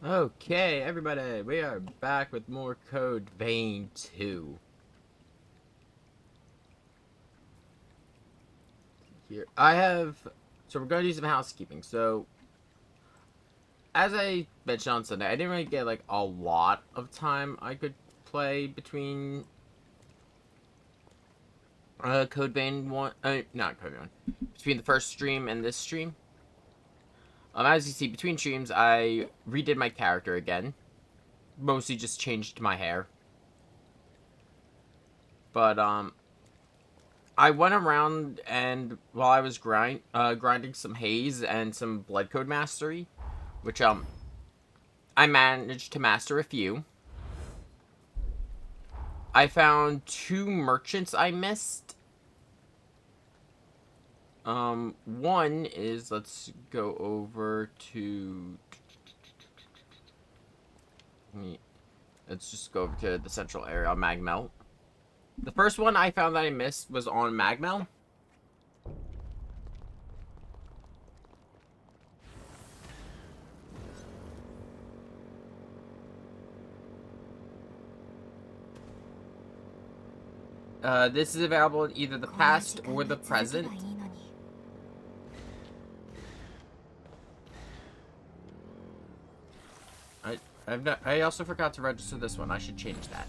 Okay, everybody, we are back with more Code Vein 2. Here, so we're going to do some housekeeping. So, as I mentioned on Sunday, I didn't really get, like, a lot of time I could play between, Code Vein 1, not Code Vein 1, between the first stream and this stream. As you see, between streams, I redid my character again. Mostly just changed my hair. But, I went around and while I was grinding some haze and some blood code mastery, which I managed to master a few. I found 2 merchants I missed. One is, let's go over to let's just go over to the central area on Magmel. The first one I found that I missed was on Magmel. This is available in either the past or the present. I also forgot to register this one. I should change that.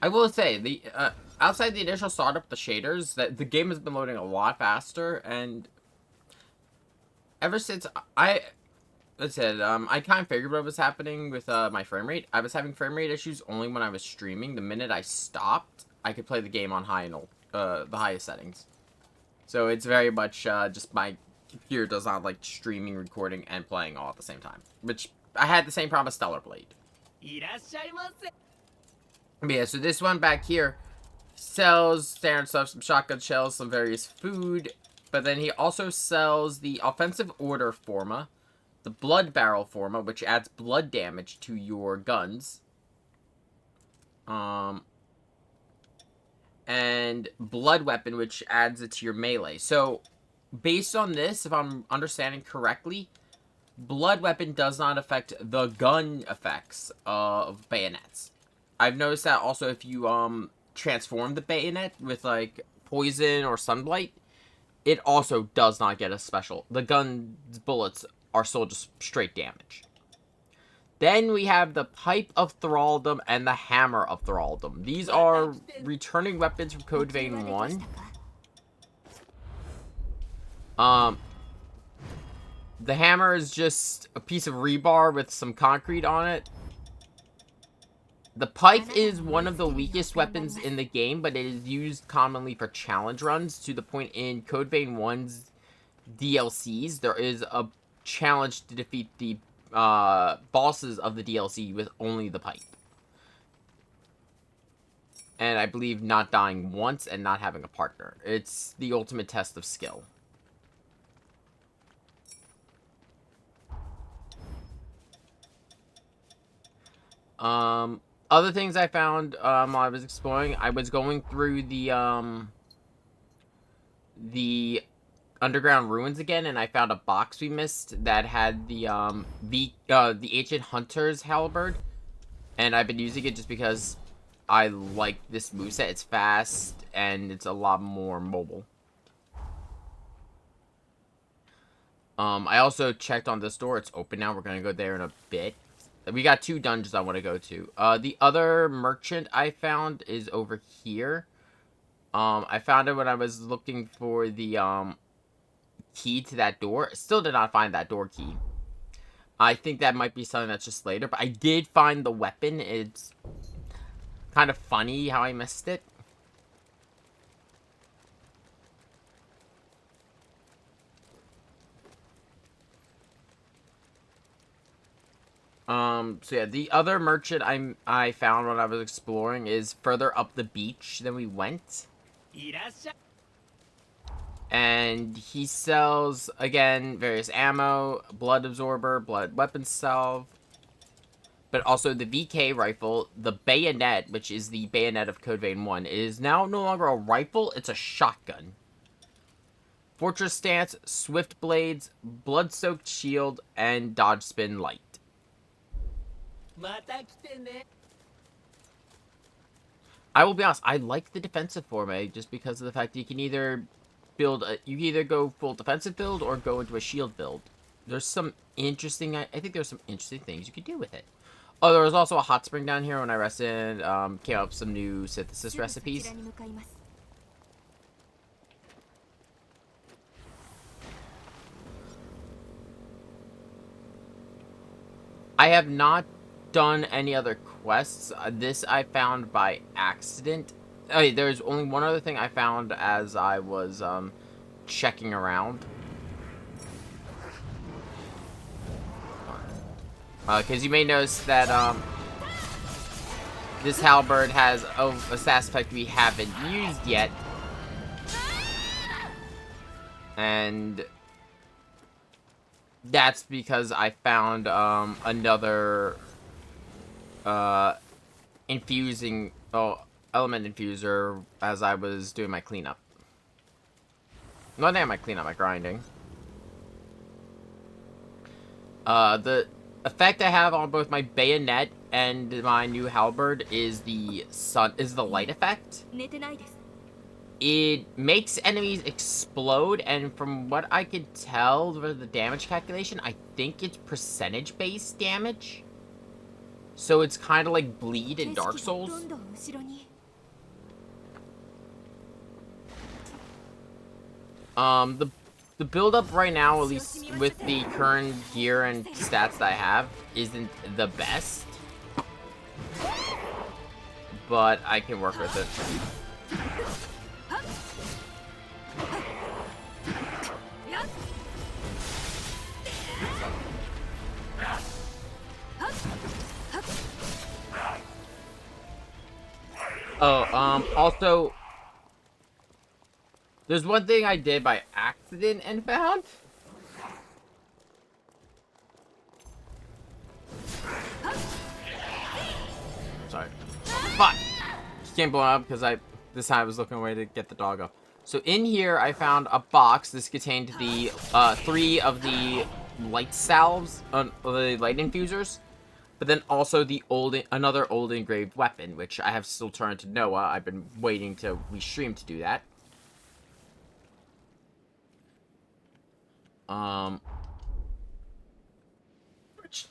I will say the outside the initial startup, the shaders, that the game has been loading a lot faster, and ever since I said I kind of figured what was happening with my frame rate. I was having frame rate issues only when I was streaming. The minute I stopped, I could play the game on the highest settings. So it's very much just my computer does not like streaming, recording, and playing all at the same time. Which I had the same problem with Stellar Blade. But yeah, so this one back here sells standard stuff, some shotgun shells, some various food, but then he also sells the offensive order forma, the blood barrel forma, which adds blood damage to your guns, and blood weapon, which adds it to your melee. So based on this, if I'm understanding correctly, blood weapon does not affect the gun effects of bayonets. I've noticed that also if you transform the bayonet with like poison or sunblight, it also does not get a special. The gun's bullets are still just straight damage. Then we have the Pipe of Thraldom and the Hammer of Thraldom. These are returning weapons from Code Vein 1. The hammer is just a piece of rebar with some concrete on it. The pipe is one of the weakest weapons in the game, but it is used commonly for challenge runs, to the point in Code Vein 1's DLCs, there is a challenge to defeat the bosses of the DLC with only the pipe. And I believe not dying once and not having a partner. It's the ultimate test of skill. Other things I found while I was exploring, I was going through the underground ruins again, and I found a box we missed that had the ancient hunter's halberd, and I've been using it just because I like this moveset. It's fast and it's a lot more mobile. I also checked on this door. It's open now. We're gonna go there in a bit. We got 2 dungeons I want to go to. The other merchant I found is over here. I found it when I was looking for the key to that door. Still did not find that door key. I think that might be something that's just later, but I did find the weapon. It's kind of funny how I missed it. So yeah, the other merchant I found when I was exploring is further up the beach than we went. And he sells, again, various ammo, blood absorber, blood weapon salve, but also the VK rifle, the bayonet, which is the bayonet of Code Vein 1, is now no longer a rifle, it's a shotgun. Fortress Stance, Swift Blades, Blood-Soaked Shield, and Dodge Spin Light. I will be honest, I like the defensive form, just because of the fact that you can either you can either go full defensive build or go into a shield build. There's some interesting, I think there's some interesting things you could do with it. Oh, there was also a hot spring down here when I rested, came up with some new synthesis recipes. I have not done any other quests. This I found by accident. Oh, there's only one other thing I found as I was checking around. Because you may notice that this halberd has a stat effect we haven't used yet. And that's because I found another element infuser as I was doing my cleanup. Not my cleanup, my grinding. The effect I have on both my bayonet and my new halberd is the light effect. It makes enemies explode, and from what I could tell for the damage calculation, I think it's percentage-based damage. So it's kind of like bleed in Dark Souls. The build-up right now, at least with the current gear and stats that I have, isn't the best. But I can work with it. Oh, also, there's one thing I did by accident and found. Sorry. Fuck! Just can't blow up because this time I was looking away to get the dog up. So in here, I found a box. This contained the 3 of the light salves, the light infusers. But then also another old engraved weapon, which I have still turned to Noah. I've been waiting to restream to do that.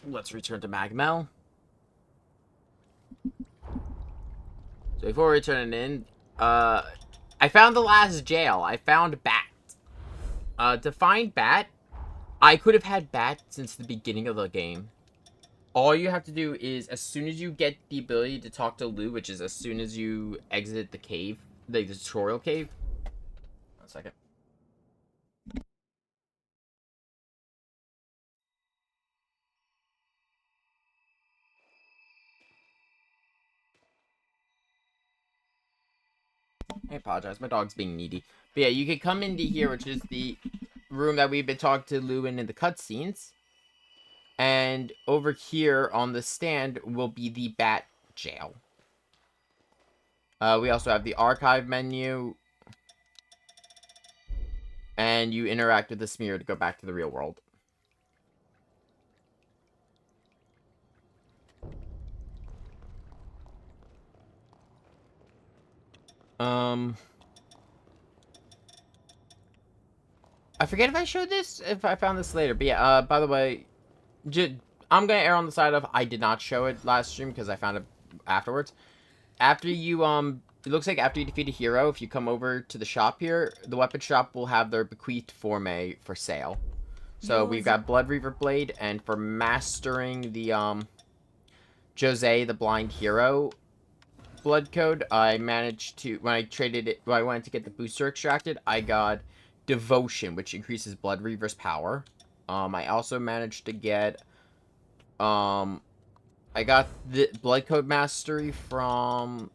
Let's return to Magmel. So before we turn it in, I found the last jail. I found Bat. To find Bat, I could have had Bat since the beginning of the game. All you have to do is, as soon as you get the ability to talk to Lou, which is as soon as you exit the cave, the tutorial cave. 1 second. I apologize, my dog's being needy. But yeah, you can come into here, which is the room that we've been talking to Lou in the cutscenes. And over here on the stand will be the Bat Jail. We also have the archive menu. And you interact with the smear to go back to the real world. I forget if I showed this, if I found this later. But yeah, by the way, I'm gonna err on the side of I did not show it last stream because I found it afterwards. After you, it looks like after you defeat a hero, if you come over to the shop here, the weapon shop will have their bequeathed forme for sale. So we've got Blood Reaver Blade, and for mastering the, Jose the Blind Hero blood code, I managed to, when I traded it, when I went to get the booster extracted, I got Devotion, which increases Blood Reaver's power. I also managed to get, I got the Blood Code Mastery from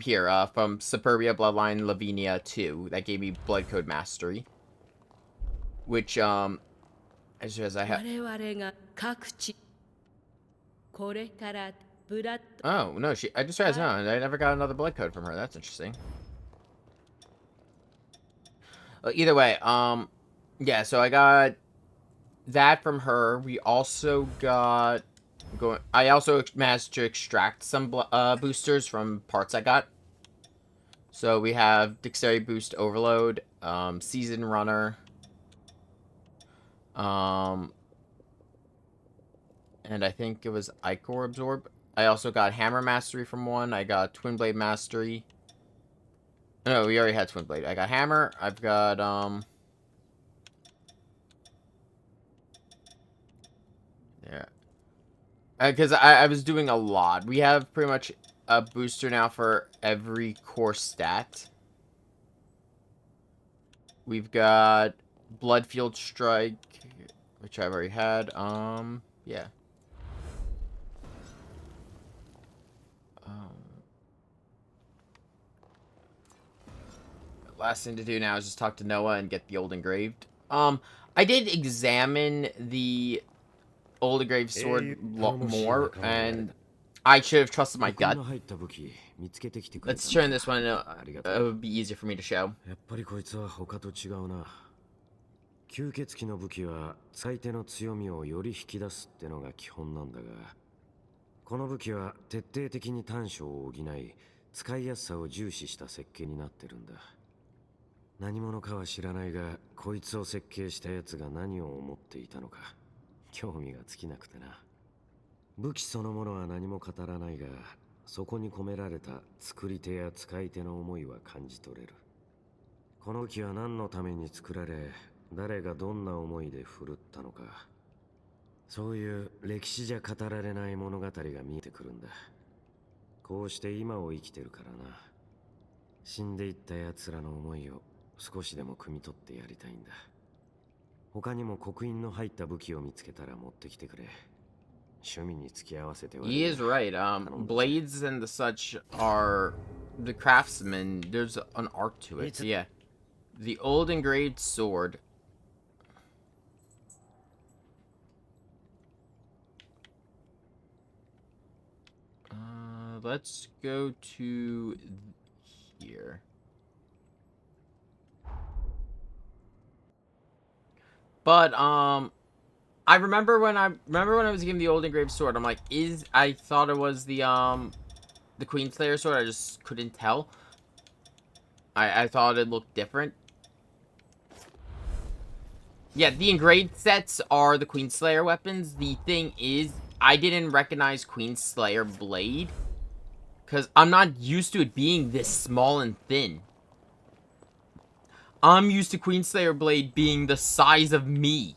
here, from Superbia Bloodline Lavinia 2. That gave me Blood Code Mastery. Which, I just realized I have. 我々が各地これからブラッド Oh no, I just realized no, I never got another blood code from her. That's interesting. Either way, yeah. So I got that from her. We also got I also managed to extract some boosters from parts I got. So we have Dexterity Boost Overload, Season Runner, and I think it was Ichor Absorb. I also got Hammer Mastery from one. I got Twin Blade Mastery. No, we already had Twin Blade. I got Hammer. I've got, yeah. Because I was doing a lot. We have pretty much a booster now for every core stat. We've got Bloodfield Strike, which I've already had. Yeah. Last thing to do now is just talk to Noah and get the Old Engraved. I did examine the Old Engraved sword more, and I should have trusted my gut. Let's turn this one. It would be easier for me to show. 吸血鬼の武器は使い手の強みをより引き出すってのが基本なんだが、この武器は徹底的に短所を補い、使いやすさを重視した設計になってるんだ。何者かは知らないが、こいつを設計したやつが何を思っていたのか、興味が尽きなくてな。武器そのものは何も語らないが、そこに込められた作り手や使い手の思いは感じ取れる。この武器は何のために作られ、誰がどんな思いで振るったのか、そういう歴史じゃ語られない物語が見えてくるんだ。こうして今を生きてるからな。死んでいった奴らの思いを少しでも汲み取ってやりたいんだ。他にも刻印の入った武器を見つけたら持ってきてくれ。趣味に付き合わせては。He is right. Blades and the such are the craftsman. There's an art to it. So yeah, the Old Engraved sword. Let's go to here. But I remember when I was given the Old Engraved sword. I'm like, I thought it was the Queenslayer sword. I just couldn't tell. I thought it looked different. Yeah, the engraved sets are the Queenslayer weapons. The thing is, I didn't recognize Queenslayer blade because I'm not used to it being this small and thin. I'm used to Queenslayer blade being the size of me.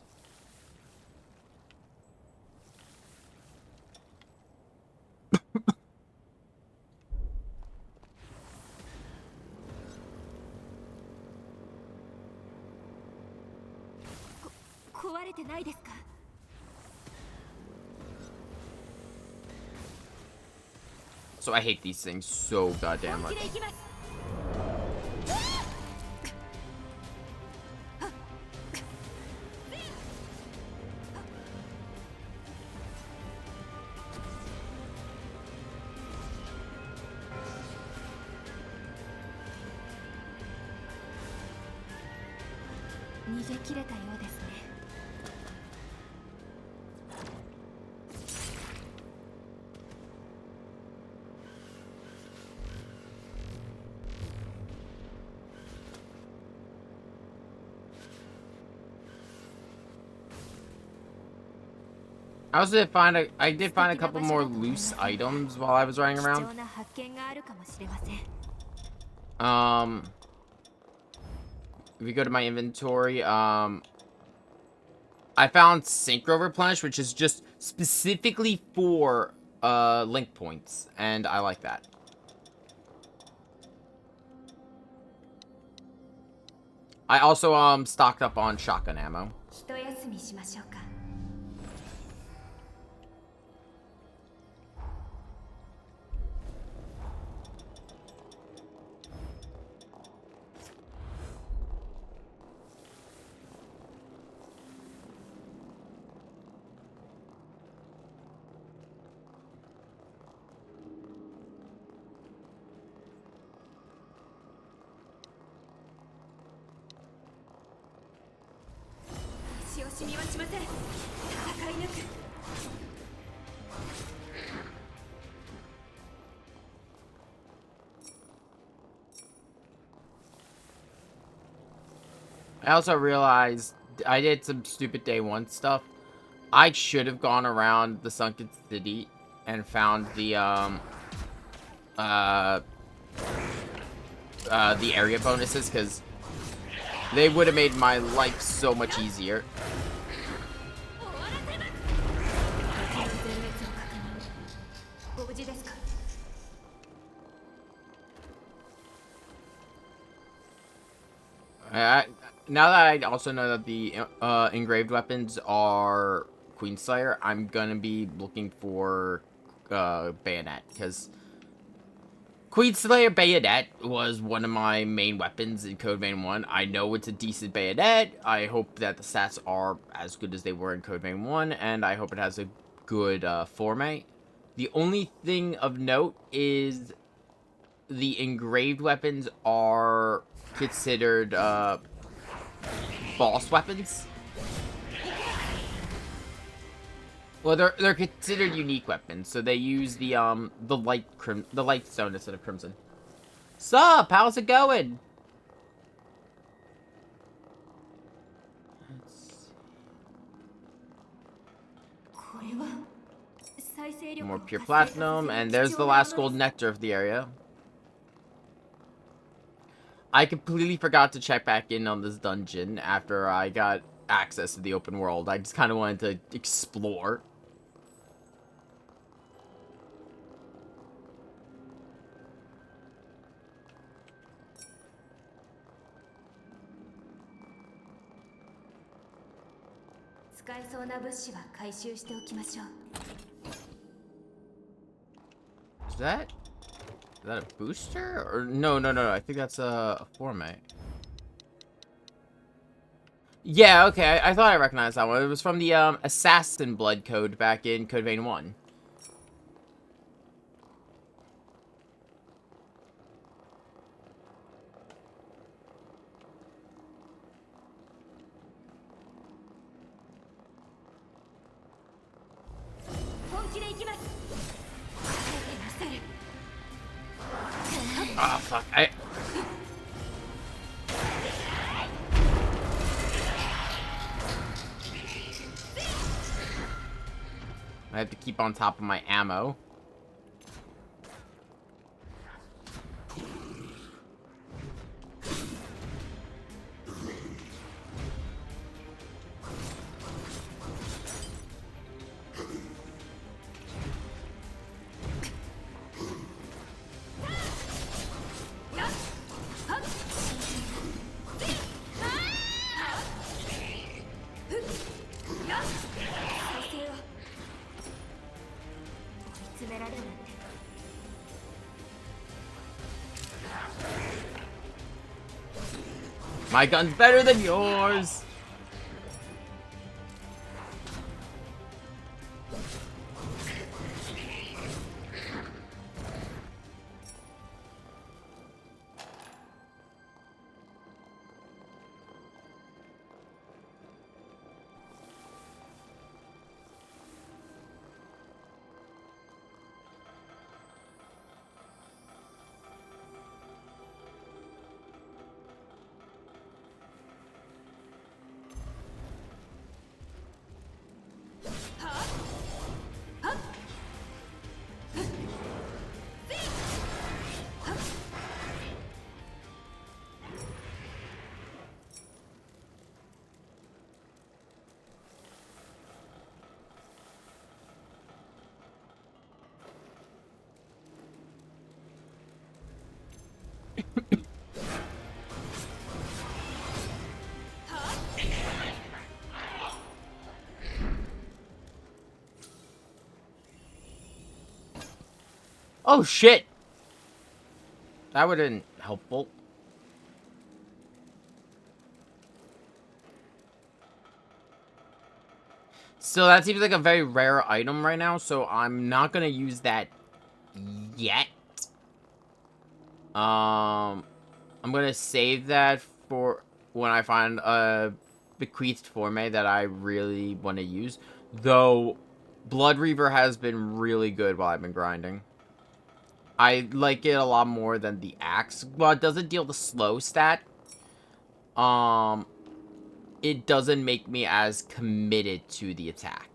So I hate these things so goddamn much. I also did find a couple more loose items while I was running around. If you go to my inventory, I found Synchro Replenish, which is just specifically for link points, and I like that. I also stocked up on shotgun ammo. しみはしません。戦い抜く。 I also realized I did some stupid day one stuff. I should have gone around the sunken city and found the area bonuses, because they would have made my life so much easier. 敵の全滅を確認。ご無事ですか。 Now that I also know that the engraved weapons are Queenslayer, I'm gonna be looking for Bayonet, because Queenslayer Bayonet was one of my main weapons in Code Vein 1. I know it's a decent bayonet. I hope that the stats are as good as they were in Code Vein 1, and I hope it has a good format. The only thing of note is the engraved weapons are considered boss weapons. Well, they're considered unique weapons, so they use the light stone instead of crimson. Sup? How's it going? More pure platinum, and there's the last gold nectar of the area. I completely forgot to check back in on this dungeon after I got access to the open world. I just kind of wanted to explore. Is that a booster? Or no, I think that's a format. Yeah, okay, I thought I recognized that one. It was from the Assassin Blood code back in Code Vein 1. Oh, fuck. I have to keep on top of my ammo. My gun's better than yours! Oh shit! That would have been helpful. So that seems like a very rare item right now, so I'm not gonna use that yet. I'm gonna save that for when I find a bequeathed for me that I really want to use. Though, Blood Reaver has been really good while I've been grinding. I like it a lot more than the axe. Well, it doesn't deal the slow stat. It doesn't make me as committed to the attack.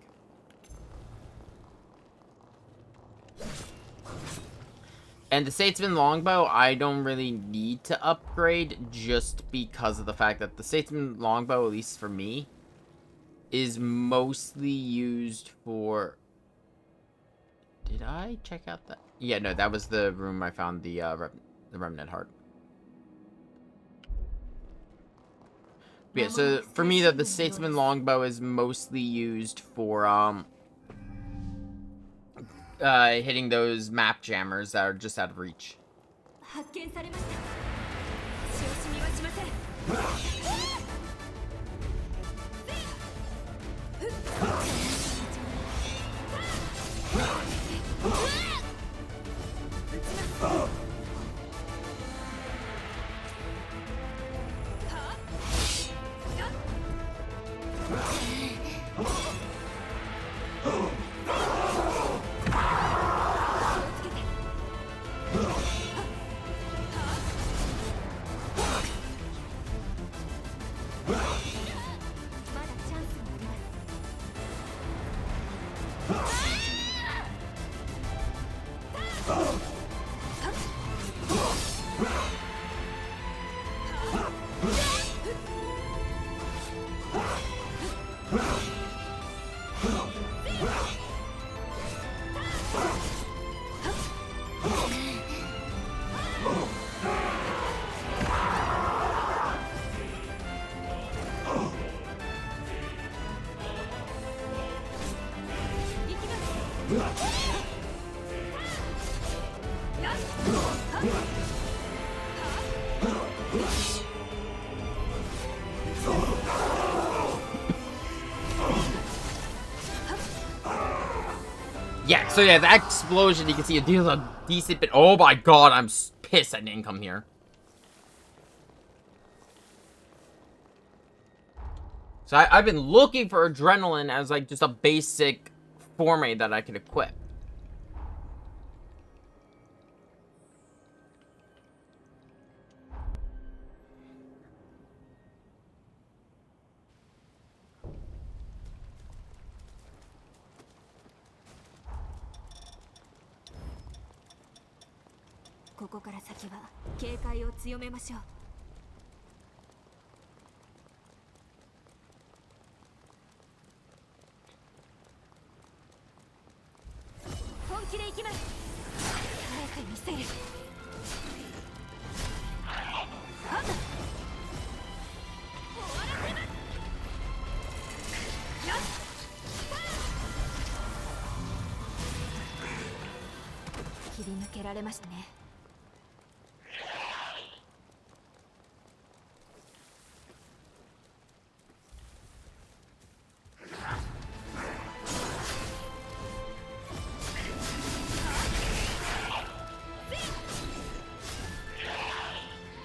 And the Statesman Longbow, I don't really need to upgrade just because of the fact that the Statesman Longbow, at least for me, is mostly used for... Did I check out that? Yeah, no, that was the room I found the Remnant Heart. But yeah, so for me, the Statesman Longbow is mostly used for, hitting those map jammers that are just out of reach. Yeah, so yeah, that explosion, you can see it deals a decent bit. Oh my god, I'm pissed I didn't come here. So I've been looking for Adrenaline as like just a basic format that I can equip.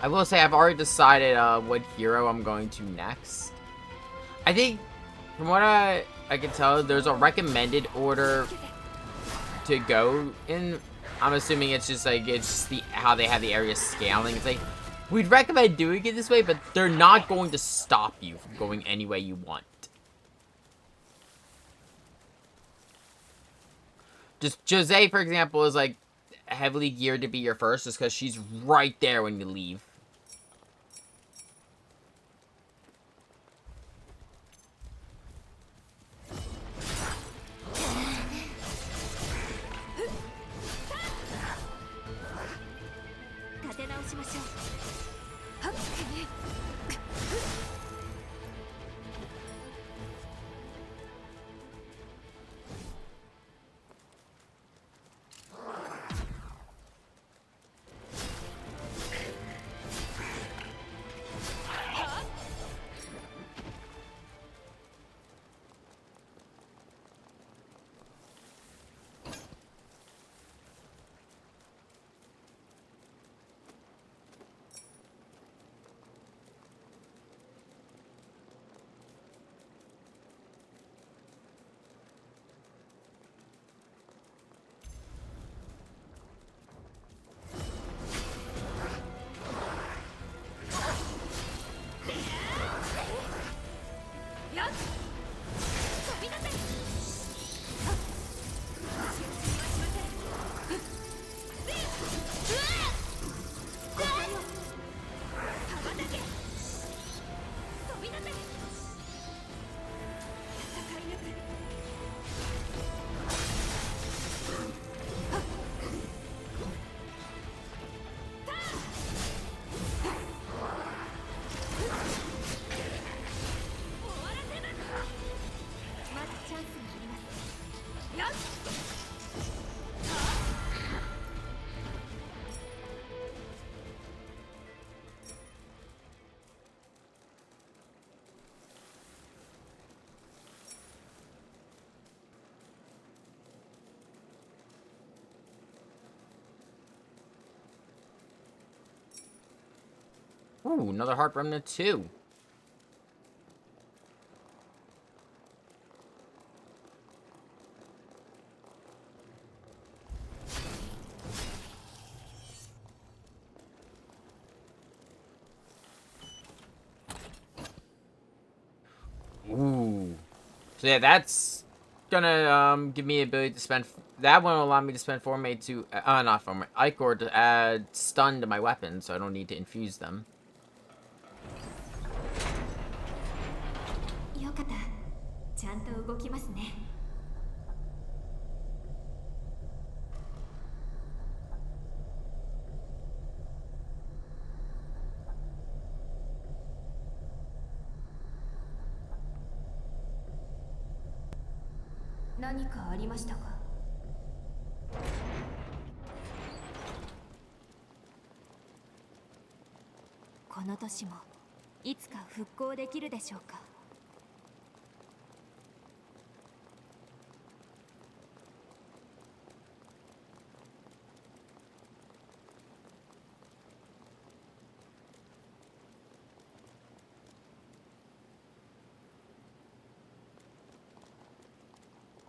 I will say I've already decided what hero I'm going to next. I think, from what I can tell, there's a recommended order to go in. I'm assuming it's just like, it's just how they have the area scaling. It's like, we'd recommend doing it this way, but they're not going to stop you from going any way you want. Just Jose, for example, is like heavily geared to be your first just because she's right there when you leave. Ooh, another Heart Remnant 2. Ooh. So yeah, that's gonna give me the ability to spend. That one will allow me to spend Formate to not Formate, Ichor to add stun to my weapon, so I don't need to infuse them. よかった。ちゃんと動きますね。何かありましたか？この年もいつか復興できるでしょうか。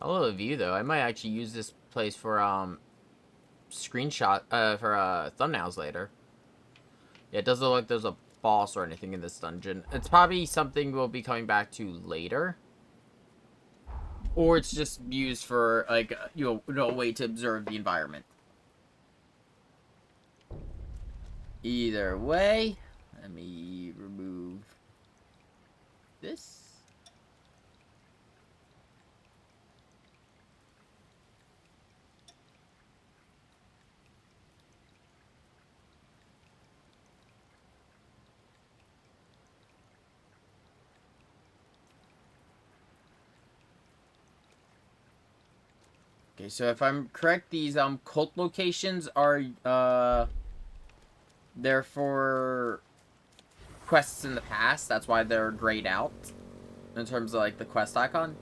I love the view though. I might actually use this place for screenshot for thumbnails later. Yeah, it doesn't look like there's a boss or anything in this dungeon. It's probably something we'll be coming back to later. Or it's just used for like a way to observe the environment. Either way, let me remove this. Okay, so if I'm correct, these cult locations are they're for quests in the past. That's why they're grayed out in terms of like the quest icon.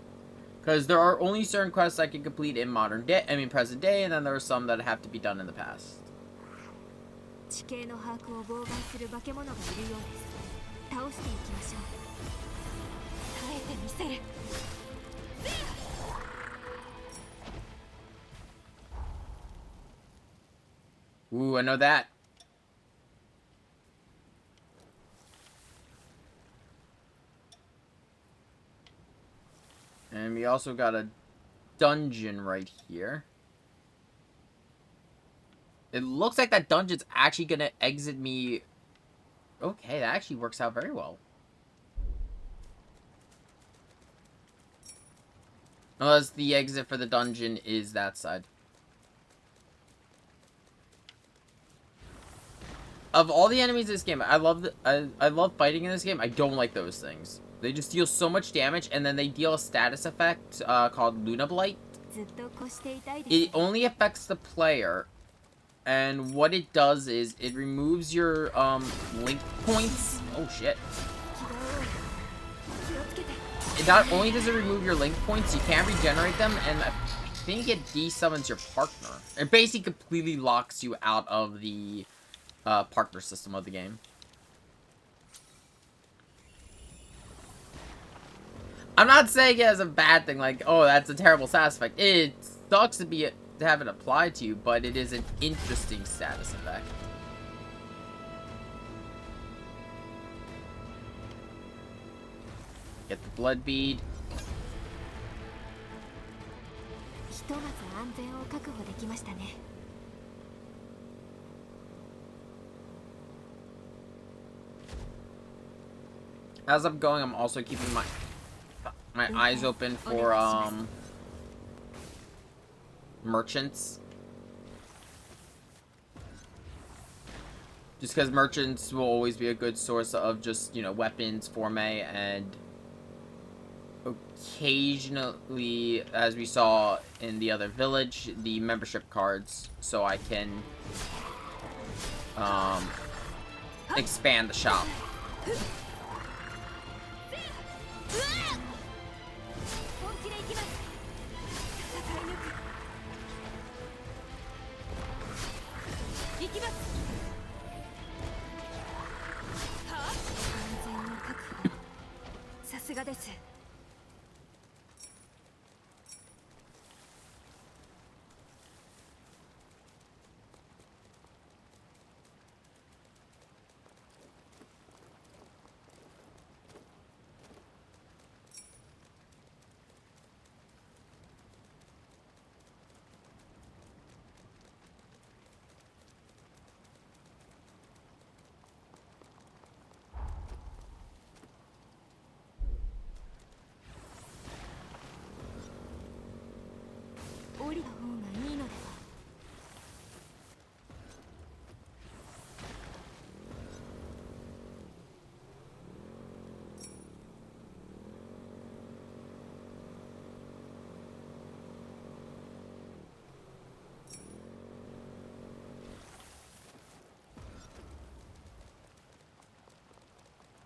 Because there are only certain quests I can complete in present day, and then there are some that have to be done in the past. 地形の把握を妨害する化け物がいるようです。倒していきましょう。耐えてみせる。Ooh, I know that. And we also got a dungeon right here. It looks like that dungeon's actually gonna exit me. Okay, that actually works out very well. Unless the exit for the dungeon is that side. Of all the enemies in this game, I love fighting in this game. I don't like those things. They just deal so much damage, and then they deal a status effect called Luna Blight. It only affects the player, and what it does is it removes your link points. Oh shit! Not only does it remove your link points, you can't regenerate them, and I think it desummons your partner. It basically completely locks you out of the partner system of the game. I'm not saying it as a bad thing, like, oh, that's a terrible status effect. It sucks to have it applied to you, but it is an interesting status effect. Get the blood bead. ひとまず安全を確保できましたね。 As I'm going, I'm also keeping my eyes open for merchants. Just because merchants will always be a good source of just, you know, weapons for May, and occasionally, as we saw in the other village, the membership cards, so I can expand the shop. 本気で行きます。戦い抜く。行きます。はあ、安全を確保。さすがです。 降りた方がいいのでは。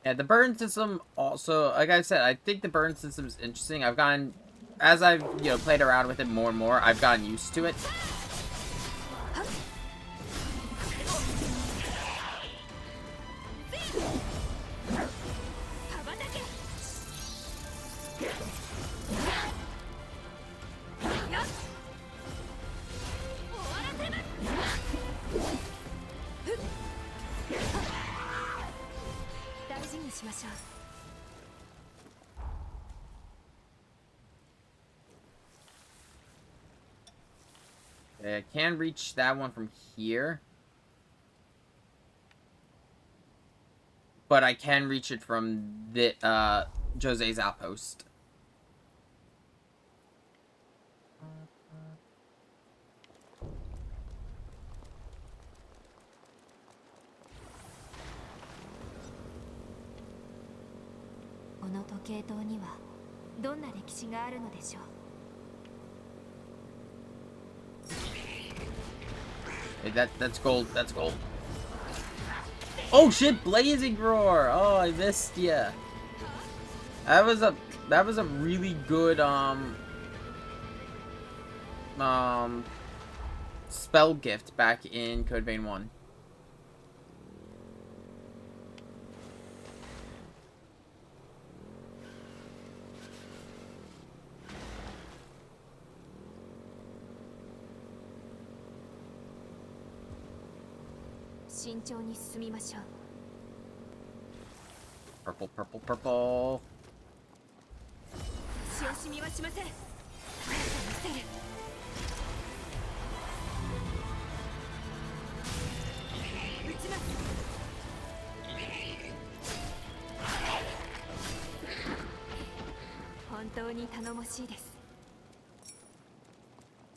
Yeah, the burn system also, like I said, I think the burn system is interesting. I've gotten, as I've, you know, played around with it more and more, I've gotten used to it. I can reach that one from here. But I can reach it from the Jose's outpost. Hey, that's gold. That's gold. Oh shit! Blazing Roar. Oh, I missed ya. That was a really good spell gift back in Code Vein 1. Purple, purple, purple. 足をしみはしません。速さ見せる。撃ちます。本当に頼もしいです。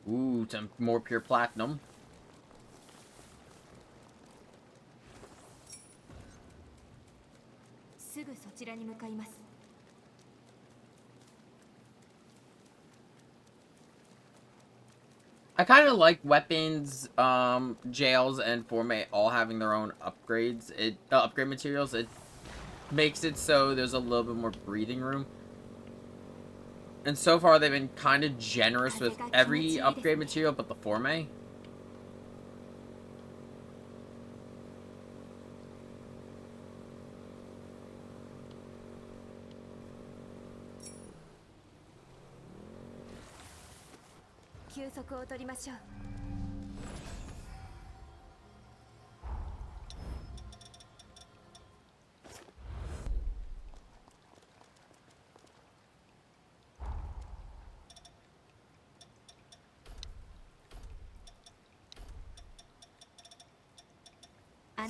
Ooh, some more pure platinum. I kind of like weapons, jails, and Formate all having their own upgrades. Upgrade materials. It makes it so there's a little bit more breathing room. And so far, they've been kind of generous with every upgrade material but the Formate.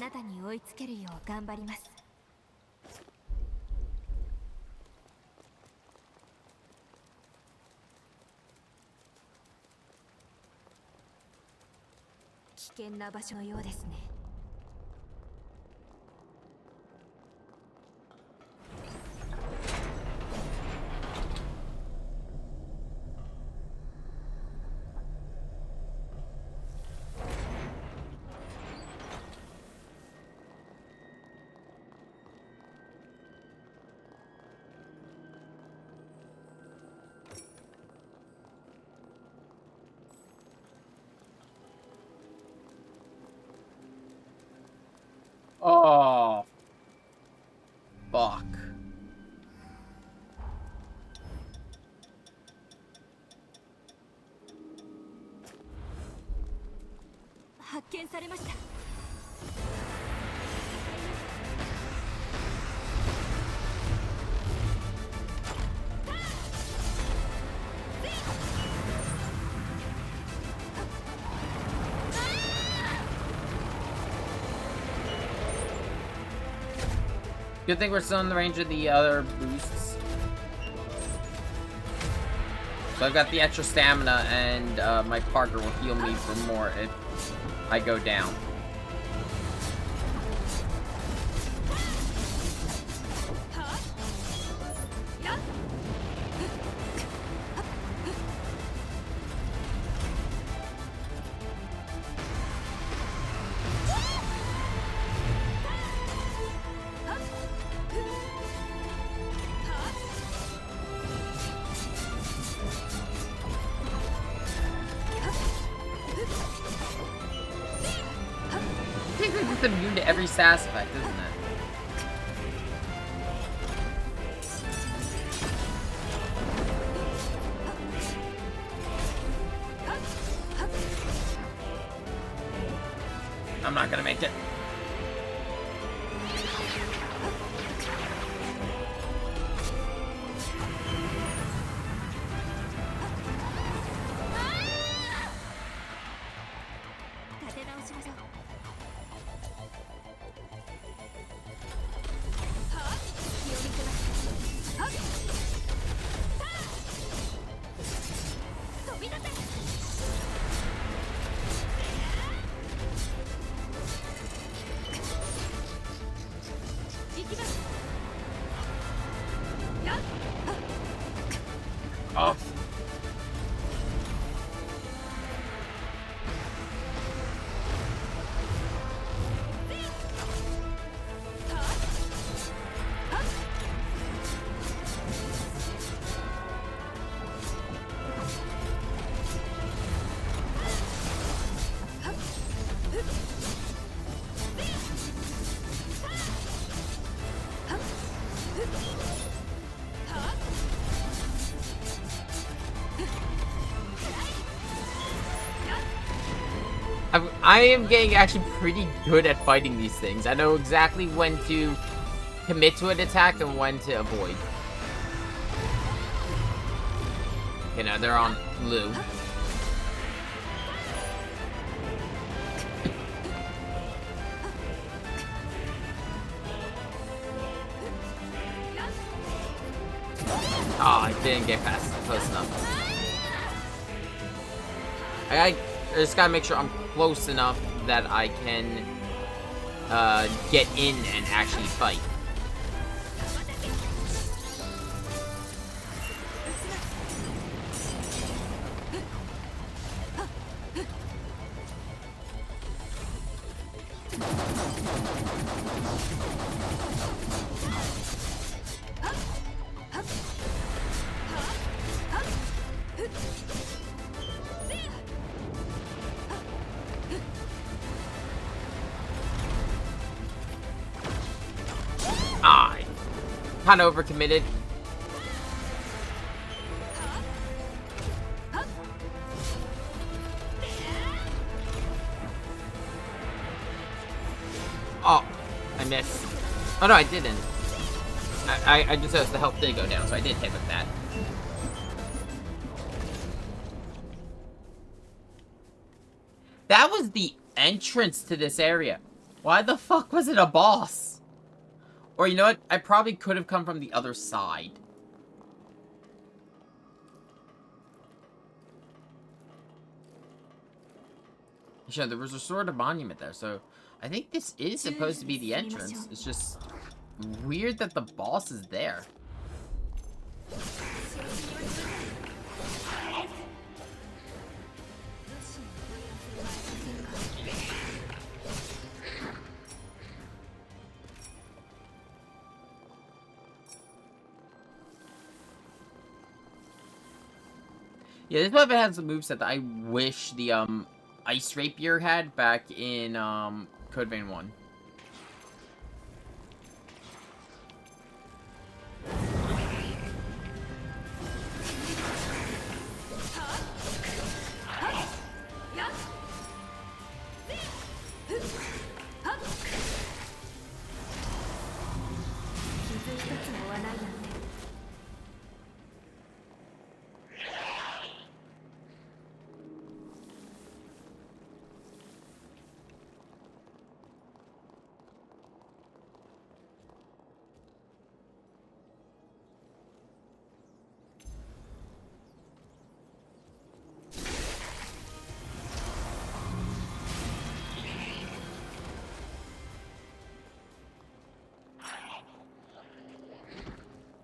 なたに追いつけるよう頑張ります。危険な場所のようですね。Oh. Fuck. 発見されました。Good thing we're still in the range of the other boosts. So I've got the extra stamina, and my partner will heal me for more if I go down. It's immune to every sass effect, isn't it? I'm not gonna make it. Oh. I am getting actually pretty good at fighting these things. I know exactly when to commit to an attack and when to avoid. You know, they're on blue. Oh, I didn't get past it close enough. I just gotta make sure I'm close enough that I can get in and actually fight. Kind of overcommitted. Oh, I missed. Oh no, I didn't. I just noticed the health did go down, so I did hit with that. That was the entrance to this area. Why the fuck was it a boss? Or you know what? I probably could have come from the other side. Sure, there was a sort of monument there, so I think this is supposed to be the entrance. It's just weird that the boss is there. Yeah, this weapon has a moveset that I wish the Ice Rapier had back in Code Vein 1.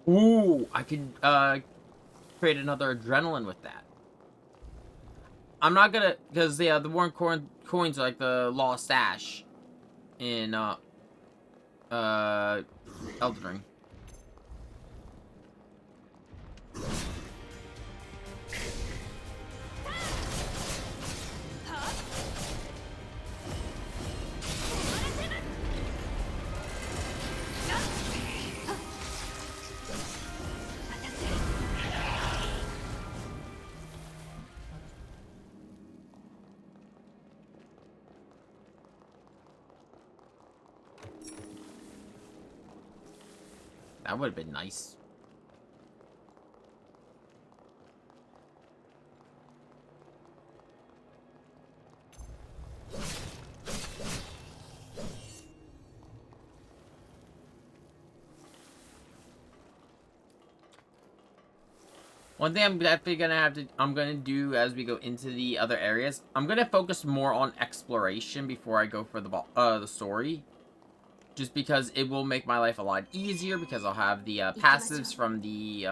Ooh, I could create another adrenaline with that. I'm not gonna, because the Warren coins are like the lost ash in Elden Ring. That would have been nice. One thing I'm definitely gonna do as we go into the other areas, I'm gonna focus more on exploration before I go for the story. Just because it will make my life a lot easier, because I'll have the passives from the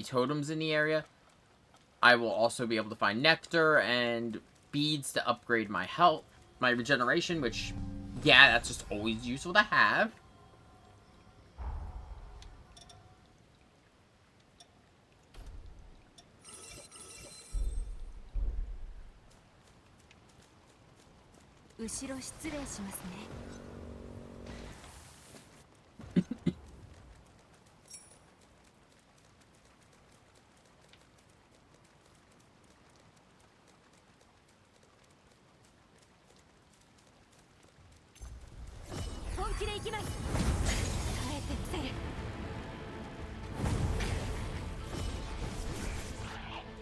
totems in the area. I will also be able to find nectar and beads to upgrade my health, my regeneration, which, yeah, that's just always useful to have.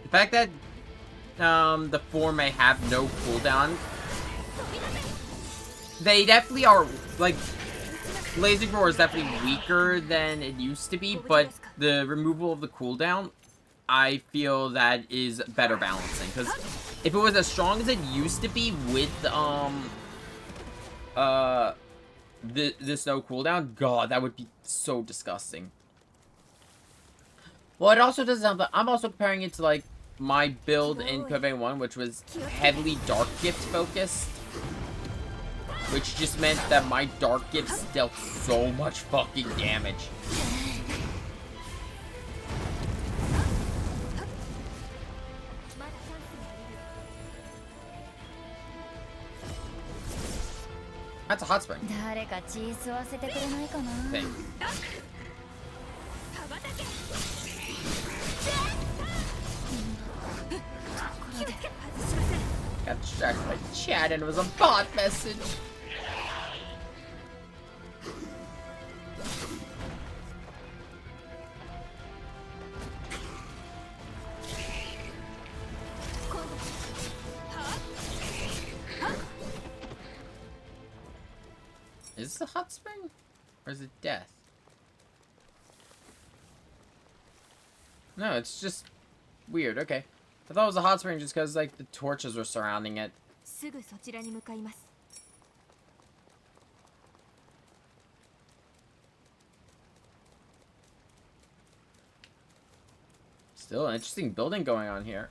The fact that the 4 may have no cooldown, they definitely are, like, Blazing Roar is definitely weaker than it used to be, but the removal of the cooldown, I feel that is better balancing, because if it was as strong as it used to be with this no cooldown, god, that would be so disgusting. Well, it also doesn't help that I'm also comparing it to, like, my build in Code Vein 1, which was heavily Dark Gift focused, which just meant that my Dark Gifts dealt so much fucking damage. That's a hot spring. Thing. Got distracted by chat and it was a bot message. is this a hot spring? Or is it death? No, it's just weird. Okay. I thought it was a hot spring just because, like, the torches were surrounding it. すぐそちらに向かいます。 Still an interesting building going on here.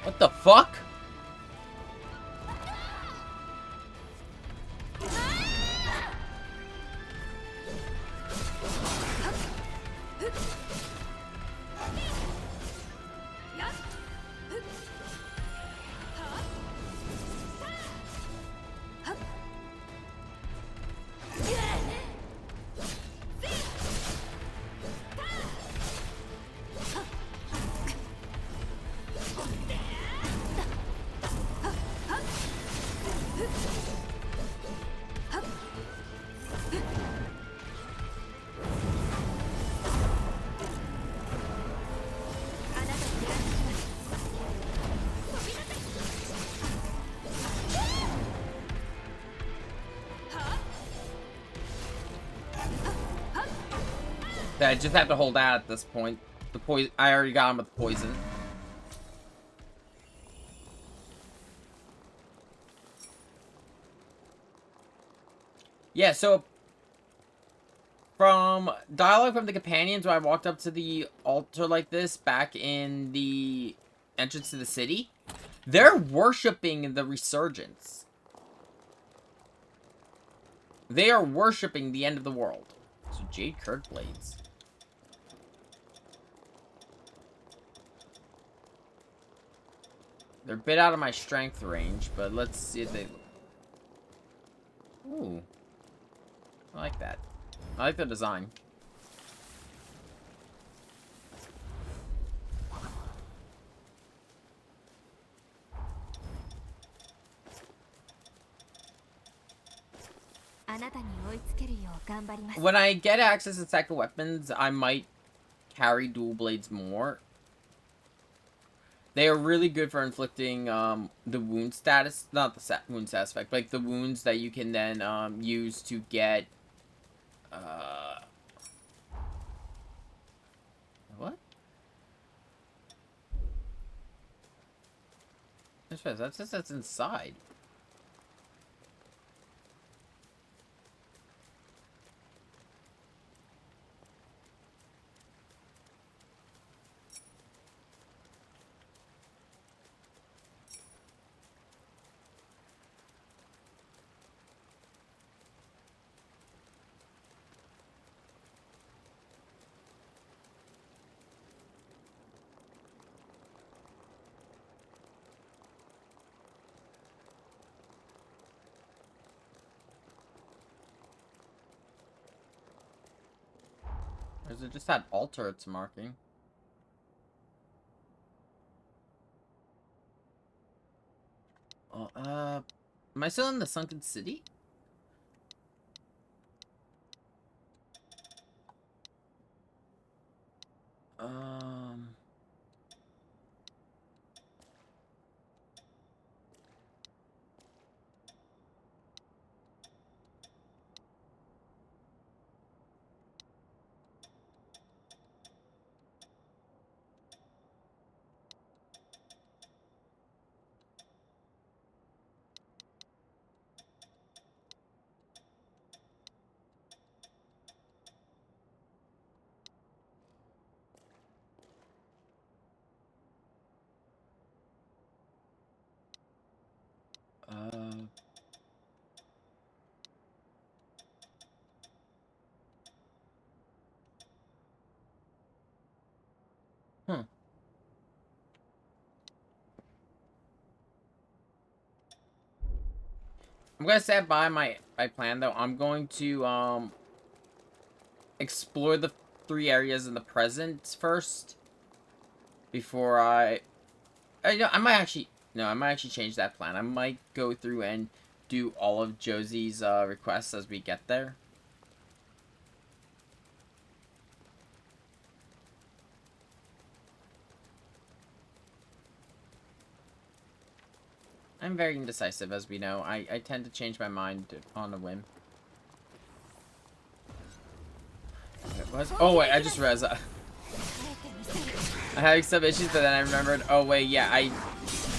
What the fuck? I just have to hold out at this point. The poison. I already got him with the poison. Yeah, so from dialogue from the companions when I walked up to the altar like this back in the entrance to the city, they're worshipping the resurgence. They are worshipping the end of the world. So Jade Kirk blades. They're a bit out of my strength range, but let's see if they... Ooh. I like that. I like the design. When I get access to second weapons, I might carry dual blades more. They are really good for inflicting the wound status, not the wound status effect, but like the wounds that you can then use to get what? That's inside. Or is it just that altar it's marking? Oh, am I still in the Sunken City? Hmm. I'm gonna stand by my plan though. I'm going to explore the 3 areas in the present first before I might actually no, I might actually change that plan. I might go through and do all of Josie's requests as we get there. I'm very indecisive, as we know. I tend to change my mind on a whim. Oh wait, I just realized I had some issues, but then I remembered, oh wait, yeah, I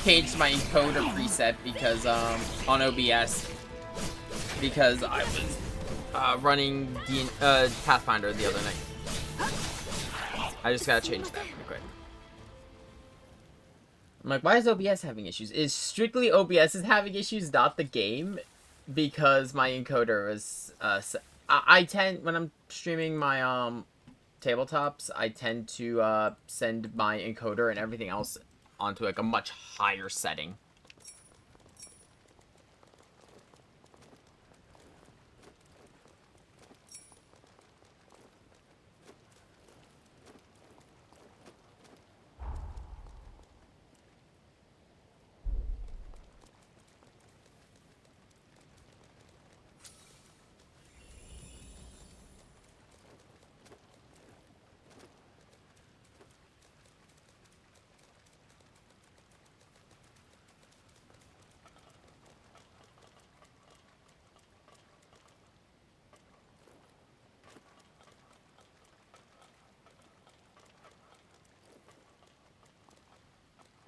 changed my encoder preset because, on OBS, because I was, running the, Pathfinder the other night. I just gotta change that real quick. I'm like, why is OBS having issues? Is strictly OBS is having issues, not the game, because my encoder is, I tend, when I'm streaming my, tabletops, I tend to send my encoder and everything else onto like a much higher setting.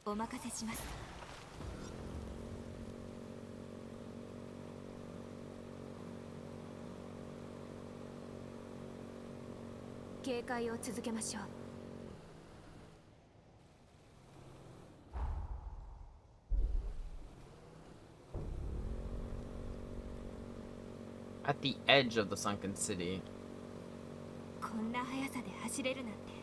お任せします。警戒を続けましょう。At the edge of the sunken city. こんな速さで走れるなんて。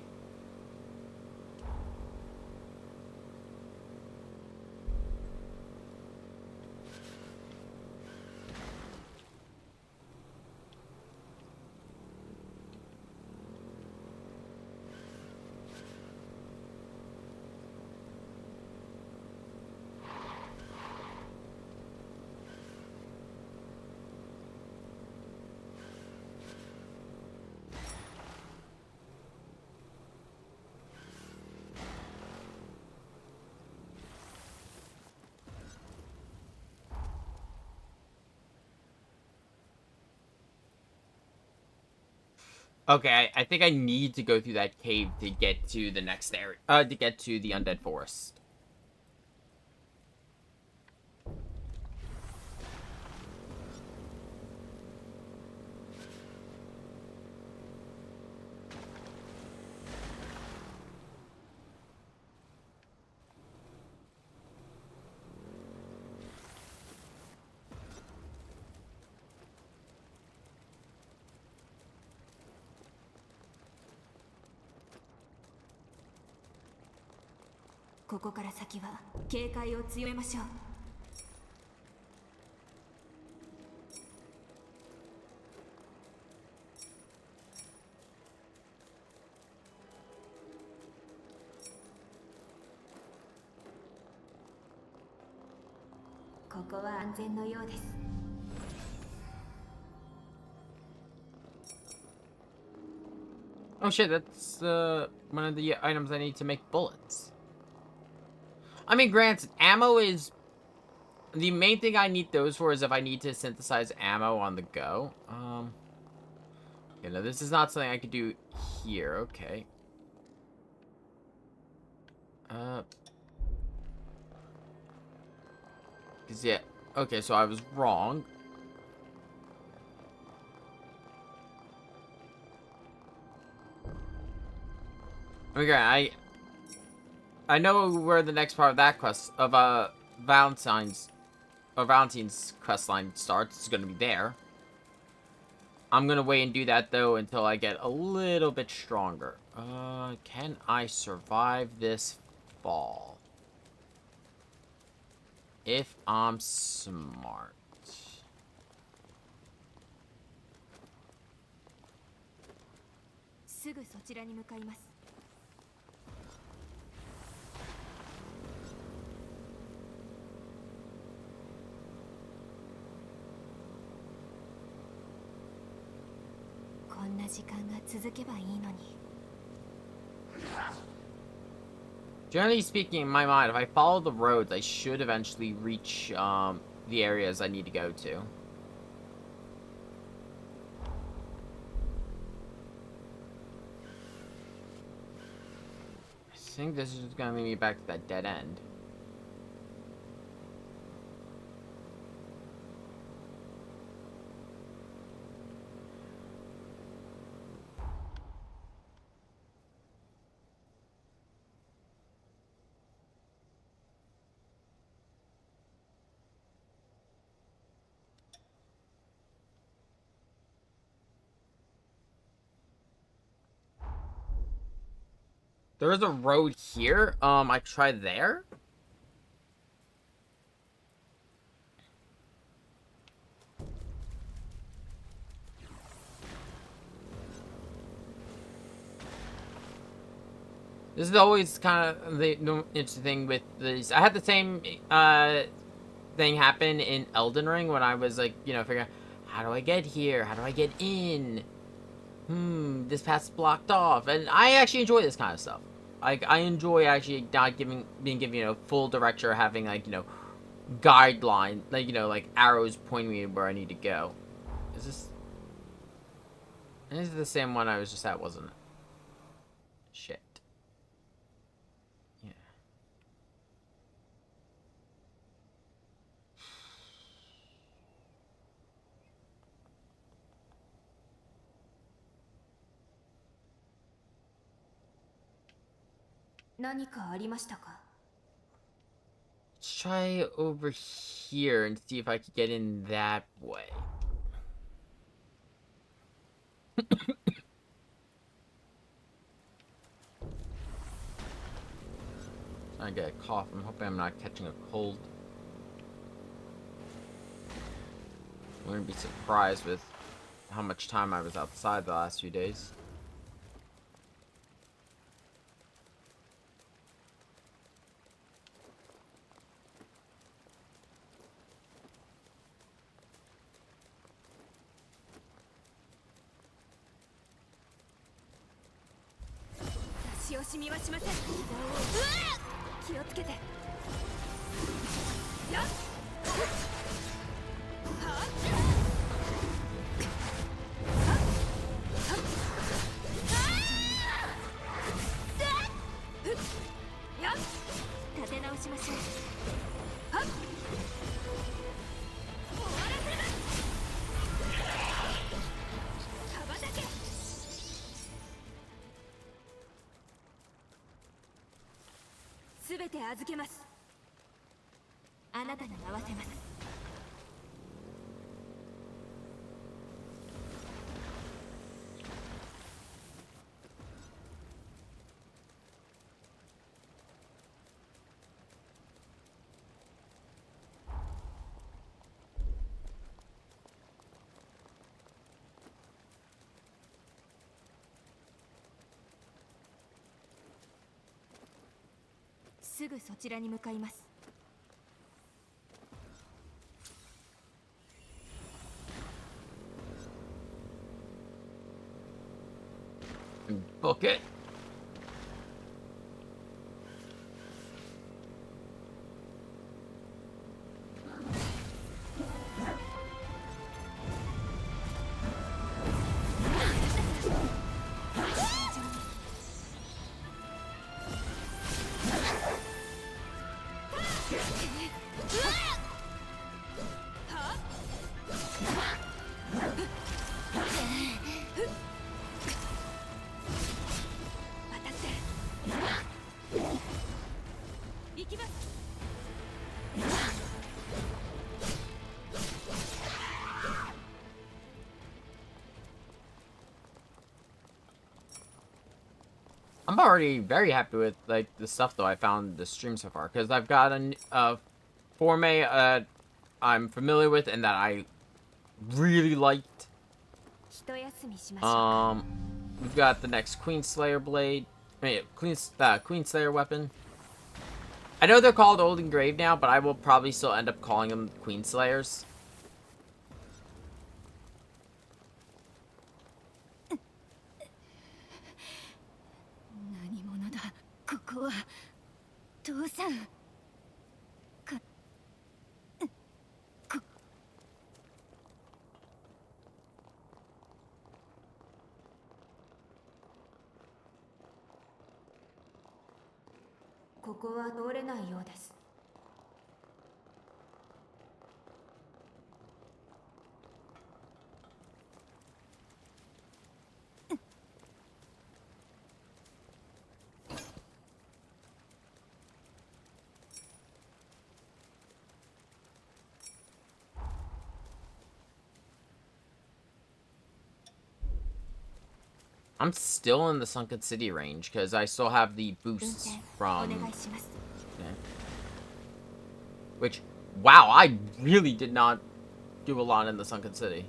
Okay, I think I need to go through that cave to get to the next area. To get to the Undead Forest.ここから先は警戒を強めましょう。ここは安全のようです。Oh shit, that's one of the items I need to make bullets. I mean, granted, ammo is... The main thing I need those for is if I need to synthesize ammo on the go. You know, this is not something I could do here. Okay. Cause yeah. Okay, so I was wrong. Okay, I know where the next part of that quest of Valentine's quest line starts. It's gonna be there. I'm gonna wait and do that though until I get a little bit stronger. Can I survive this fall? If I'm smart. Generally speaking, in my mind, if I follow the roads, I should eventually reach the areas I need to go to. I think this is gonna lead me back to that dead end. There's a road here. I could try there. This is always kind of the interesting thing with these. I had the same thing happen in Elden Ring when I was like, figuring out, how do I get here? How do I get in? This path's blocked off. And I actually enjoy this kind of stuff. Like, I enjoy actually not being given, full direction, or having, like, guideline, like, like arrows pointing me where I need to go. This is the same one I was just at, wasn't it? Shit. Yeah. Let's try over here and see if I could get in that way. I get a cough. I'm hoping I'm not catching a cold. I wouldn't be surprised with how much time I was outside the last few days. Book it. I'm already very happy with like the stuff though I found the stream so far, because I've got a forme I'm familiar with and that I really liked. 一休みしましょうか。 We've got the next Queenslayer blade. Queenslayer weapon. I know they're called Old Engraved now, but I will probably still end up calling them Queenslayers. 何者だここは。父さん。ここは通れないようです。I'm still in the Sunken City range because I still have the 運 boosts 転 from. お願いします。 Which, wow, I really did not do a lot in the Sunken City.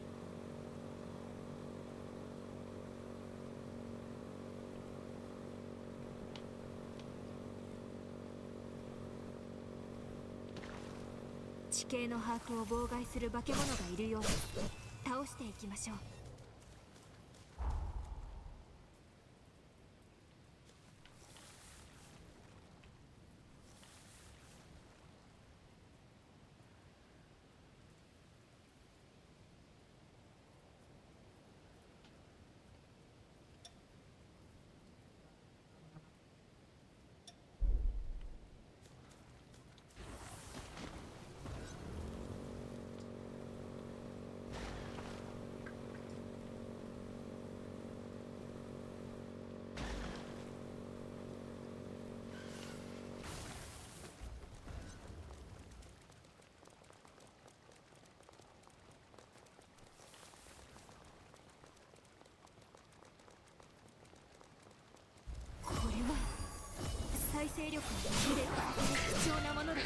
"地形の把握を妨害する化け物がいるようです。倒していきましょう。 これは再生力を入れ貴重なものです。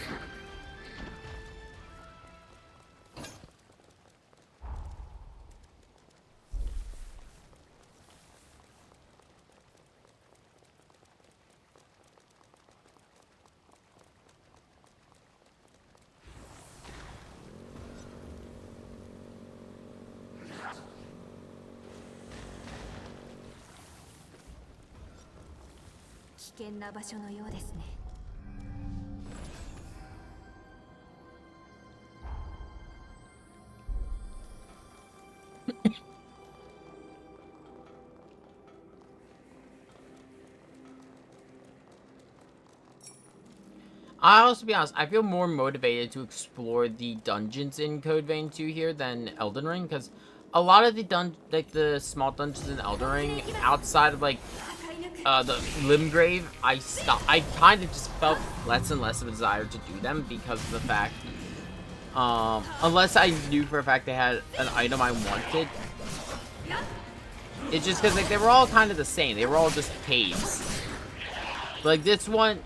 危険な場所のようですね。 I'll also be honest, I feel more motivated to explore the dungeons in Code Vein 2 here than Elden Ring, because a lot of the small dungeons in Elden Ring, outside of like the Limgrave, I kind of just felt less and less of a desire to do them because of the fact, unless I knew for a fact they had an item I wanted. It's just because like they were all kind of the same. They were all just caves. But, like this one,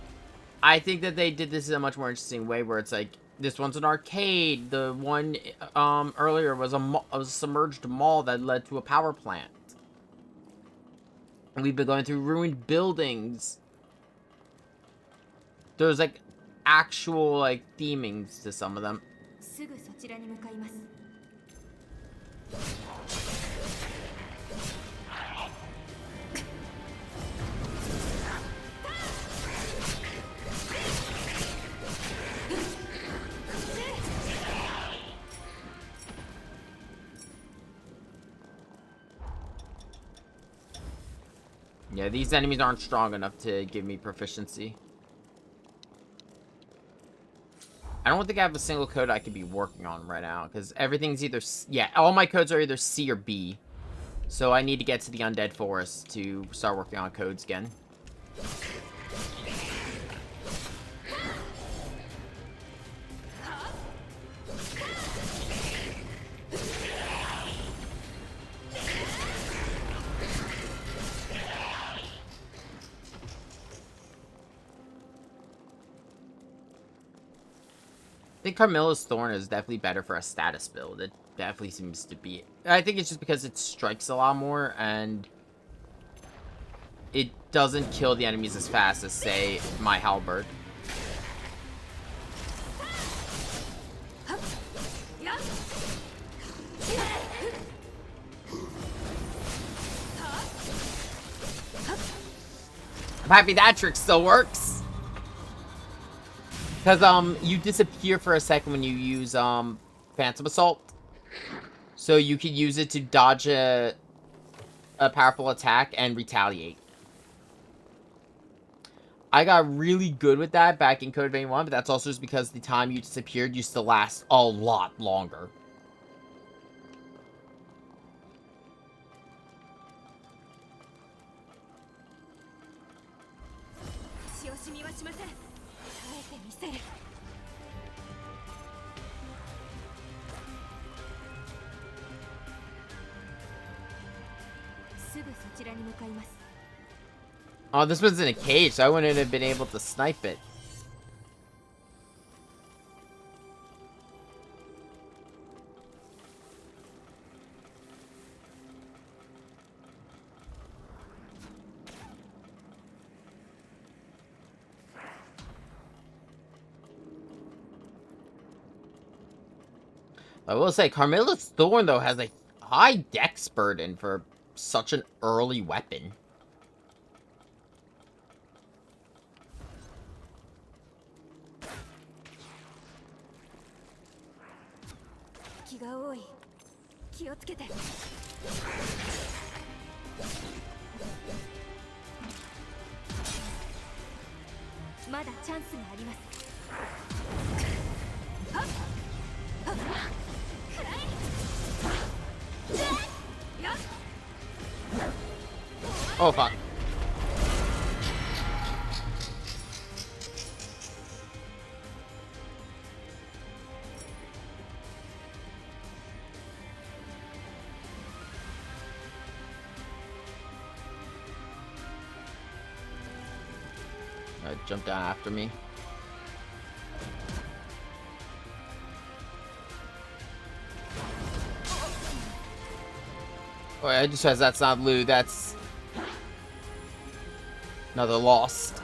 I think that they did this in a much more interesting way, where it's like this one's an arcade. The one earlier was a submerged mall that led to a power plant. And we've been going through ruined buildings. There's like actual like themings to some of them. すぐそちらに向かいます。 Yeah, these enemies aren't strong enough to give me proficiency. I don't think I have a single code I could be working on right now, because everything's either... Yeah, all my codes are either C or B. So I need to get to the Undead Forest to start working on codes again. think Carmilla's Thorn is definitely better for a status build. It definitely seems to be. I think it's just because it strikes a lot more and it doesn't kill the enemies as fast as, say, my Halberd. I'm happy that trick still works. Because, you disappear for a second when you use, Phantom Assault. So you can use it to dodge a powerful attack and retaliate. I got really good with that back in Code Vein 1, but that's also just because the time you disappeared used to last a lot longer. Oh, this one's in a cage, so I wouldn't have been able to snipe it. I will say, Carmilla's Thorn, though, has a high dex burden for such an early weapon. Oh, fuck. Jump down after me. Oh, I just realized that's not Lou, that's another Lost.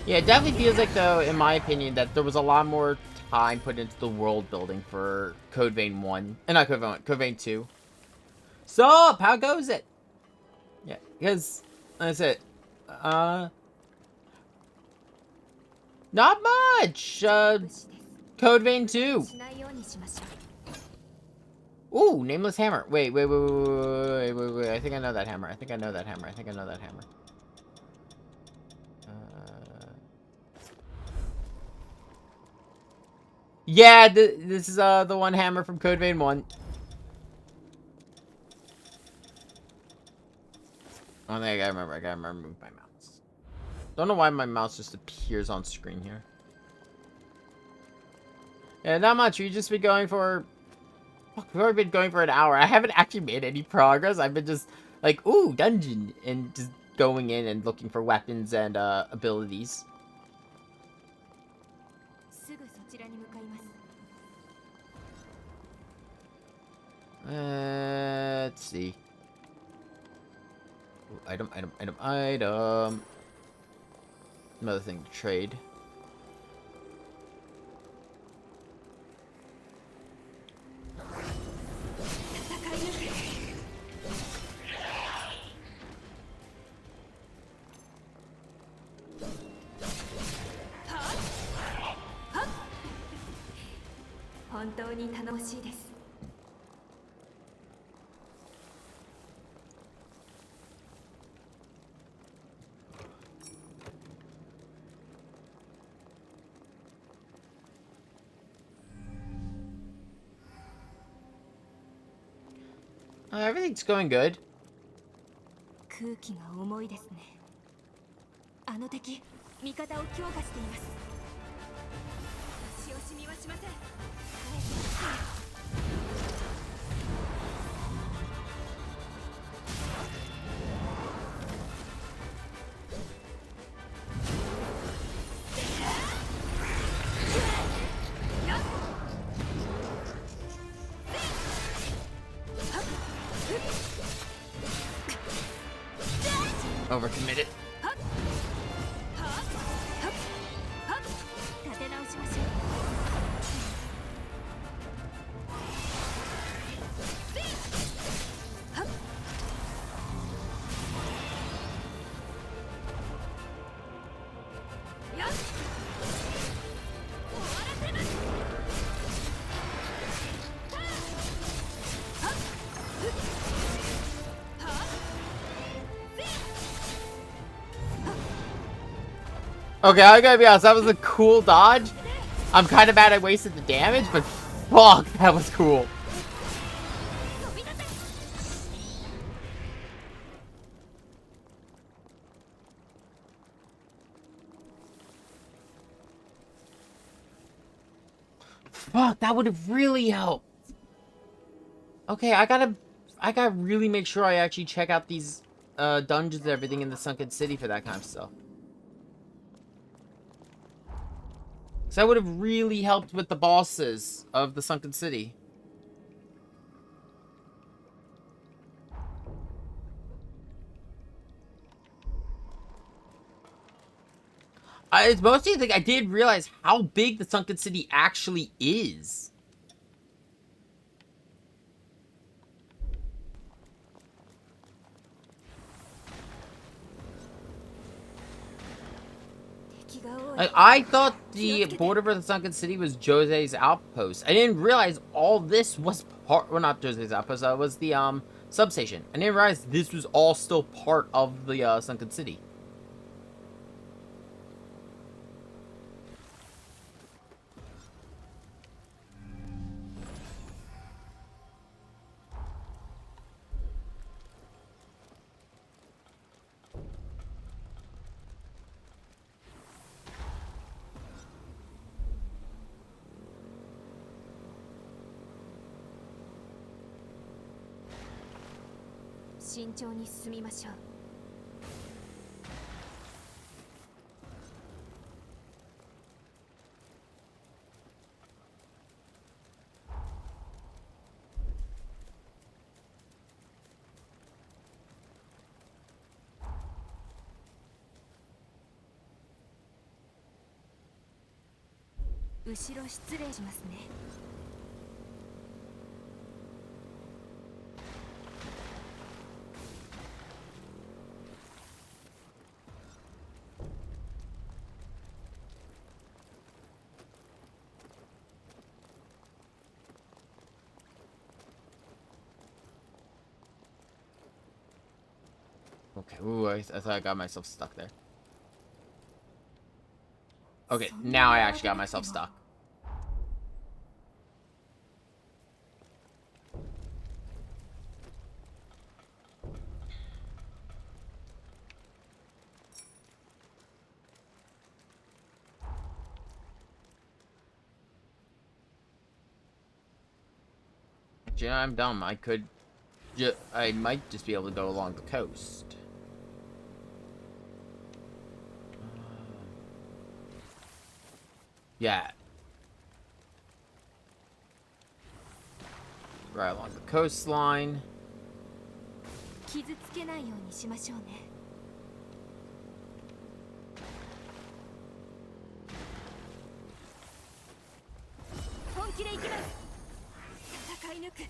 Yeah, it definitely feels like, though, in my opinion, that there was a lot more time put into the world building for Code Vein 1. Not Code Vein 1, Code Vein 2. Sup? How goes it? Yeah, because, that's it. Not much! Code Vein 2. Ooh, Nameless Hammer. Wait. I think I know that hammer. I think I know that hammer. Yeah, this is the one hammer from Code Vein 1. I think I gotta remember move my mouse. Don't know why my mouse just appears on screen here. Yeah, not much. We've just been going for... Fuck, we've already been going for an hour. I haven't actually made any progress. I've been just like, ooh, dungeon, and just going in and looking for weapons and abilities. Let's see. Ooh, item. Another thing to trade. Everything's going good. 空気が重いですね。あの敵、味方を強化しています。足をしみはしません。耐えてます。Overcommitted. 立て直しましょう。Okay, I gotta be honest, that was a cool dodge. I'm kind of mad I wasted the damage, but fuck, that was cool. Fuck, that would have really helped. Okay, I gotta really make sure I actually check out these dungeons and everything in the Sunken City for that kind of stuff. So that would have really helped with the bosses of the Sunken City. It's mostly like I did realize how big the Sunken City actually is. I thought the border for the Sunken City was Jose's outpost. I didn't realize all this was part. Well, not Jose's outpost. Was the substation. I didn't realize this was all still part of the Sunken City. Okay, ooh, I thought I got myself stuck there. Okay, now I actually got myself stuck. Yeah, I'm dumb. I might just be able to go along the coast. Yeah. Right along the coastline. 傷つけないようにしましょうね。本気で行きます。戦い抜く。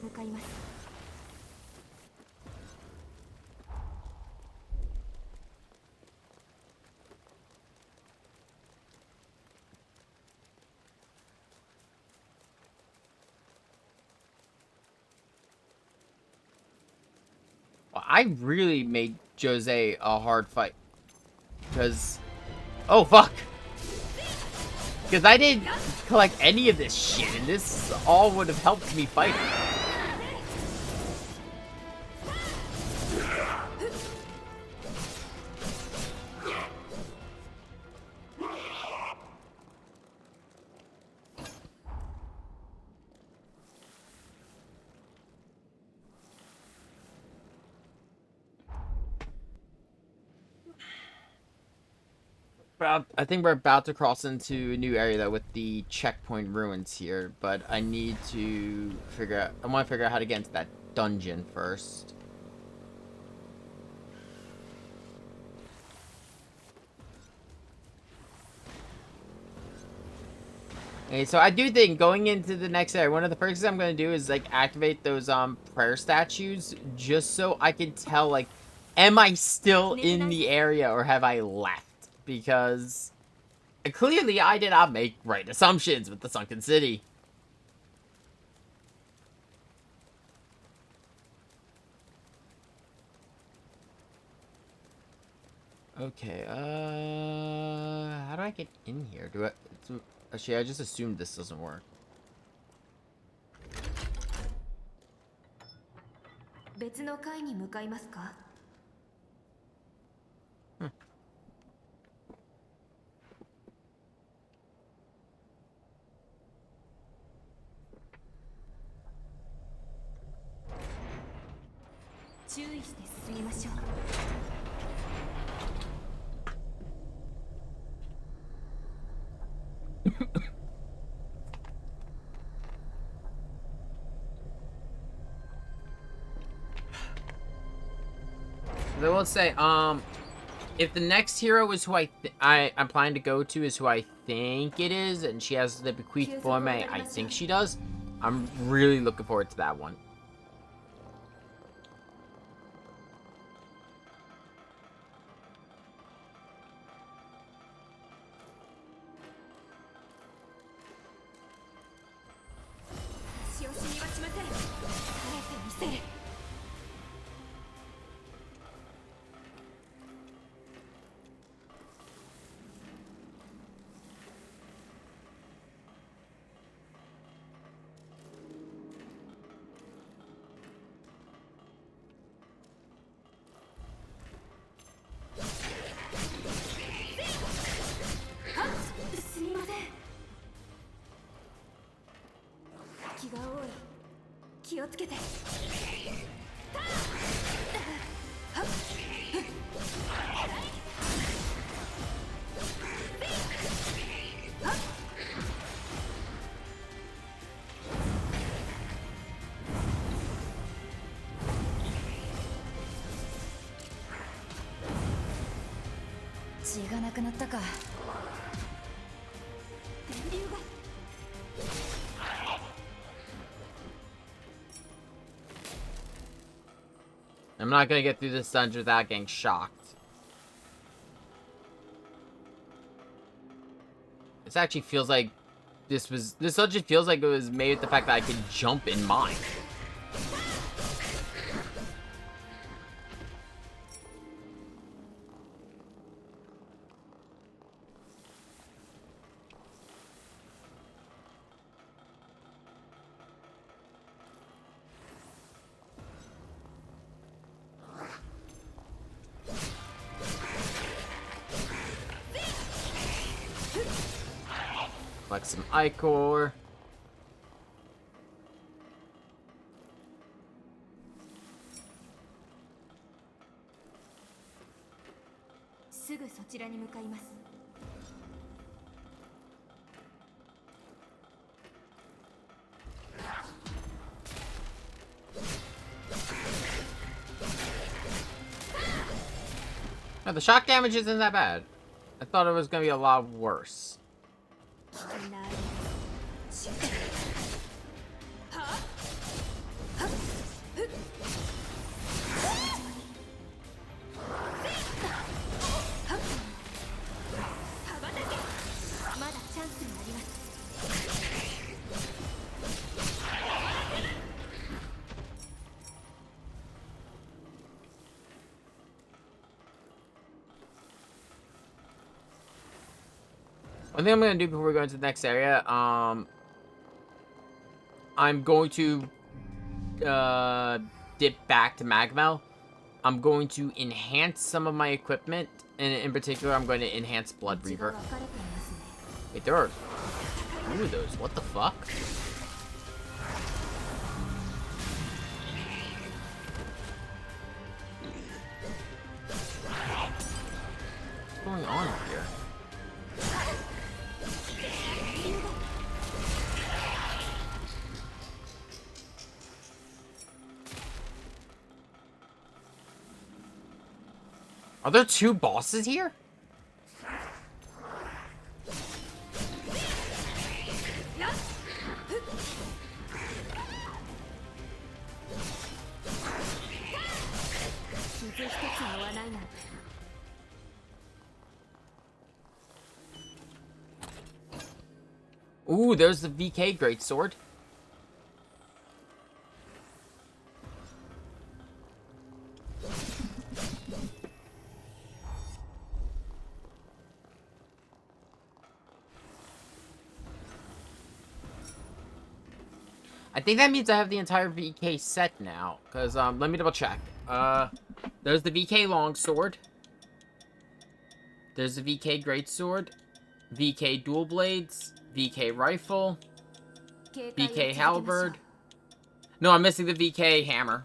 向かいます。 I really made Jose a hard fight. Because... Oh, fuck! Because I didn't collect any of this shit, and this all would have helped me fight him. I think we're about to cross into a new area though with the checkpoint ruins here, but I need to figure out. I want to figure out how to get into that dungeon first. Okay, so I do think going into the next area, one of the first things I'm going to do is like activate those prayer statues just so I can tell like, am I still in the area or have I left? Because clearly I did not make right assumptions with the Sunken City. Okay, how do I get in here? Actually, I just assumed this doesn't work. 別の階に向かいますか? Hmm. I will say, if the next hero is who I'm planning to go to is who I think it is, and she has the bequeathed forme, I think she does. I'm really looking forward to that one. I'm not gonna get through this dungeon without getting shocked. This actually feels like this dungeon feels like it was made with the fact that I could jump in mine. Collect some ichor. No, the shock damage isn't that bad. I thought it was gonna be a lot worse. One thing I'm gonna do before we go into the next area, I'm going to dip back to Magmel. I'm going to enhance some of my equipment, and in particular, I'm going to enhance Blood 道が Reaver. 分かれていますね Wait, there are... Who are those? What the fuck? What's going on here? Are there two bosses here? Ooh, there's the VK Greatsword. I think that means I have the entire VK set now. Because, let me double check. There's the VK Longsword. There's the VK Greatsword. VK Dual Blades. VK Rifle. VK Halberd. No, I'm missing the VK Hammer.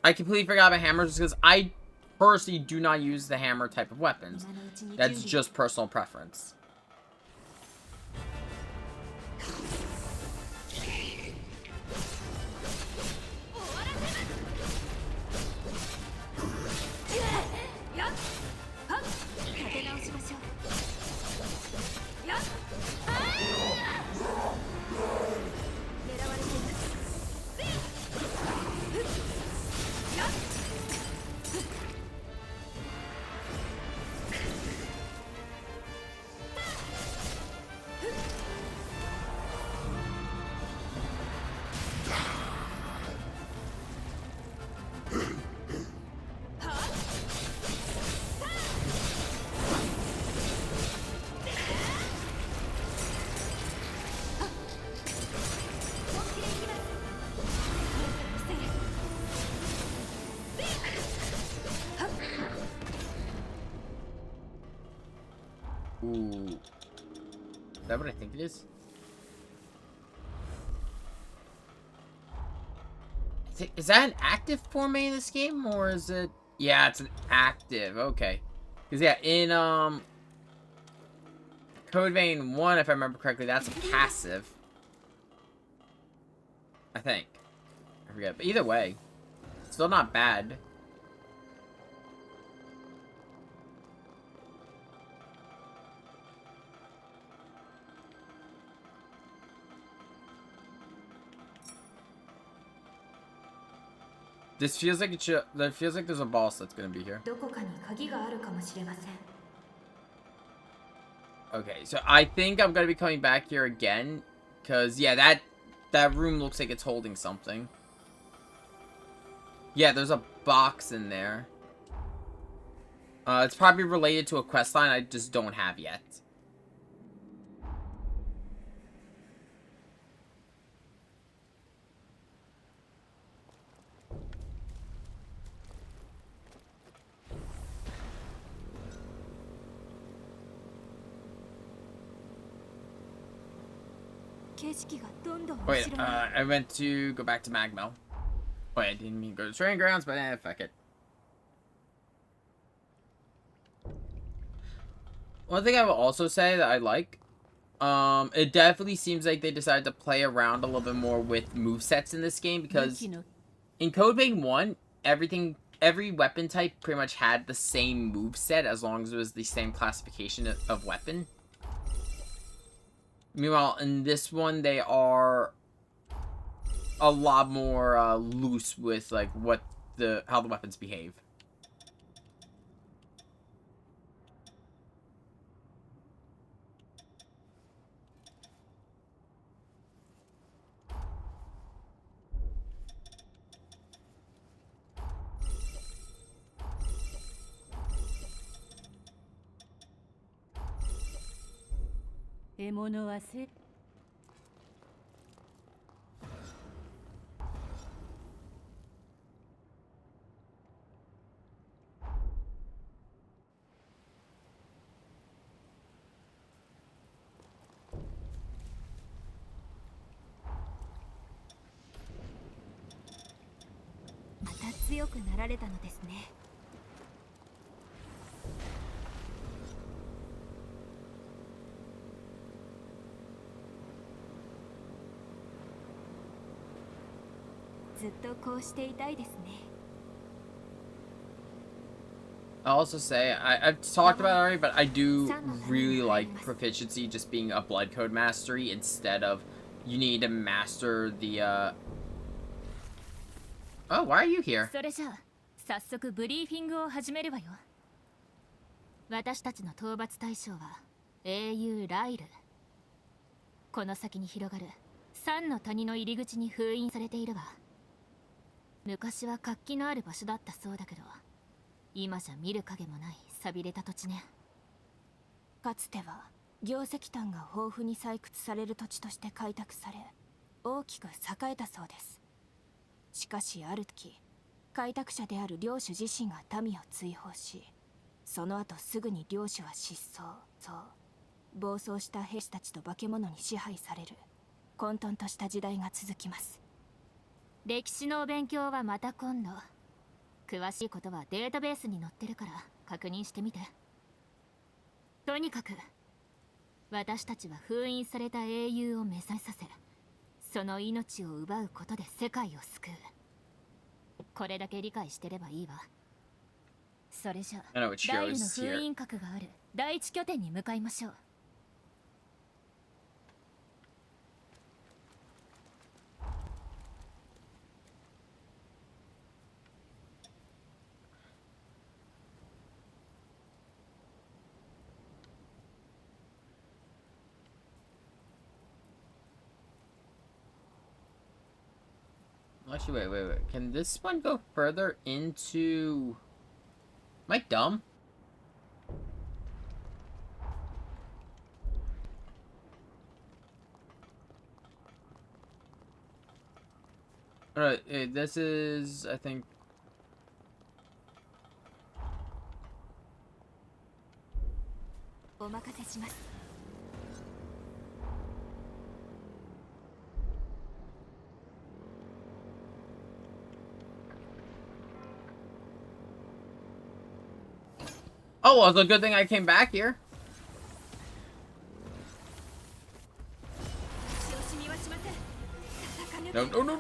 I completely forgot about hammers because I personally do not use the hammer type of weapons. That's just personal preference. Ooh. Is that what I think it is? Is that an active form in this game, or is it... Yeah, it's an active. Okay. Because, yeah, in, Code Vein 1, if I remember correctly, that's a passive. I think. I forget. But either way, still not bad. This feels like it should. It feels like there's a boss that's gonna be here. どこかに鍵があるかもしれません Okay, so I think I'm gonna be coming back here again, cause yeah, that room looks like it's holding something. Yeah, there's a box in there. It's probably related to a quest line I just don't have yet. Wait, I meant to go back to Magmel. Wait, I didn't mean to go to Training Grounds, but fuck it. One thing I will also say that I like, it definitely seems like they decided to play around a little bit more with movesets in this game, because in Code Vein 1, every weapon type pretty much had the same moveset as long as it was the same classification of weapon. Meanwhile, in this one, they are a lot more loose with like how the weapons behave. 獲物はせまた強くなられたのですね。ずっとこうしていたいですね。 I'll also say, I've talked about it already, but I do really like proficiency just being a blood code mastery instead of you need to master the, Oh, why are you here? それじゃあ早速ブリーフィングを始めるわよ。私たちの討伐対象は英雄ライル。この先に広がる三の谷の入り口に封印されているわ。昔は活気のある場所だったそうだけど、今じゃ見る影もない寂れた土地ね。かつては業石炭が豊富に採掘される土地として開拓され、大きく栄えたそうです。しかしある時、開拓者である領主自身が民を追放し、その後すぐに領主は失踪。そう、暴走した兵士たちと化け物に支配される混沌とした時代が続きます。歴史のお勉強はまた今度。詳しいことはデータベースに載ってるから確認してみて。とにかく私たちは封印された英雄を目覚めさせ、その命を奪うことで世界を救う。これだけ理解してればいいわ。それじゃあ I know what ライ Shiro ルの is 封 here. 印閣がある第一拠点に向かいましょう。Actually, wait. Can this one go further into... Am I dumb? Alright, this is, I think... お任せします。 Oh, well, it's a good thing I came back here. 惜しみはしません。戦 No, 抜 no, no.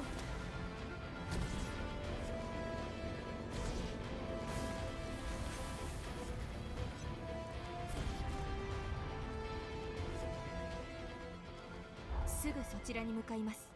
すぐそちらに向かいます。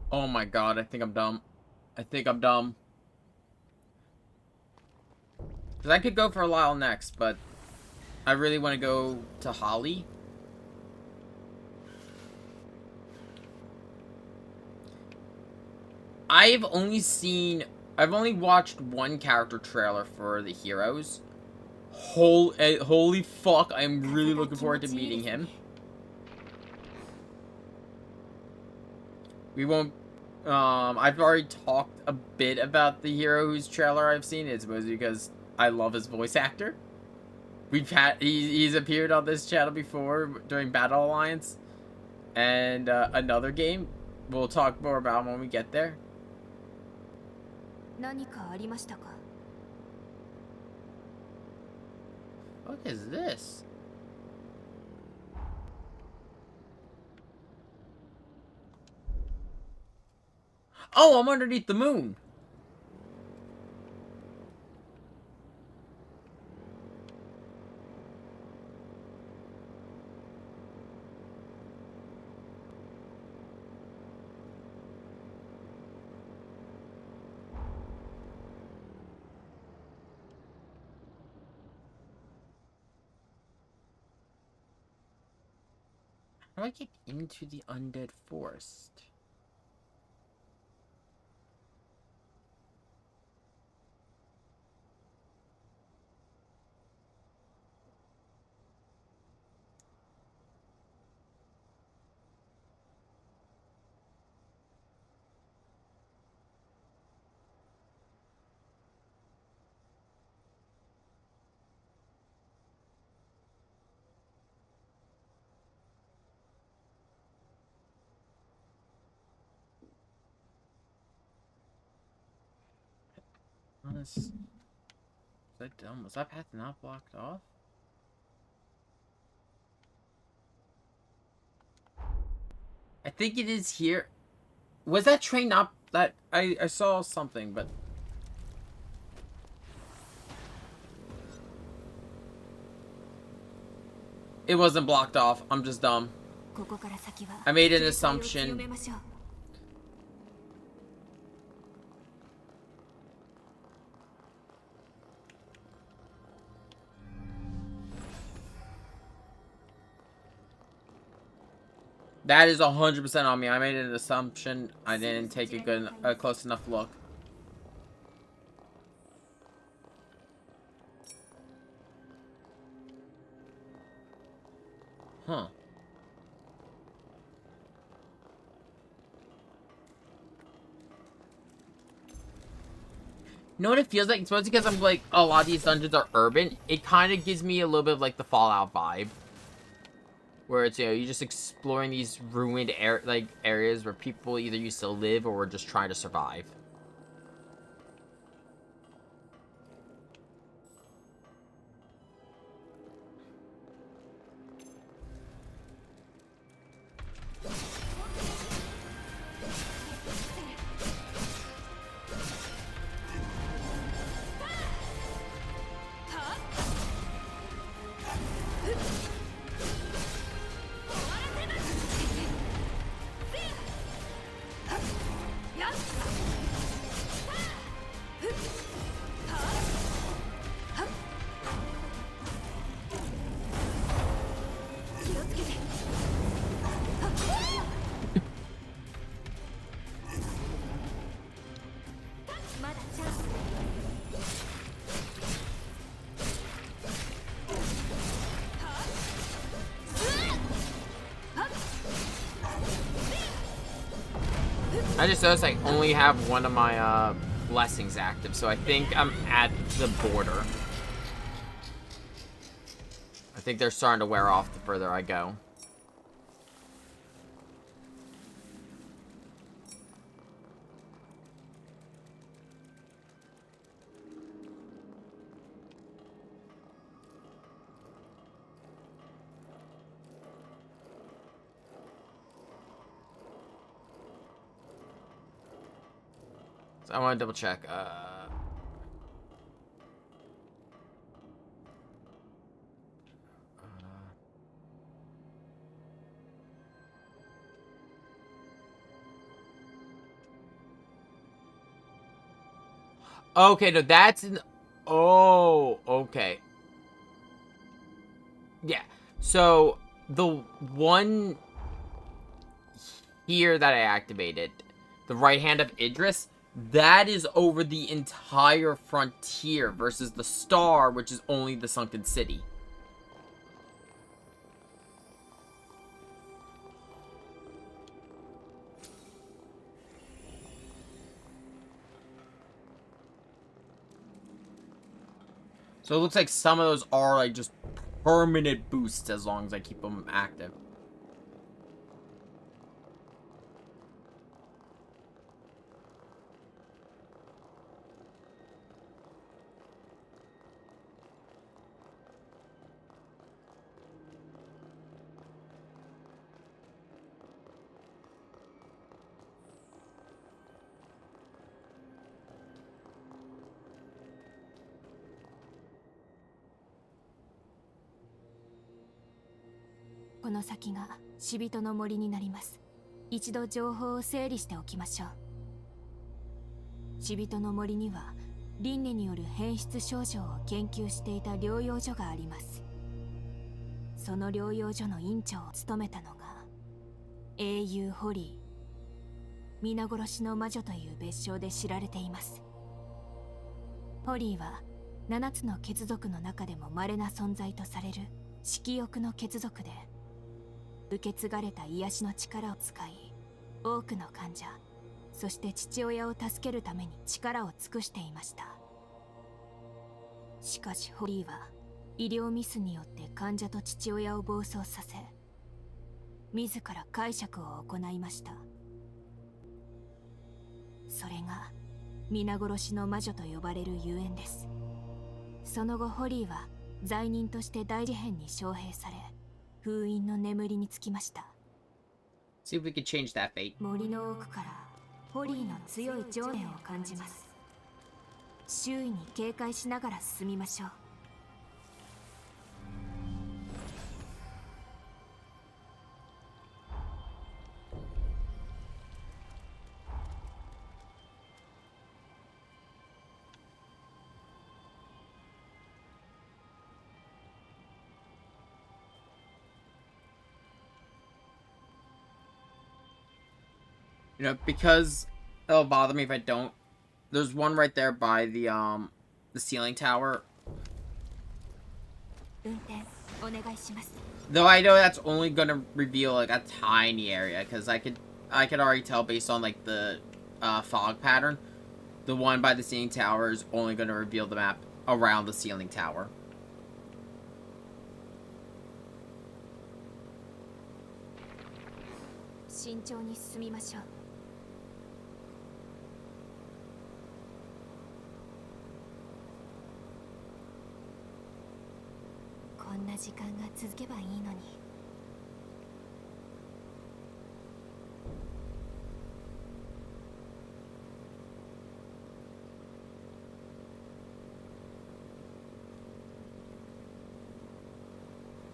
Oh my god, I think I'm dumb. I think I'm dumb. Because I could go for Lyle next, but I really want to go to Holly. I've only watched one character trailer for the heroes. Holy fuck, I'm really looking forward to meeting him. We won't, I've already talked a bit about the hero whose trailer I've seen. It's mostly because I love his voice actor. He's appeared on this channel before during Battle Alliance and another game. We'll talk more about him when we get there. 何かありましたか? What is this? Oh, I'm underneath the moon. How do I get into the undead forest? Was that dumb? Was that path not blocked off? I think it is here. Was that train not that I saw something, but it wasn't blocked off. I'm just dumb. ここから先は I made an 警戒を強 assumption. めましょう That is 100% on me. I made an assumption. I didn't take a close enough look. Huh. You know what it feels like? It's mostly because I'm like, a lot of these dungeons are urban. It kind of gives me a little bit of like the Fallout vibe. Where it's, you know, you're just exploring these ruined areas where people either used to live or were just trying to survive. I just noticed I only have one of my blessings active, so I think I'm at the border. I think they're starting to wear off the further I go. So I want to double check. Okay, no, that's in. Oh, okay. Yeah. So the one here that I activated, the right hand of Idris, that is over the entire frontier versus the star, which is only the sunken city. So it looks like some of those are like just permanent boosts as long as I keep them active.「この先が死人の森になります」「一度情報を整理しておきましょう」「死人の森には輪廻による変質症状を研究していた療養所があります」「その療養所の院長を務めたのが英雄ホリー、皆殺しの魔女という別称で知られています。ホリーは7つの血族の中でも稀な存在とされる色欲の血族で、受け継がれた癒しの力を使い、多くの患者、そして父親を助けるために力を尽くしていました。しかしホリーは医療ミスによって患者と父親を暴走させ、自ら解釈を行いました。それが皆殺しの魔女と呼ばれるゆえんです。その後ホリーは罪人として大事変に招聘され、封印の眠りにつきました。 See if we can change that fate. 森の奥からホリーの強い情念を感じます。周囲に警戒しながら進みましょう。You know, because it'll bother me if I don't. There's one right there by the ceiling tower. 運転お願いします。 Though I know that's only gonna reveal like a tiny area, because I could already tell based on like the fog pattern, the one by the ceiling tower is only gonna reveal the map around the ceiling tower. 慎重に進みましょう。こんな時間が続けばいいのに。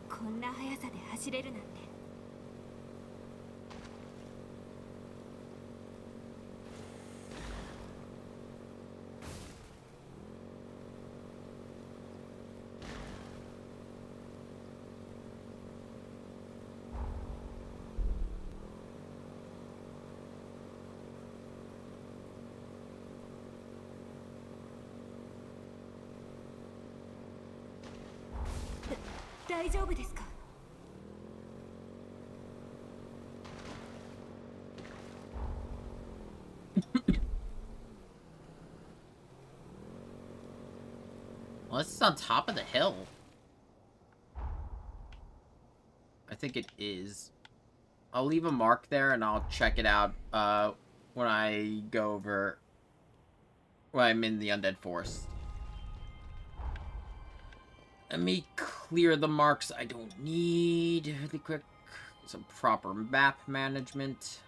こんな速さで走れるなんて。大丈夫ですか？ Well, this is on top of the hill. I think it is. I'll leave a mark there and I'll check it out when I go over when I'm in the Undead Forest. Let me clear the marks I don't need really quick. Some proper map management.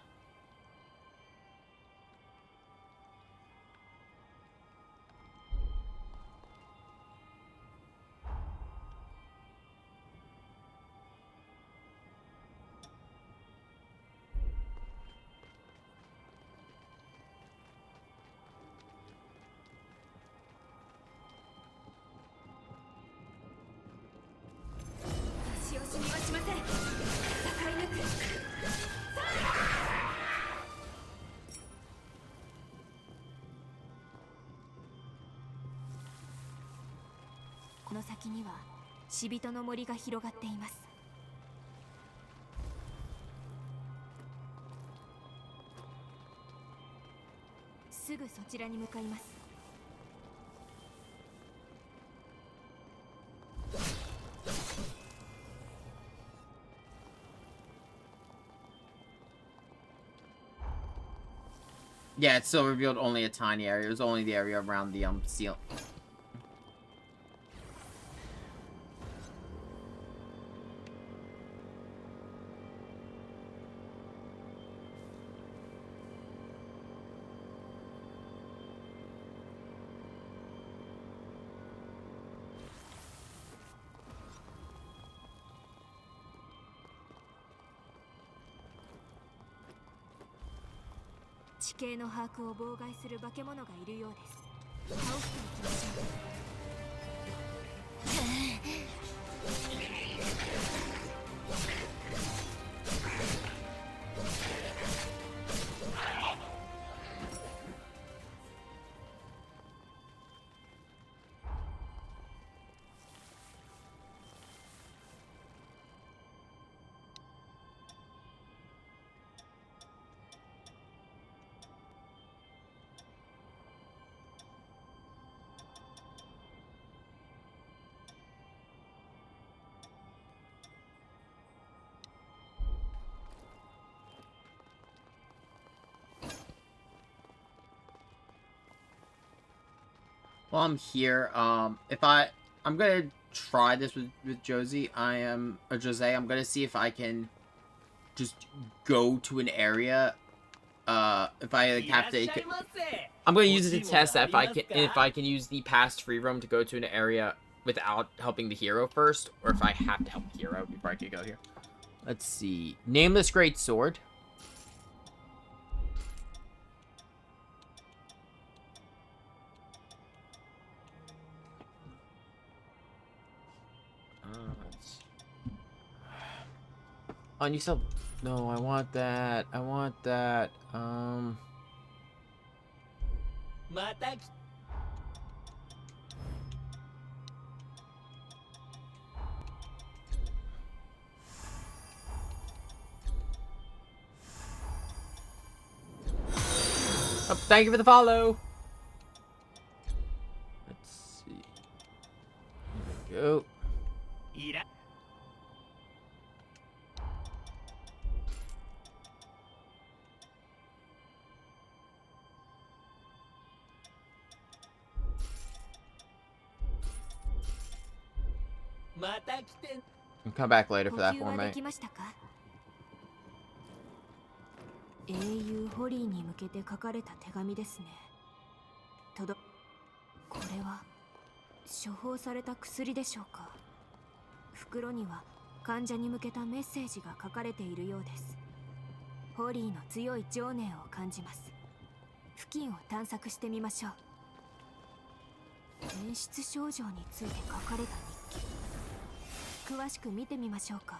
この先には死人の森が広がっています。すぐそちらに向かいます。Yeah, it still revealed only a tiny area. It was only the area around the seal. 地形の把握を妨害する化け物がいるようです。倒していきましょう。 I While I'm here, I'm gonna try this with Josie. Jose. I'm gonna see if I can just go to an area. If I like, have to, I'm gonna use it to test that if I can use the past free roam to go to an area without helping the hero first, or if I have to help the hero before I could go here. Let's see. Nameless Great Sword. Oh, and you still... No, I want that. I want that. Oh, thank you for the follow. Let's see. Here we go. I'll come back later for that 呼吸 for はで me. きましたか？英雄ホリーに向けて書かれた手紙ですね。これは処方された薬でしょうか？袋には患者に向けたメッセージが書かれているようです。ホリーの強い情念を感じます。付近を探索してみましょう。変質症状について書かれた日記。詳しく見てみましょうか。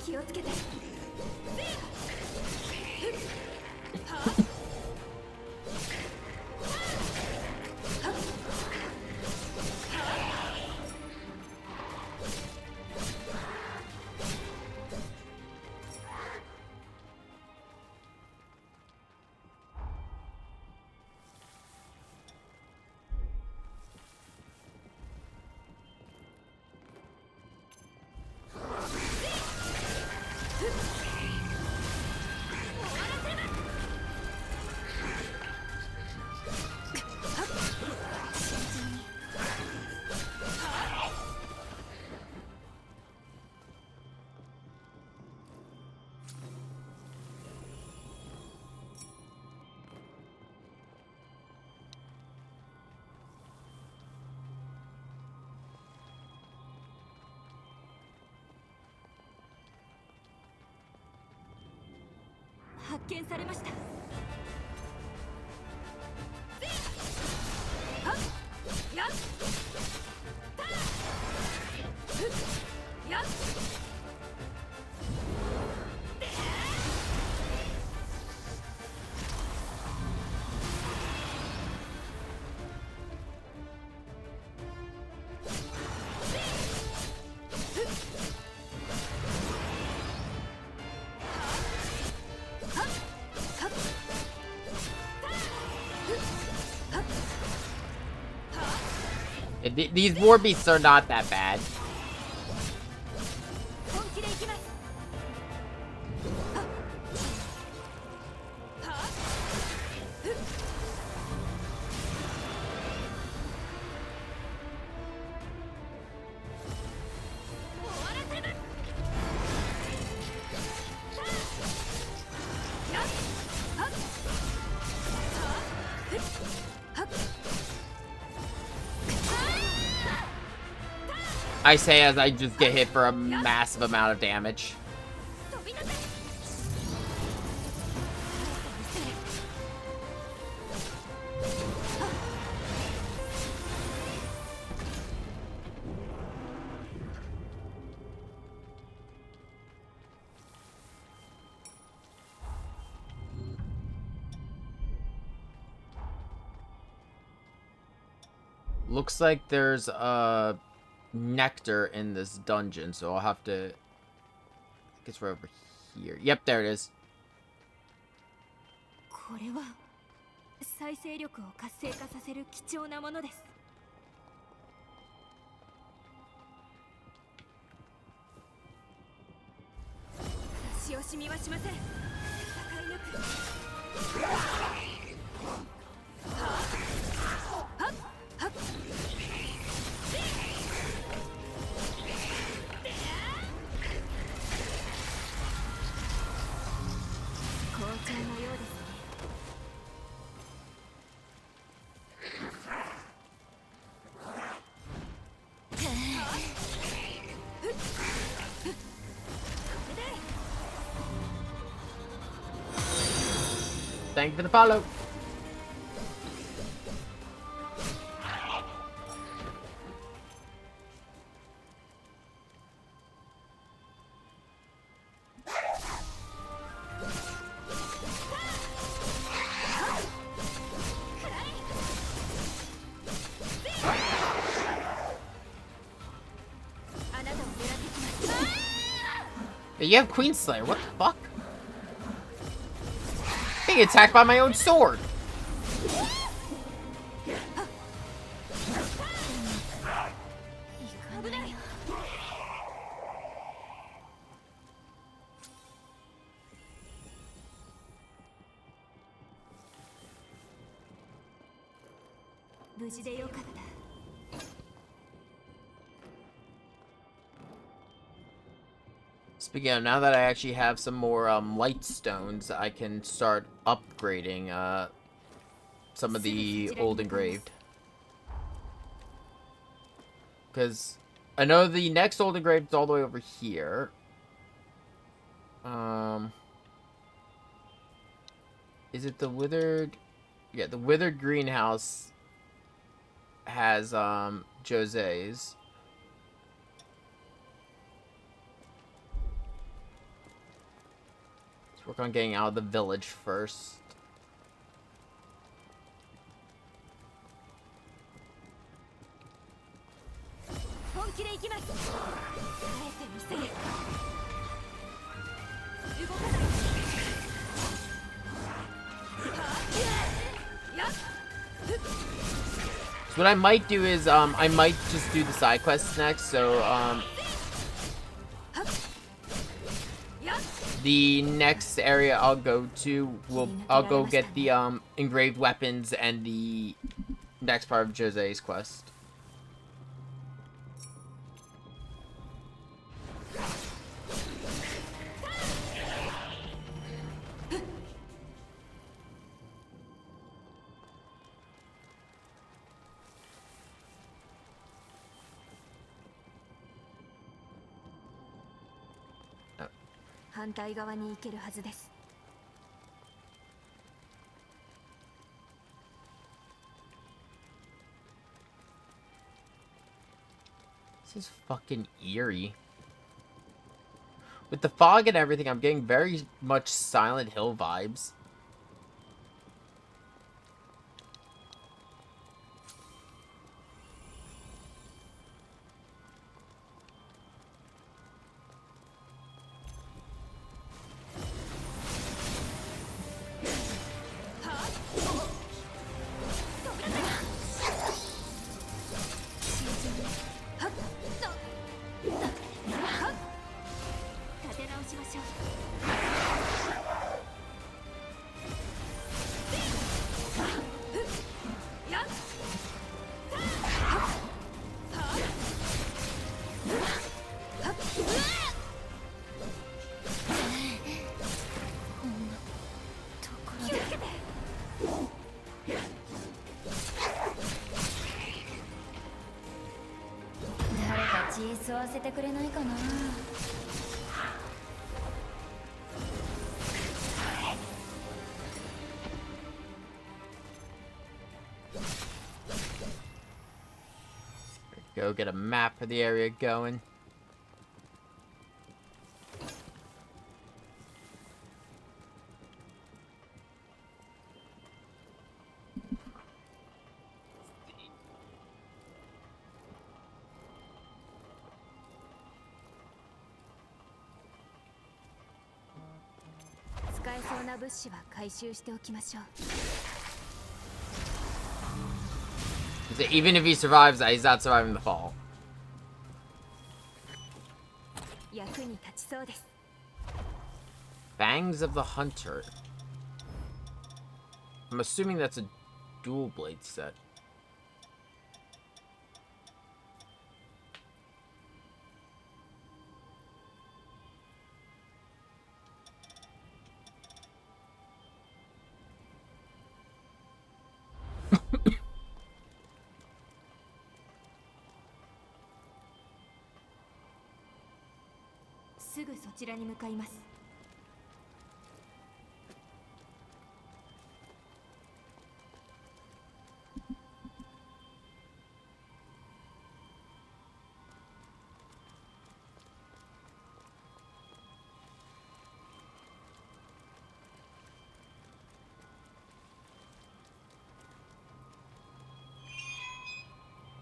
気をつけて。発見されました。These war beasts are not that bad. I say as I just get hit for a massive amount of damage. Looks like there's a nectar in this dungeon, so I'll have to Guess we're over here. Yep, there it is. これは再生力を活性化させる貴重なものです。出し惜しみはしません。戦い抜く。好調のようですね。Thank you for the follow. You have Queen Slayer, what the fuck? Being attacked by my own sword. Speaking of, now that I actually have some more light stones, I can start upgrading some of the old engraved. Because I know the next old engraved is all the way over here. Is it the withered? Yeah, the withered greenhouse has Jose's. Let's work on getting out of the village first. So what I might do is, I might just do the side quests next, so, the next area I'll go to, I'll go get the, engraved weapons and the next part of Jose's quest. This is fucking eerie. With the fog and everything, I'm getting very much Silent Hill vibes. Go get a map for the area going. そうな物資は回収しておきましょう。 So even if he survives that, he's not surviving the fall. 役に立ちそうです。 Fangs of the Hunter. I'm assuming that's a dual blade set. ...すぐそちらに向かいます。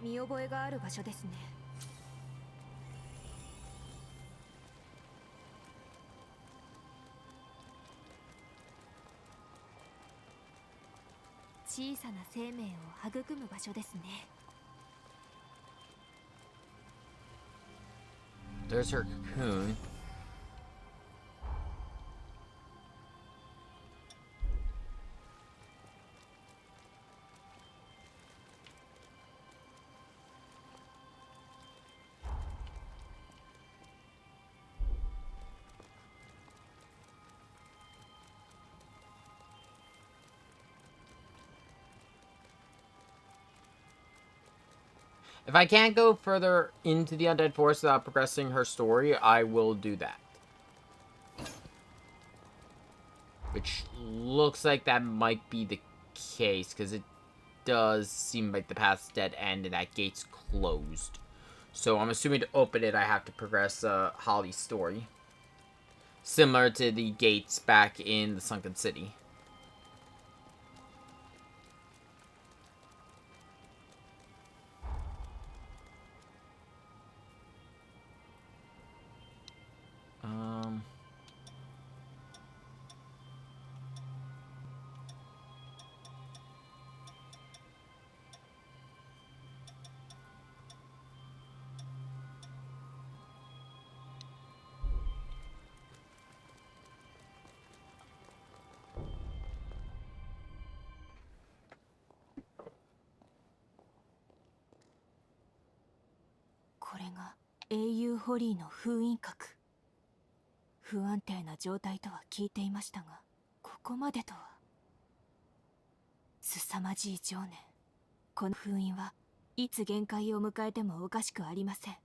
見覚えがある場所ですね。 小さな生命を育む場所ですね。 There's her cocoon. If I can't go further into the Undead Forest without progressing her story, I will do that. Which looks like that might be the case, because it does seem like the path's dead end and that gate's closed. So I'm assuming to open it, I have to progress Holly's story. Similar to the gates back in the Sunken City.英雄ホリーの封印閣。不安定な状態とは聞いていましたが、ここまでとは。凄まじい情念。この封印はいつ限界を迎えてもおかしくありません。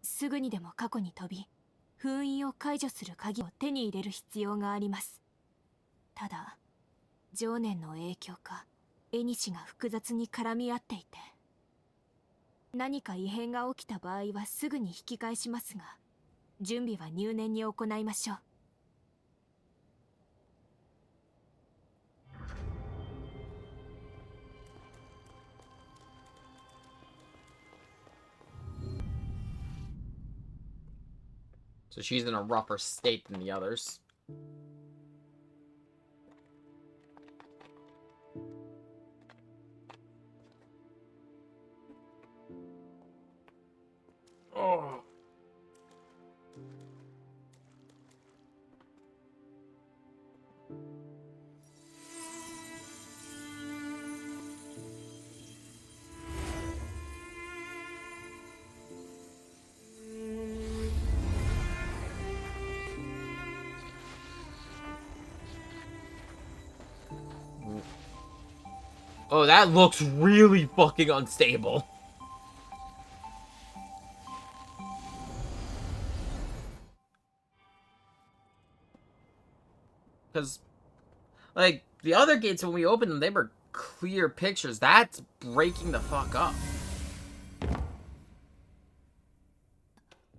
すぐにでも過去に飛び、封印を解除する鍵を手に入れる必要があります。ただ、情念の影響か、縁が複雑に絡み合っていて、何か異変が起きた場合はすぐに引き返しますが、準備は入念に行いましょう。So she's in a rougher state than the others. Oh. Oh, that looks really fucking unstable. Because, like, the other gates, when we opened them, they were clear pictures. That's breaking the fuck up.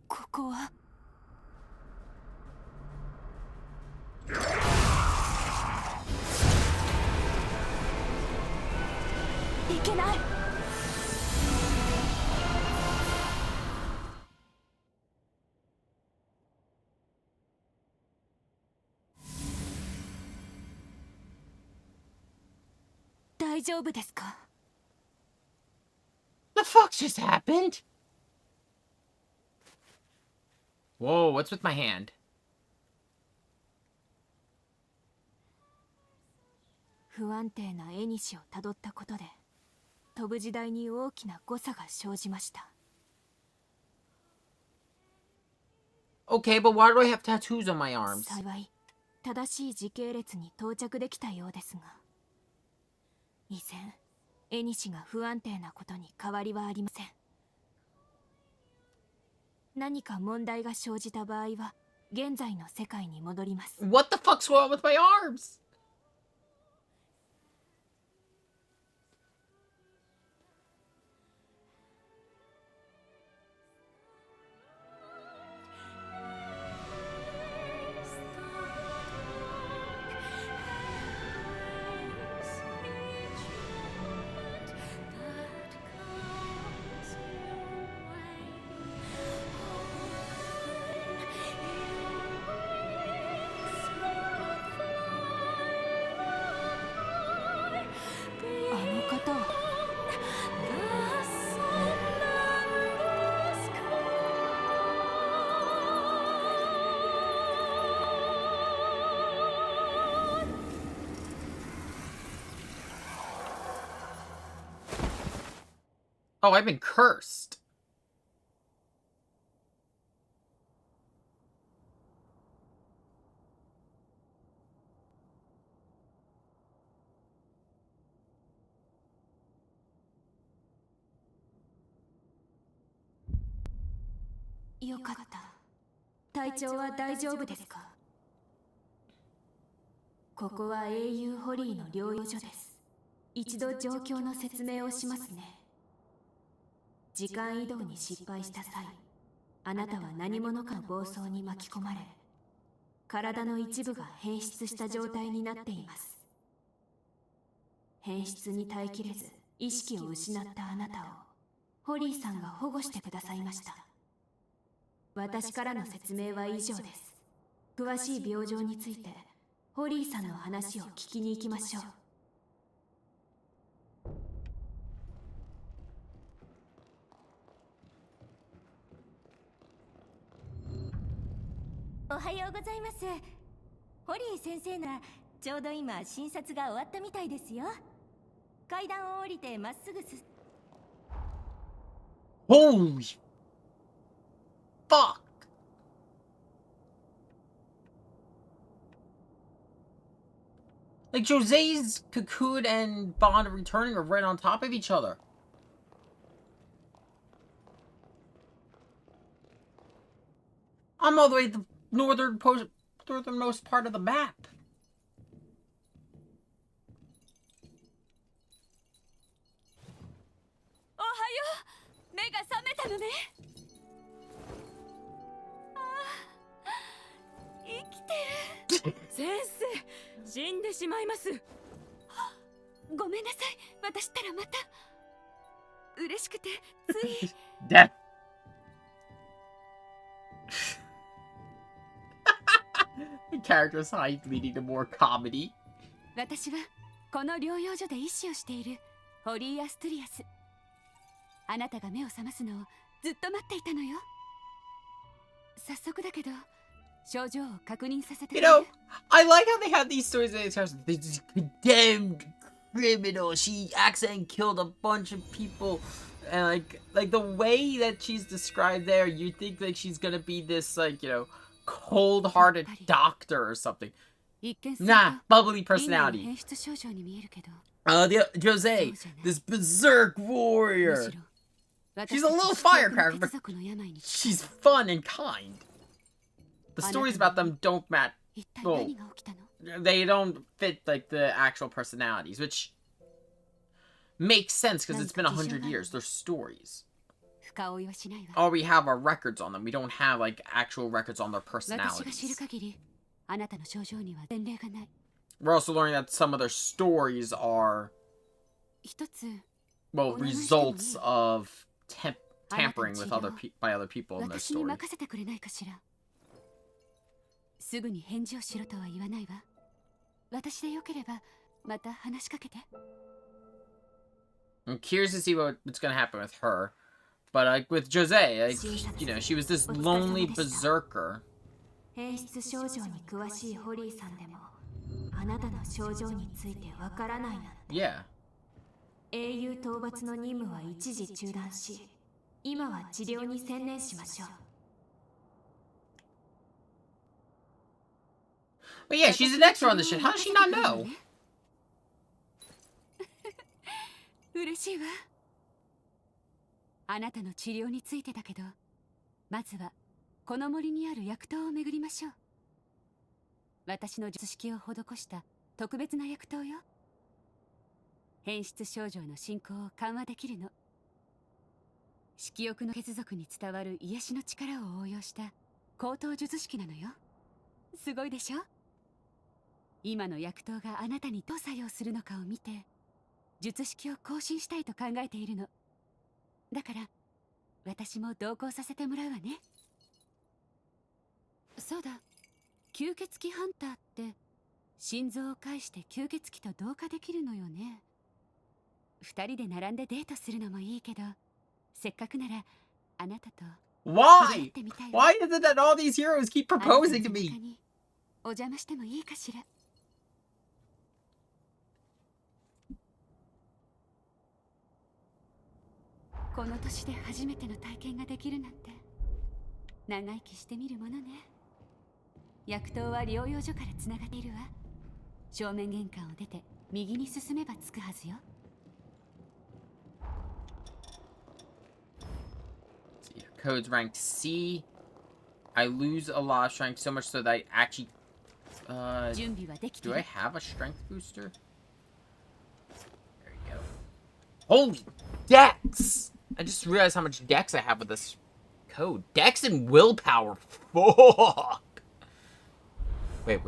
ここは行けない。大丈夫ですか？ The fuck just happened? Whoa, what's with my hand? 不安定な縁をたどったことで飛ぶ時代に大きな誤差が生じました。 Okay, but why do I have tattoos on my arms? 幸い正しい時系列に到着できたようですが、依然縁が不安定なことに変わりはありません。何か問題が生じた場合は現在の世界に戻ります。 What the fuck's wrong with my arms? Oh, I've been cursed.「よかった。体調は大丈夫ですか？ここは英雄ホリーの療養所です。一度状況の説明をしますね。時間移動に失敗した際、あなたは何者かの暴走に巻き込まれ、体の一部が変質した状態になっています。変質に耐えきれず意識を失ったあなたをホリーさんが保護してくださいました。私からの説明は以上です。詳しい病状についてホリーさんの話を聞きに行きましょう。おはようございます。ホリー先生ならちょうど今診察が終わったみたいですよ。階段を降りてまっすぐHoly fuck! Like, Jose's Cocoon and Bond returning are right on top of each other. I'm all the way at the northernmost part of the map. おはよう。目が覚めたのね。生きてる。先生、死んでしまいます。ごめんなさい。私ったらまた嬉しくてつい。Death. The character's height leading to more comedy. 私はこの療養所で医師をしているホリー・アストリアス。あなたが目を覚ますのをずっと待っていたのよ。早速だけど症状を確認させてく You れる？ know, I like how they have these stories in these houses. This condemned criminal. She accidentally killed a bunch of people. And like the way that she's described there, you think like she's gonna be this like, you know, cold-hearted doctor or something. 一見すると Nah, bubbly リンナの personality. 変質症状に見えるけど、 Jose, this berserk む warrior. しろ She's a little 私たち firecracker, 貴 but 族の病に she's fun and kind. The stories about them don't match. 一体 well, 何が起きたの？ they don't fit like the actual personalities, which makes sense because it's been 100 years. They're stories. 深追いはしないわ。 All we have are records on them. We don't have like actual records on their 私が知る personalities. 限り、あなたの症状には前例がない。 We're also learning that some of their stories are 一つ well results of tampering with Anata by other people in their 私に story. 任せてくれないかしら。すぐに返事をしろとは言わないわ。私でよければまた話しかけて。I'm curious to see what's gonna happen with her. But like with Jose, like, you know, she was this lonely berserker. 変質症状に詳しいホリーさんでもあなたの症状についてわからないなんて。 Yeah. 英雄討伐の任務は一時中断し、今は治療に専念しましょう。 But yeah, she's an expert on this shit. How does she not know? 嬉しいわ。あなたの治療についてだけど、まずはこの森にある薬湯を巡りましょう。私の術式を施した特別な薬湯よ。変質症状の進行を緩和できるの。色欲の血族に伝わる癒しの力を応用した高等術式なのよ。すごいでしょ。今の薬湯があなたにどう作用するのかを見て、術式を更新したいと考えているの。だから私も同行させてもらうわね。そうだ、吸血鬼ハンターって心臓を介して吸血鬼と同化できるのよね。二人で並んでデートするのもいいけど、せっかくならあなたと Why? Why is it that all these heroes keep あなたの proposing to 背中 me? にお邪魔してもいいかしら。この年で初めての体験ができるなんて長生きしてみるものね。薬湯は療養所からつながっているわ。正面玄関を出て右に進めば着くはずよ。 See, her code's ranked C. I lose a lot of strength so much so that I actually... 準備はできて do る I have a strength booster? There you go. Holy Dex! I just realized how much Dex I have with this code. Dex and willpower. Fuck! Wait.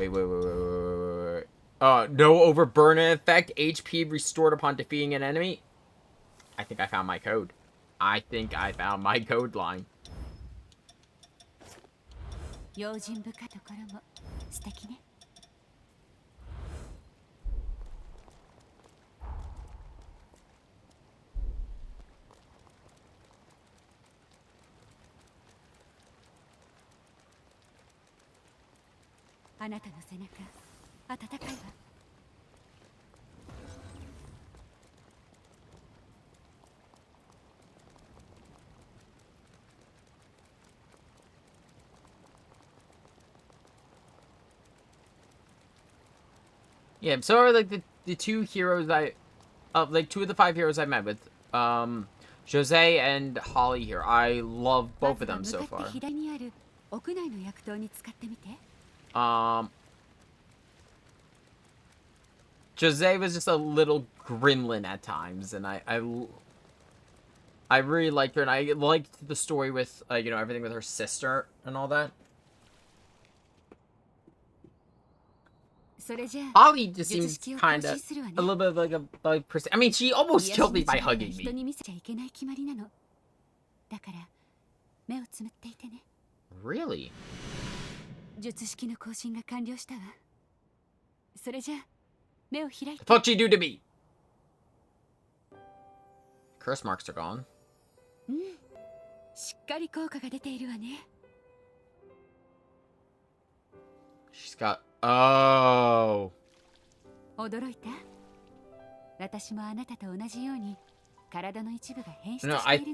No overburden effect. HP restored upon defeating an enemy. I think I found my code. I think I found my code line. 用心深いところも素敵ね。あなたの背中、暖かいわ。Yeah, so are like the two heroes like two of the 5 heroes I met with, Jose and Holly here. I love both of them so まずは向か far. って左にある屋内の薬湯に使ってみて。 Jose was just a little gremlin at times, and I really liked her, and I liked the story with you know, everything with her sister and all that. それじゃあ Holly just 術 seems 式を更 kind 新 of するわね。 a little bit of like a person. I mean, she almost 癒 killed し me の by 力は hugging 人 me. に見せちゃいけない決まりなの。だから目をつむっていてね。 Really? 術式の更新が完了したわ。それじゃあ目を開いて。 What you do to me? Curse marks are gone. しっかり効果が出ているわね。 She's got. Oh. 驚いた？私もあなたと同じように体の一部が変質 No, して I いるの。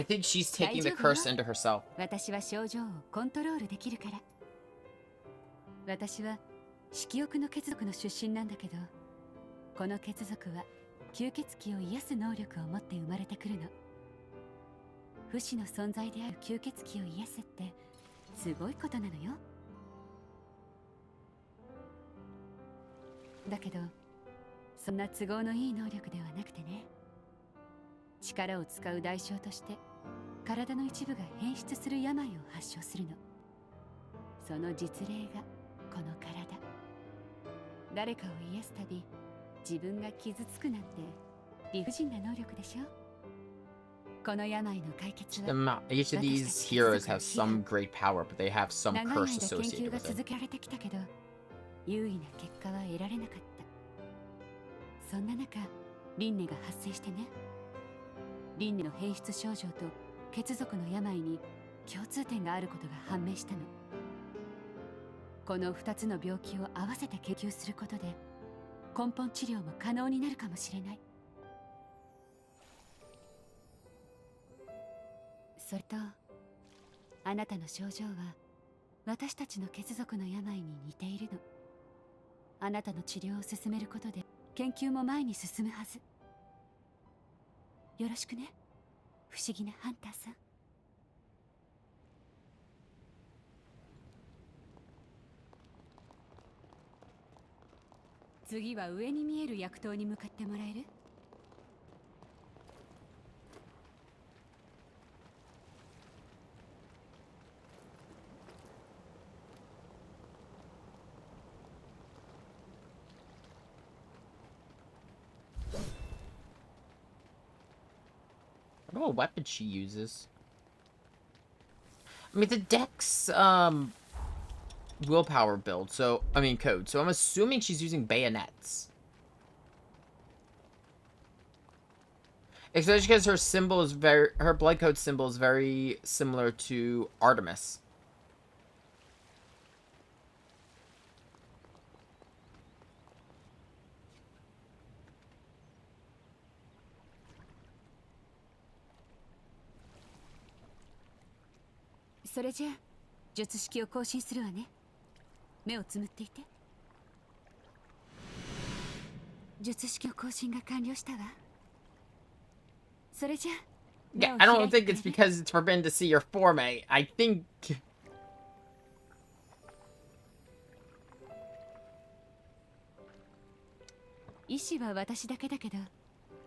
think she's taking the 大丈夫よ。 curse into herself. 私は症状をコントロールできるから。私は色欲の血族の出身なんだけど、この血族は吸血鬼を癒す能力を持って生まれてくるの。不死の存在である吸血鬼を癒すってすごいことなのよ。だけどそんな都合のいい能力ではなくてね、力を使う代償として体の一部が変質する病を発症するの。その実例がこの体。誰かを癒すたび自分が傷つくなんて理不尽な能力でしょ。この病の解決は Each of these heroes have some great power, but they have some 長い curse 間研究 associated が with 続 them. けられてきたけど有意な結果は得られなかった。そんな中輪廻が発生してね。輪廻の変質症状と血族の病に共通点があることが判明したの。この2つの病気を合わせて研究することで根本治療も可能になるかもしれない。それとあなたの症状は私たちの血族の病に似ているの。あなたの治療を進めることで研究も前に進むはず。よろしくね、不思議なハンターさん。次は上に見える薬筒に向かってもらえるI don't know what weapon she uses. I mean, the Dex, willpower build, so, I mean, code, so I'm assuming she's using bayonets. Especially because her symbol is her blood code symbol is very similar to Artemis. ?それじゃあ術式を更新するわね。目をつむっていて。術式の更新が完了したわ。それじゃあ Yeah, I don't think it's because it's forbidden to see your form. I think... 医師は私だけだけど、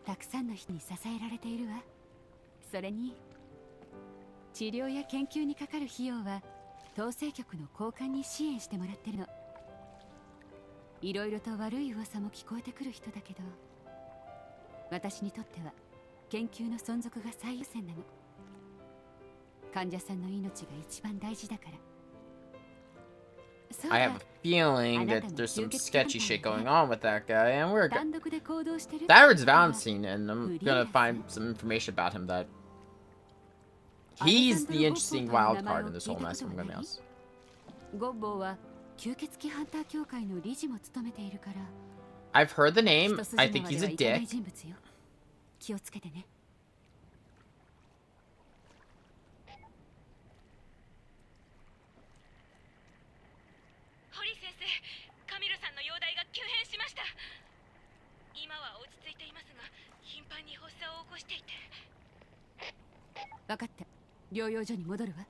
たくさんの人に支えられているわ。それに治療や研究にかかる費用は統制局の高官に支援してもらってるの。いろいろと悪い噂も聞こえてくる人だけど、私にとっては研究の存続が最優先なの。患者さんの命が一番大事だから。I have a feeling that there's some sketchy shit going on with that guy, and we're good. 単独で行動してる。David's Valentine, and I'm gonna find some information about him that he's the interesting wild card in this whole mess. I'm gonna be honest. ゴッボーは吸血鬼ハンター協会の理事も務めているから。I've heard the name. 一筋 I 縄 think で he's は a いかない dick. 人物よ。気をつけてね。堀先生、カミルさんの容体が急変しました。今は落ち着いていますが、頻繁に発作を起こしていて。分かった。療養所に戻るわ。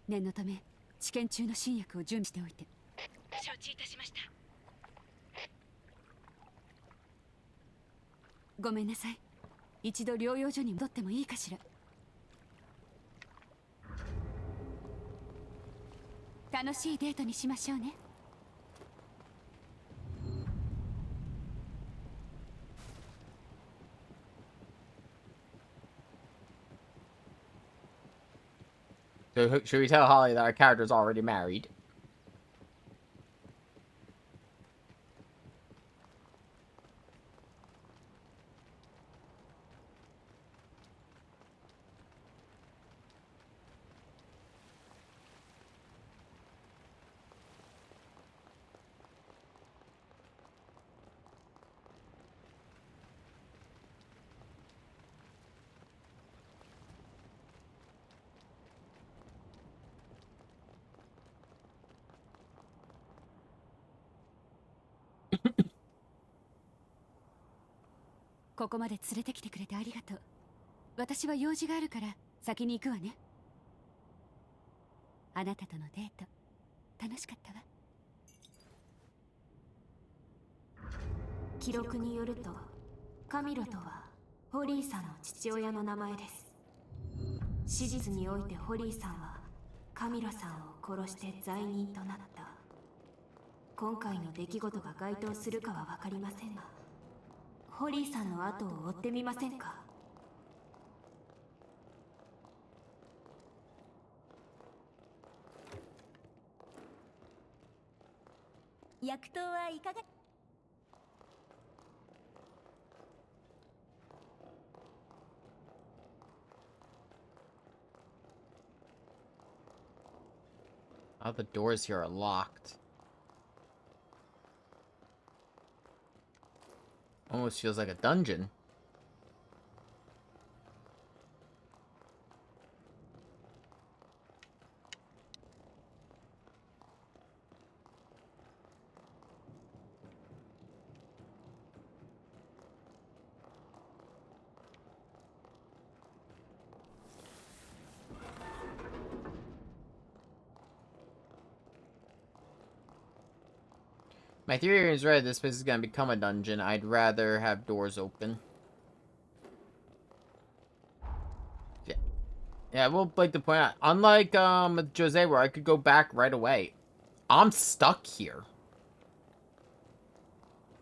念のため治験中の新薬を準備しておいて。承知いたしました。ごめんなさい。一度療養所に戻ってもいいかしら。楽しいデートにしましょうね。So should we tell Holly that our character's already married? .ここまで連れてきてくれてありがとう。私は用事があるから先に行くわね。あなたとのデート楽しかったわ。記録によるとカミロとはホリーさんの父親の名前です。史実においてホリーさんはカミロさんを殺して罪人となった。今回の出来事が該当するかは分かりませんが、ホリーさんの後を追ってみませんか。薬湯はいかが。All the doors here are locked. Almost feels like a dungeon. My theory is right. This place is gonna become a dungeon. I'd rather have doors open. Yeah, yeah. We'll like to point out, unlike with Jose, where I could go back right away, I'm stuck here.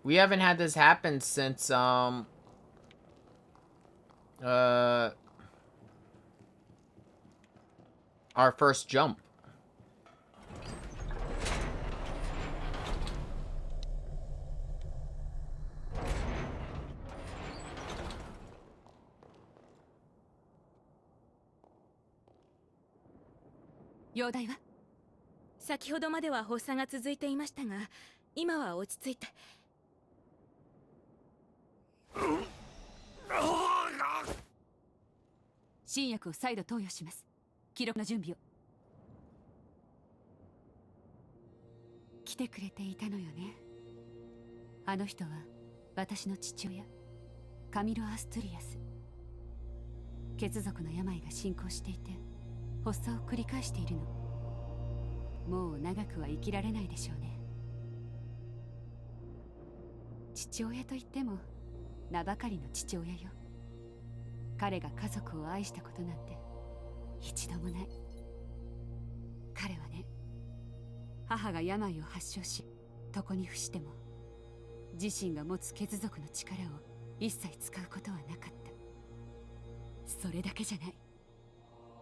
We haven't had this happen since our first jump. Yodai 先ほどまでは発作が続いていましたが、今は落ち着いて。新薬を再度投与します。記録の準備を。来てくれていたのよね。あの人は私の父親、カミロ・アストゥリアス。血族の病が進行していて、発作を繰り返しているの。もう長くは生きられないでしょうね。父親といっても名ばかりの父親よ。彼が家族を愛したことなんて一度もない。彼はね、母が病を発症し床に伏しても自身が持つ血族の力を一切使うことはなかった。それだけじゃない。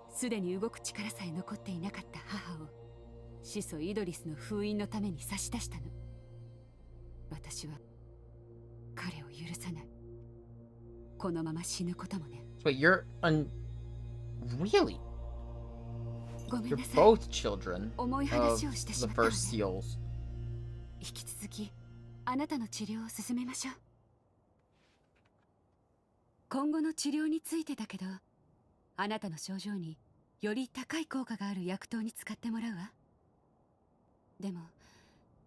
すでに動く力さえ残っていなかった母を始祖イドリスの封印のために差し出したの。私は彼を許さない。このまま死ぬこともね。But you're really? ごめん You're なさい。 both children 重い of 話をしてし the まったわね。 first seals. 引き続きあなたの治療を進めましょう。今後の治療についてだけど、あなたの症状により高い効果がある薬湯に使ってもらうわ。でも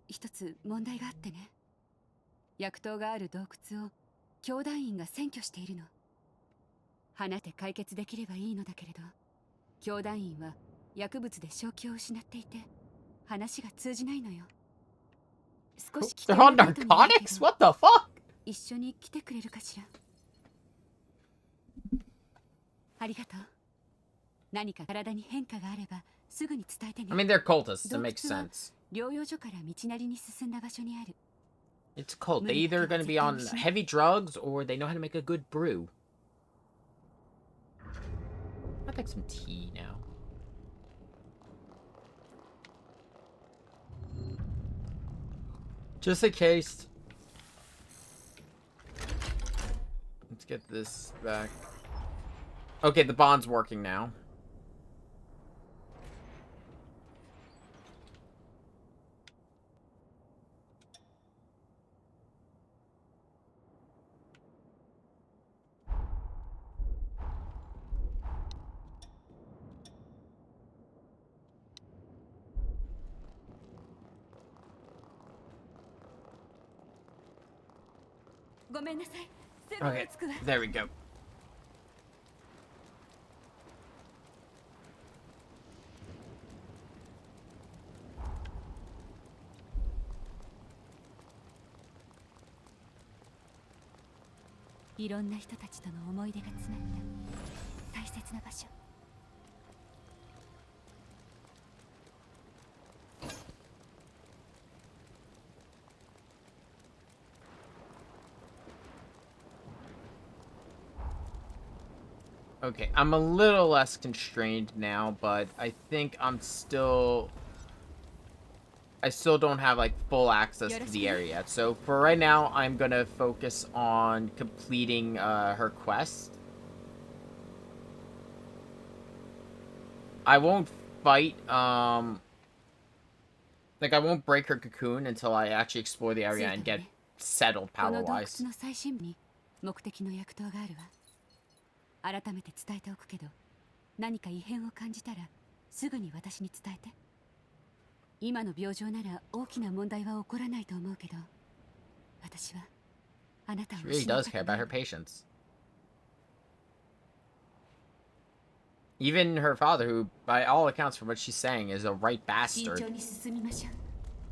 一つ問題があってね。薬湯がある洞窟を兄弟院が占拠しているの。放って解決できればいいのだけれど、兄弟院は薬物で正気を失っていて話が通じないのよ。少し They're on narcotics? What the fuck? 一緒に来てくれるかしら。ありがとう。何か体に変化があればすぐに伝えてね。 I mean, they're cultists. It 洞 makes 窟は sense. 療養所から道なりに進んだ場所にある。 It's a cult. They either gonna be on heavy drugs or they know how to make a good brew. I'll take some tea now. Just in case. Let's get this back. Okay, the bond's working now. Okay, there we go. I いろんな人たちとの思い出が詰まった大切な場所。Okay, I'm a little less constrained now, but I think I still don't have like full access to the area yet. So for right now, I'm gonna focus on completing her quest. I won't fight Like, I won't break her cocoon until I actually explore the 着い area た and わ get ね settled この洞窟 power-wise. の最深部に目的の薬刀があるわ。改めて伝えておくけど、何か異変を感じたらすぐに私に伝えて。今の病状なら大きな問題は起こらないと思うけど、私はあなたを She really 失い does た care くな about い her patients. Even her father, who, by all accounts from what she's saying, is a right 慎 bastard, 重に進みましょう。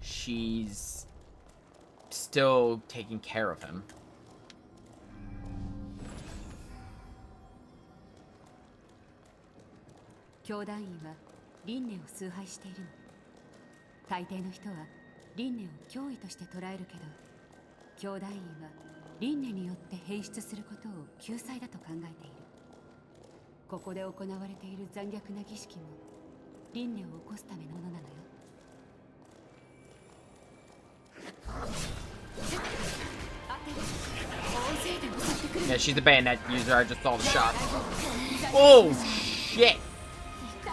she's still taking care of him. 教団員は輪廻を崇拝しているの。大抵の人は輪廻を脅威として捉えるけど、教団員は輪廻によって変質することを救済だと考えている。ここで行われている残虐な儀式も輪廻を起こすためのものなのよ。当てる。大勢で襲ってくる。 Yeah, she's the bayonet user. I just saw the shot. Oh, shit! と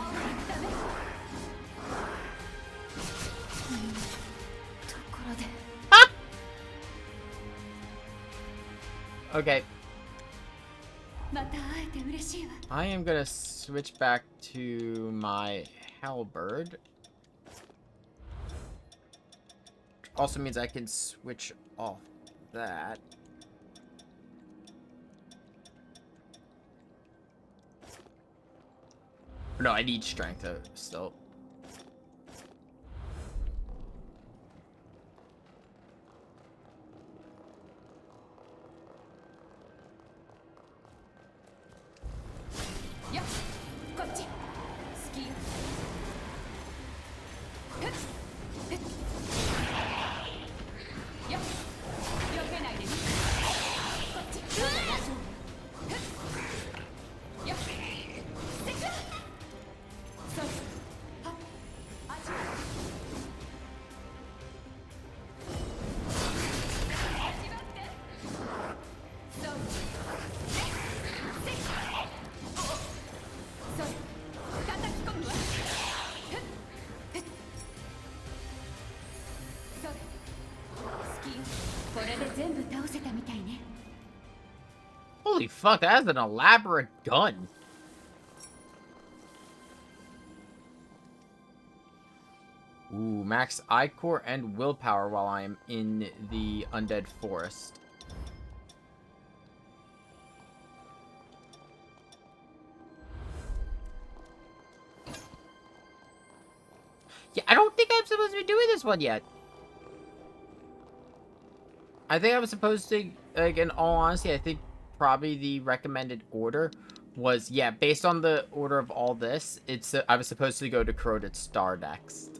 ころで Okay, また会えて嬉しいわ。 I am gonna switch back to my halberd. Also means I can switch off that. No, I need strength still. Holy fuck, that is an elaborate gun. Ooh, max I-Core and willpower while I am in the undead forest. Yeah, I don't think I'm supposed to be doing this one yet. I think I was supposed to, like, in all honesty, I think probably the recommended order was, yeah, based on the order of all this, it's I was supposed to go to Corroded Star next.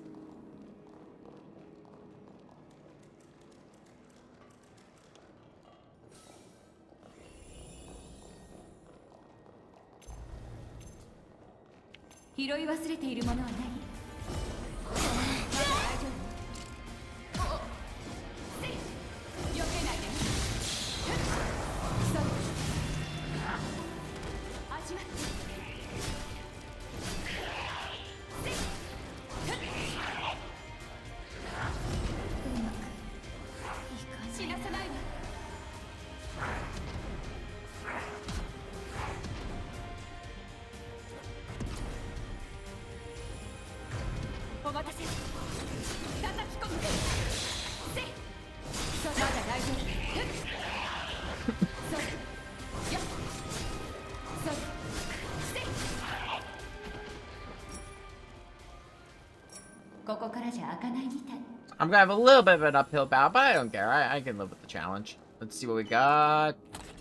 I'm gonna have a little bit of an uphill battle, but I don't care. I can live with the challenge. Let's see what we got.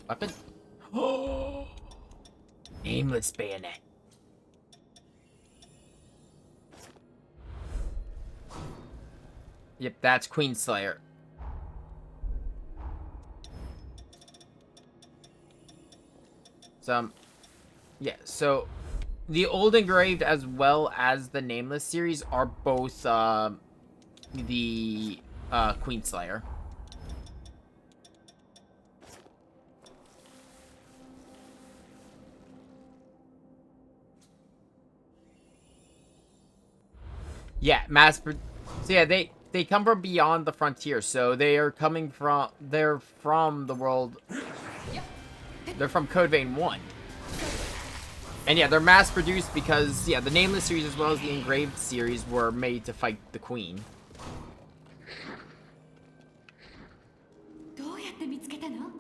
Weapon. Oh, nameless bayonet. Yep, that's Queenslayer. Yeah, so the Old Engraved as well as the Nameless series are both the Queenslayer. Yeah, So yeah, they come from beyond the frontier. So they're from the world. They're from Code Vein 1. And yeah, they're mass produced because yeah, the Nameless series as well as the Engraved series were made to fight the Queen. どうやって見つけたの？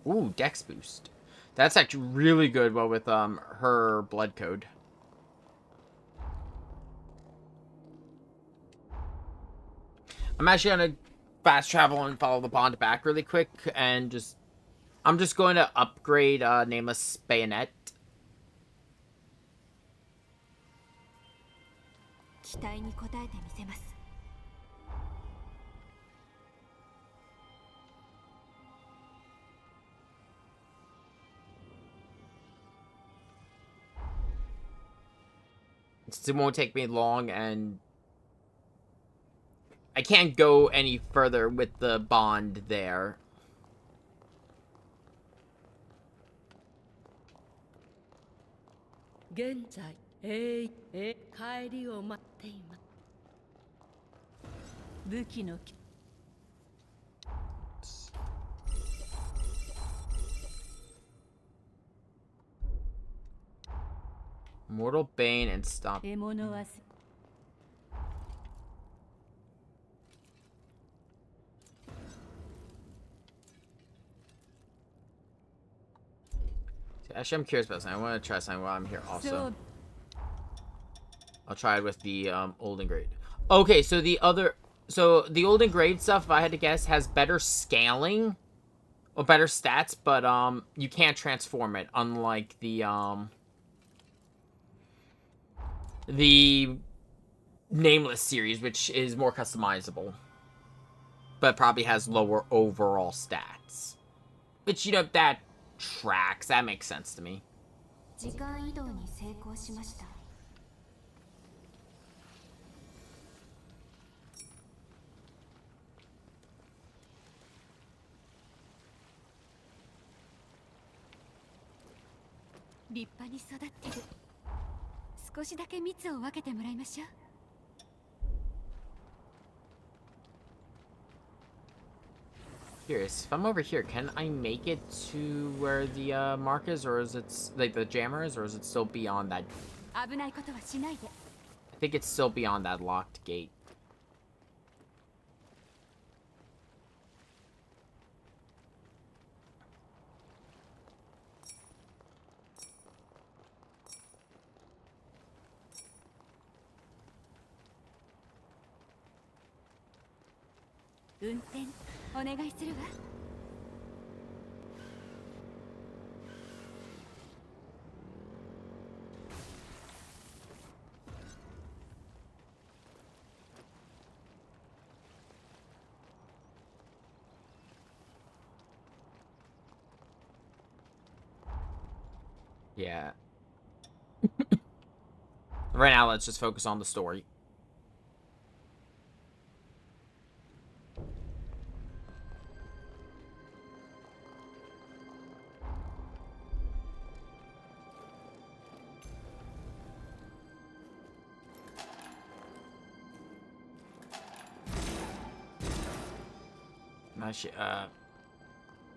Ooh, Dex boost. That's actually really good. Well, with her blood code. I'm actually gonna fast travel and follow the bond back really quick, and I'm just going to upgrade Nameless Bayonet. 期待に応えてみせます。 It won't take me long, and I can't go any further with the bond there. 現在帰りを待っています。武器の Mortal Bane and Stop. 獲物は Actually, I'm curious about something. I want to try something while I'm here also. I'll try it with the old and great. Okay, so the old and great stuff, if I had to guess, has better scaling or better stats, but you can't transform it, unlike the Nameless series, which is more customizable, but probably has lower overall stats. Which, you know, that tracks. That makes sense to me. 時間移動に成功しました。 立派に育ってる。少しだけ蜜を分けてもらいましょう。 Curious, if I'm over here, can I make it to where the mark is, or is it like the jammer is, or is it still beyond that? 危ないことはしないで。 I think it's still beyond that locked gate. Yeah. Right now, let's just focus on the story.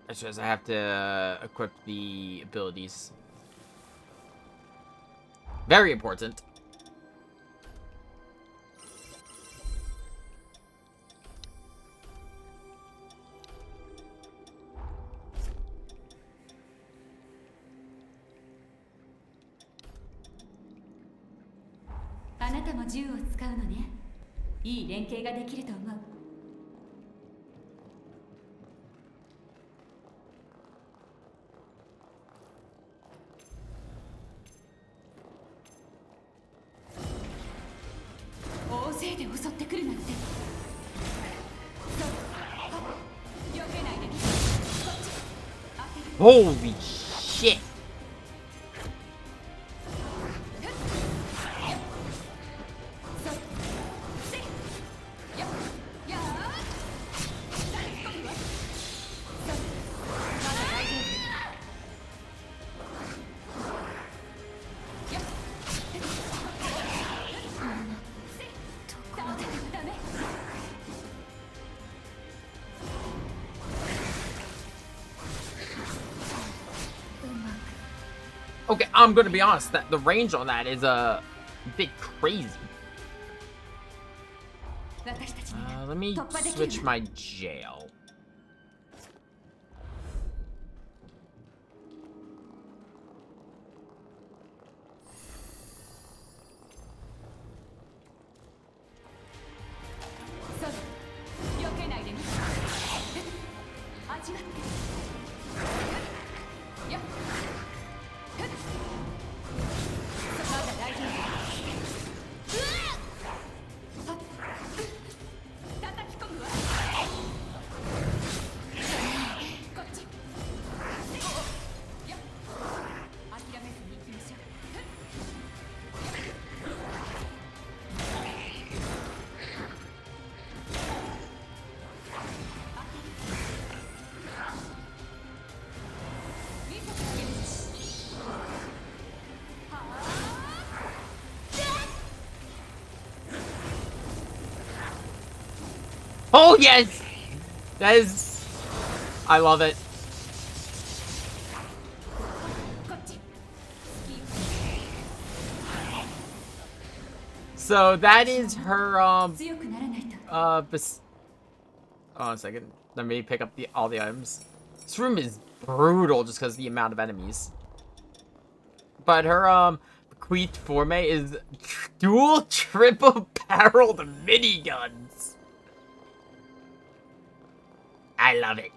I suppose I have to equip the abilities. Very important. Holy shit! Okay, I'm gonna be honest, that the range on that is a bit crazy. 私たちなら Let me 突破できる switch my jail. Oh yes! That is... I love it. So that is her, oh, hold on a second. Let me pick up all the items. This room is brutal just because of the amount of enemies. But her, bequeathed forme is dual triple-barreled miniguns. I love it.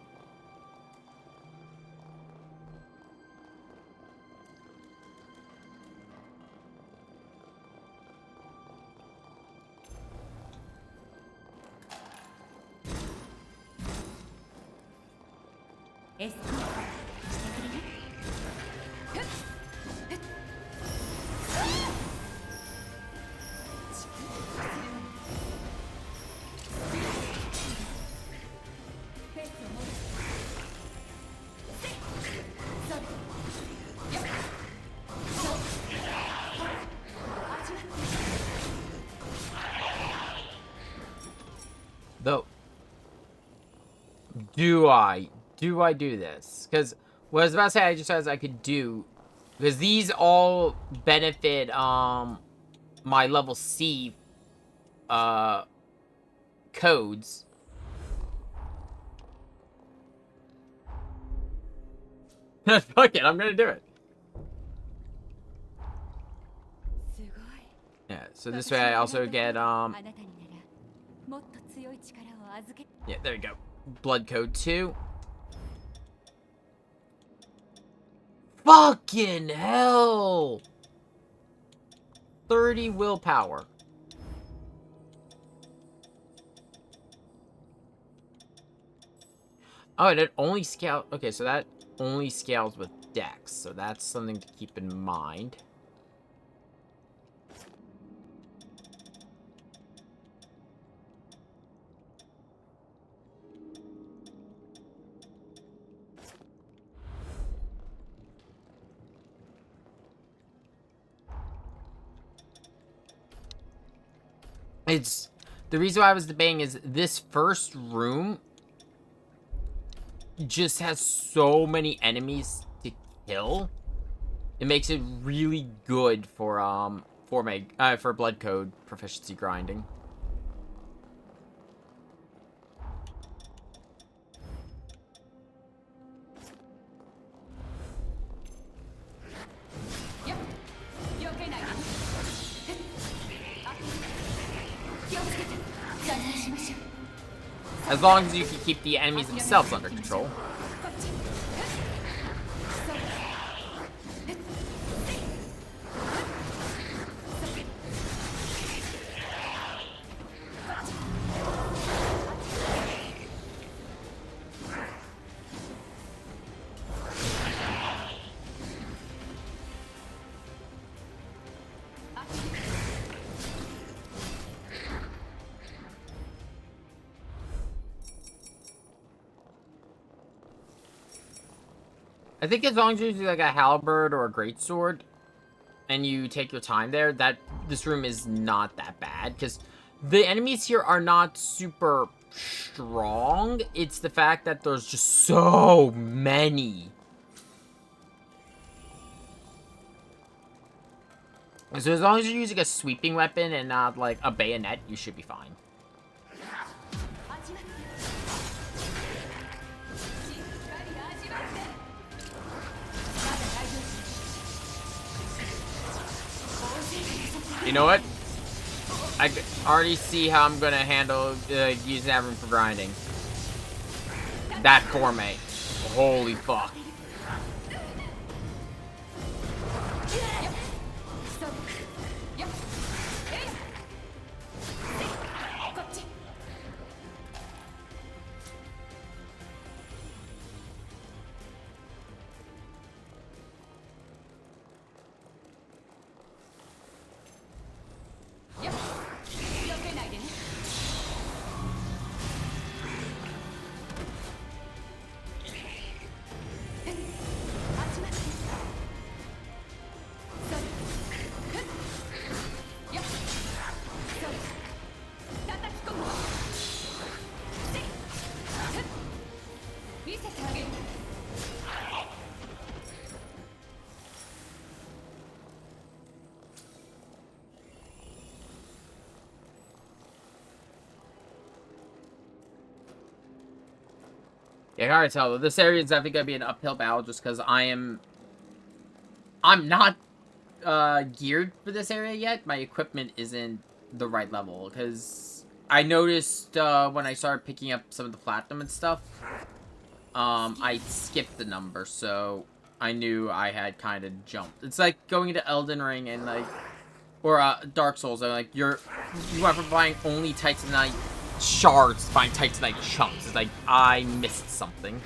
Though, do I do this? Because what I was about to say, I just realized I could do, because these all benefit my level C codes. Fuck it, I'm gonna do it. Yeah, so this way I also get yeah, there you go. Blood code 2. Fucking hell! 30 willpower. Oh, and it only scales... Okay, so that only scales with dex, so that's something to keep in mind. It's... The reason why I was debating is this first room just has so many enemies to kill. It makes it really good for for blood code proficiency grinding. As long as you can keep the enemies themselves under control. I think as long as you do like a halberd or a greatsword, and you take your time there, that this room is not that bad, because the enemies here are not super strong. It's the fact that there's just so many. So as long as you're using a sweeping weapon and not like a bayonet, you should be fine. You know what? I already see how I'm gonna handle using that room for grinding. That Forme. Holy fuck. Yeah, I can already tell. This area is definitely gonna be an uphill battle just because I'm not geared for this area yet. My equipment isn't the right level because I noticed when I started picking up some of the platinum and stuff, I skipped the number, so I knew I had kind of jumped. It's like going into Elden Ring and like, or Dark Souls, and like you went from buying only Titanite shards to buying Titanite chunks. It's like I missed something.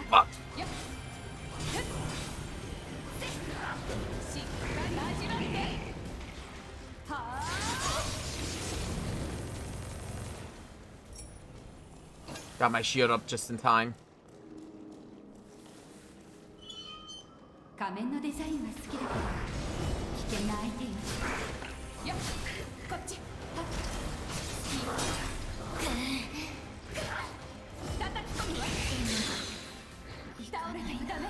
Fuck. Got my shield up just in time. 仮面のデザインは好きだけど危険な相手よ。よっこっち。叩き込むわ。倒れてダメ。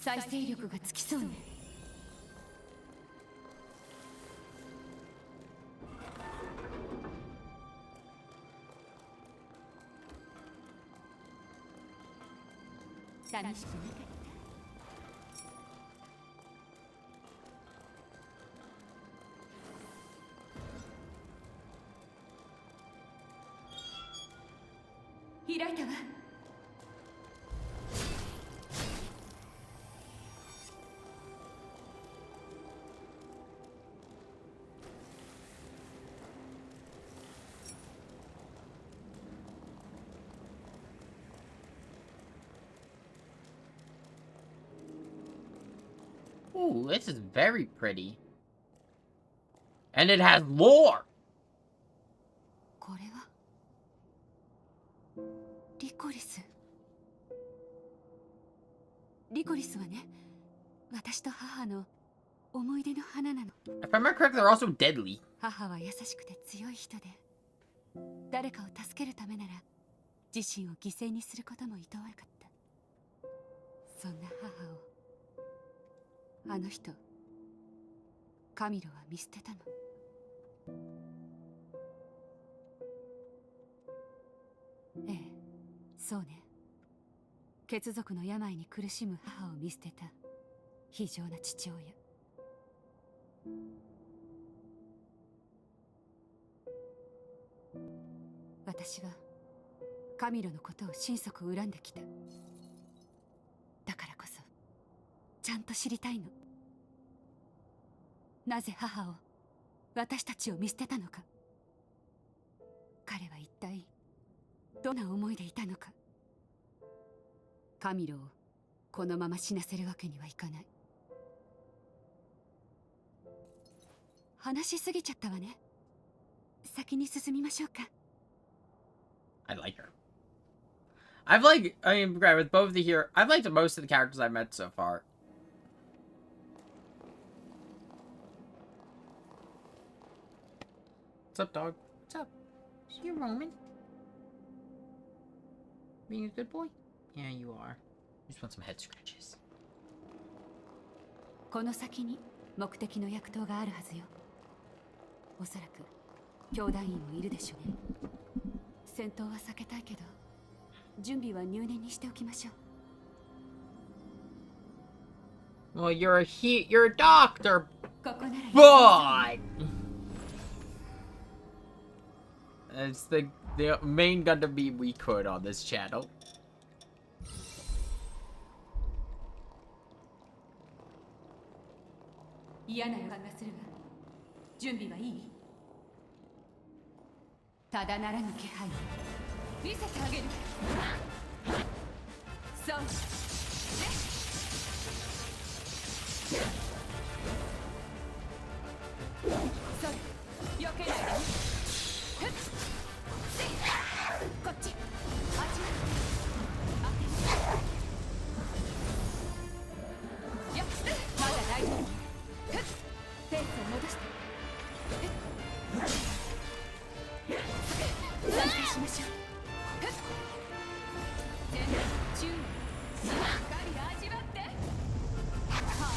再生力がつきそうね。寂しくなかった開いたわ。Ooh, this is very pretty. And it has lore! これはリコリス。リコリスはね、私と母の思い出の花なの。 If I remember correctly, they're also deadly. 母は優しくて強い人で、誰かを助けるためなら自身を犠牲にすることも厭わなかった。そんな母をあの人カミロは見捨てたの。ええ、そうね。血族の病に苦しむ母を見捨てた非情な父親。私はカミロのことを心底恨んできた。だからこそちゃんと知りたいの。なぜ母を、私たちを見捨てたのか。彼は一体どんな思いでいたのか。カミロをこのまま死なせるわけにはいかない。話しすぎちゃったわね。先に進みましょうか。 I like her. I've liked, I mean, with both of the here, I've liked most of the characters I've met so far. What's up, dog? What's up? See you, Roman. Being a good boy? Yeah, you are. You just want some head scratches. この先に目的の薬刀があるはずよ。おそらく兄弟員もいるでしょうね。戦闘は避けたいけど、準備は入念にしておきましょう。 Well, you're a doctor, ここなら boy! It's the main Gundam meme we could on this channel. 嫌な予感がするわ。準備はいい？ただならぬ気配を見せてあげる。そう。それ、避けないで。ふっ。こっち。あっち。当て。よっ、まだ大丈夫。ふっ。ペースを戻して。再開しましょう。ふっ。全部注意。しっかり味わって。はあ。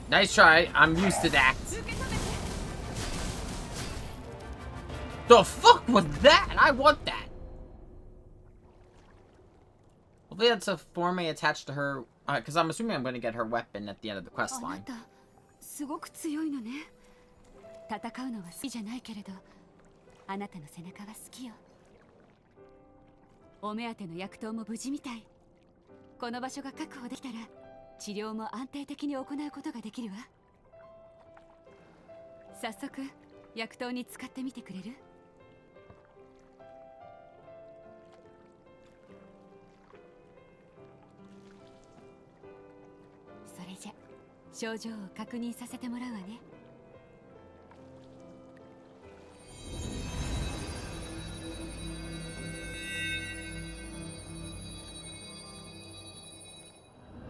Nice try. I'm used to that. The fuck was that? I want that. Hopefully that's a form attached to her, because I'm assuming I'm going to get her weapon at the end of the quest line. すごく強いのね。戦うのは好きじゃないけれど、あなたの背中は好きよ。お目当ての薬刀も無事みたい。この場所が確保できたら、治療も安定的に行うことができるわ。早速薬刀に使ってみてくれる？それじゃ症状を確認させてもらうわね。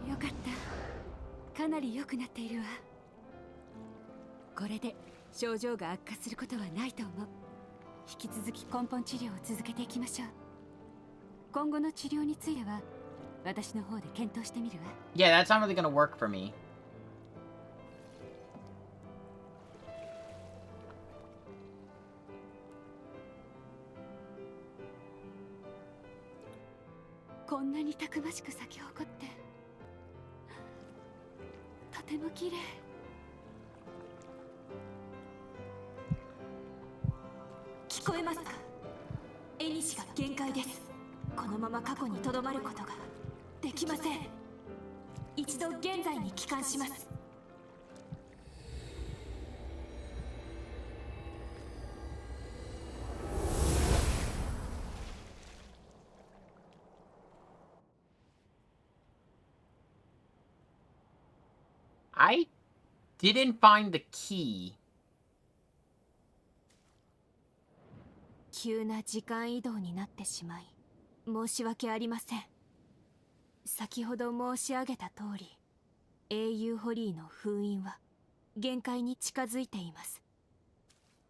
よかった。かなり良くなっているわ。これで症状が悪化することはないと思う。引き続き根本治療を続けていきましょう。今後の治療については私の方で検討してみるわ。Yeah, that's not really gonna work for me. こんなにたくましく咲き誇って、とても綺麗。聞こえますか？エニシが限界です。このまま過去にとどまることができません。一度現在に帰還します。I didn't find the key. 急な時間移動になってしまい申し訳ありません。先ほど申し上げた通り、英雄ホリーの封印は限界に近づいています。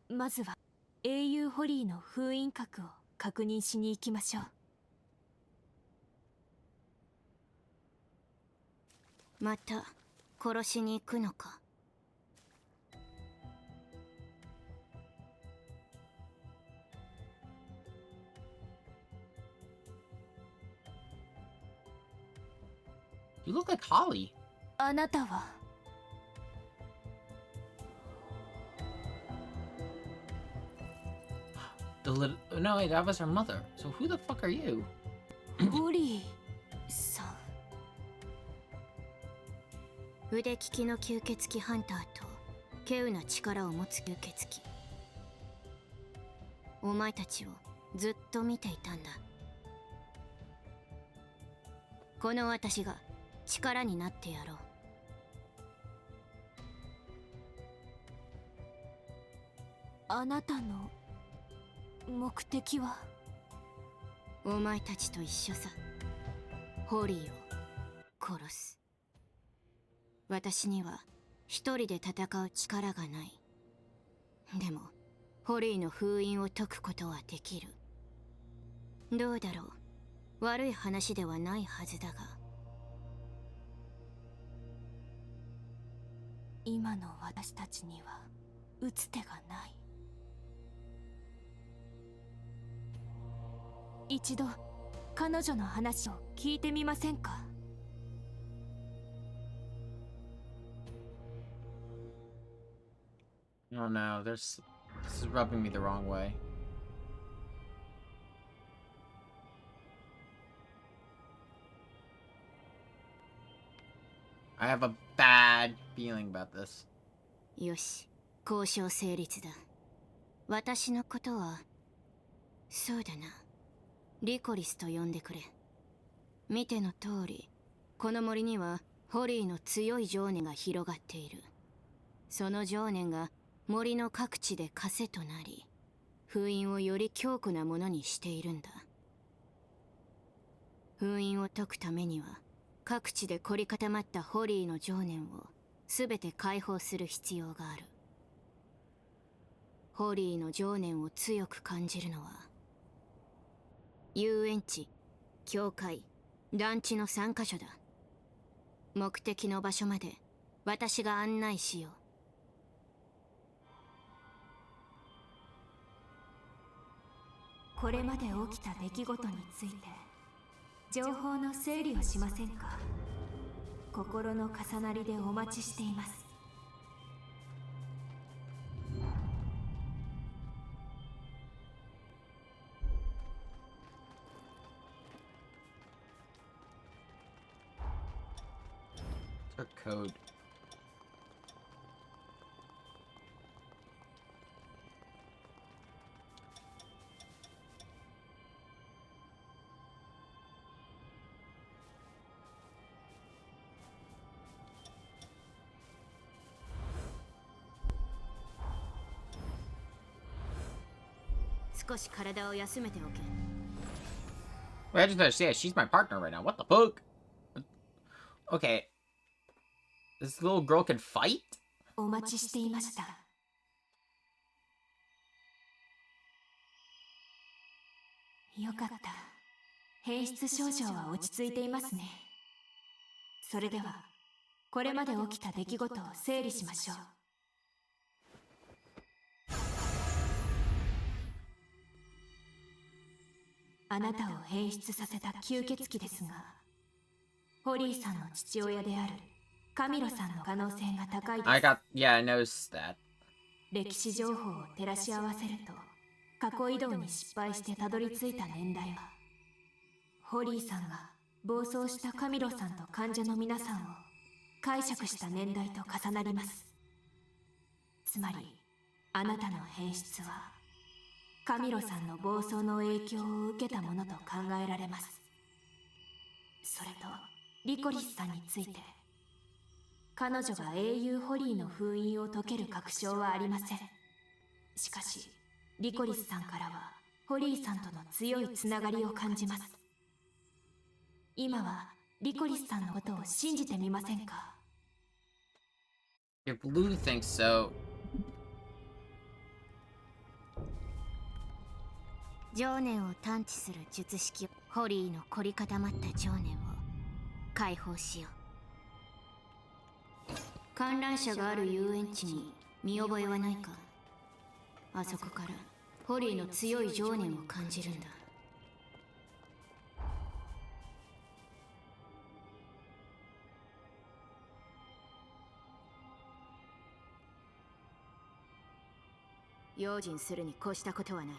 まずは英雄ホリーの封印核を確認しに行きましょう。また殺しに行くのか。You look like Holly. あなたは The little... No, wait, that was her mother. So who the fuck are you? ホリーさん。腕利きの吸血鬼ハンターと稀有な力を持つ吸血鬼。お前たちをずっと見ていたんだ。この私が力になってやろう。あなたの目的は？お前たちと一緒さ。ホリーを殺す。私には一人で戦う力がない。でもホリーの封印を解くことはできる。どうだろう。悪い話ではないはずだが。今の私たちには打つ手がない。一度彼女の話を聞いてみませんかOh no, this is rubbing me the wrong way. I have a bad feeling about this. よし、交渉成立だ。私のことは、そうだな。リコリスと呼んでくれ。見ての通り、この森にはホリーの強い情念が広がっている。その情念が森の各地で枷となり、封印をより強固なものにしているんだ。封印を解くためには、各地で凝り固まったホリーの情念を全て解放する必要がある。ホリーの情念を強く感じるのは、遊園地、教会、団地の3カ所だ。目的の場所まで私が案内しよう。これまで起きた出来事について情報の整理をしませんか？心の重なりでお待ちしています。Her code.う。少し体を休めておけ。 Wait, I just understand. She's my partner right now. What the fuck? Okay. This little girl can fight? お待ちしていました。よかった。変質症状は落ち着いていますね。それでは、これまで起きた出来事を整理しましょう。あなたを変質させた吸血鬼ですが、ホリーさんの父親であるカミロさんの可能性が高いです。yeah, I noticed that. 歴史情報を照らし合わせると、過去移動に失敗してたどり着いた年代はホリーさんが暴走したカミロさんと患者の皆さんを解釈した年代と重なります。つまりあなたの変質はカミロさんの暴走の影響を受けたものと考えられます。それとリコリスさんについて、彼女が英雄ホリーの封印を解ける確証はありません。しかしリコリスさんからはホリーさんとの強いつながりを感じます。今はリコリスさんのことを信じてみませんか？ If Blue thinks so. 情念を探知する術式、ホリーの凝り固まった情念を解放しよう。観覧車がある遊園地に見覚えはないか？あそこからホリーの強い情念を感じるんだ。用心するに越したことはない。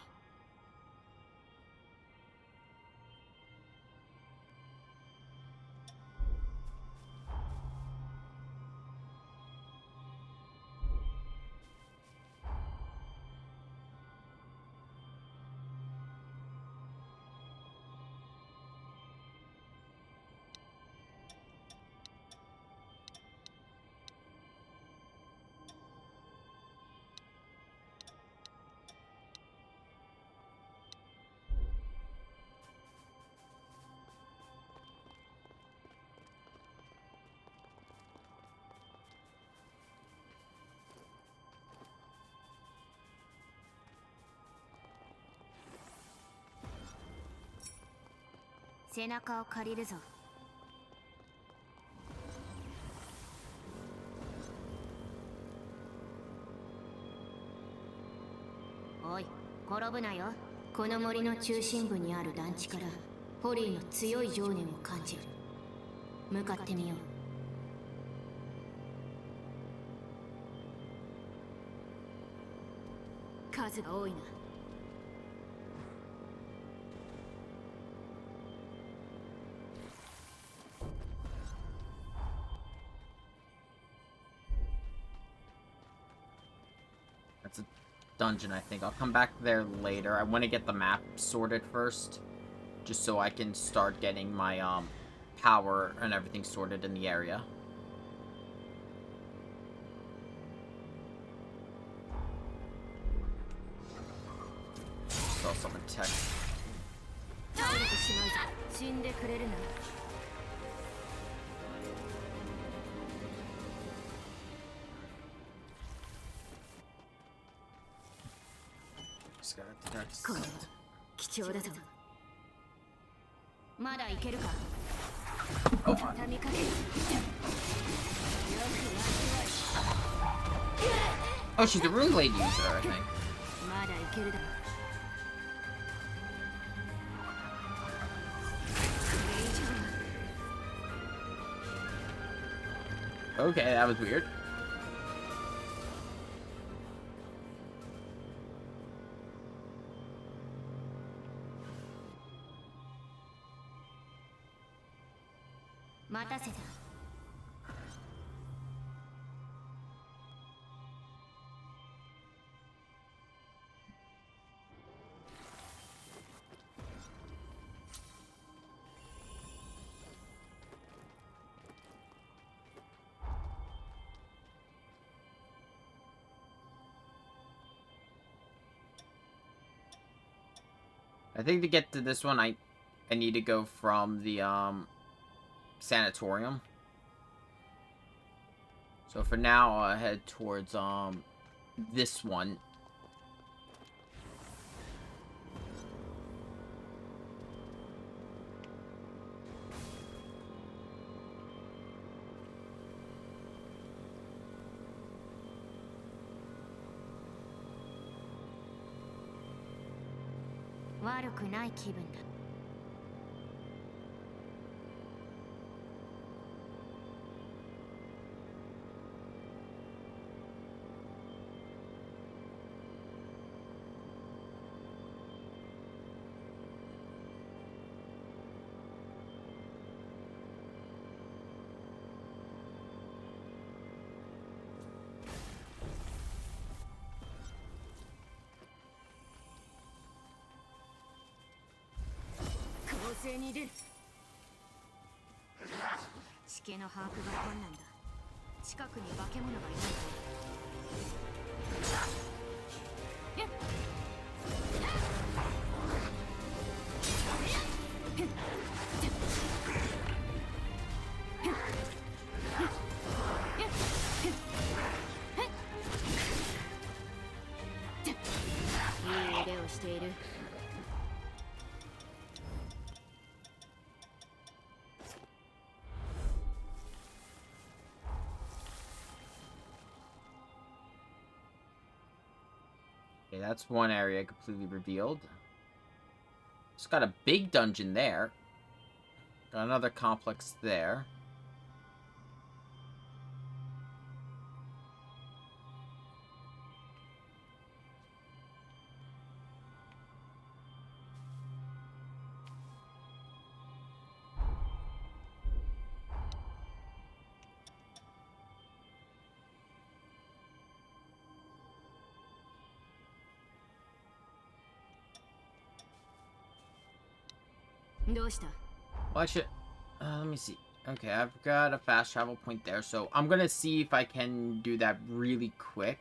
背中を借りるぞ。おい、転ぶなよ。この森の中心部にある団地からホリーの強い情念を感じる。向かってみよう。数が多いな。That's a dungeon, I think. I'll come back there later. I want to get the map sorted first, just so I can start getting my power and everything sorted in the area. Saw someone text. 倒れてしまうぞ。死んでくれるな。これは貴重だぞ。まだいけるか。畳みかける。 Oh, she's the rune blade user, I think. まだいけるだろ。 Okay, that was weird. I think to get to this one, I need to go from the sanatorium. So for now, I'll head towards this one.悪くない気分だ。勢に出る。地形の把握が困難だ。近くに化け物がいないか。いい腕をしている。Okay, that's one area completely revealed. It's got a big dungeon there. Got another complex there. Well, I should... let me see. Okay, I've got a fast travel point there, so I'm gonna see if I can do that really quick.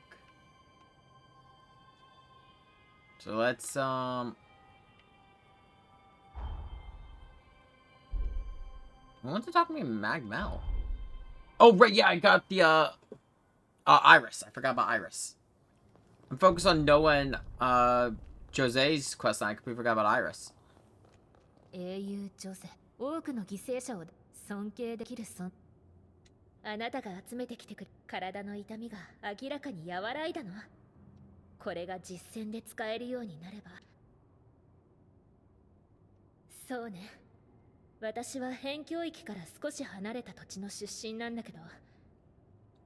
So let's, Who wants to talk to me in Magmel? Oh, right, yeah, I got the, Iris. I forgot about Iris. I'm focused on Noah and, Jose's quest line. I completely forgot about Iris. 英雄女性、多くの犠牲者を尊敬できるあなたが集めてきてくる体の痛みが明らかに和らいだの。これが実戦で使えるようになれば。そうね。私は辺境域から少し離れた土地の出身なんだけど、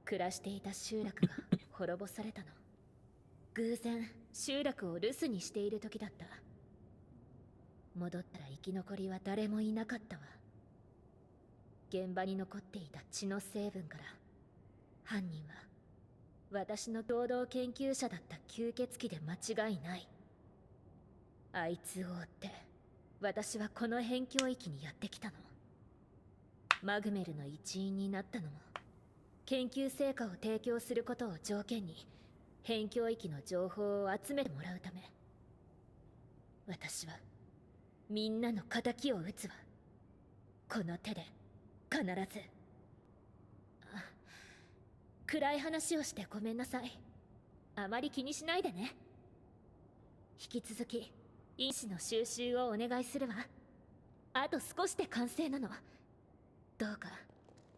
暮らしていた集落が滅ぼされたの。偶然集落を留守にしている時だった。戻ったら生き残りは誰もいなかったわ。現場に残っていた血の成分から犯人は私の合同研究者だった吸血鬼で間違いない。あいつを追って私はこの辺境域にやってきたの。マグメルの一員になったのも研究成果を提供することを条件に辺境域の情報を集めてもらうため。私はみんなの仇を討つわ。この手で必ず。暗い話をしてごめんなさい。あまり気にしないでね。引き続き因子の収集をお願いするわ。あと少しで完成なの。どうか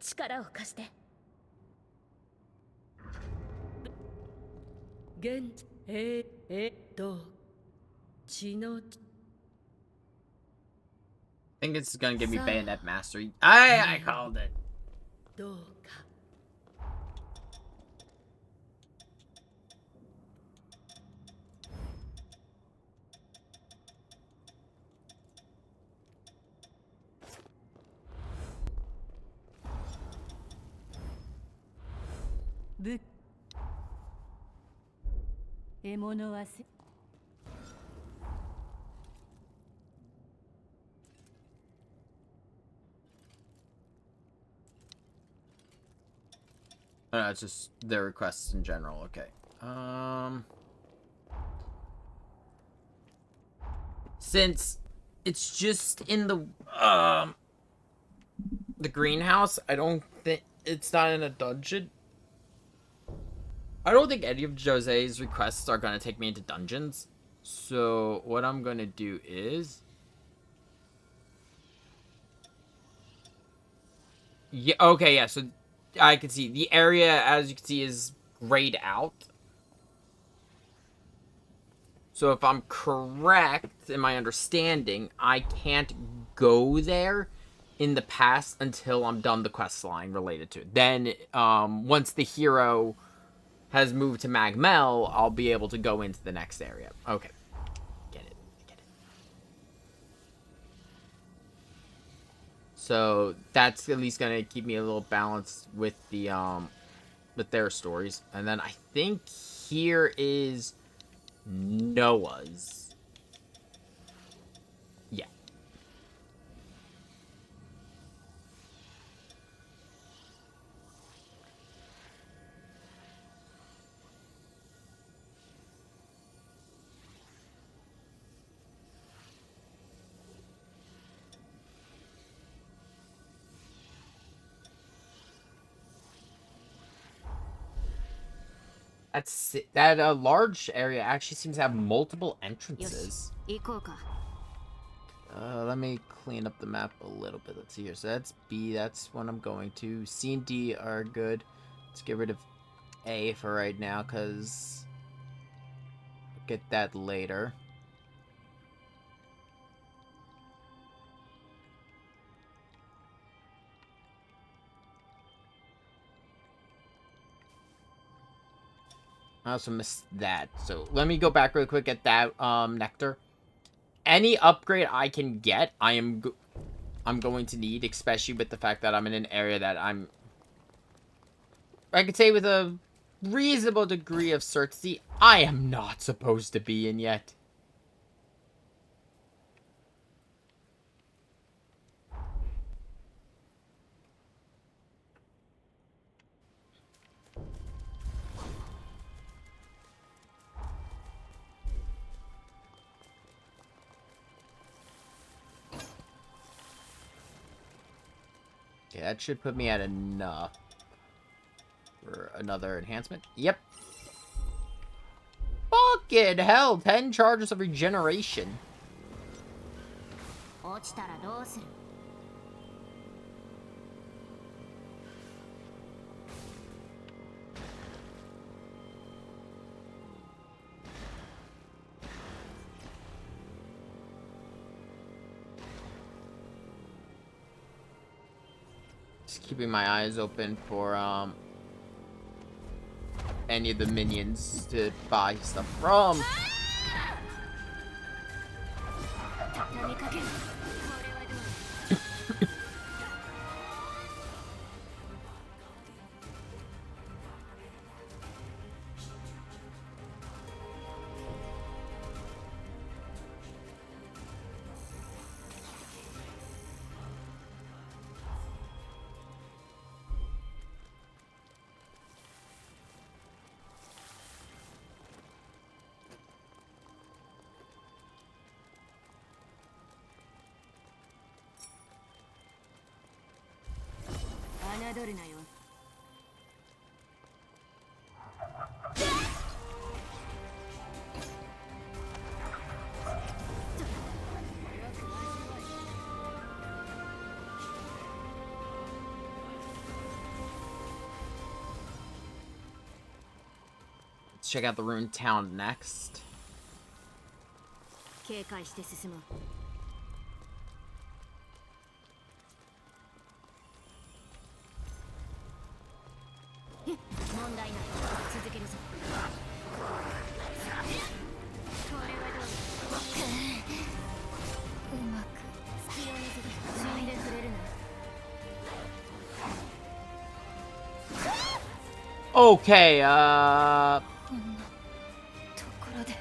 力を貸して。現血の I think it's gonna give me bayonet mastery. I called it. どうか 獲物はせ No, it's just their requests in general. Okay. Since it's just in the greenhouse, I don't think it's not in a dungeon. I don't think any of Jose's requests are gonna take me into dungeons. So what I'm gonna do is, yeah, okay, yeah. So I can see the area, as you can see, is grayed out. So if I'm correct in my understanding, I can't go there in the past until I'm done the quest line related to it. Then, once the hero has moved to Magmel, I'll be able to go into the next area. Okay. Get it. So that's at least gonna keep me a little balanced with the with their stories. And then I think here is Noah's. Yeah. さあ Noah's. 何 Yeah. を That large area actually seems to have multiple entrances. 行こうか。 Let me clean up the map a little bit. Let's see here. So that's B. That's what I'm going to. C and D are good. Let's get rid of A for right now, because we'll get that later. I also missed that. So let me go back real quick at that nectar. Any upgrade I can get, I'm going to need, especially with the fact that I'm in an area that I could say with a reasonable degree of certainty, I am not supposed to be in yet. Okay, that should put me at enough for another enhancement. Yep. Fucking hell, 10 charges of regeneration. 落ちたらどうする？ Just keeping my eyes open for any of the minions to buy stuff from. 畳みかける。 侮るなよ。 Let's check out the ruined town next. 警戒して進もう。 問題ない。続けるぞ。これはどうだ。うまく隙を見せて死んでくれるな。 Okay, こんなところで。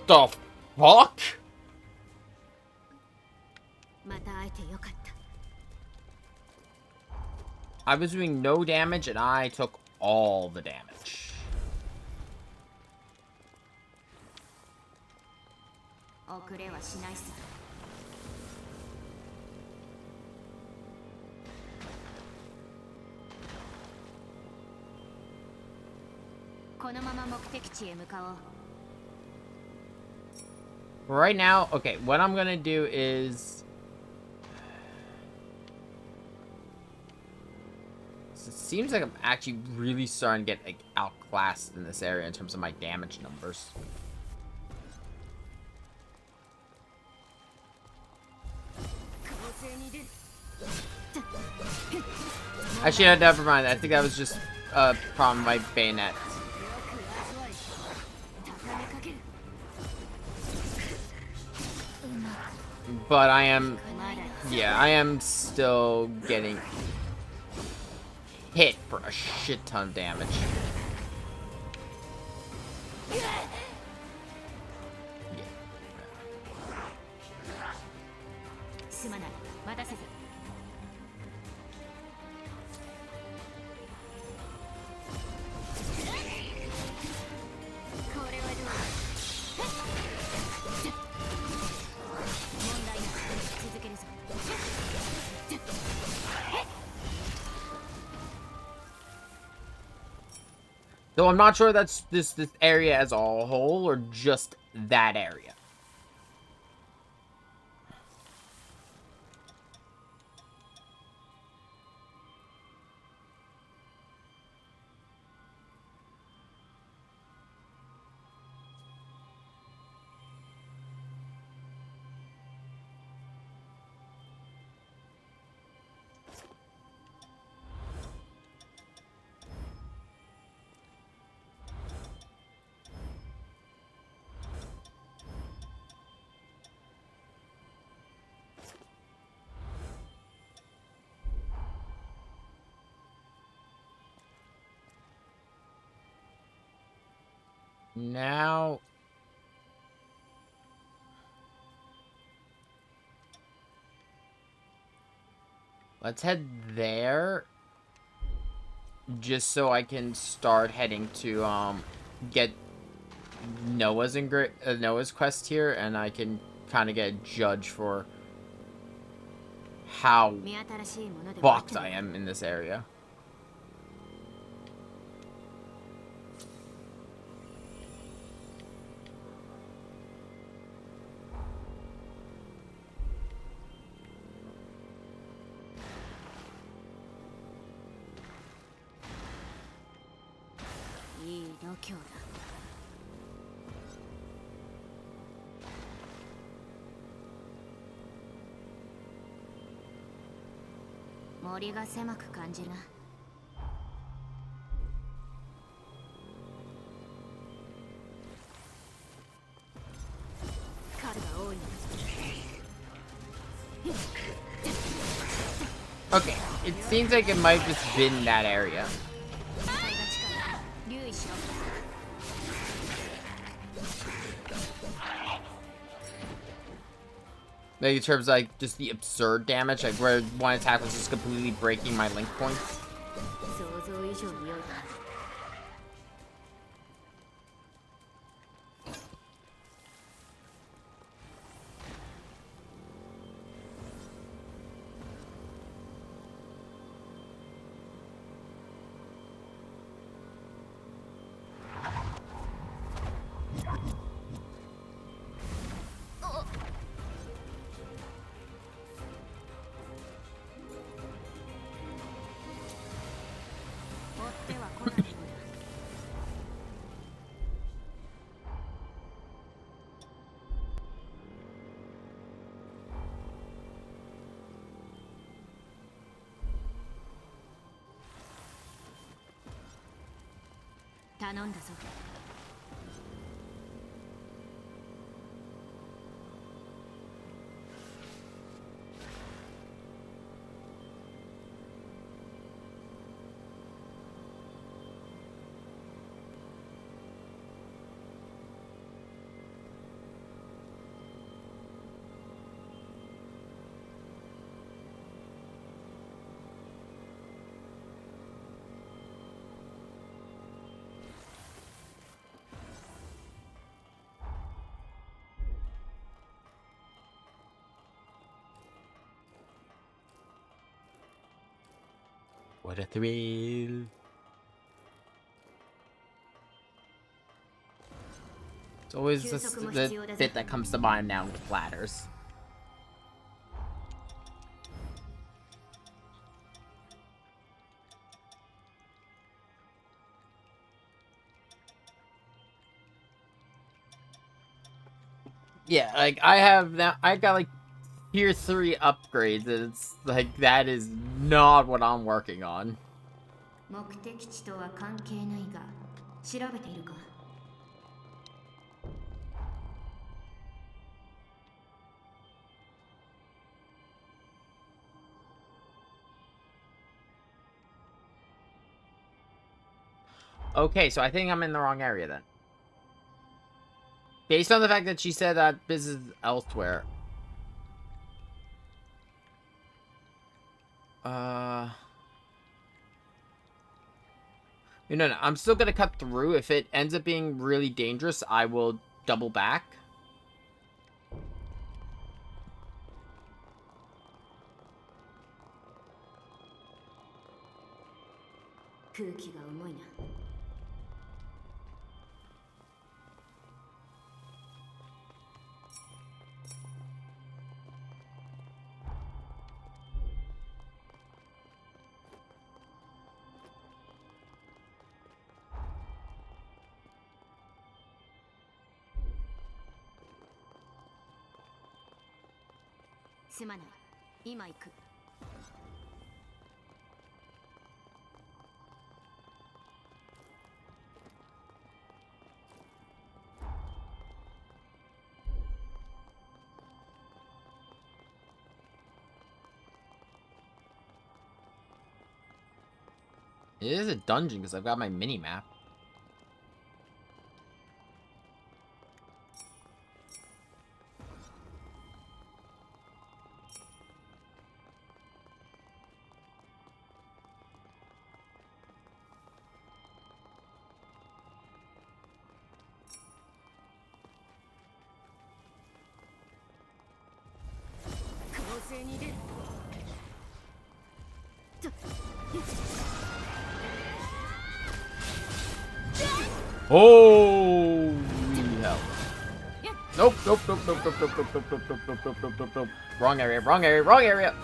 the fuck? また会えてよかった。 I was doing no damage and I took all the damage. 遅れはしないさ。 このまま目的地へ向かおう。 Right now, okay, what I'm gonna do is... It seems like I'm actually really starting to get like, outclassed in this area in terms of my damage numbers. Actually, never mind. I think that was just a problem with my bayonet. But I am... Yeah, I am still getting hit for a shit ton of damage. すまない。待たせず。 これはどうだ。問題ない。続けるぞ。Though I'm not sure that's this area as a whole or just that area. Now, let's head there, just so I can start heading to get Noah's Noah's quest here, and I can kind of get a judge for how fucked I am in this area. Kyoda. 森が狭く感じるな。数が多いな。Okay, it seems like it might have just been that area. Like in terms of like just the absurd damage, like where one attack was just completely breaking my link points. What a thrill. It's always the bit that comes to mind now with ladders. Yeah, like I have now, I got like tier 3 upgrades, and it's like that is not what I'm working on. Okay, so I think I'm in the wrong area then. Based on the fact that she said that this is elsewhere. No, I'm still gonna cut through. If it ends up being really dangerous, I will double back. すまない。今行く。It is a dungeon because I've got my mini map. Oh hell. Nope, nope, nope, nope, nope, nope, nope, nope, nope, nope, nope, nope, nope, nope. Wrong area, wrong area, wrong area.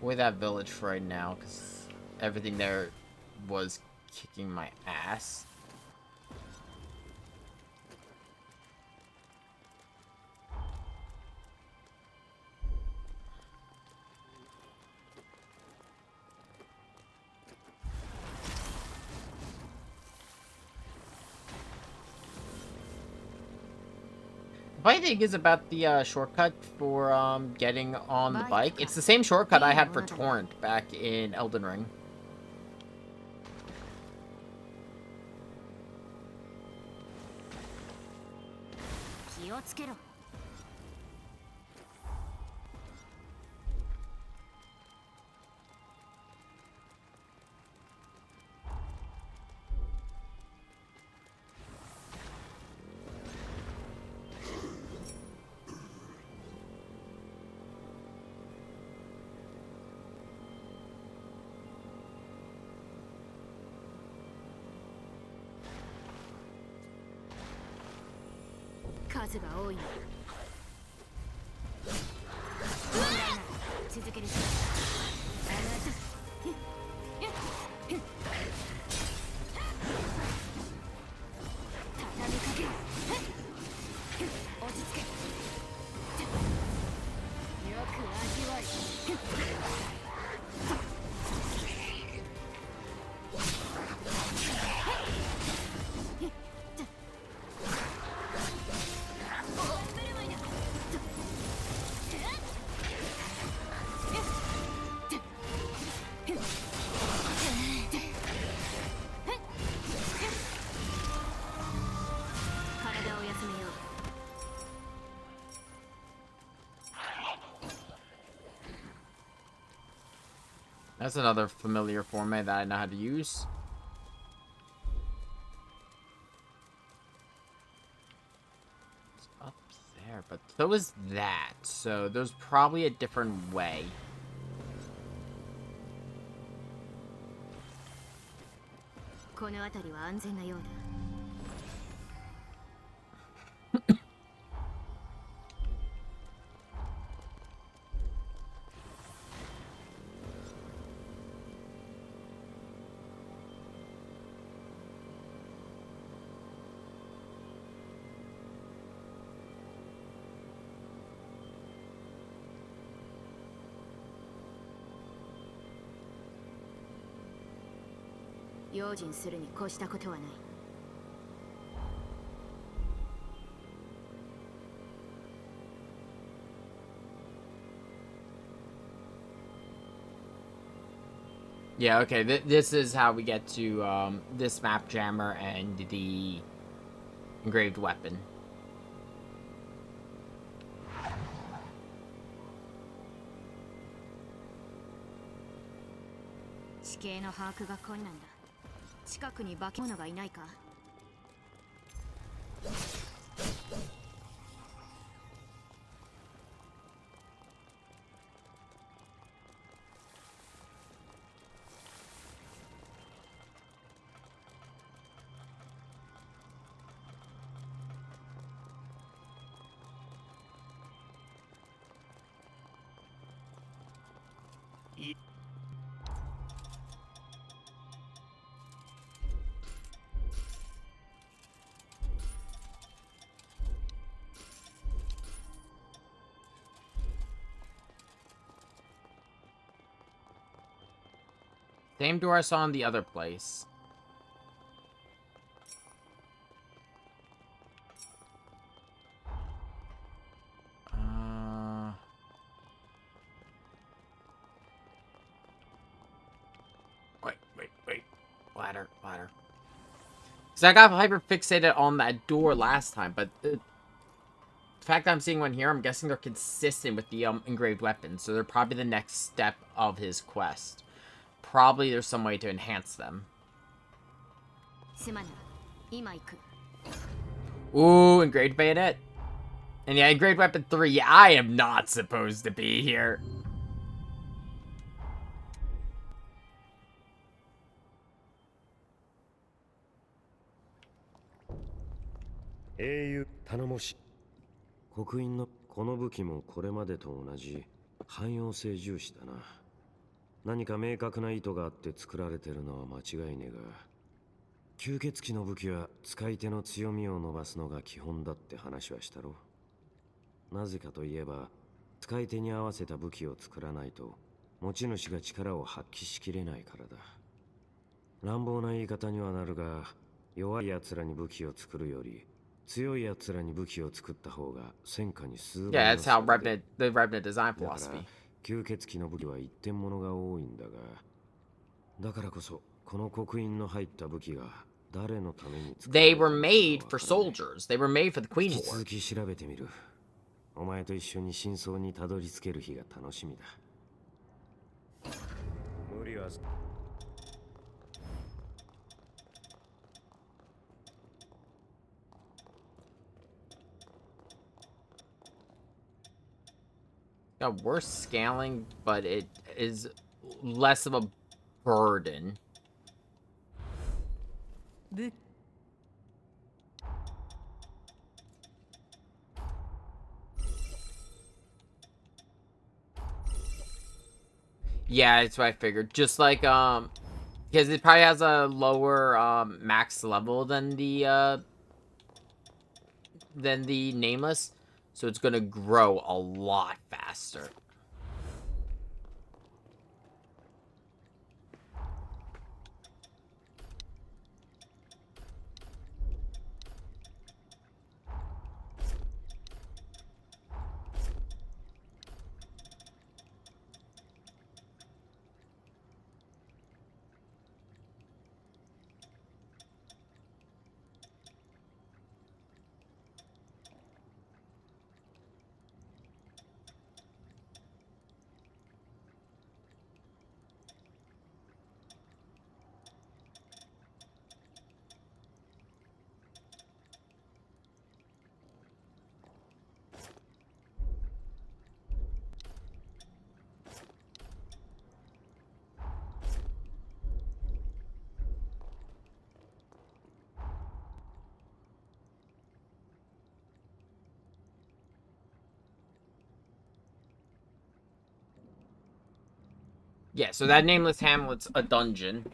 With that village for right now, because everything there was kicking my ass. The funny thing is about the shortcut for getting on the bike, it's the same shortcut I had for Torrent back in Elden Ring. That's another familiar format that I know how to use. It's up there, but so is that. So there's probably a different way. 用心するに越したことはない。Yeah, okay, this is how we get to this map jammer and the engraved weapon. 地形の把握が困難だ。近くに化け物がいないか。Same door I saw in the other place. Wait. Ladder. So I got hyper fixated on that door last time, but the fact that I'm seeing one here, I'm guessing they're consistent with the engraved weapons, so they're probably the next step of his quest. Probably there's some way to enhance them. Ooh, engraved bayonet. And yeah, engraved weapon 3. I am not supposed to be here. Eiyu Tanamoshi. 刻印のこの武器もこれまでと同じ汎用性重視だな。何か明確な意図があって作られてるのは間違いねえが、吸血鬼の武器は使い手の強みを伸ばすのが基本だって話はしたろ。なぜかといえば、使い手に合わせた武器を作らないと持ち主が力を発揮しきれないからだ。乱暴な言い方にはなるが、弱い奴らに武器を作るより強い奴らに武器を作った方が戦果に数倍の。Yeah, that's how the Revenant design philosophy. 吸血鬼の武器は一点物が多いんだが、だからこそこの刻印の入った武器が誰のために作られ They た were のか made わ for からない。 soldiers. They were made for the Queen 引き War. 続き調べてみる。お前と一緒に真相にたどり着ける日が楽しみだ。無理は。Yeah, worse scaling, but it is less of a burden. Yeah, that's what I figured. Just like, because it probably has a lower, max level than the Nameless, so it's gonna grow a lot faster. Yeah, so that Nameless Hamlet's a dungeon.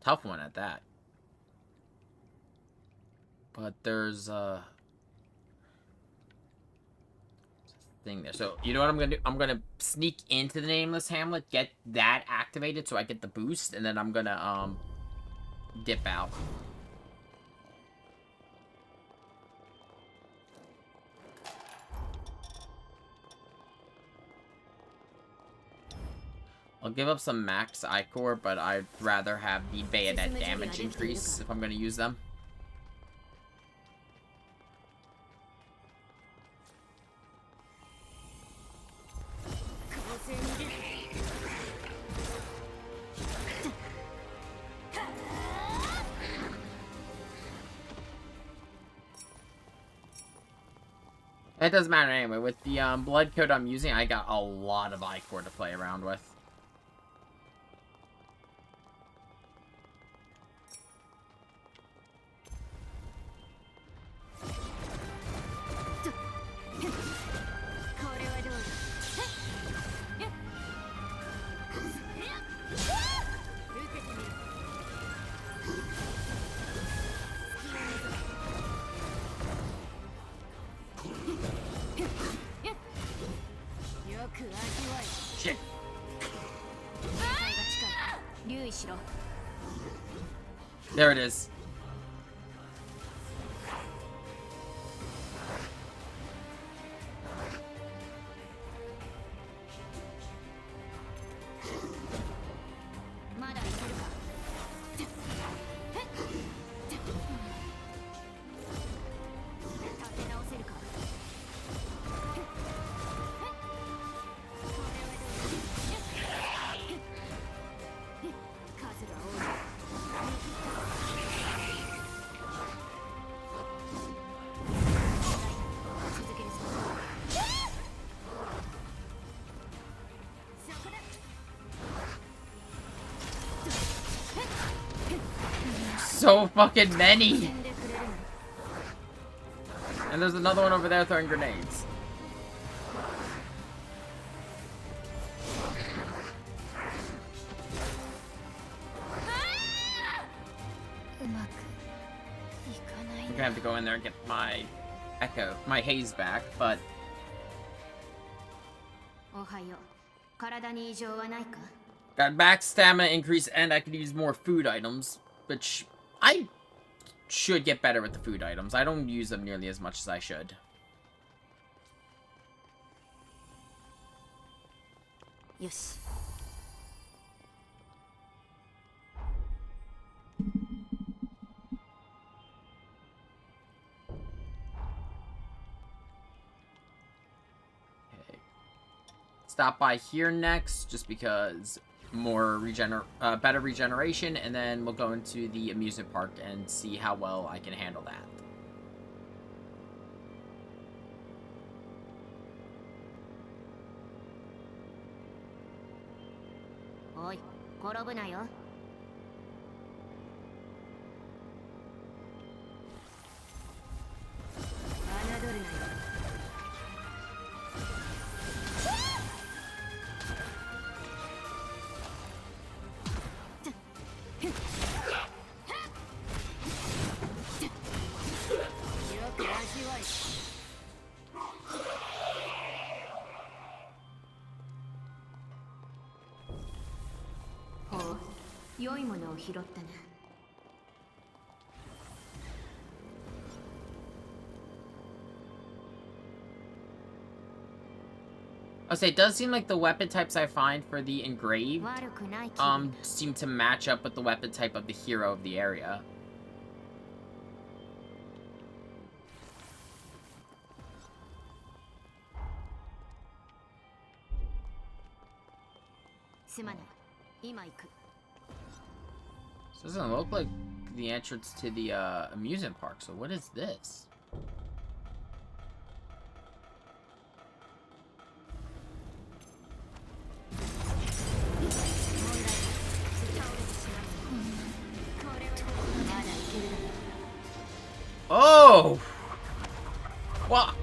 Tough one at that. But there's a thing there. So, you know what I'm gonna do? I'm gonna sneak into the Nameless Hamlet, get that activated so I get the boost, and then I'm gonna dip out. I'll give up some max Ichor, but I'd rather have the bayonet damage increase if I'm going to use them. It doesn't matter anyway. With the blood code I'm using, I got a lot of Ichor to play around with. Shit. There it is. So fucking many! And there's another one over there throwing grenades. I'm gonna have to go in there and get my my haze back, but got max stamina increase and I can use more food items, which I should get better with the food items. I don't use them nearly as much as I should. Yes. Okay. Stop by here next, just because more better regeneration, and then we'll go into the amusement park and see how well I can handle that. Oi, 転ぶなよ。侮るなよ。良いものを拾ったな。I'll say it does seem like the weapon types I find for the engraved 悪くない気分だ。 seem to match up with the weapon type of the hero of the area. すまない。今行く。 So it doesn't look like the entrance to the amusement park. So what is this? Oh! What?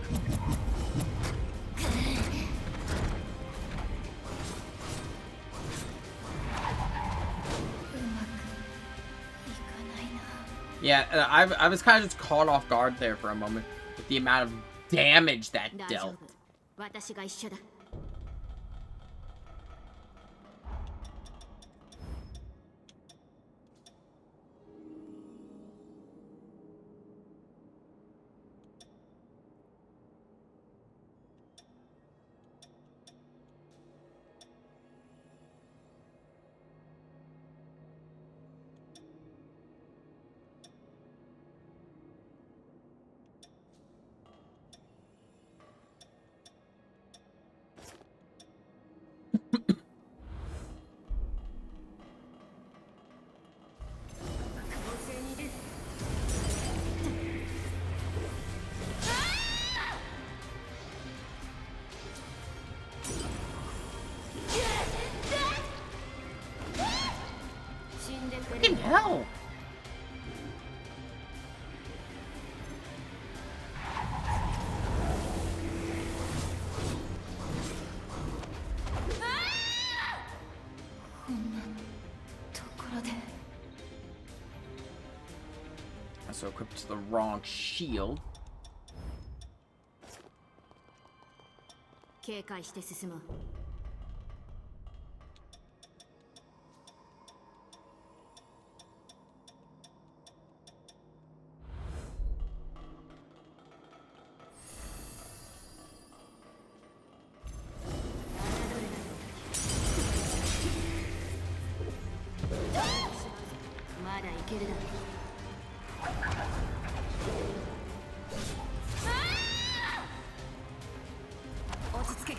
Yeah, I was kind of just caught off guard there for a moment with the amount of damage that 大丈 dealt. 夫。私が一緒だ。also equipped the wrong shield. 警戒して進もう。まだいけるだろう。落ち着け。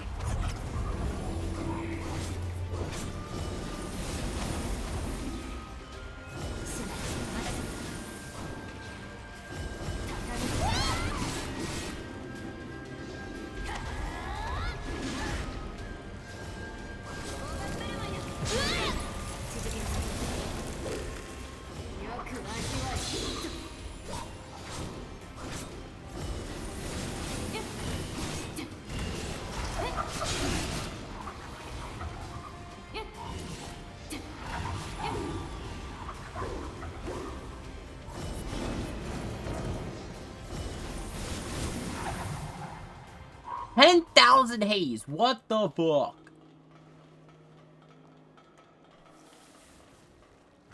$10,000 haze. What the fuck?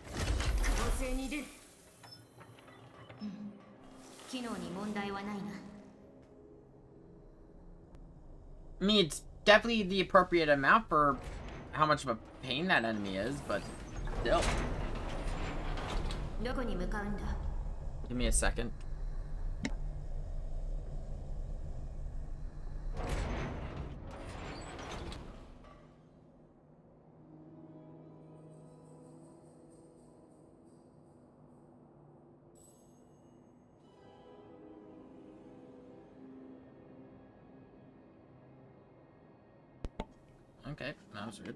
攻勢に出る。機能に問題はないな。I mean, it's definitely the appropriate amount for how much of a pain that enemy is, but still. どこに向かうんだ。 Give me a second. Okay, that was weird.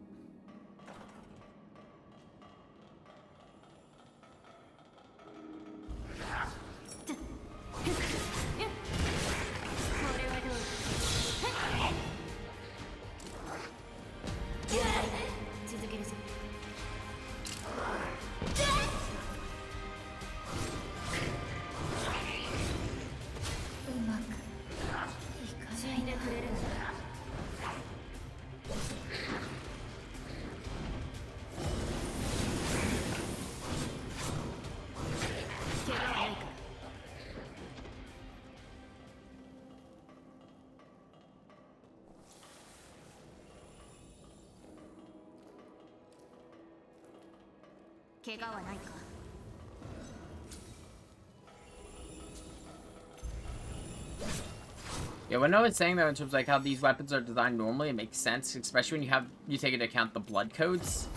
Yeah, when I was saying that in terms of like how these weapons are designed normally, it makes sense, especially when you take into account the blood codes.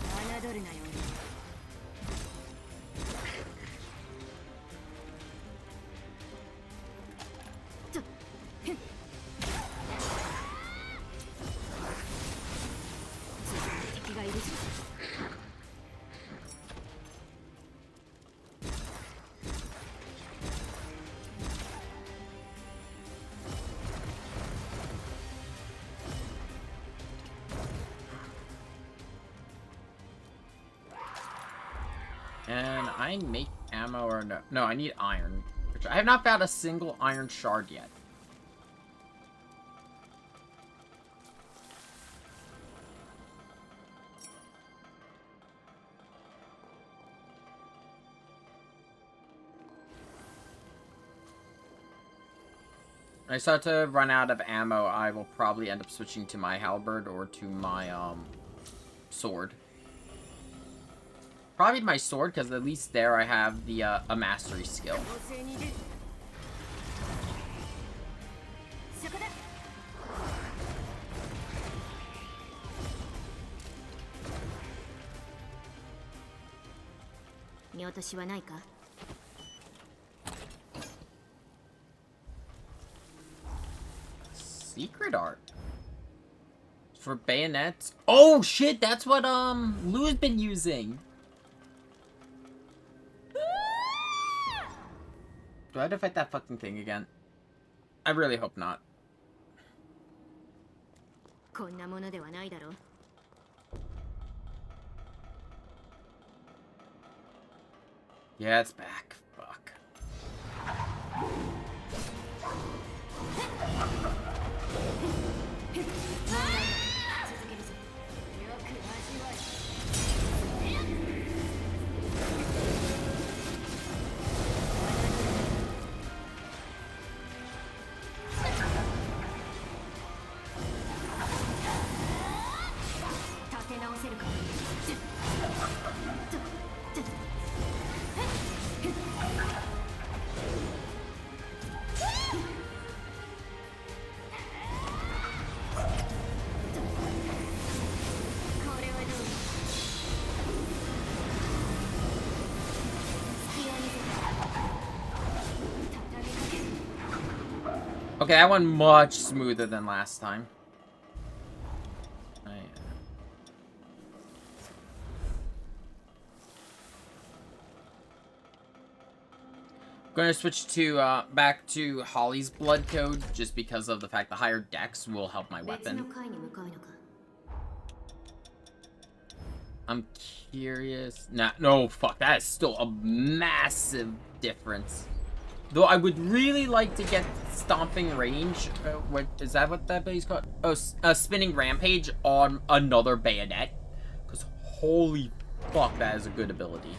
And I make ammo or no? No, I need iron. I have not found a single iron shard yet. When I start to run out of ammo, I will probably end up switching to my halberd or to my sword. Probably my sword, because at least there I have the a mastery skill. Secret art for bayonets. Oh shit, that's what Lou's been using. Do I have to fight that fucking thing again? I really hope not. Yeah, it's back. Fuck. Okay, that went much smoother than last time. Going to switch to back to Holly's blood code just because of the fact the higher dex will help my weapon. I'm curious. Nah, no, fuck, that is still a massive difference. Though I would really like to get stomping range. What is that? What that ability's called? Oh, spinning rampage on another bayonet. Because holy fuck, that is a good ability.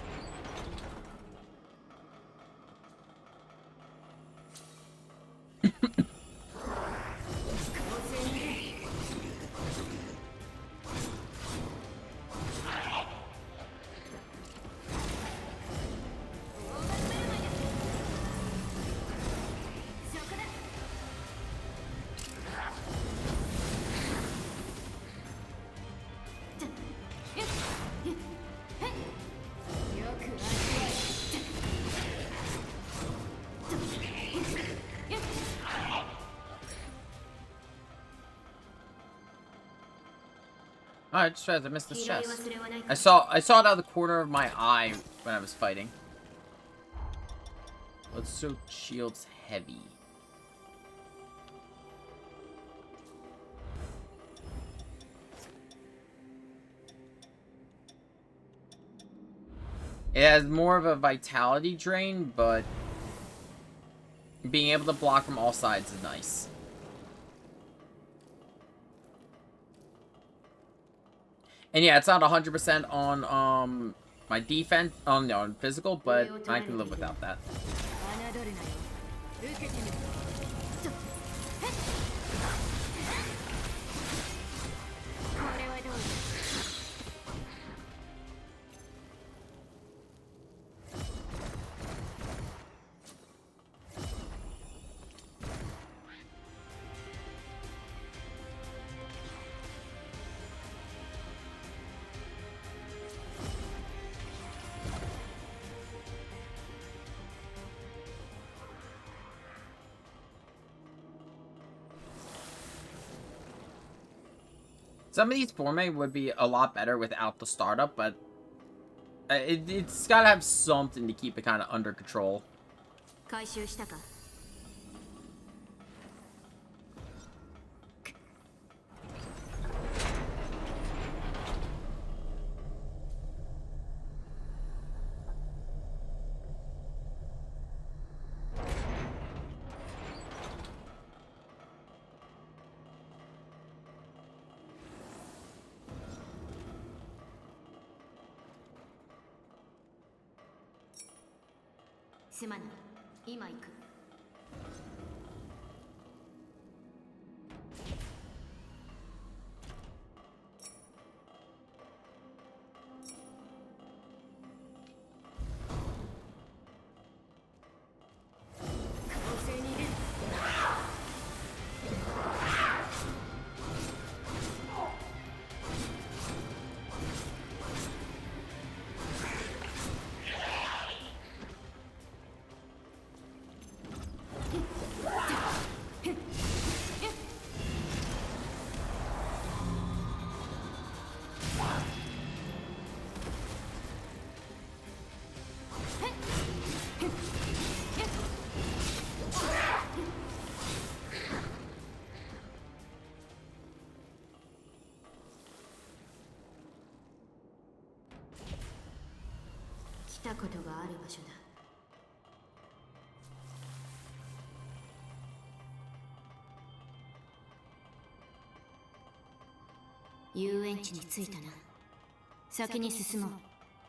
Oh, I just realized I missed this chest. I saw it out of the corner of my eye when I was fighting. Let's so shields heavy. It has more of a vitality drain, but being able to block from all sides is nice. And yeah, it's not 100% on my defense, no, on physical, but I can live without that. Some of these forme would be a lot better without the startup, but it's gotta have something to keep it kind of under control.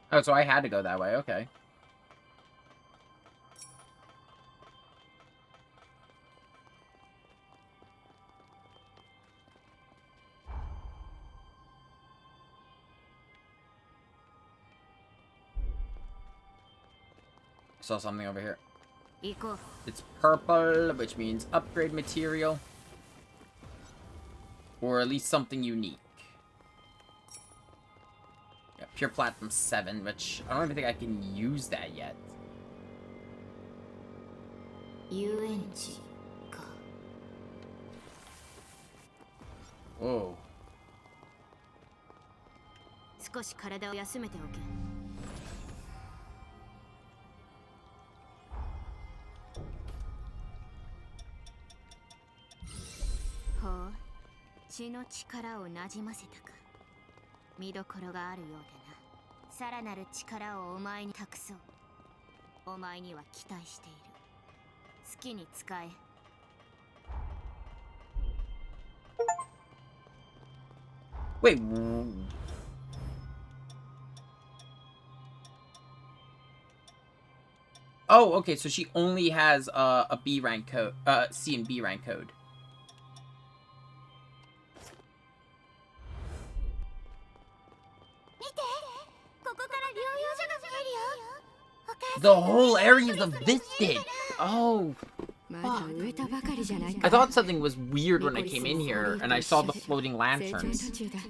Oh, so I had to go that way, okay. Saw something over here. It's purple, which means upgrade material. Or at least something unique. Yeah, pure platinum 7, which I don't even think I can use that yet. Oh. 少し体を休めておけ。ほう、血の力をなじませたか。見どころがあるようでな。さらなる力をお前に託そう。お前には期待している。好きに使え。Wait. Oh, okay. So she only has a B rank code, C and B rank code. The whole area is of biscuit. Oh. まだ植えたばかりじゃない I か。 thought something was weird when I came in here and I saw the floating 成長 lanterns. 途中だ。じゃあ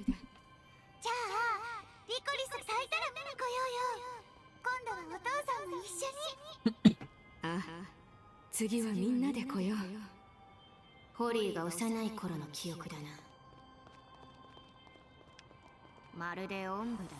リコリス咲いたら見に来ようよ。今度はお父さんも一緒に。ああ、次はみんなで来よう。ホリーが幼い頃の記憶だな。まるでおんぶだな。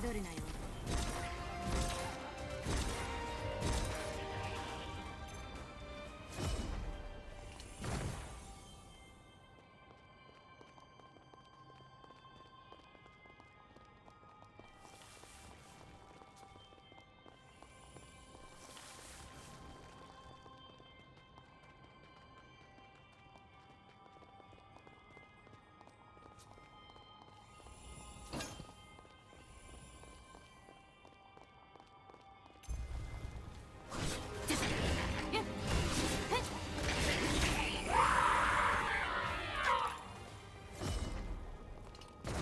侮るなよ。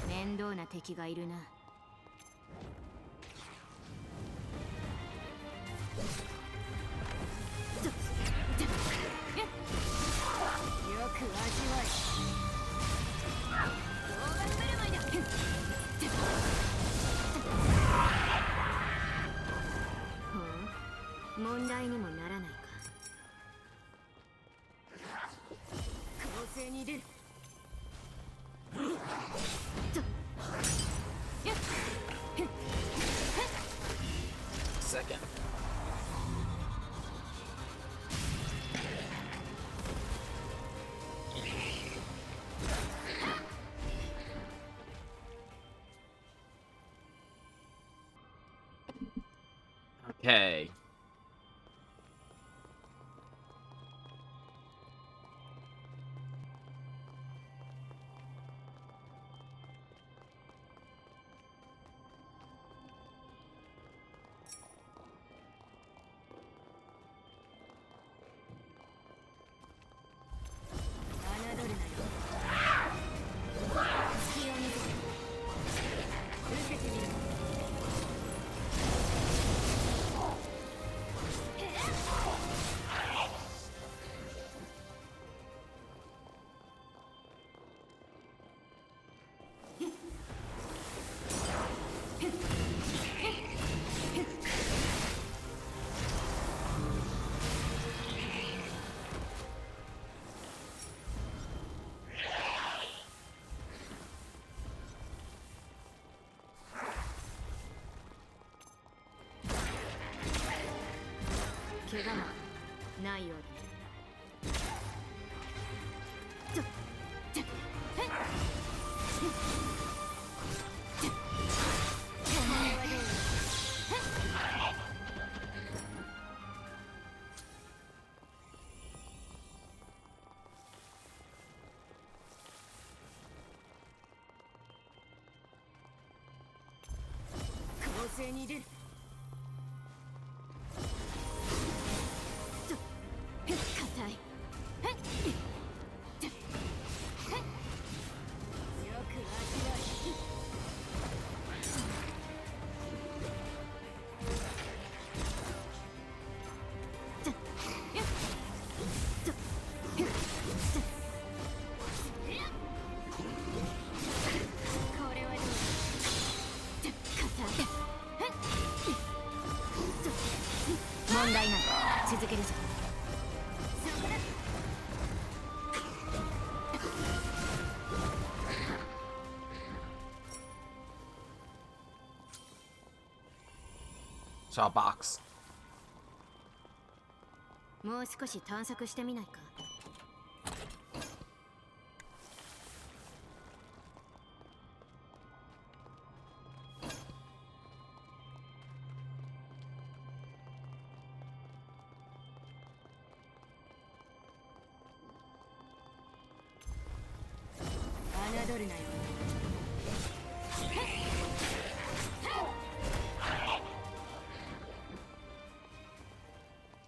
面倒な敵がいるな。よく味わえ。問題にもならないか。攻勢に出る。Second. Okay.怪我もないようだ。攻勢に出る。硬い。よく味わえ。問題ない。続けるぞ。Saw a box. もう少し探索してみないか。侮るなよ。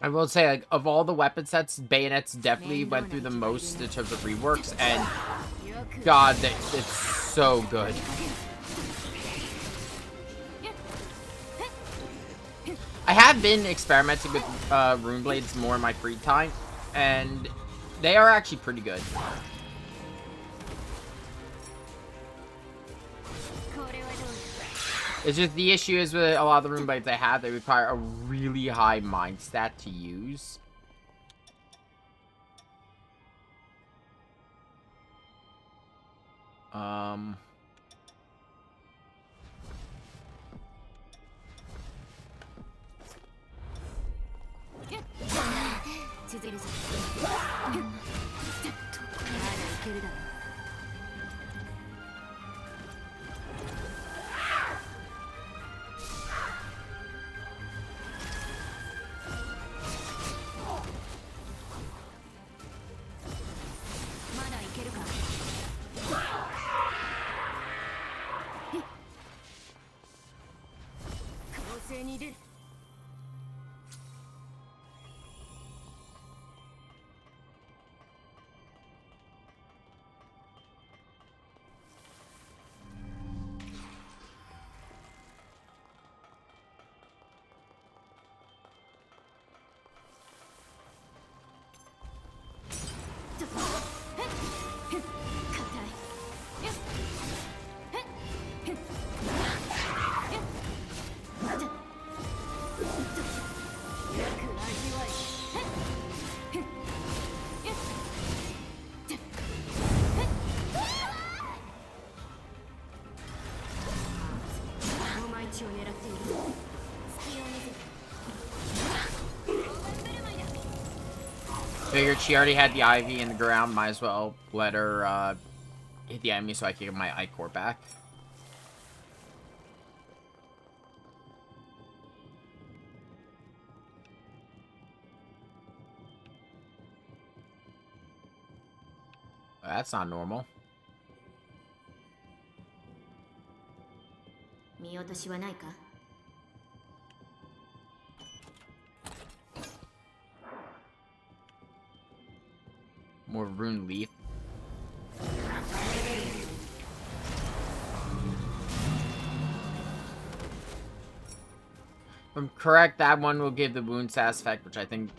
I will say, like, of all the weapon sets, Bayonets definitely went through the most in terms of reworks, and God, it's so good. I have been experimenting with rune blades more in my free time, and they are actually pretty good. It's just the issue is with a lot of the rune blades I have, they require a really high mind stat to use. Figured she already had the Ivy in the ground, might as well let her hit the enemy so I can get my Ichor back. That's not normal. 見落としはないか? More rune leaf. If I'm correct, that one will give the wound status effect, which I think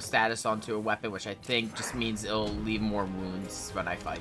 status onto a weapon, which I think just means it'll leave more wounds when I fight.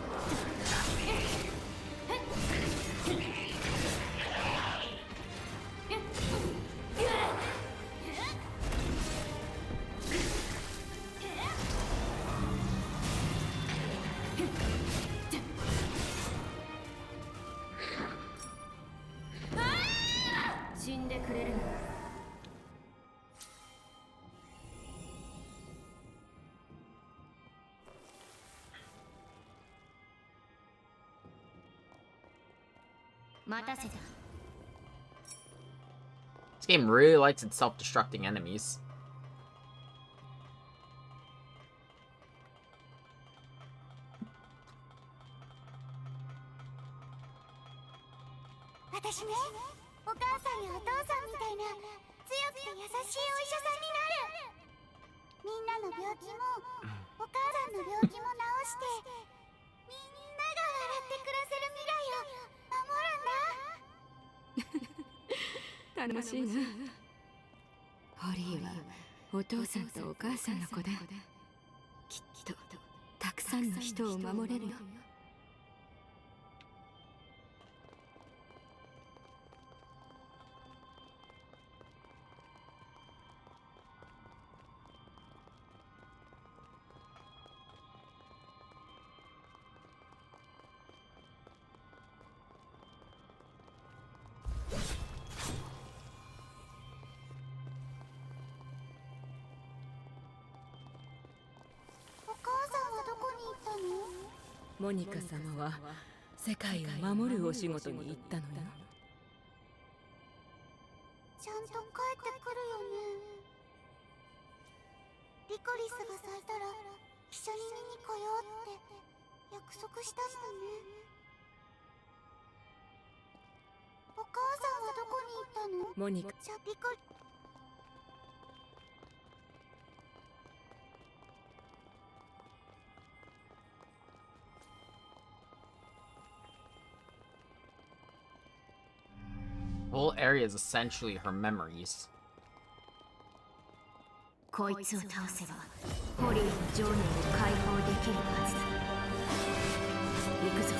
This game really likes its self-destructing enemies. モニカ様は世界を守るお仕事に行ったのよ。ちゃんと帰ってくるよね。リコリスが咲いたら一緒に見に来ようって約束したんだね。お母さんはどこに行ったの？モニカ、じゃリコリWhole area is essentially her memories. こいつを倒せばホリーの情念を解放できるはずだ。行くぞ。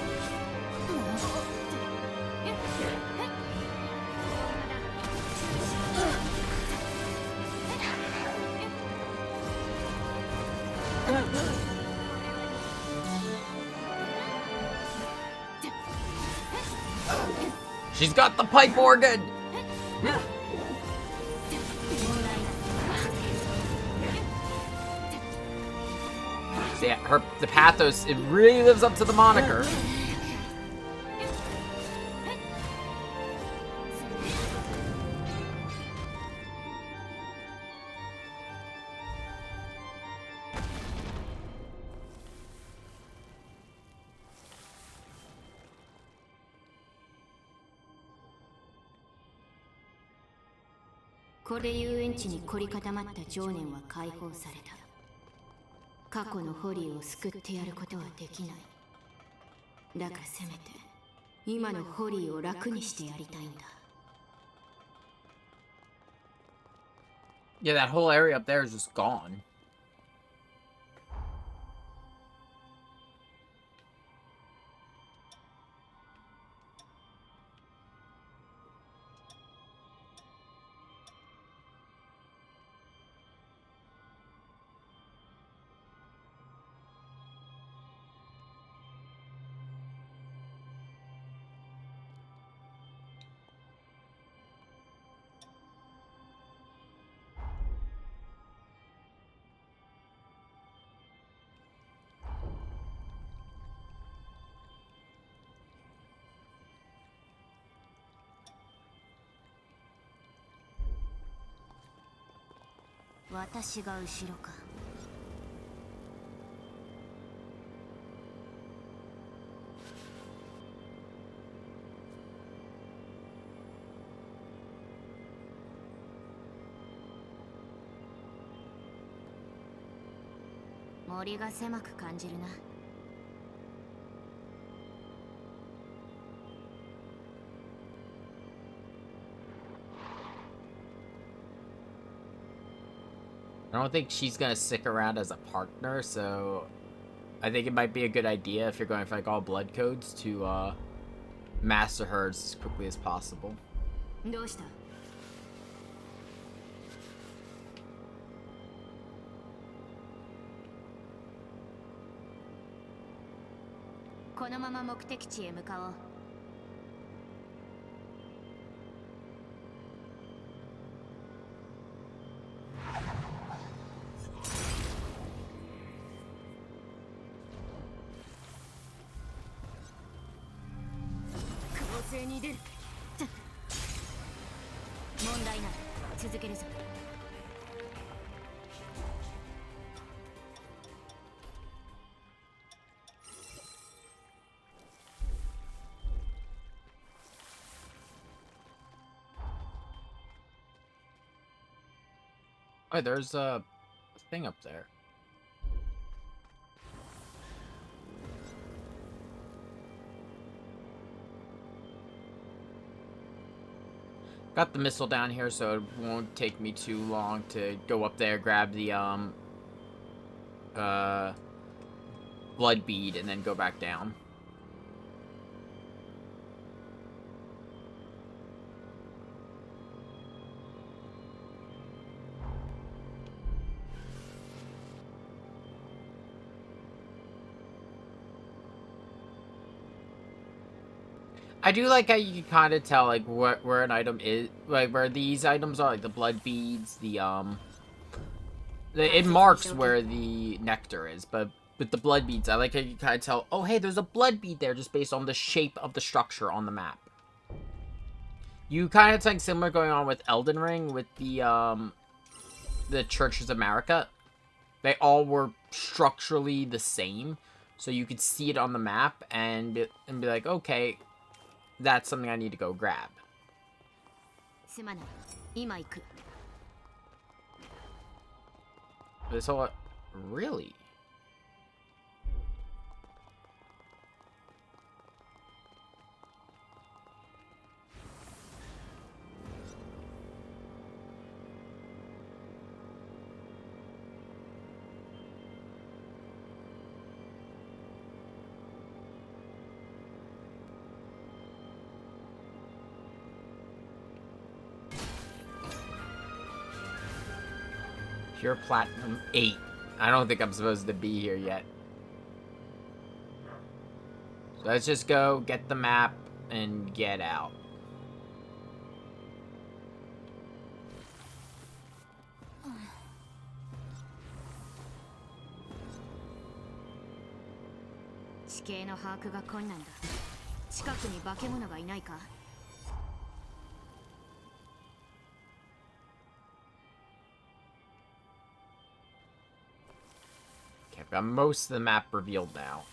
She's got the pipe organ! So yeah, the pathos, it really lives up to the moniker. "これ遊園地に凝り固まった情念は解放された。過去のホリーを救ってやることはできない。だからせめて今のホリーを楽にしてやりたいんだ。Yeah, that whole area up there is just gone. "私が後ろか。森が狭く感じるな。I don't think she's gonna stick around as a partner, so I think it might be a good idea if you're going for like all blood codes to master her as quickly as possible. どうした？このまま目的地へ向かおう。攻勢に出る。問題ない。続けるぞ。Oh, there's a thing up there. Got the missile down here, so it won't take me too long to go up there, grab the blood bead, and then go back down. I do like how you can kind of tell like where an item is, like where these items are, like the blood beads, it marks where the nectar is, but with the blood beads. I like how you kind of tell, oh, hey, there's a blood bead there just based on the shape of the structure on the map. You kind of think similar going on with Elden Ring with the Churches of Marika. They all were structurally the same, so you could see it on the map and be like, okay, that's something I need to go grab. This whole... Really? Pure Platinum 8. I don't think I'm supposed to be here yet. So let's just go get the map and get out. Okay, I've got most of the map revealed now.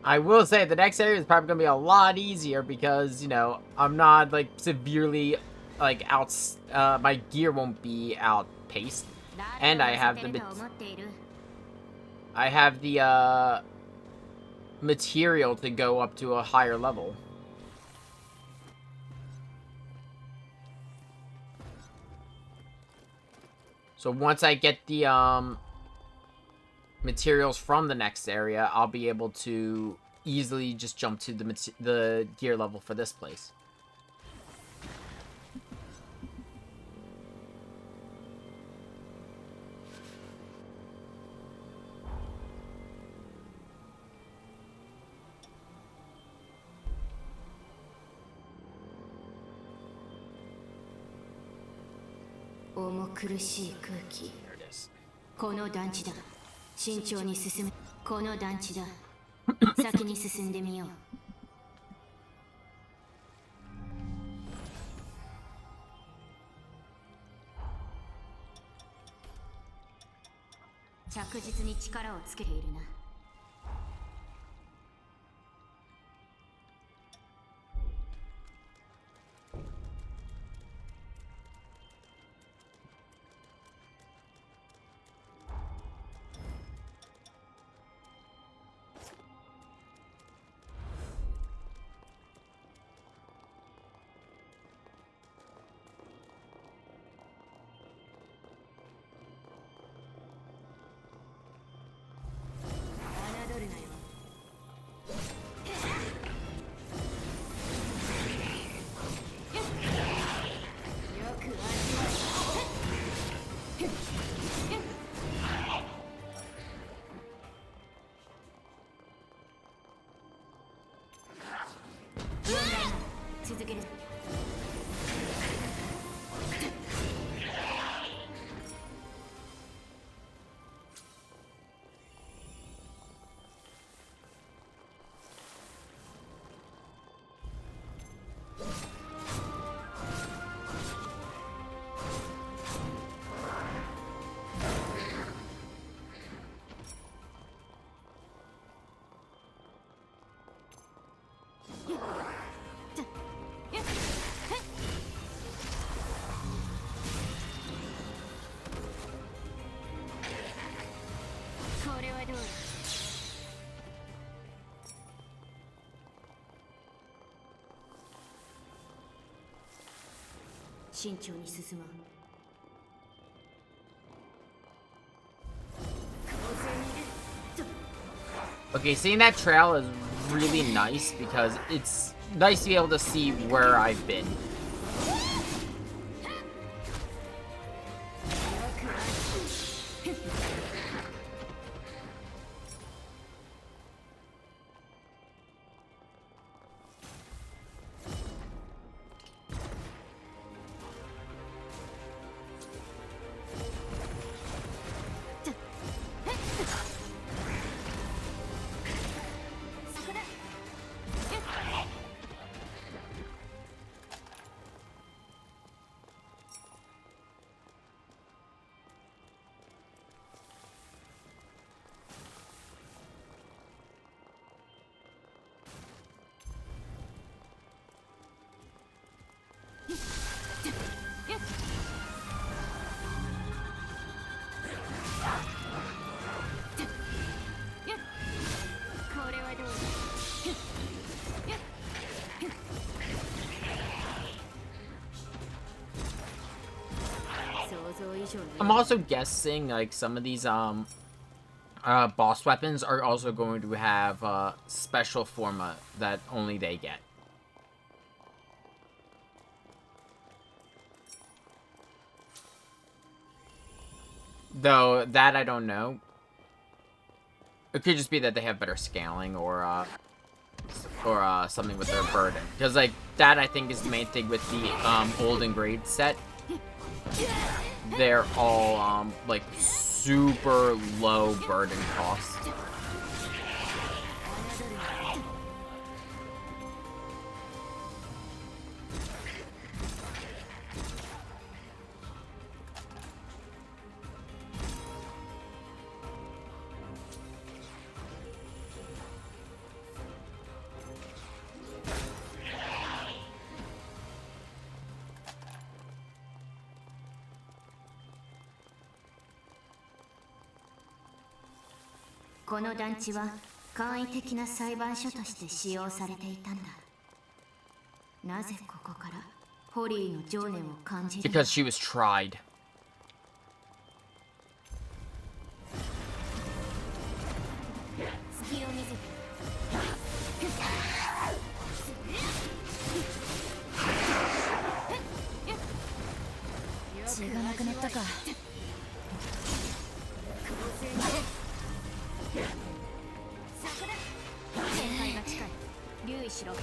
I will say the next area is probably going to be a lot easier because, you know, I'm not, like, severely, like, my gear won't be outpaced. And I have the material to go up to a higher level. So once I get the, materials from the next area, I'll be able to easily just jump to the gear level for this place. There it is. この団地だ。慎重に進む。この団地だ。先に進んでみよう。着実に力をつけているな。続ける。慎重に進もう。Okay, seeing that trail is really nice because it's nice to be able to see where I've been. I'm also guessing like some of these boss weapons are also going to have special forma that only they get. Though that I don't know. It could just be that they have better scaling or something with their burden. Because like that I think is the main thing with the old and grade set. They're all like super low burden cost.「この団地は簡易的な裁判所として使用されていたんだ。なぜここからホリーの情念を感じる？ Because she was tried. 隙を見せて。血がなくなったか。限界が近い。留意しろ。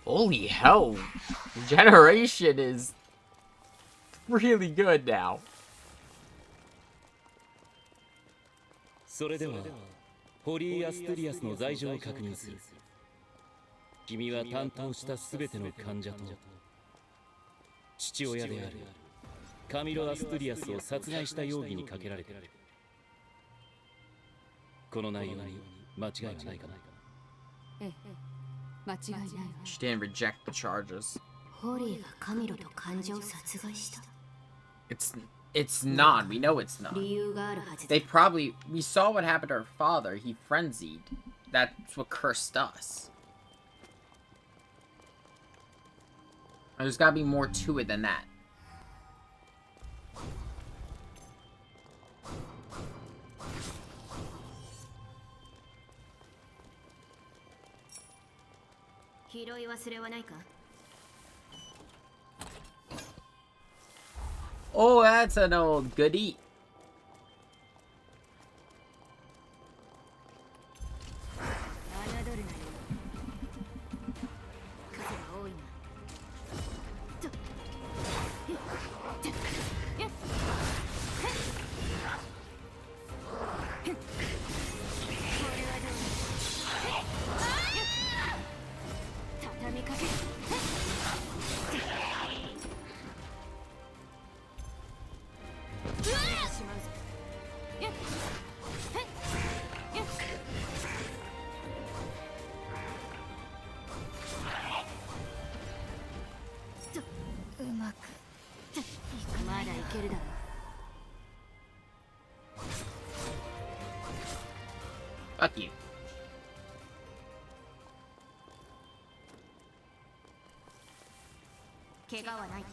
Holy hell! Generation is really good now. それではホリー・アストゥリアスの罪状を確認する。君は担当したすべての患者と父親であるカミロ・アストゥリアスを殺害した容疑にかけられている。この内容に間違いはないかな。ええ、間違いないわ。 She didn't reject the charges. ホリーがカミロと患者を殺害した。 It's not. We know it's not. 理由があるはずだ。 They probably... We saw what happened to her father. He frenzied. That's what cursed us. There's gotta be more to it than that. 拾い忘れはないか？ Oh, that's an old goodie. 侮るなよ。数が多いな。畳みかける。しまうぞ。うまくまだいけるだろう。 Fuck you. 怪我はないか？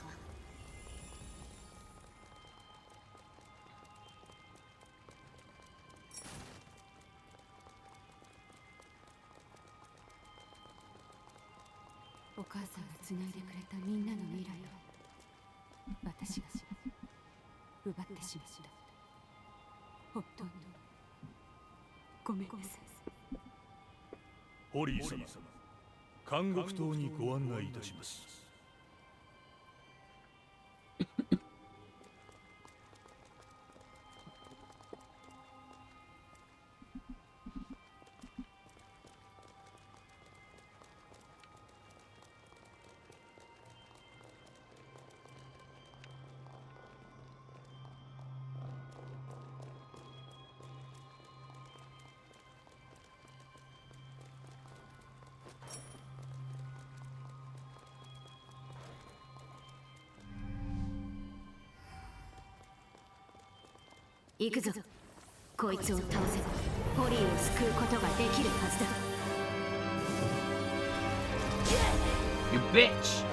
お母さんがつないでくれたみんなの未来を私が奪ってしまった。本当にごめんなさい。ホリー様、監獄島にご案内いたします。行くぞ。こいつを倒せばホリーを救うことができるはずだ。 You bitch!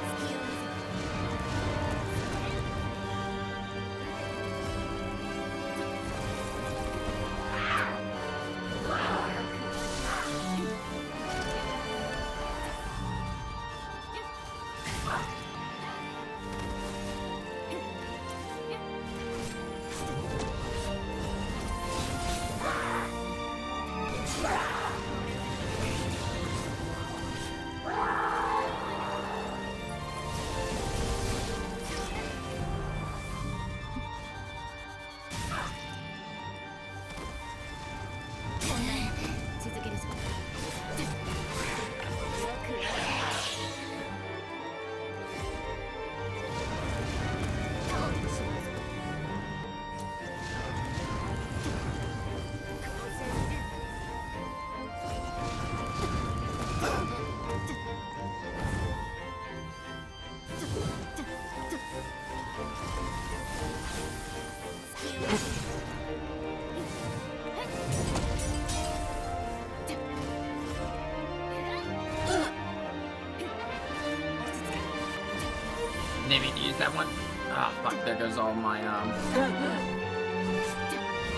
Maybe to use that one. Ah, fuck, there goes all my,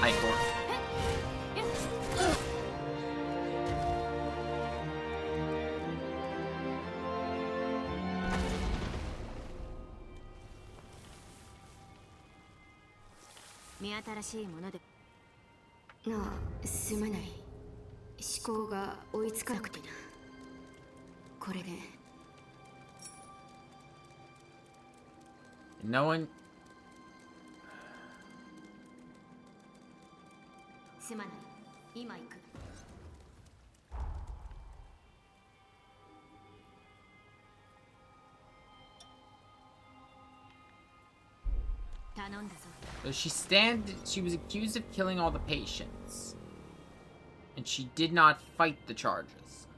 Icor. No one. すまない。今行く。頼んだぞ。So she was accused of killing all the patients. And she did not fight the charges.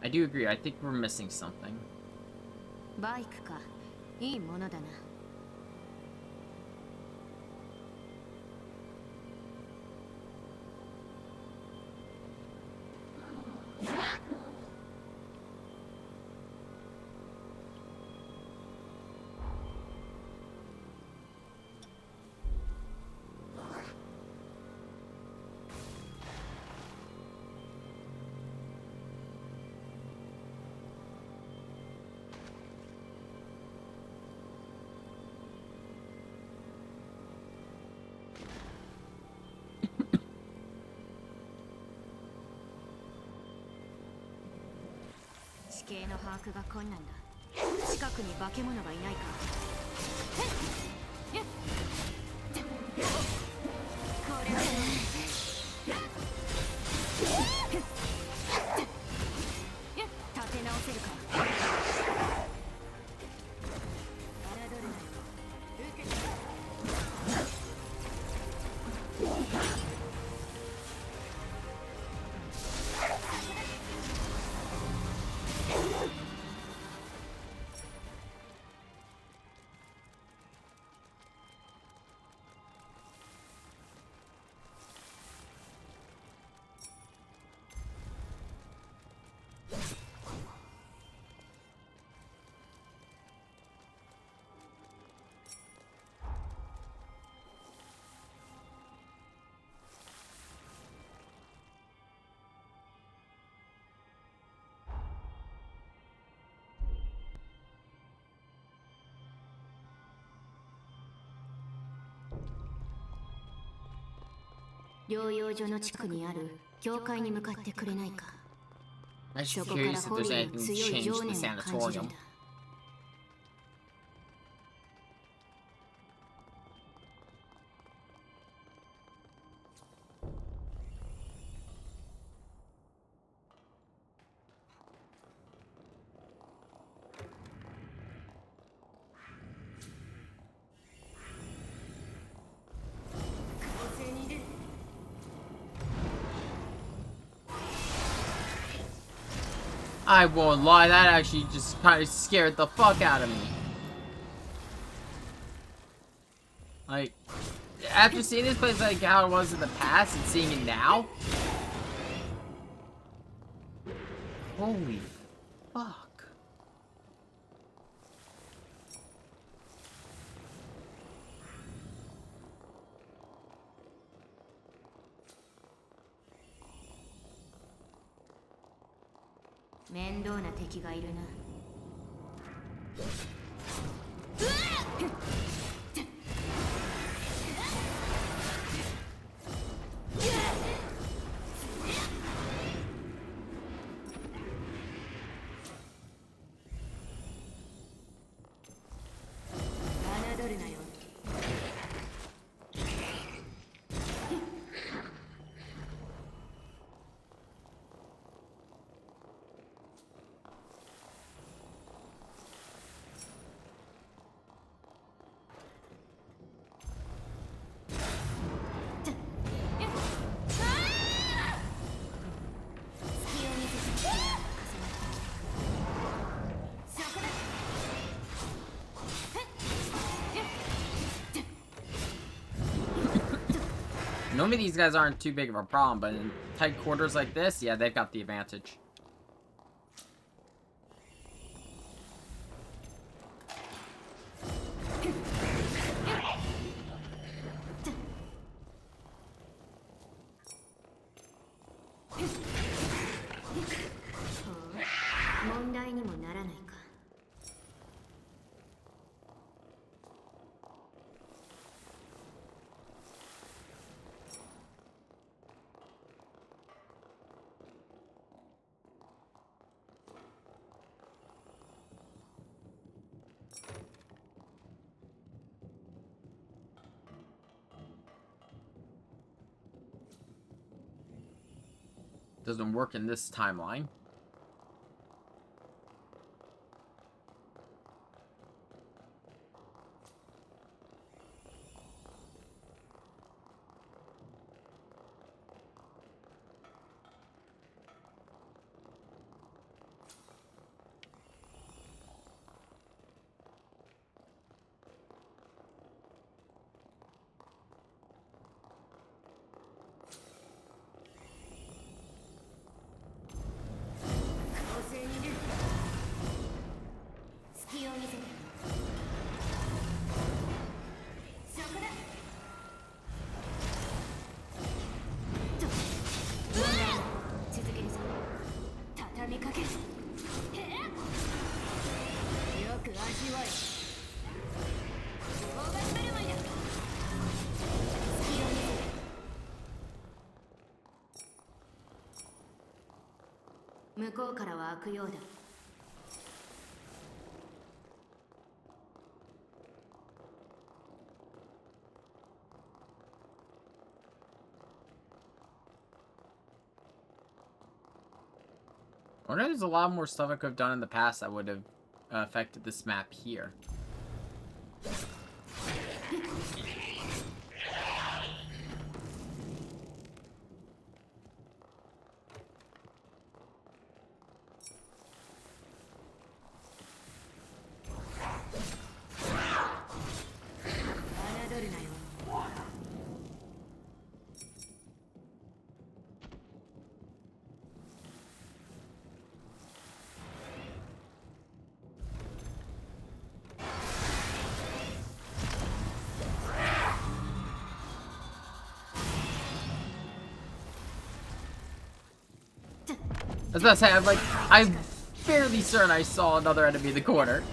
I do agree. I think we're missing something. バイクか。いいものだな。地形の把握が困難だ。近くに化け物がいないか。これは立て直せるか。侮るなよ。受けて。療養所の近くにある教会に向かってくれないか。 I'm just そこから curious if ホ there's リー anything の to 強い change 情 to the 念を感じるん sanatorium. だ。I won't lie, that actually just kind of scared the fuck out of me. Like, after seeing this place like how it was in the past and seeing it now, holy fuck. Normally these guys aren't too big of a problem, but in tight quarters like this, yeah, they've got the advantage. Doesn't work in this timeline. I wonder if there's a lot more stuff I could have done in the past that would have affected this map here. I was about to say, I'm fairly certain I saw another enemy in the corner.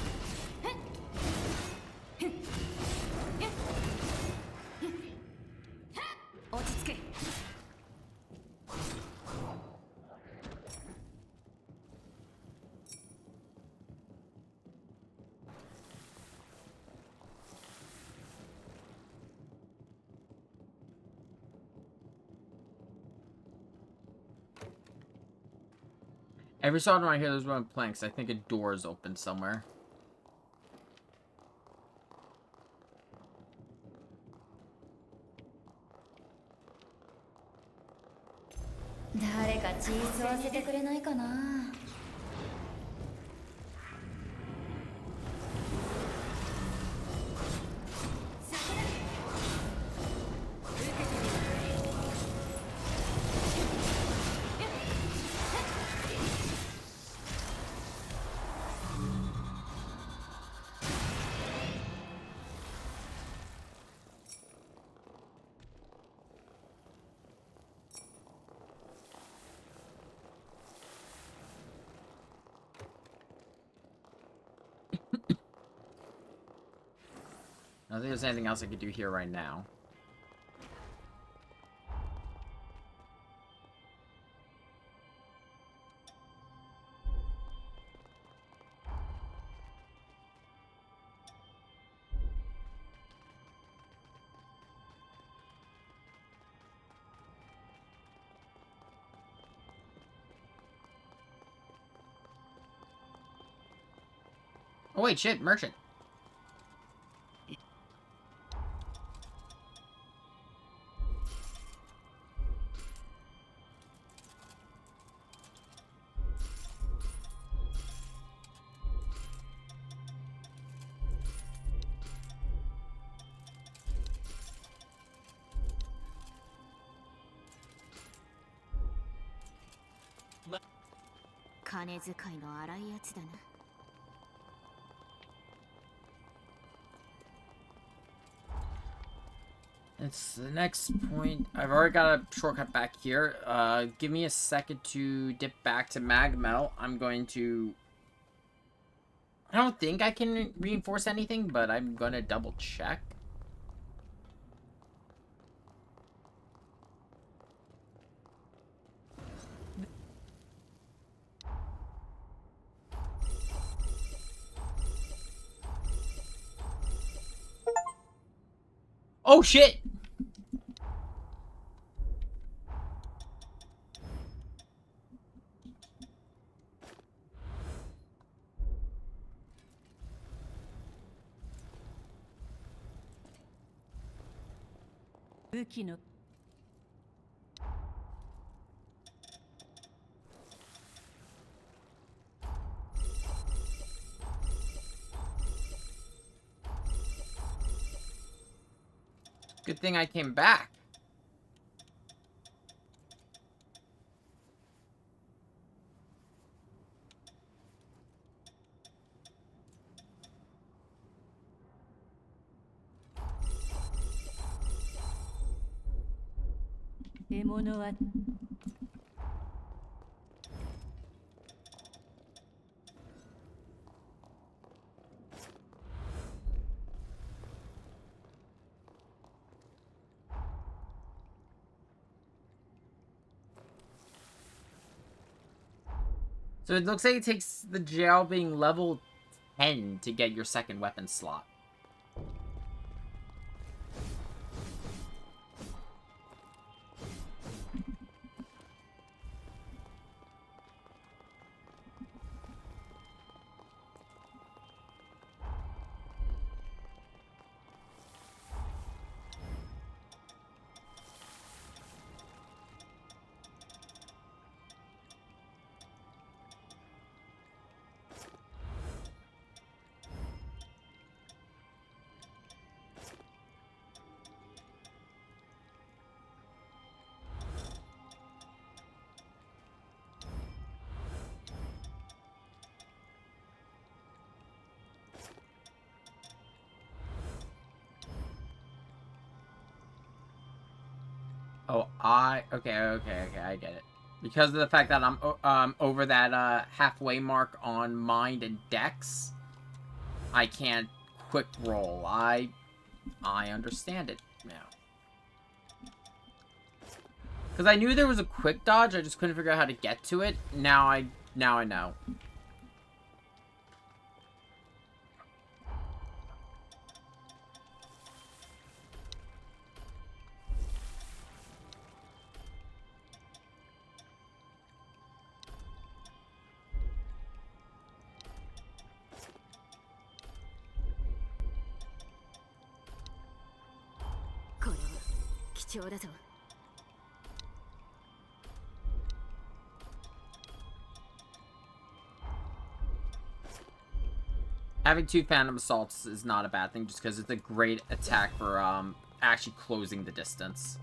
Every so often I hear those one planks, I think a door is open somewhere. I don't think there's anything else I could do here right now. Oh wait, shit, merchant. It's the next point. I've already got a shortcut back here. Give me a second to dip back to Magmetal. I'm going to... I don't think I can reinforce anything, but I'm going to double check. Oh shit! Good thing I came back. So it looks like it takes the jail being level 10 to get your second weapon slot. Oh, okay, I get it. Because of the fact that I'm over that halfway mark on mind and dex, I can't quick roll. I understand it now. Because I knew there was a quick dodge, I just couldn't figure out how to get to it. Now I know. Having 2 Phantom Assaults is not a bad thing, just because it's a great attack for actually closing the distance.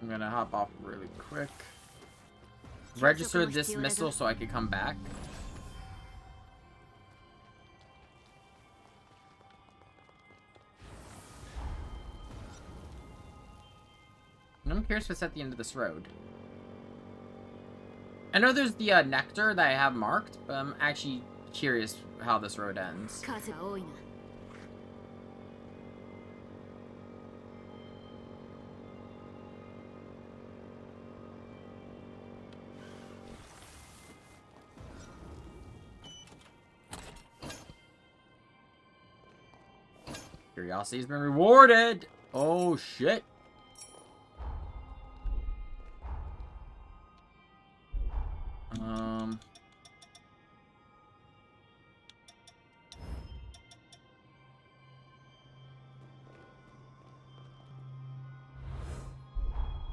I'm gonna hop off really quick. register this missile so I could come back. And I'm curious if it's at the end of this road. I know there's the nectar that I have marked, but I'm actually curious how this road ends. Curiosity's been rewarded! Oh shit!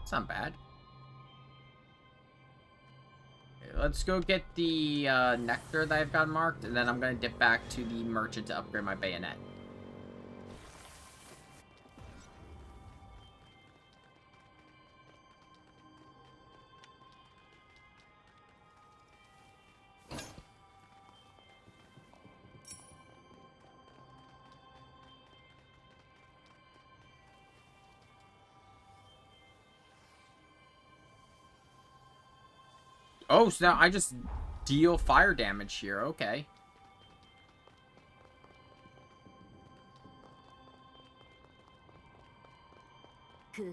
It's not bad. Okay, let's go get the nectar that I've got marked, and then I'm gonna dip back to the merchant to upgrade my bayonet. Oh, so now I just deal fire damage here. Okay. There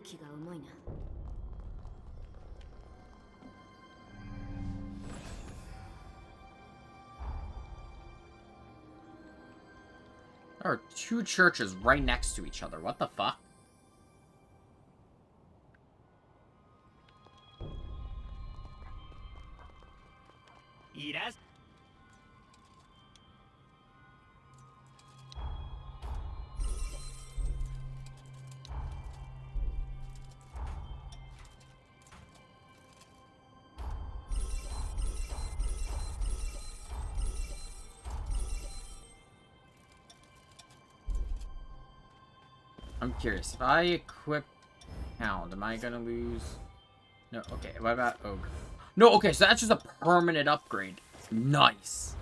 are two churches right next to each other. What the fuck? I'm curious. If I equip Hound, am I gonna lose? No, okay. What about Ogre? No, okay, so that's just a permanent upgrade. Nice.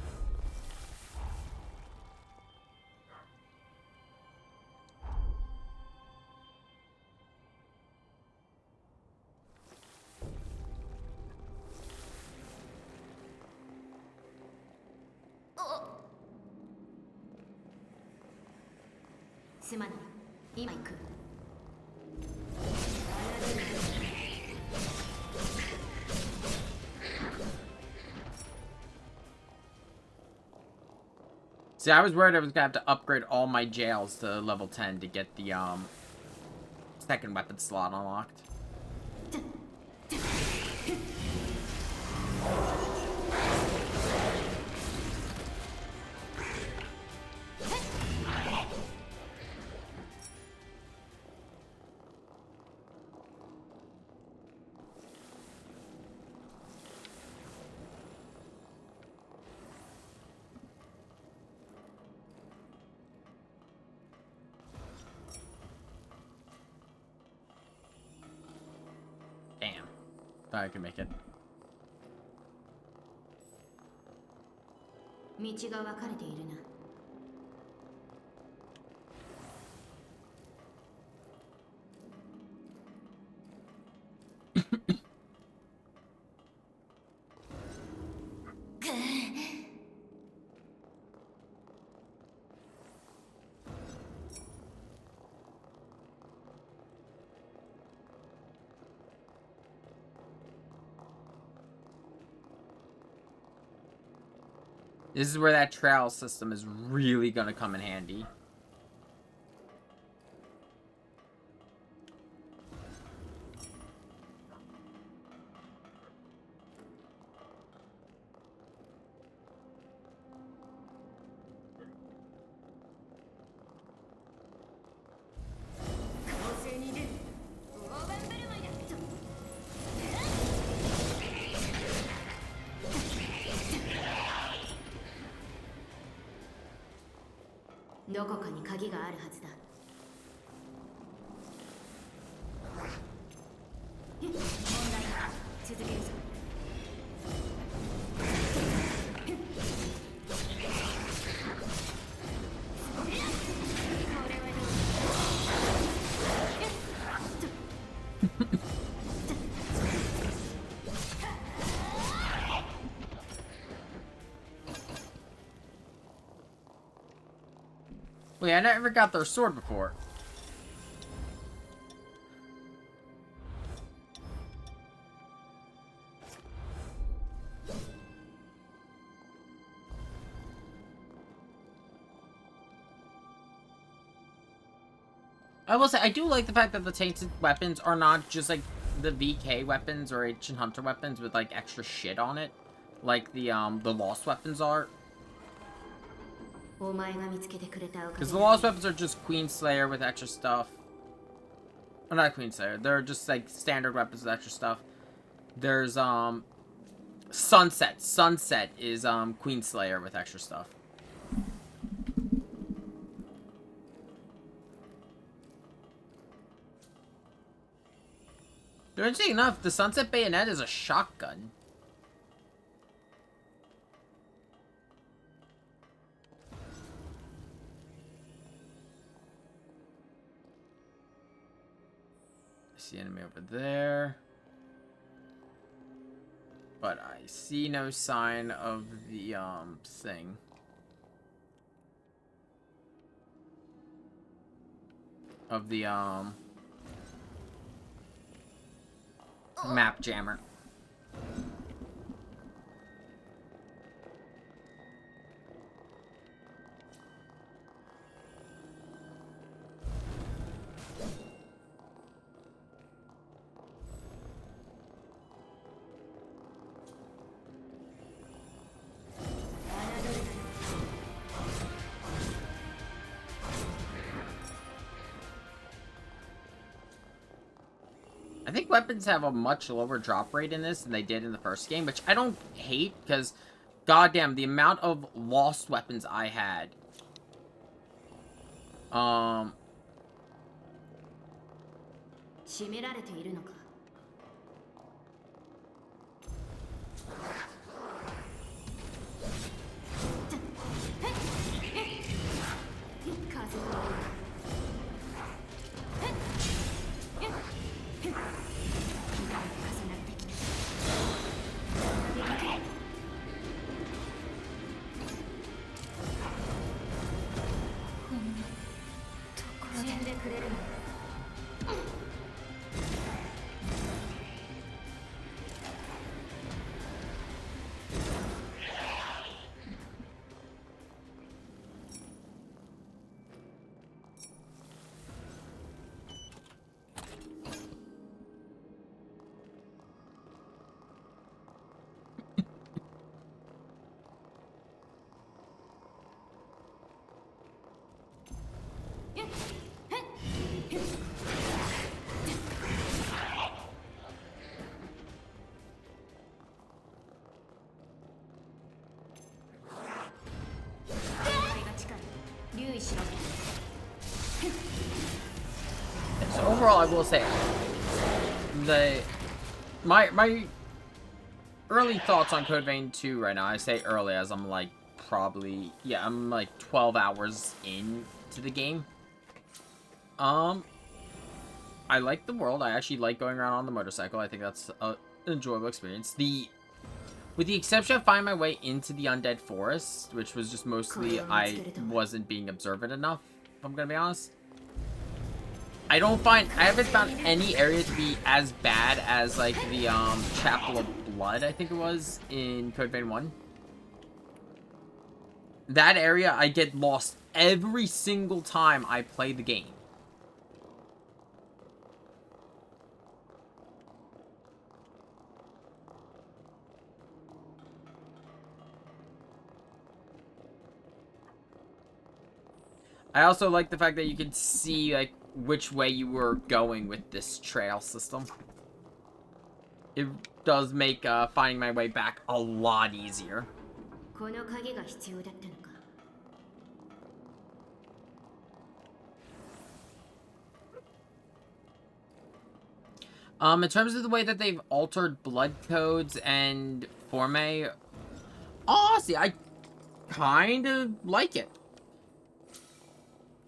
See, I was worried I was gonna have to upgrade all my jails to level 10 to get the second weapon slot unlocked. I can make it. 道が分かれているな。This is where that trowel system is really gonna come in handy. Wait, I never got their sword before. I will say, I do like the fact that the tainted weapons are not just like the VK weapons or Ancient Hunter weapons with like extra shit on it, like the Lost weapons are. Because the Lost weapons are just Queen Slayer with extra stuff. Well, not Queen Slayer. They're just like standard weapons with extra stuff. There's Sunset. Sunset is Queen Slayer with extra stuff. Interesting enough, the Sunset Bayonet is a shotgun. I see enemy over there. But I see no sign of the, thing. Of the, map jammer. I think weapons have a much lower drop rate in this than they did in the first game, which I don't hate, because goddamn, the amount of lost weapons I had. So overall, I will say, my early thoughts on Code Vein 2 right now, I say early as I'm like probably, yeah, I'm like 12 hours into the game. I like the world. I actually like going around on the motorcycle. I think that's an enjoyable experience. With the exception of finding my way into the Undead Forest, which was just mostly I wasn't being observant enough, if I'm gonna be honest. I haven't found any area to be as bad as, like, the, Chapel of Blood, I think it was, in Code Vein 1. That area, I get lost every single time I play the game. I also like the fact that you can see, like, which way you were going with this trail system. It does make finding my way back a lot easier. In terms of the way that they've altered blood codes and Forme, honestly, I kind of like it.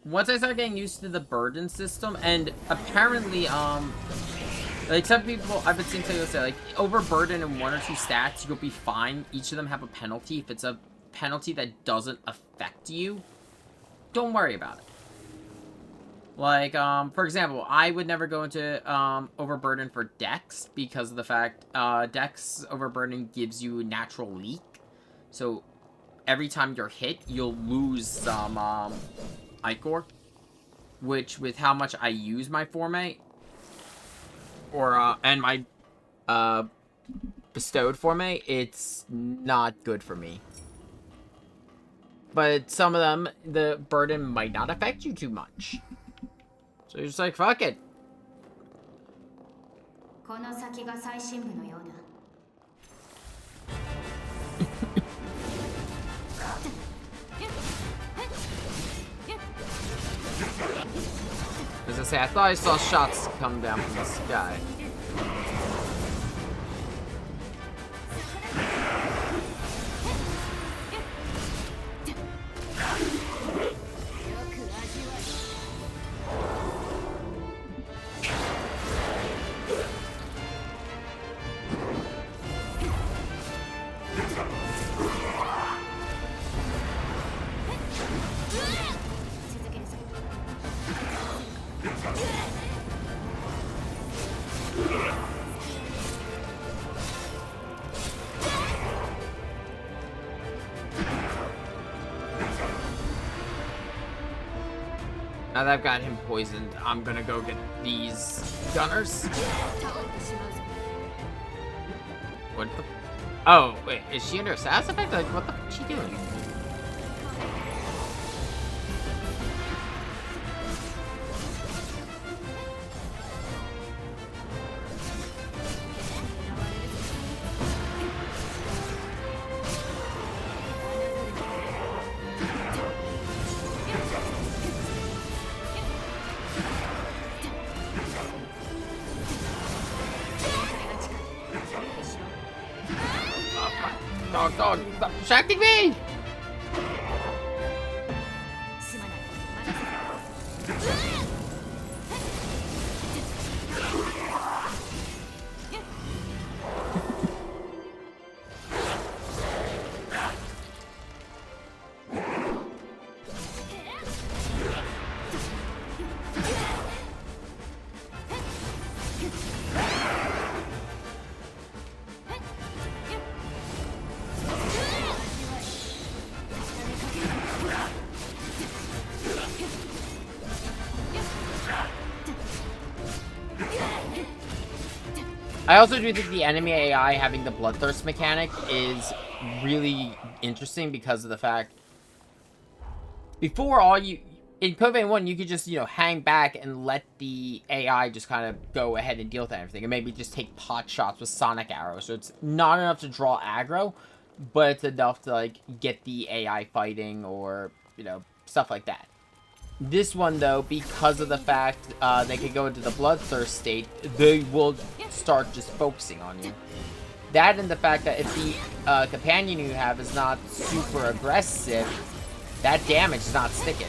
Once I start getting used to the burden system, and apparently, like some people, I've been seeing people say, like, overburden in one or two stats, you'll be fine. Each of them have a penalty. If it's a penalty that doesn't affect you, don't worry about it. Like, for example, I would never go into Overburden for Dex because of the fact Dex Overburden gives you natural leak. So every time you're hit, you'll lose some Ichor, which with how much I use my Forme or and my bestowed Forme, it's not good for me. But some of them, the burden might not affect you too much. So you're just like, fuck it. この先が最深部のようだ。As I say, I thought I saw shots come down from the sky. Now that I've got him poisoned, I'm gonna go get these gunners. What the? Oh, wait, is she under assassin effect? Like, what the fuck is she doing? Dog, stop distracting me! I also do think the enemy AI having the bloodthirst mechanic is really interesting because of the fact before in Code Vein 1 you could just, you know, hang back and let the AI just kind of go ahead and deal with everything and maybe just take pot shots with sonic arrows. So it's not enough to draw aggro, but it's enough to like get the AI fighting or, you know, stuff like that. This one, though, because of the fact they could go into the bloodthirst state, they will start just focusing on you. That and the fact that if the companion you have is not super aggressive, that damage is not sticking.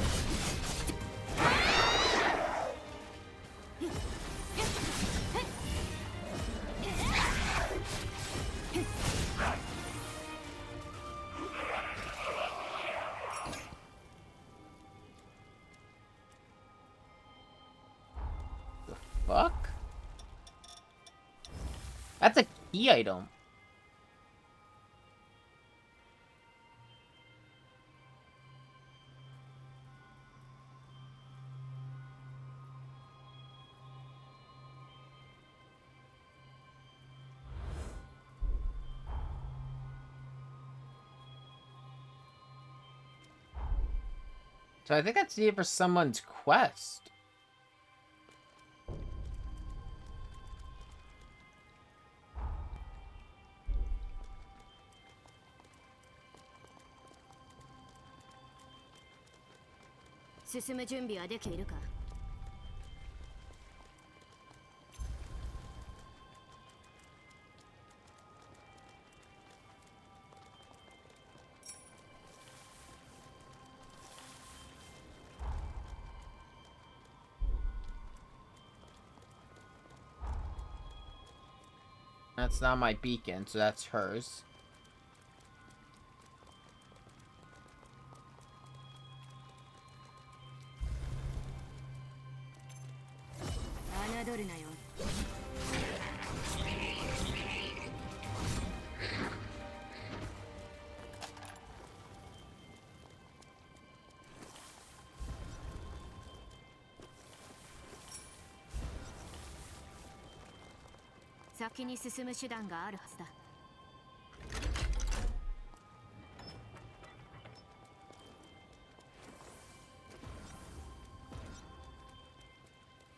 Fuck? That's a key item. So I think that's needed for someone's quest. That's not my beacon, so that's hers. 先に進む手段があるはずだ。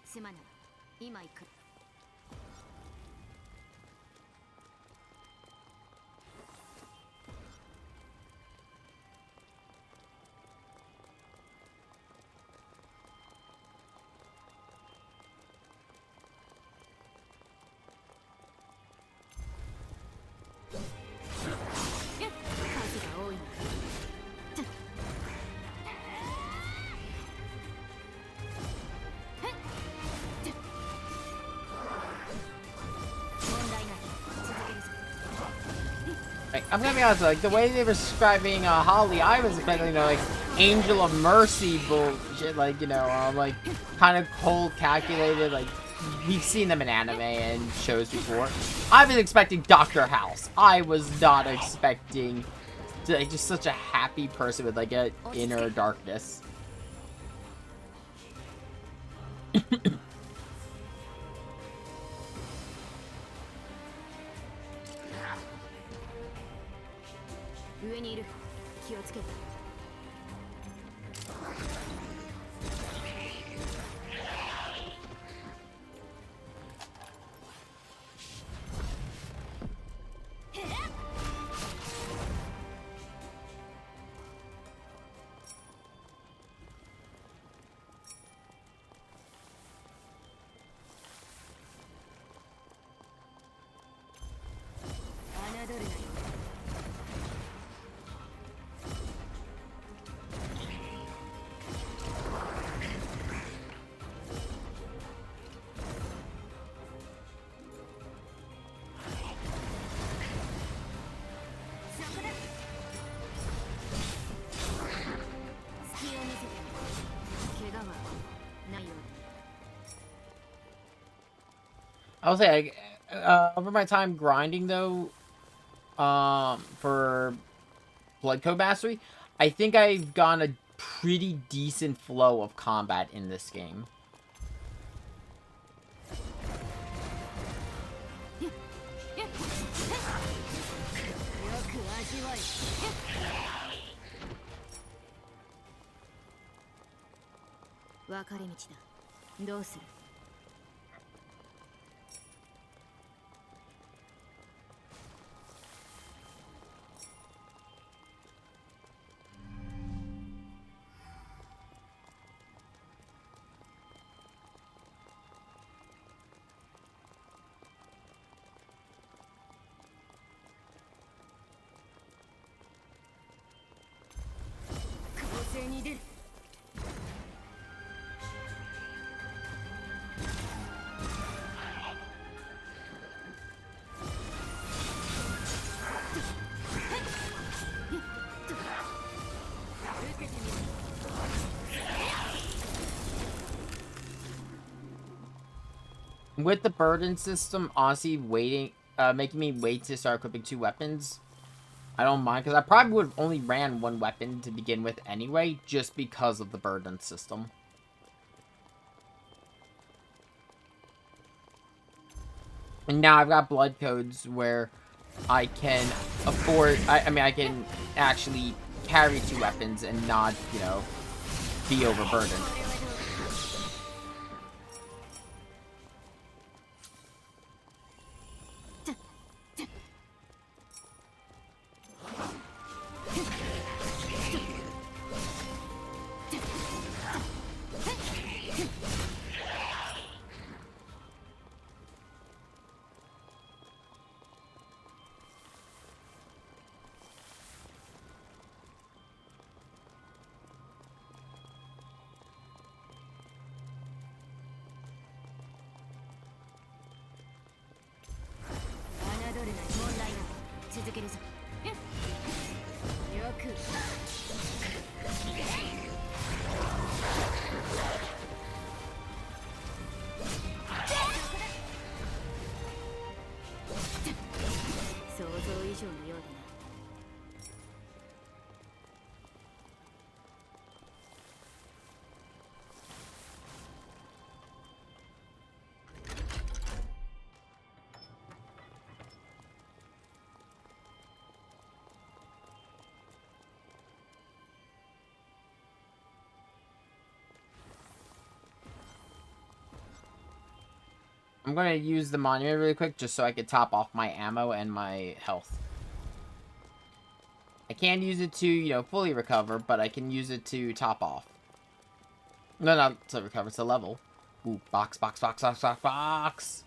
すまない、今行く。Like, I'm gonna be honest, like, the way they were describing Holly, I was expecting, you know, like, Angel of Mercy bullshit, like, you know, like, kind of cold, calculated, like, we've seen them in anime and shows before. I was expecting Dr. House. I was not expecting, like, just such a happy person with, like, an inner darkness. 上にいる。気をつけて。侮るなよ。I will say, like, over my time grinding, though, for Blood Code Mastery, I think I've gotten a pretty decent flow of combat in this game. 分かれ道だ。どうする？攻勢に出る。With the burden system, honestly, making me wait to start equipping 2 weapons, I don't mind, because I probably would have only ran 1 weapon to begin with anyway, just because of the burden system. And now I've got blood codes where I can afford, I mean, I can actually carry 2 weapons and not, you know, be overburdened. I'm gonna use the monument really quick just so I can top off my ammo and my health. I can't use it to, you know, fully recover, but I can use it to top off. No, not to recover, it's a level. Ooh, box, box, box, box, box, box!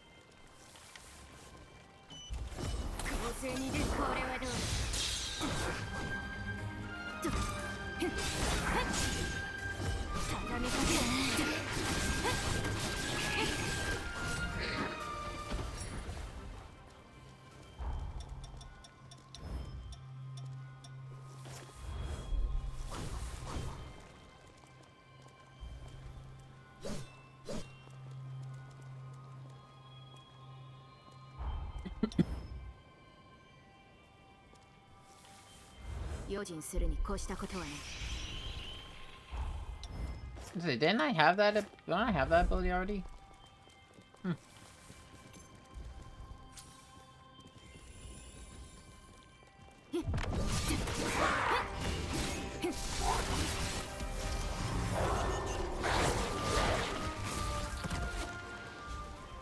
Didn't I have that? Don't I have that ability already?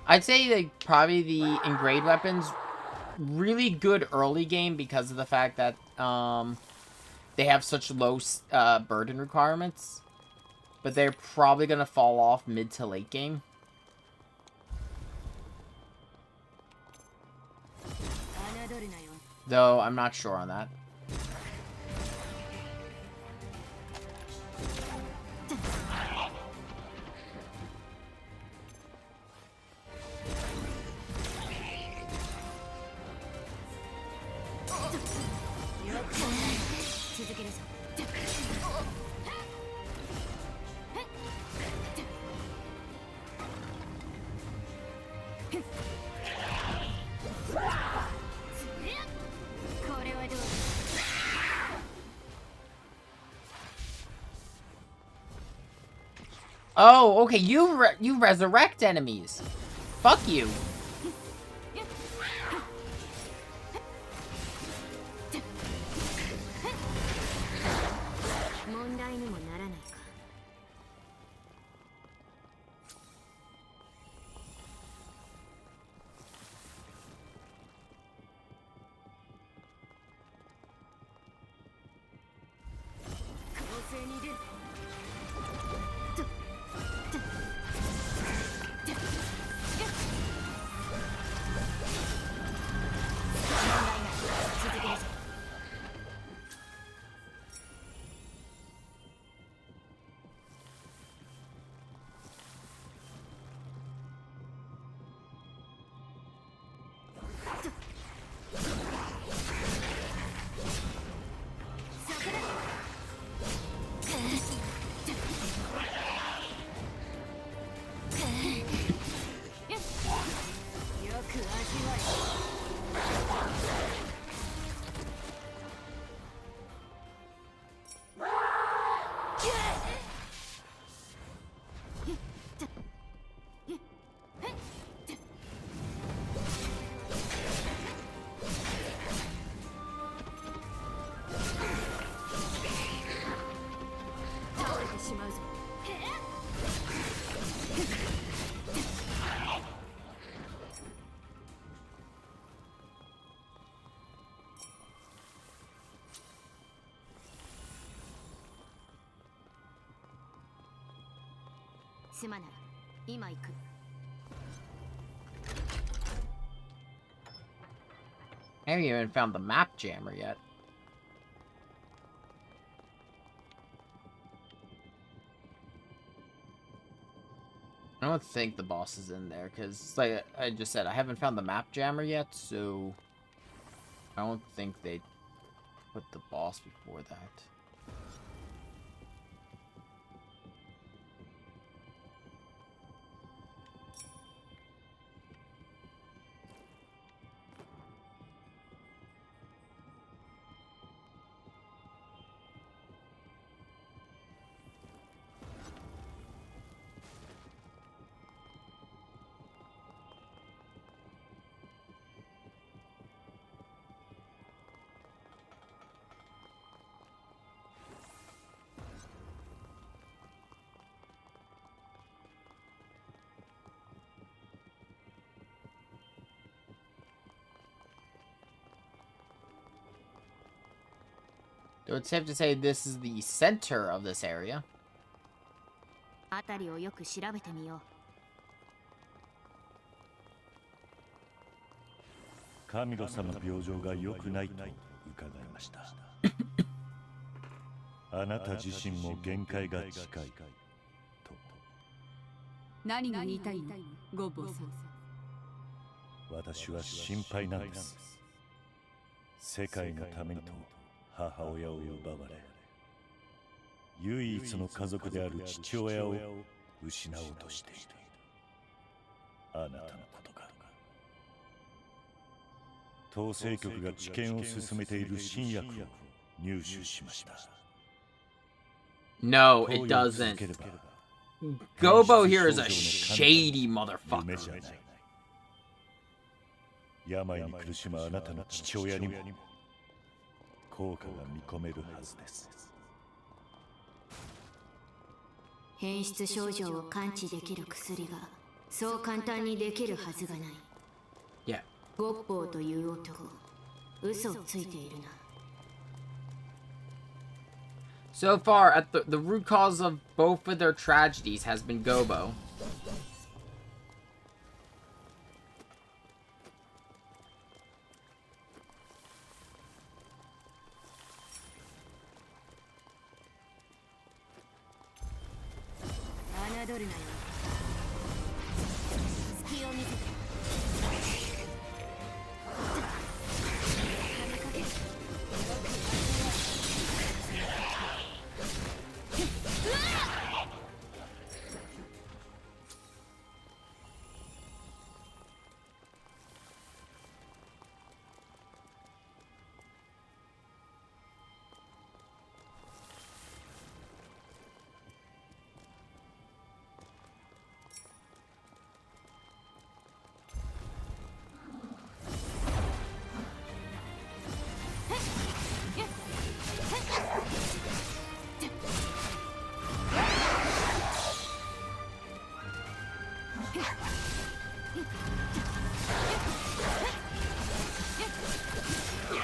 I'd say like probably the engraved weapons really good early game because of the fact that they have such low burden requirements, but they're probably gonna fall off mid to late game. Though I'm not sure on that. Oh, okay, you resurrect enemies. Fuck you. I haven't even found the map jammer yet. I don't think the boss is in there, because, like I just said, I haven't found the map jammer yet, so I don't think they put the boss before that. So it's safe to say this is the center of this area. 辺りをよく調べてみよう。カミロさんの病状が良くないと伺いました。あなた自身も限界が近いと。何が言いたいの、ゴッボーさん。私は心配なんです。世界のためにと母親を奪われ、唯一の家族である父親を失おうとしている。あなたのことが。統制局が治験を進めている新薬を入手しました。No, it doesn't. Gobo here is a shady motherfucker. 病に苦しむあなたの父親にも効果が見込めるはずです。変質症状を感知できる薬がそう簡単にできるはずがない。Yeah. ゴッボーという男、嘘をついているな。So far, at the root cause of both of their tragedies has been Gobo.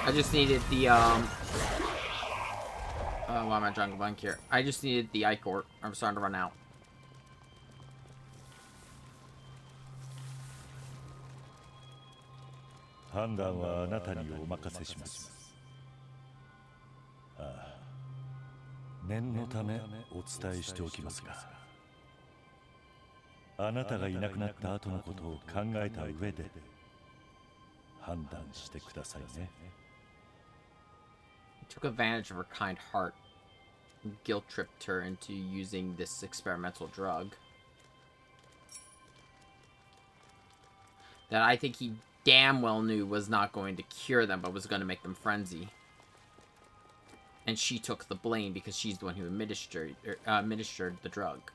I just needed the, why am I drawing a blank here? I just needed the Ichor. I'm starting to run out. 判断はあなたにお任せします。ああ、念のためお伝えしておきますが、あなたがいなくなった後のことを考えた上で判断してくださいね。Took advantage of her kind heart and guilt tripped her into using this experimental drug that I think he damn well knew was not going to cure them, but was going to make them frenzy. And she took the blame because she's the one who administered the drug.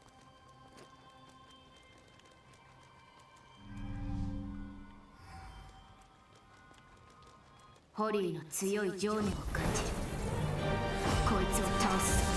ホリーの強い情念を感じる。こいつを倒す。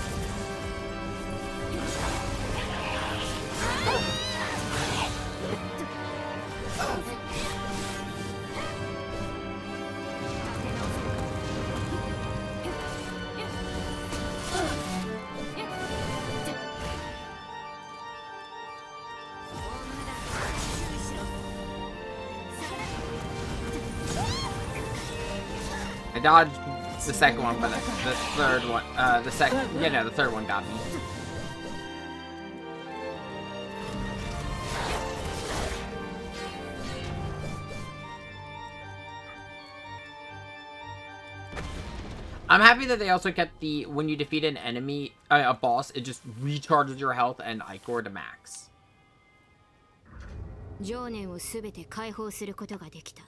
I dodged the second one, but the third one, the third one got me. I'm happy that they also kept the, when you defeat an enemy, a boss, it just recharges your health and Ichor to max. 情念をすべて解放することができた。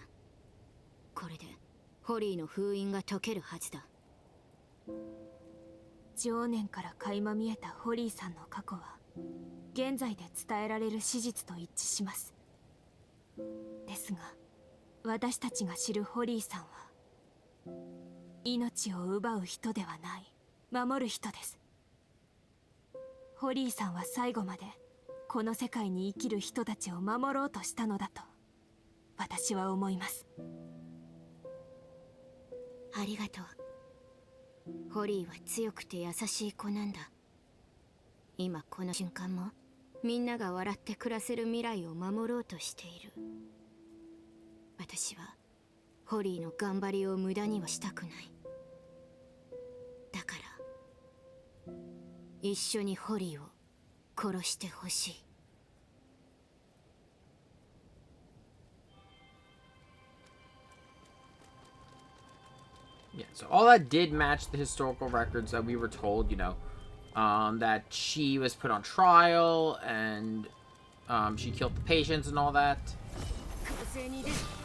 これでホリーの封印が解けるはずだ。情念から垣間見えたホリーさんの過去は現在で伝えられる史実と一致します。ですが私たちが知るホリーさんは命を奪う人ではない、守る人です。ホリーさんは最後までこの世界に生きる人たちを守ろうとしたのだと私は思います。ありがとう。ホリーは強くて優しい子なんだ。今この瞬間もみんなが笑って暮らせる未来を守ろうとしている。私はホリーの頑張りを無駄にはしたくない。だから一緒にホリーを殺してほしい。Yeah, so all that did match the historical records that we were told, you know, that she was put on trial and she killed the patients and all that.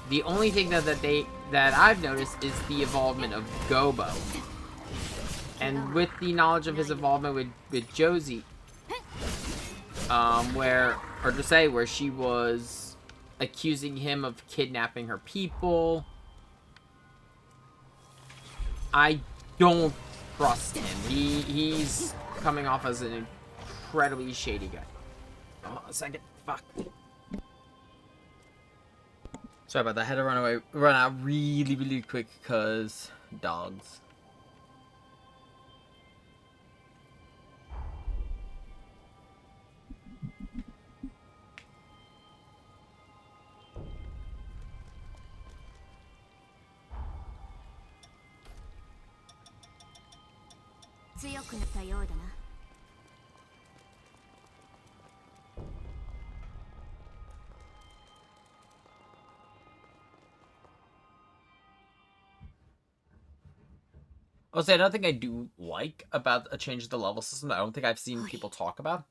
The only thing that I've noticed is the involvement of Gobo. And with the knowledge of his involvement with Josie, where she was accusing him of kidnapping her people. I don't trust him. He's coming off as an incredibly shady guy. Oh, a second. Fuck. Sorry about that. I had to run out really, really quick because dogs. I'll say another thing I do like about a change of the level system that I don't think I've seen people talk about.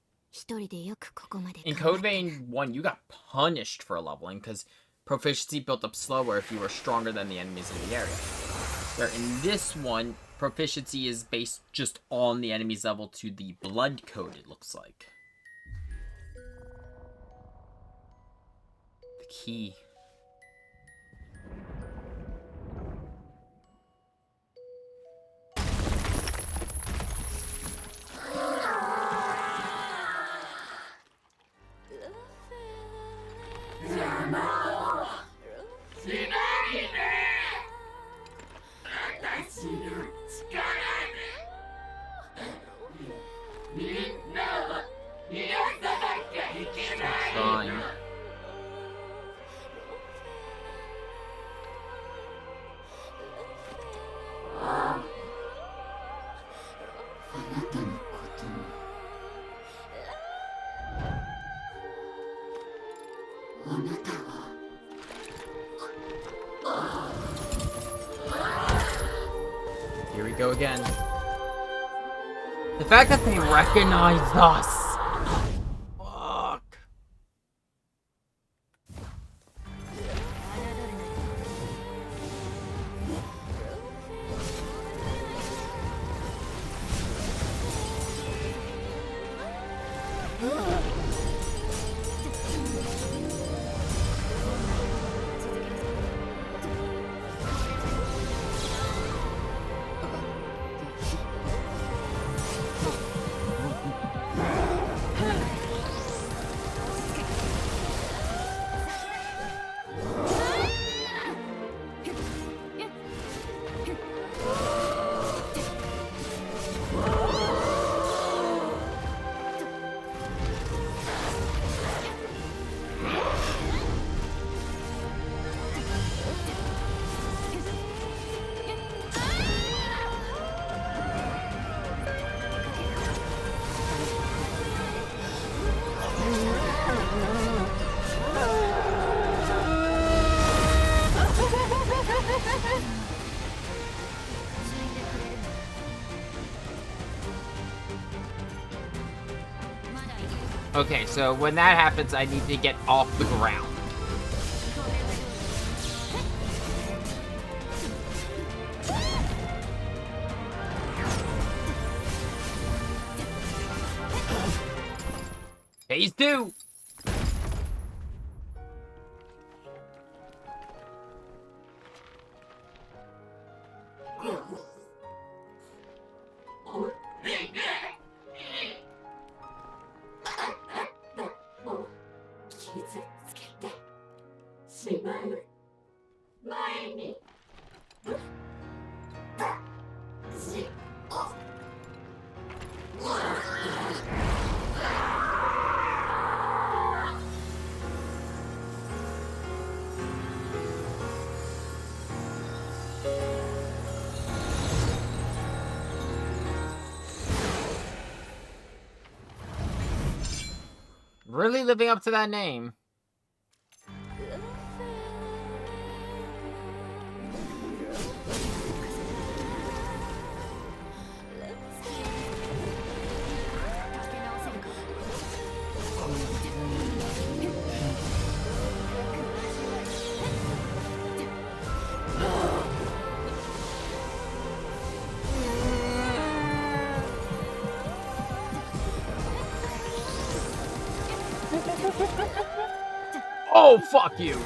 In Code Vein 1, you got punished for leveling because proficiency built up slower if you were stronger than the enemies in the area. Where in this one, proficiency is based just on the enemy's level to the blood code, it looks like. The key. Fine. Here we go again. The fact that they recognized us. Fuck. Okay, so when that happens, I need to get off the ground. Phase 2! really living up to that name. Oh, fuck you!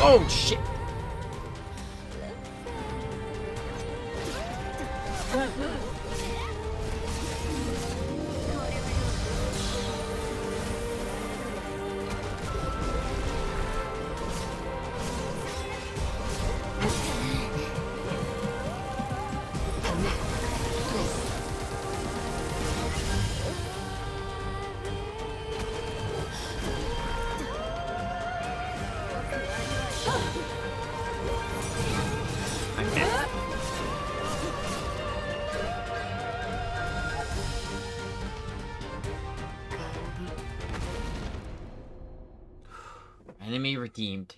Oh, shit! Enemy redeemed.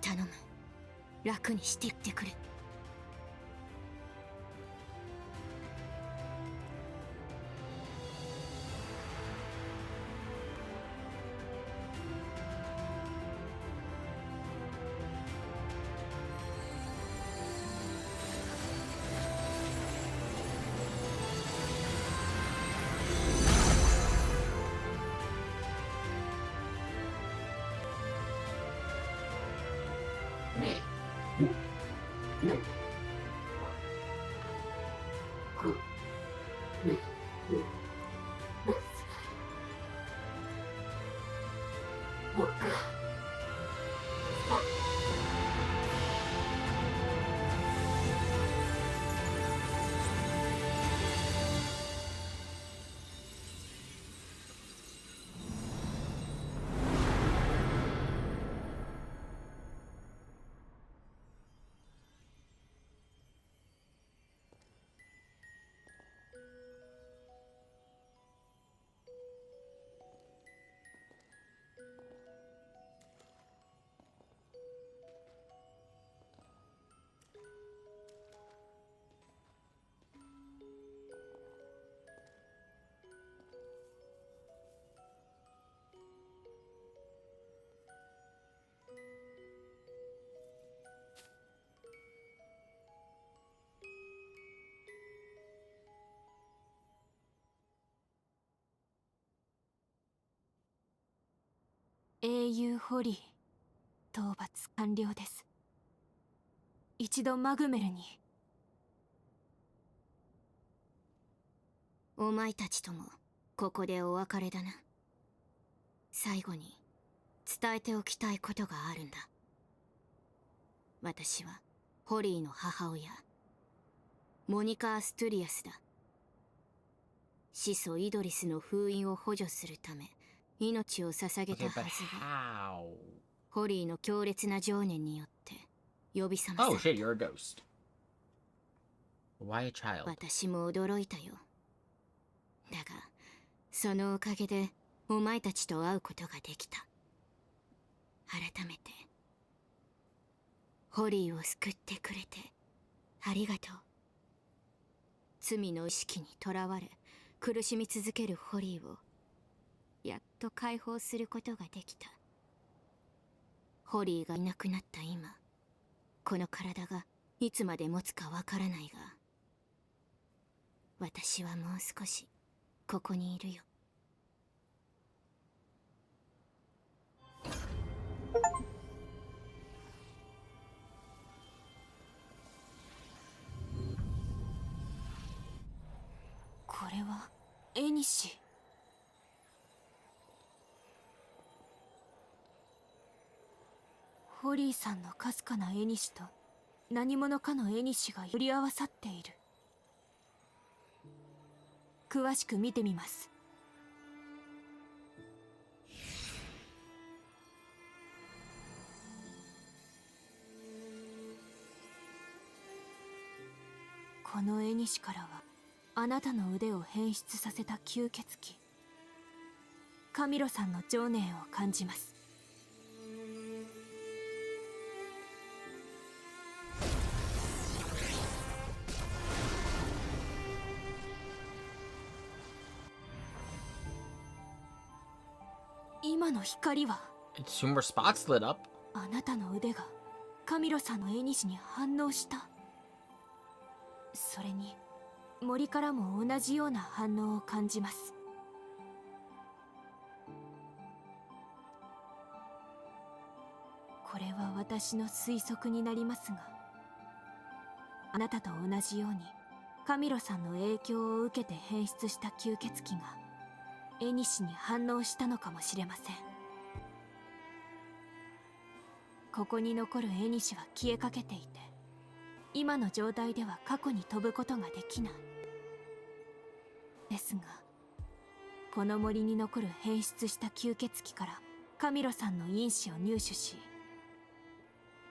頼む、楽にしてってくれ。英雄ホリー討伐完了です。一度マグメルに。お前たちともここでお別れだな。最後に伝えておきたいことがあるんだ。私はホリーの母親モニカ・アストゥリアスだ。始祖イドリスの封印を補助するため命を捧げた Okay, は but ずが、 how? ホリーの強烈な情念によって呼び覚まさ Oh れ shit, た。 you're a ghost. Why a child? 私も驚いたよ。だがそのおかげでお前たちと会うことができた。改めてホリーを救ってくれてありがとう。罪の意識にとらわれ苦しみ続けるホリーをやっと解放することができた。ホリーがいなくなった今、この体がいつまで持つかわからないが、私はもう少しここにいるよ。これはエニシ。ホリーさんのかすかなエニシと何者かのエニシがより合わさっている。詳しく見てみます。このエニシからはあなたの腕を変質させた吸血鬼カミロさんの情念を感じます。今の光は Two more spots lit up. あなたの腕がカミロさんのエニシに反応した。それに森からも同じような反応を感じます。これは私の推測になりますが、あなたと同じようにカミロさんの影響を受けて変質した吸血鬼がエニシに反応したのかもしれません。ここに残るエニシは消えかけていて、今の状態では過去に飛ぶことができない。ですがこの森に残る変質した吸血鬼からカミロさんの因子を入手し、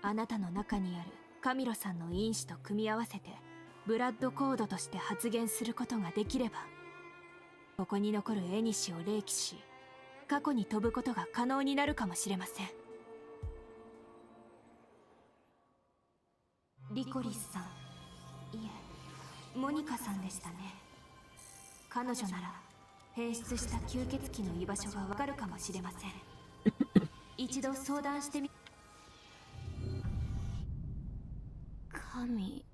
あなたの中にあるカミロさんの因子と組み合わせてブラッドコードとして発現することができれば、ここに残るエニシを霊気し過去に飛ぶことが可能になるかもしれません。リコリスさん、いえモニカさんでしたね。彼女なら変質した吸血鬼の居場所がわかるかもしれません。一度相談してみ。神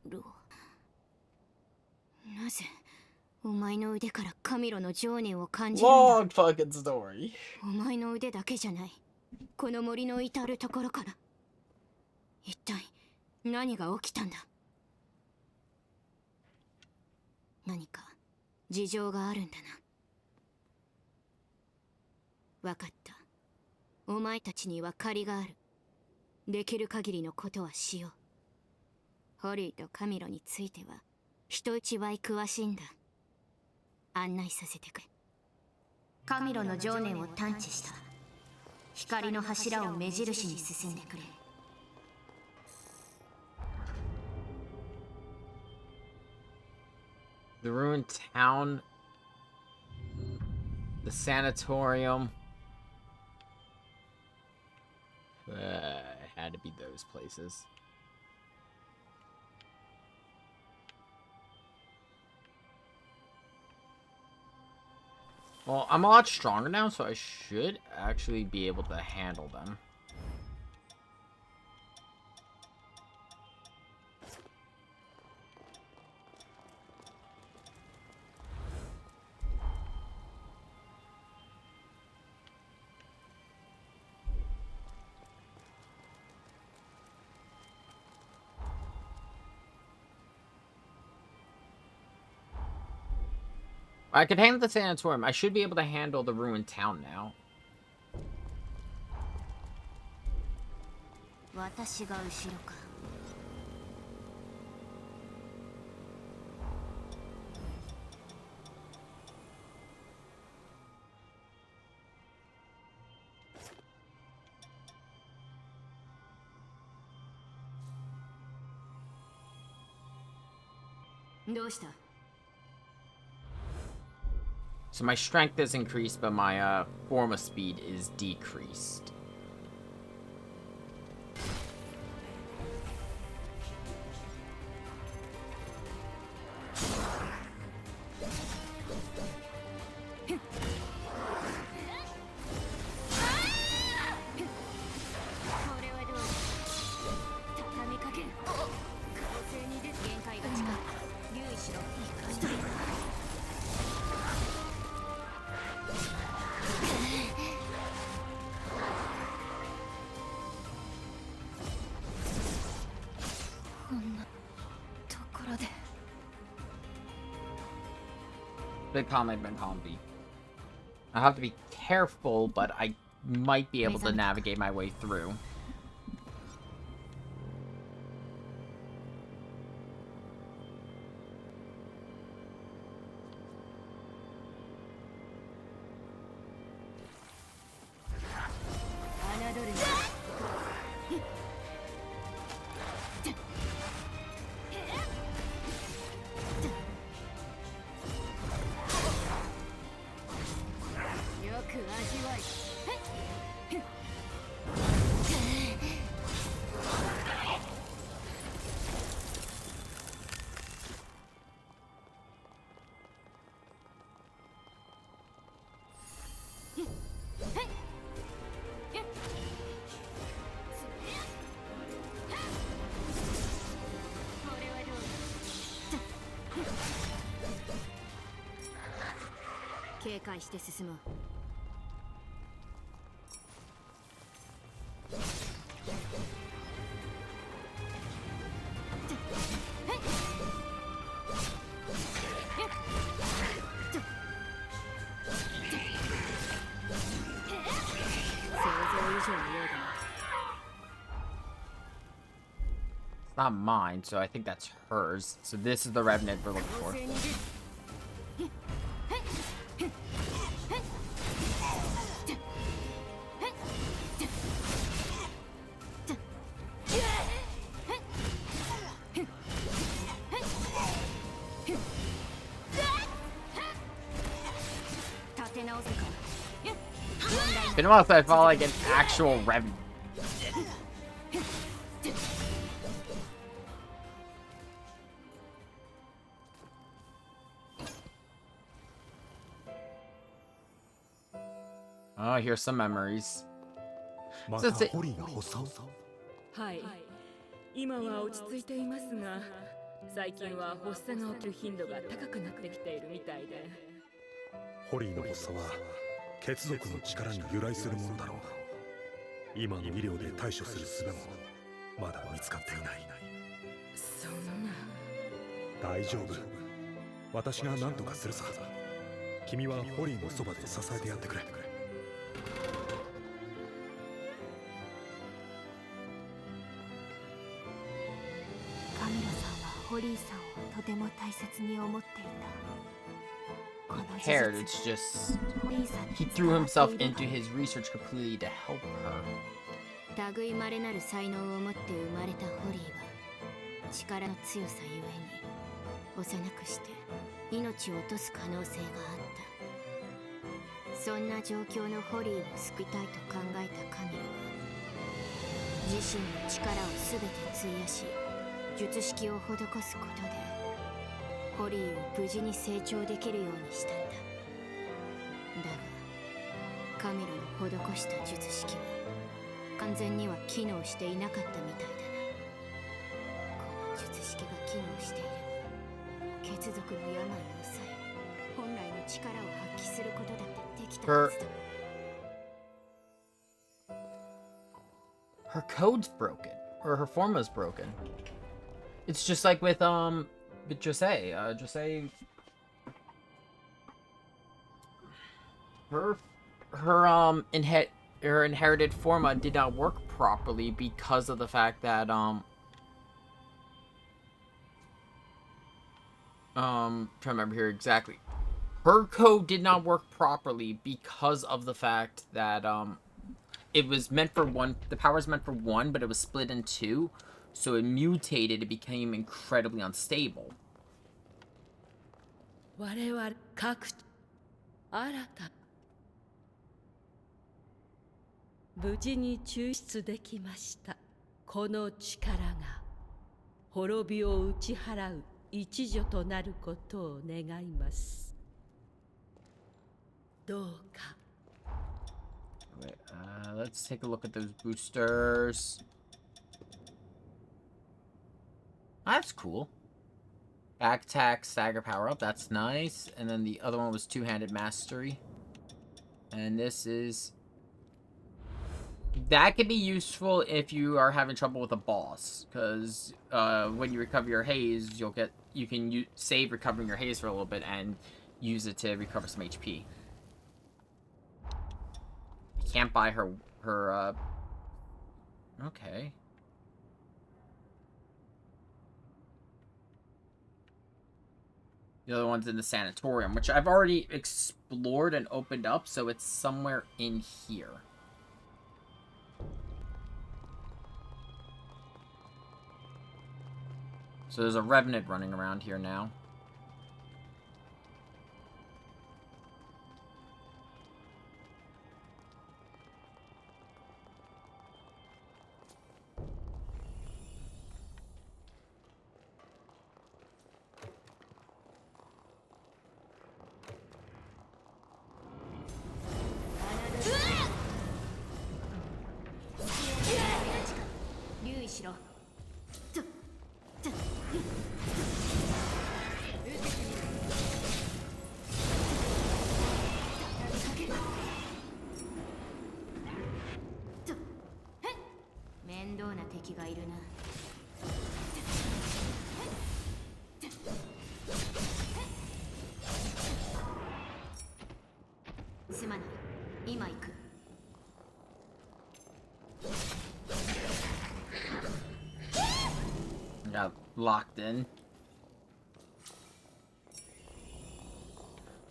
ロ、なぜお前の腕からカミロの情念を感じるんだ。 Long fucking story. お前の腕だけじゃない、この森の至るところから。一体何が起きたんだ。何か事情があるんだな。分かった。お前たちには借りがある。できる限りのことはしよう。ホリーとカミロについては人一倍詳しいんだ。案内させてくれ。カミロの情念を探知した。光の柱を目印に進んでくれ。The ruined town, the sanatorium. It had to be those places. Well, I'm a lot stronger now, so I should actually be able to handle them. I could handle the sanatorium. I should be able to handle the ruined town now. 私が後ろか。どうした？ So my strength is increased, but my forma speed is decreased. Big Palm and Big Palm B. I have to be careful, but I might be able to navigate my way through. It's not mine, so I think that's hers. So this is the Revenant we're looking for. It's been a while since I felt like an actual Revenant. Oh, here's some memories. はい、今は落ち着いていますが、最近は発作が起きる頻度が高くなってきているみたいで。ホリーの発作は血族の力に由来するものだろう。今の医療で対処する術もまだ見つかっていない。そんな。大丈夫。私が何とかするさ。君はホリーのそばで支えてやってくれ。ホリーさんをとても大切に思っていた。 Compared, it's just he threw himself into his research completely to help her. 類まれなる才能を持って生まれたホリーは力の強さゆえに幼くして命を落とす可能性があった。そんな状況のホリーを救いたいと考えたカミラは自身の力を全て費やし術式を施すことでホリーを無事に成長できるようにしたんだ。だがカミラの施した術式は完全には機能していなかったみたいだな。この術式が機能していれば血族の病を抑え本来の力を発揮することだってできたはずだ。Her code's broken, or her forma's broken. It's just like with Jose. Jose her inherited forma did not work properly because of the fact that trying to remember here exactly. Her code did not work properly because of the fact that it was meant for one, the power was meant for one, but it was split in two, so it mutated, it became incredibly unstable. 我々各新た無事に抽出できました。この力が滅びを打ち払う一助となることを願います。どうか。Wait, let's take a look at those boosters. That's cool. Back attack, stagger power up, that's nice. And then the other one was two-handed mastery. And this is... That could be useful if you are having trouble with a boss. Because when you recover your haze, you can save recovering your haze for a little bit and use it to recover some HP. You can't buy her okay. The other one's in the sanatorium, which I've already explored and opened up, so it's somewhere in here. So there's a Revenant running around here now. Got locked in.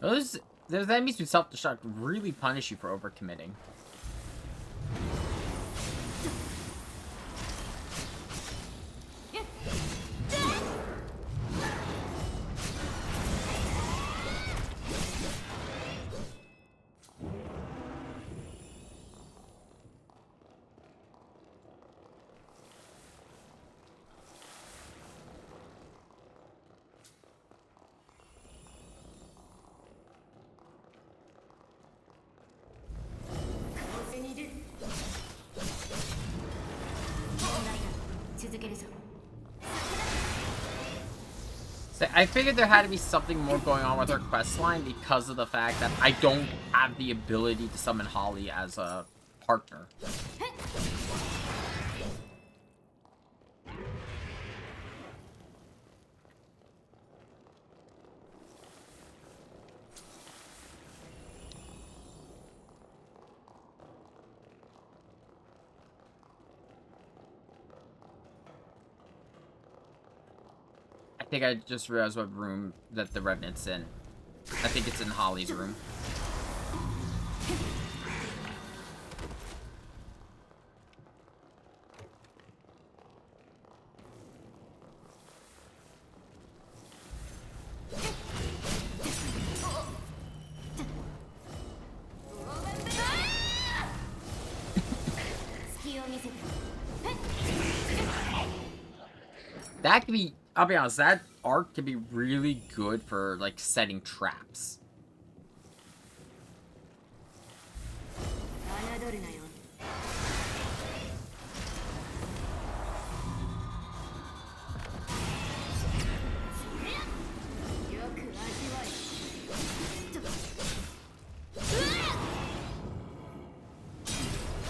Those enemies who self-destruct really punish you for overcommitting. So I figured there had to be something more going on with her questline because of the fact that I don't have the ability to summon Holly as a partner. I think I just realized what room that the Revenant's in. I think it's in Holly's room. That could be, I'll be honest, that arc could be really good for, like, setting traps.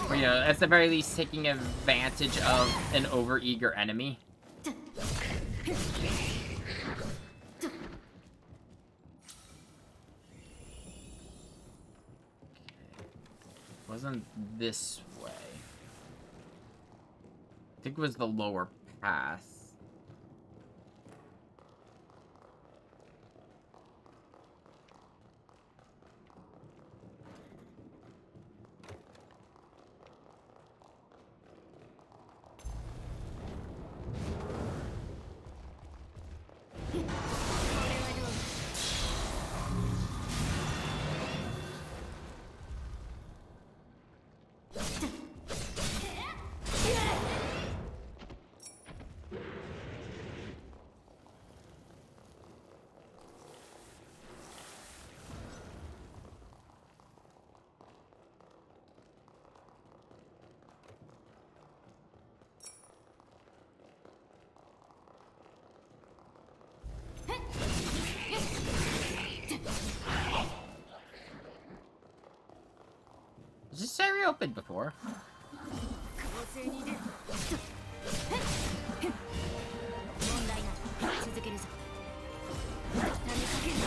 But, yeah, at the very least, taking advantage of an overeager enemy. wasn't this way. I think it was the lower path. Was this area open before? 構成に出る問題ない続けるぞ畳みかけるよ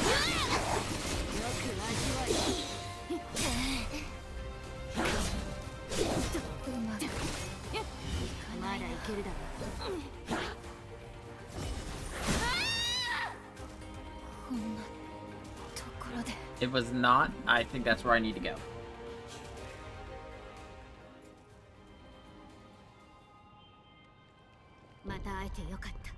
く味わいうまくまだいけるだろこんなところで It was not. I think that's where I need to go. また会えてよかった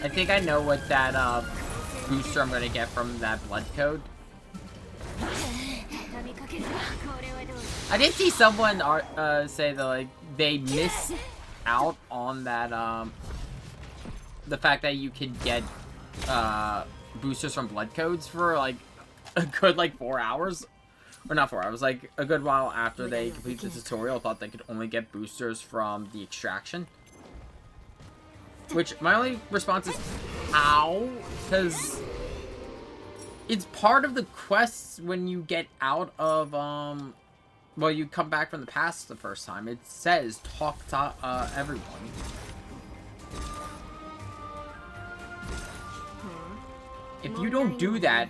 I think I know what that booster I'm gonna get from that blood code. I did see someone say that like they missed out on that the fact that you can get boosters from blood codes for like a good like 4 hours. Or not 4 hours, like a good while after they completed the tutorial. I thought they could only get boosters from the extraction. Which, my only response is, ow? Because it's part of the quests when you get out of, well, you come back from the past the first time. It says, talk to, everyone. If you don't do that,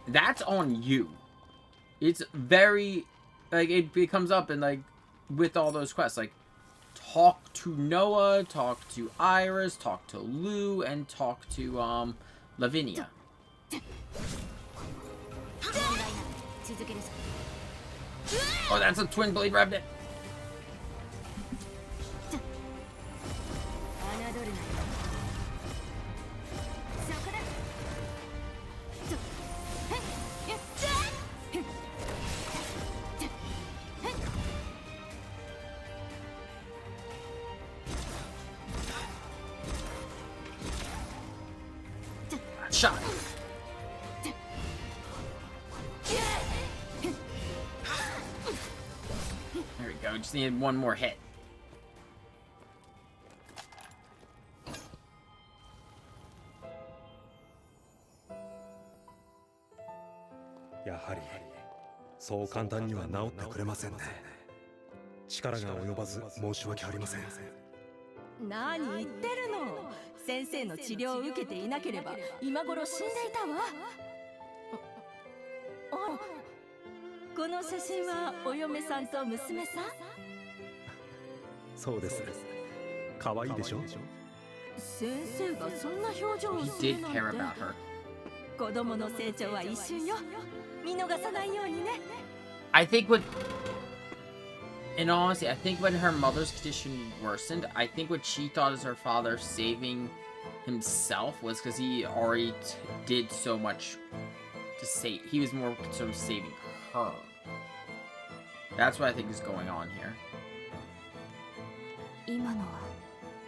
that's on you. It's very, like, it comes up and, like, with all those quests, like, talk to Noah, talk to Iris, talk to Lou, and talk to, Lavinia. Oh, that's a twin blade revenant. Shot. There we go. Just needed one more hit. そう簡単には治ってくれませんね。力が及ばず申し訳ありません。何言ってるの。先生の治療を受けていなければ今頃死んでいたわ。あ、この写真はお嫁さんと娘さん？そうです。可愛いでしょ。先生がそんな表情を He する did なん care て。 about her. 子供の成長は一瞬よ。見逃さないようにね。I think what, in all honesty, I think when her mother's condition worsened, I think what she thought is her father saving himself was because he already did so much to save. He was more concerned with saving her. That's what I think is going on here. 今のは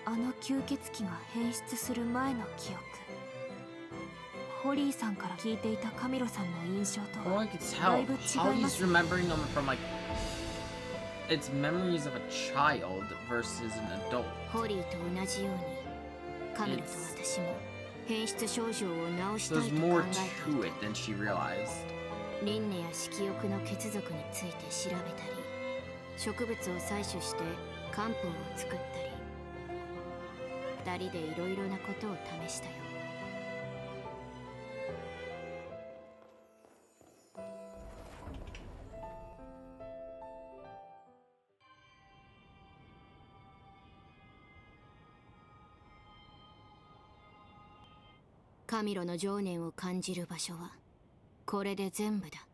あの吸血鬼が変質する前の記憶。ホリーさんから聞いていたカミロさんの印象と All は I could だ tell, いぶ違 how いま he's す。 remembering them from like, it's memories of a child versus an adult. ホリーと同じようにカミロと私も変質症状を治した So い there's と考 more えて to い it than she realized. た。輪廻や色欲の血族について調べたり植物を採取して漢方を作ったり二人でいろいろなことを試したよ。カミロの情念を感じる場所はこれで全部だ。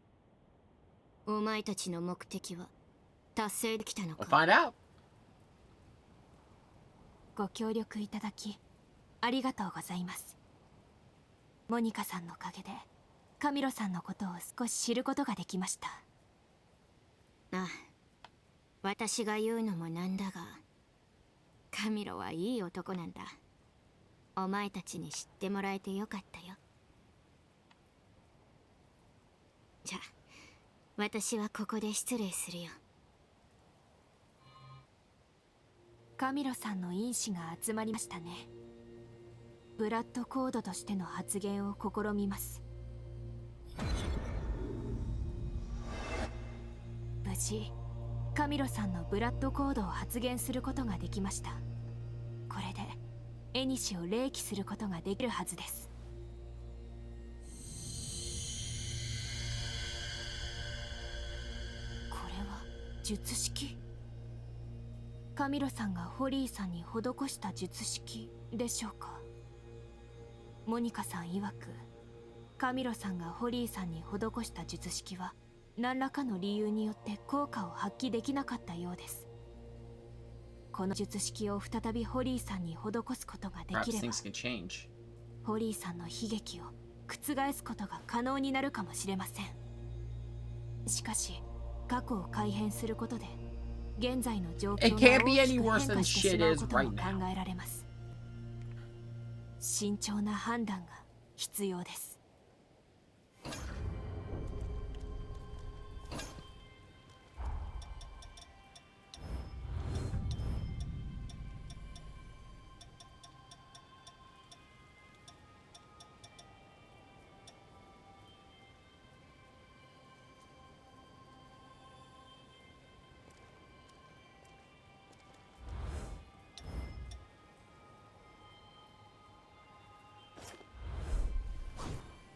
お前たちの目的は達成できたの We'll か？ find out. ご協力いただきありがとうございます。モニカさんのおかげでカミロさんのことを少し知ることができました。ああ、私が言うのもなんだが、カミロはいい男なんだ。お前たちに知ってもらえてよかったよ。じゃあ、私はここで失礼するよ。カミロさんの因子が集まりましたね。ブラッドコードとしての発言を試みます。無事カミロさんのブラッドコードを発言することができました。これでエニシを霊気することができるはずです。これは術式？カミロさんがホリーさんに施した術式でしょうか。モニカさん曰くカミロさんがホリーさんに施した術式は何らかの理由によって効果を発揮できなかったようです。この術式を再びホリーさんに施すことがで Perhaps きれば things can change. ホリーさんの悲劇を覆すことが可能になるかもしれません。しかし過去を改変することで現在の状況 It が can't 大 be き any く worse 変 than 化してし shit まう is ことも right 考 now. えられます。慎重な判断が必要です。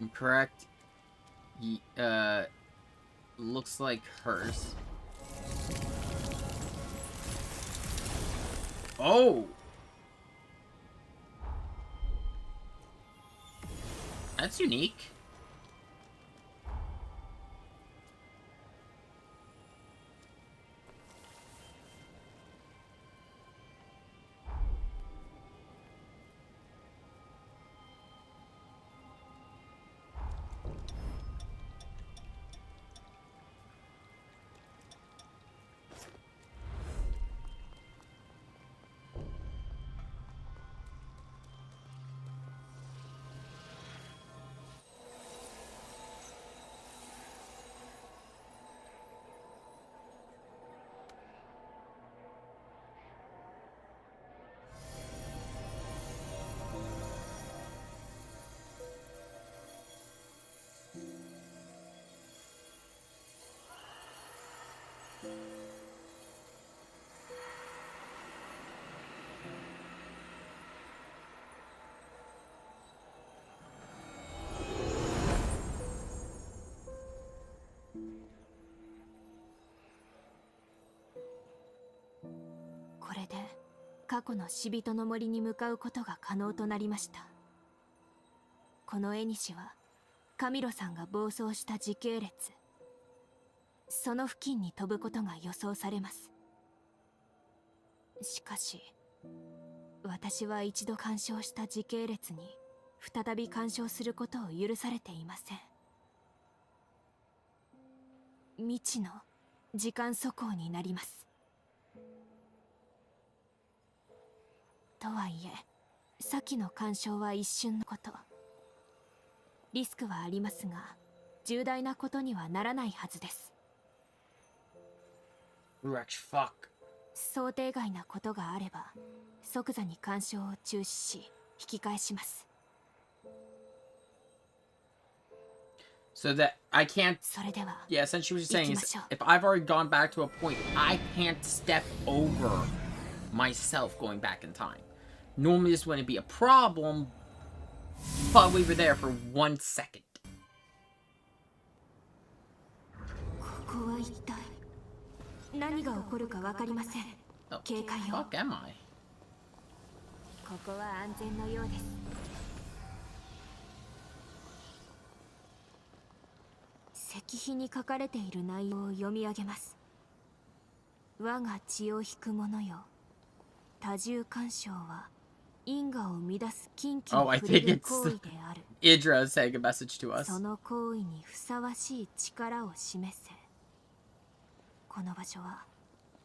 I'm correct. Looks like hers. Oh! That's unique. 過去の死人の森に向かうことが可能となりました。この縁はカミロさんが暴走した時系列、その付近に飛ぶことが予想されます。しかし私は一度干渉した時系列に再び干渉することを許されていません。未知の時間速行になります。とはいえ先の干渉は一瞬のこと、リスクはありますが重大なことにはならないはずです。想定外なことがあれば即座に干渉を中止し引き返します。So that I can't. それでは Yeah, essentially what she's saying is, if I've already gone back to a point, I can't step over myself going back in time. Normally this wouldn't be a problem, but we were there for 1 second. ここは一体何が起こるか分かりません。警戒を。 Fuck am I? ここは安全のようです。石碑に書かれている内容を読み上げます。我が血を引く者よ、多重干渉は因果を乱す禁忌に触れる行為である。Idra is saying a message to us. その行為にふさわしい力を示せ。この場所は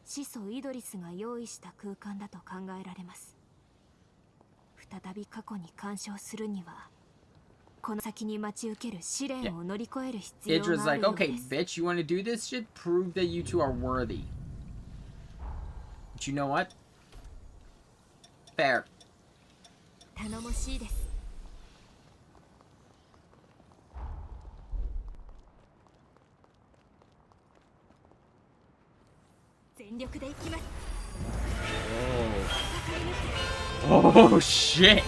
始祖イドリスが用意した空間だと考えられます。再び過去に干渉するにはこの先に待ち受ける試練を乗り越える必要がある Idra's よ like, うで okay, す。 bitch, you want to do this shit? Prove that you two are worthy. But you know what? Fair. 頼もしいです。全力で行きます。 Oh shit!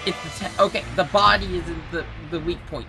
It's the okay. The body is the weak point.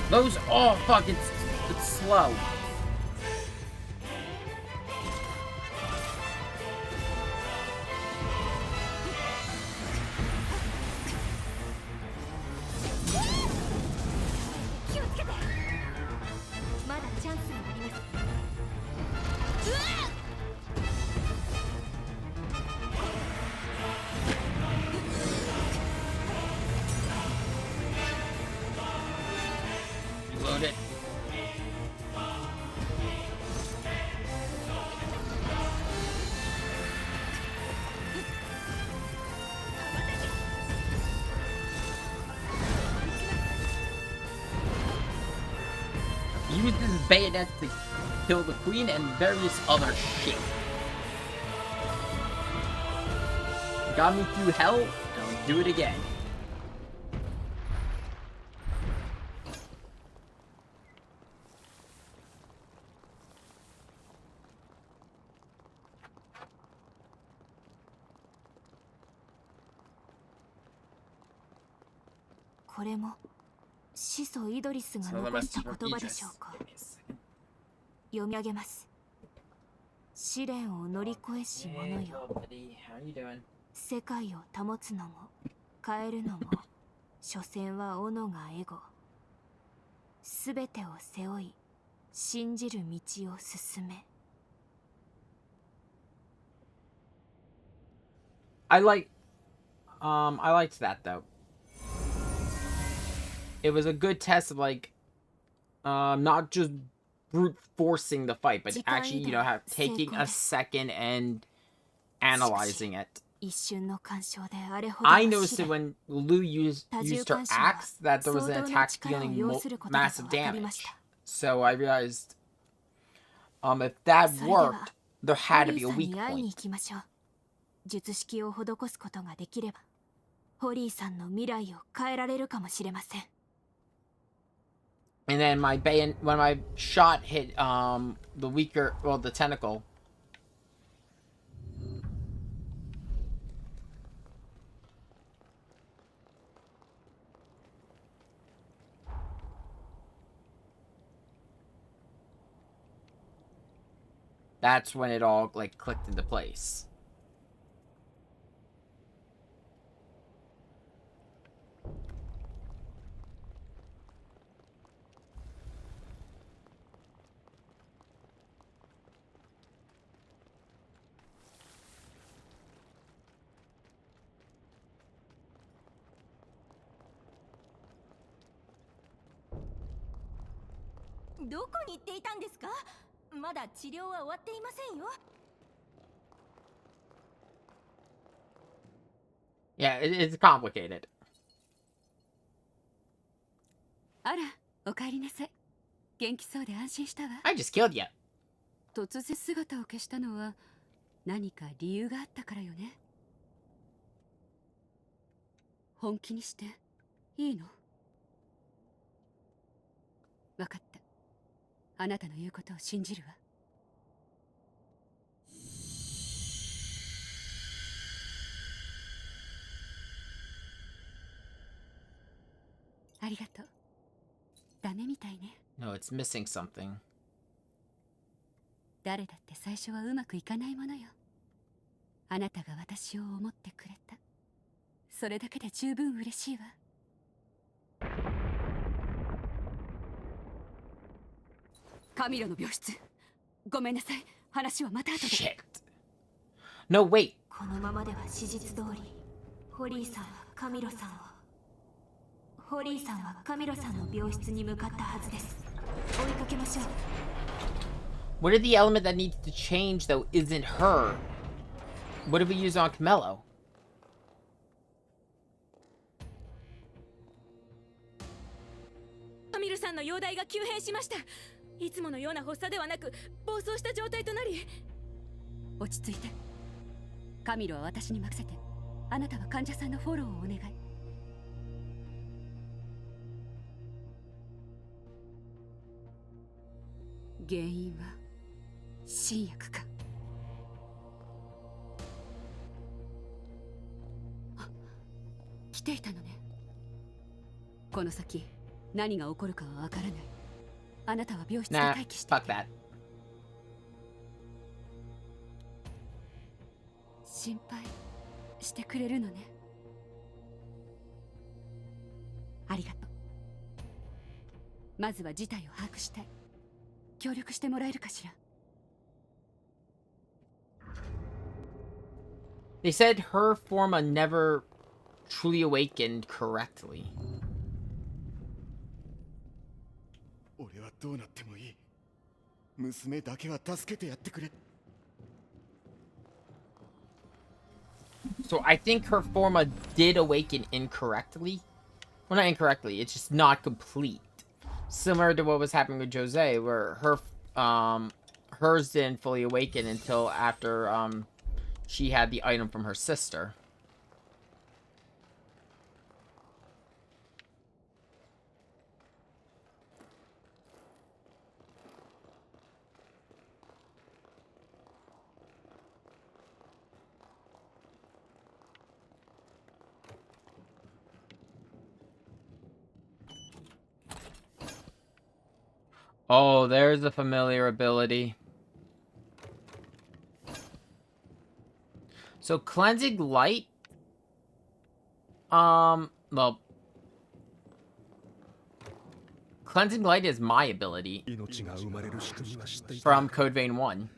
Those, oh fuck, it's slow. Load it. Use this bayonet to kill the queen and various other shit. Got me through hell, don't do it again. これも始祖イドリスが So the 残した message from 言葉でしょ Idris. うか。 Give me a second. 読み上げます。試練を乗り越えし者 Hey, よ。 little buddy, how you doing? 世界を保つのも変えるのも所詮は斧がエゴ。すべてを背負い信じる道を進め。 I liked that though. It was a good test of like, not just brute forcing the fight, but actually, you know, taking a second and analyzing it. 一瞬の干渉であれほど I の noticed 試 it 練 when Lu used her axe that there was an attack dealing 要することだと massive 分かりまし damage. た。 So I realized, if that それでは worked, there had to ホ be リ a ーさん weak に会いに point. 行きましょう。術式を施すことができればホリーさんの未来を変えられるかもしれません。 And then when my shot hit the weaker, well, the tentacle. That's when it all like clicked into place.「どこに行っていたんですか？まだ治療は終わっていませんよ。 Yeah, it's complicated. あら、お帰りなさい。元気そうで安心したわ。 I just killed you. 突然姿を消したのは何か理由があったからよね。本気にしていいの？わかった。あなたの言うことを信じるわ。ありがとう。ダメみたいね。 No, it's missing something. 誰だって最初はうまくいかないものよ。あなたが私を思ってくれた。それだけで十分嬉しいわ。カミロの病室。ごめんなさい。話はまた後で。 Shit. No, wait. このままでは史実通りホリーさんはカミロさんを、ホリーさんはカミロさんの病室に向かったはずです。追いかけましょう。 What if the element that needs to change, though, isn't her? What if we use it on Camello? カミルさんの容体が急変しました。いつものような発作ではなく暴走した状態となり。落ち着いて。カミロは私に任せて。あなたは患者さんのフォローをお願い。原因は新薬か。あ、来ていたのね。この先何が起こるかはわからない。あなたは病室で Nah, 待機して。 fuck that. 心配してくれるのね。ありがとう。まずは事態を把握したい。協力してもらえるかしら。 They said her forma never truly awakened correctly. 俺はどうなってもいい。娘だけは助けてやってくれ。 So I think her forma did awaken incorrectly. Well, not incorrectly, it's just not complete. Similar to what was happening with Jose, where hers didn't fully awaken until after she had the item from her sister. Oh, there's a familiar ability. So Cleansing Light. Well, Cleansing Light is my ability from Code Vein 1.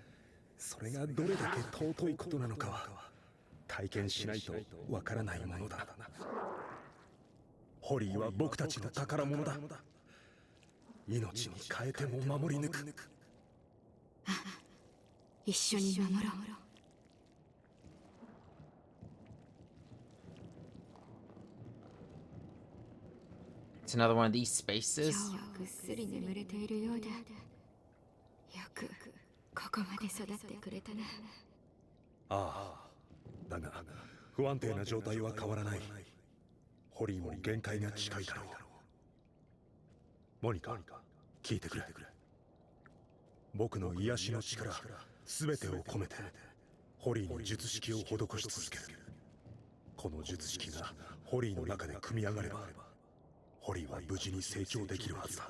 それがどれだけ尊いことなのかは体験しないとわからないものだ。ホリーは僕たちの宝物だ。命に変えても守り抜く。一緒に守ろう。It's another one of these spaces. 今日はぐっすり眠れているようで、よくここまで育ってくれたな。ああ、だが不安定な状態は変わらない。ホリーも限界が近いだろう。モニカ、聞いてくれ。僕の癒しの力、すべてを込めてホリーに術式を施し続ける。この術式がホリーの中で組み上がれば、ホリーは無事に成長できるはずだ。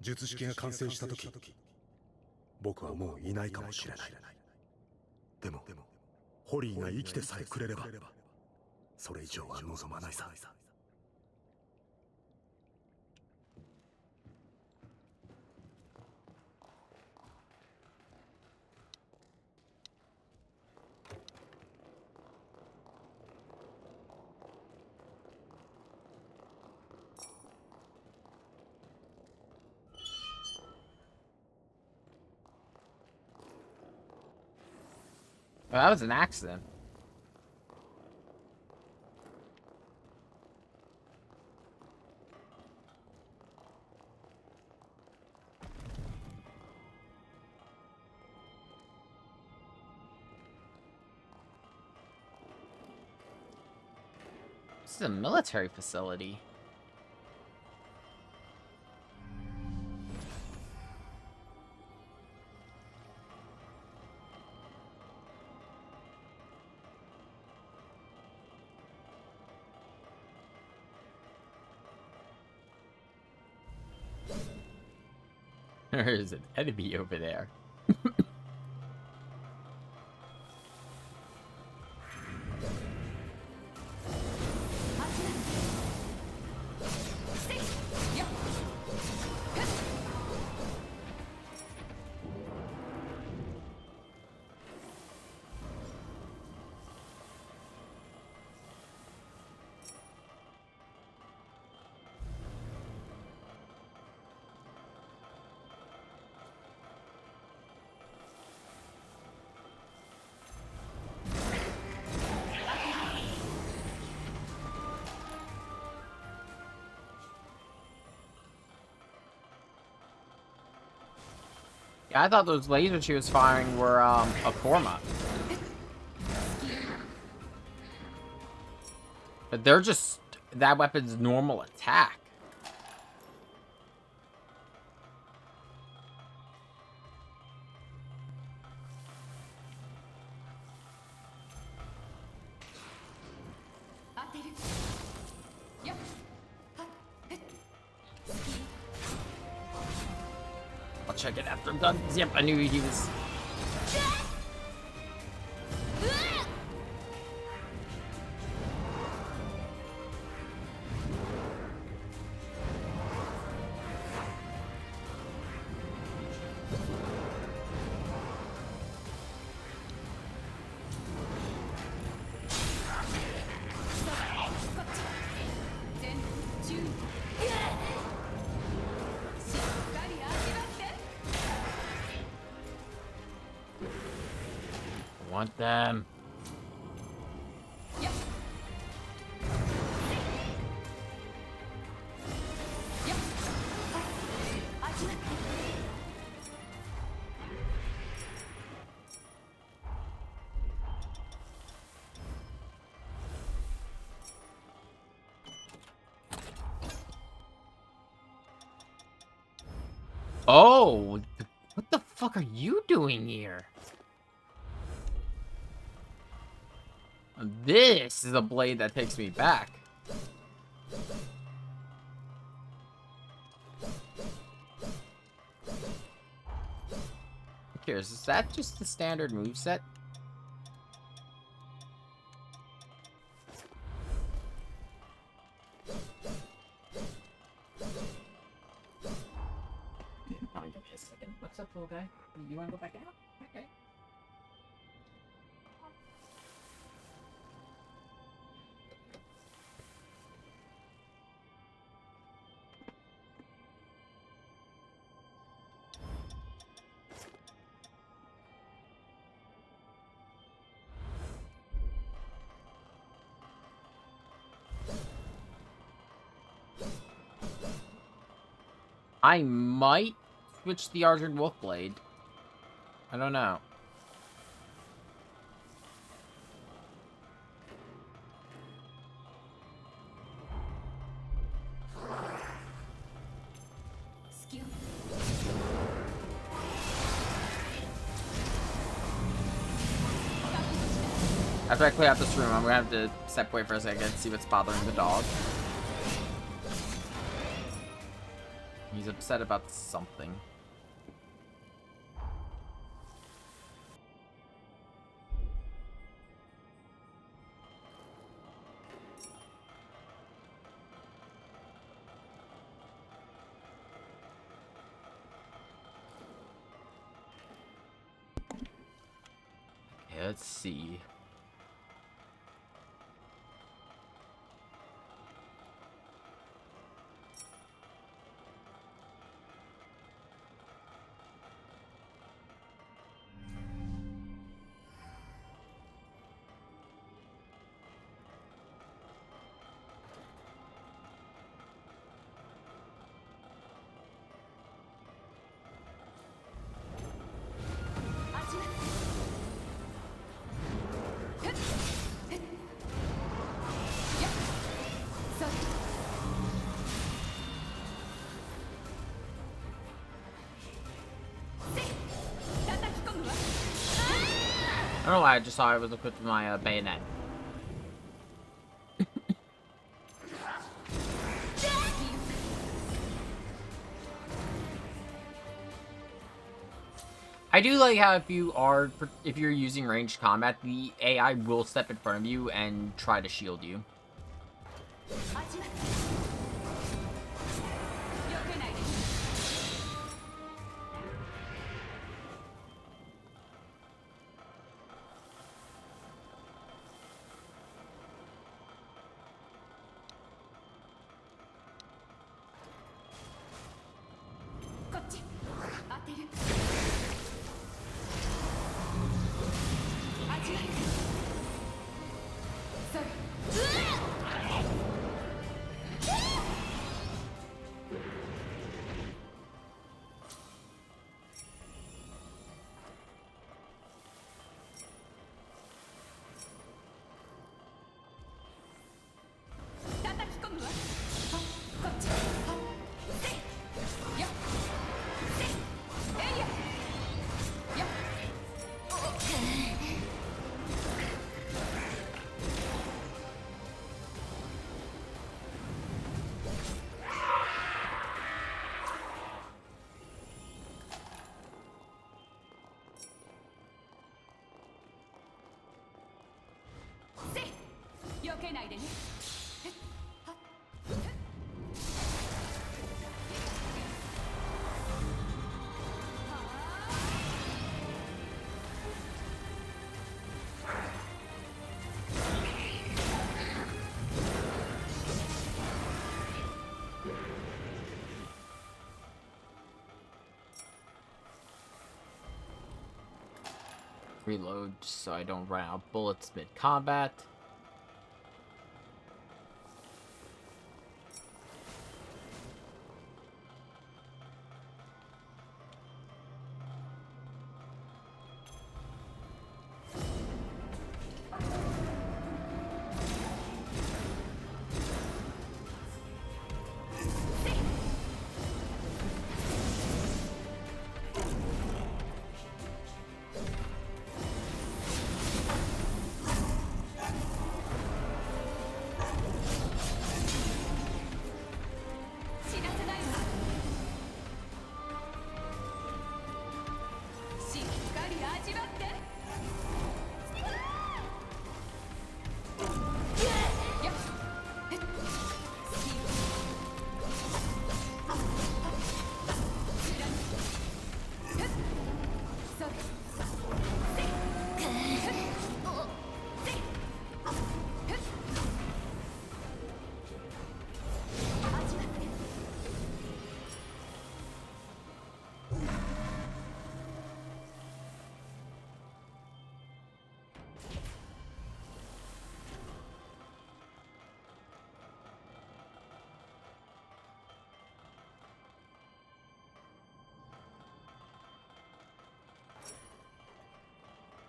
術式が完成した時、僕はもういないかもしれない。でもホリーが生きてさえくれれば、それ以上は望まないさ。Well, that was an accident. This is a military facility. There's an enemy over there. Yeah, I thought those lasers she was firing were a Forma. But they're just that weapon's normal attack. I'll check it after I'm done. Yep, I knew he was. Want them. Oh, what the fuck are you doing here? This is a blade that takes me back. curious, is that just the standard moveset? Give me a second. What's up, little guy? You wanna go back out? Okay. I might switch the Argent Wolfblade. I don't know. After I clear out this room, I'm gonna have to step away for a second and see what's bothering the dog. He's upset about something. Okay, let's see. I don't know why I just saw I was equipped with my bayonet. I do like how if you're using ranged combat, the AI will step in front of you and try to shield you. Reload so I don't run out of bullets mid-combat.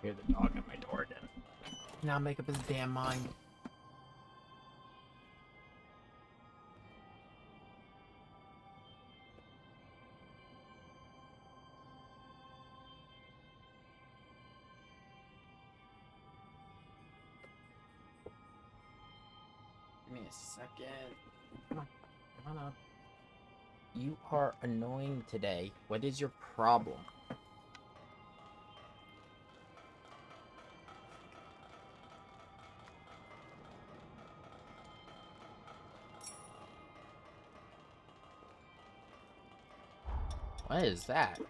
Hear the dog at my door again. Now make up his damn mind. Give me a second. Come on. Come on up. You are annoying today. What is your problem? What is that?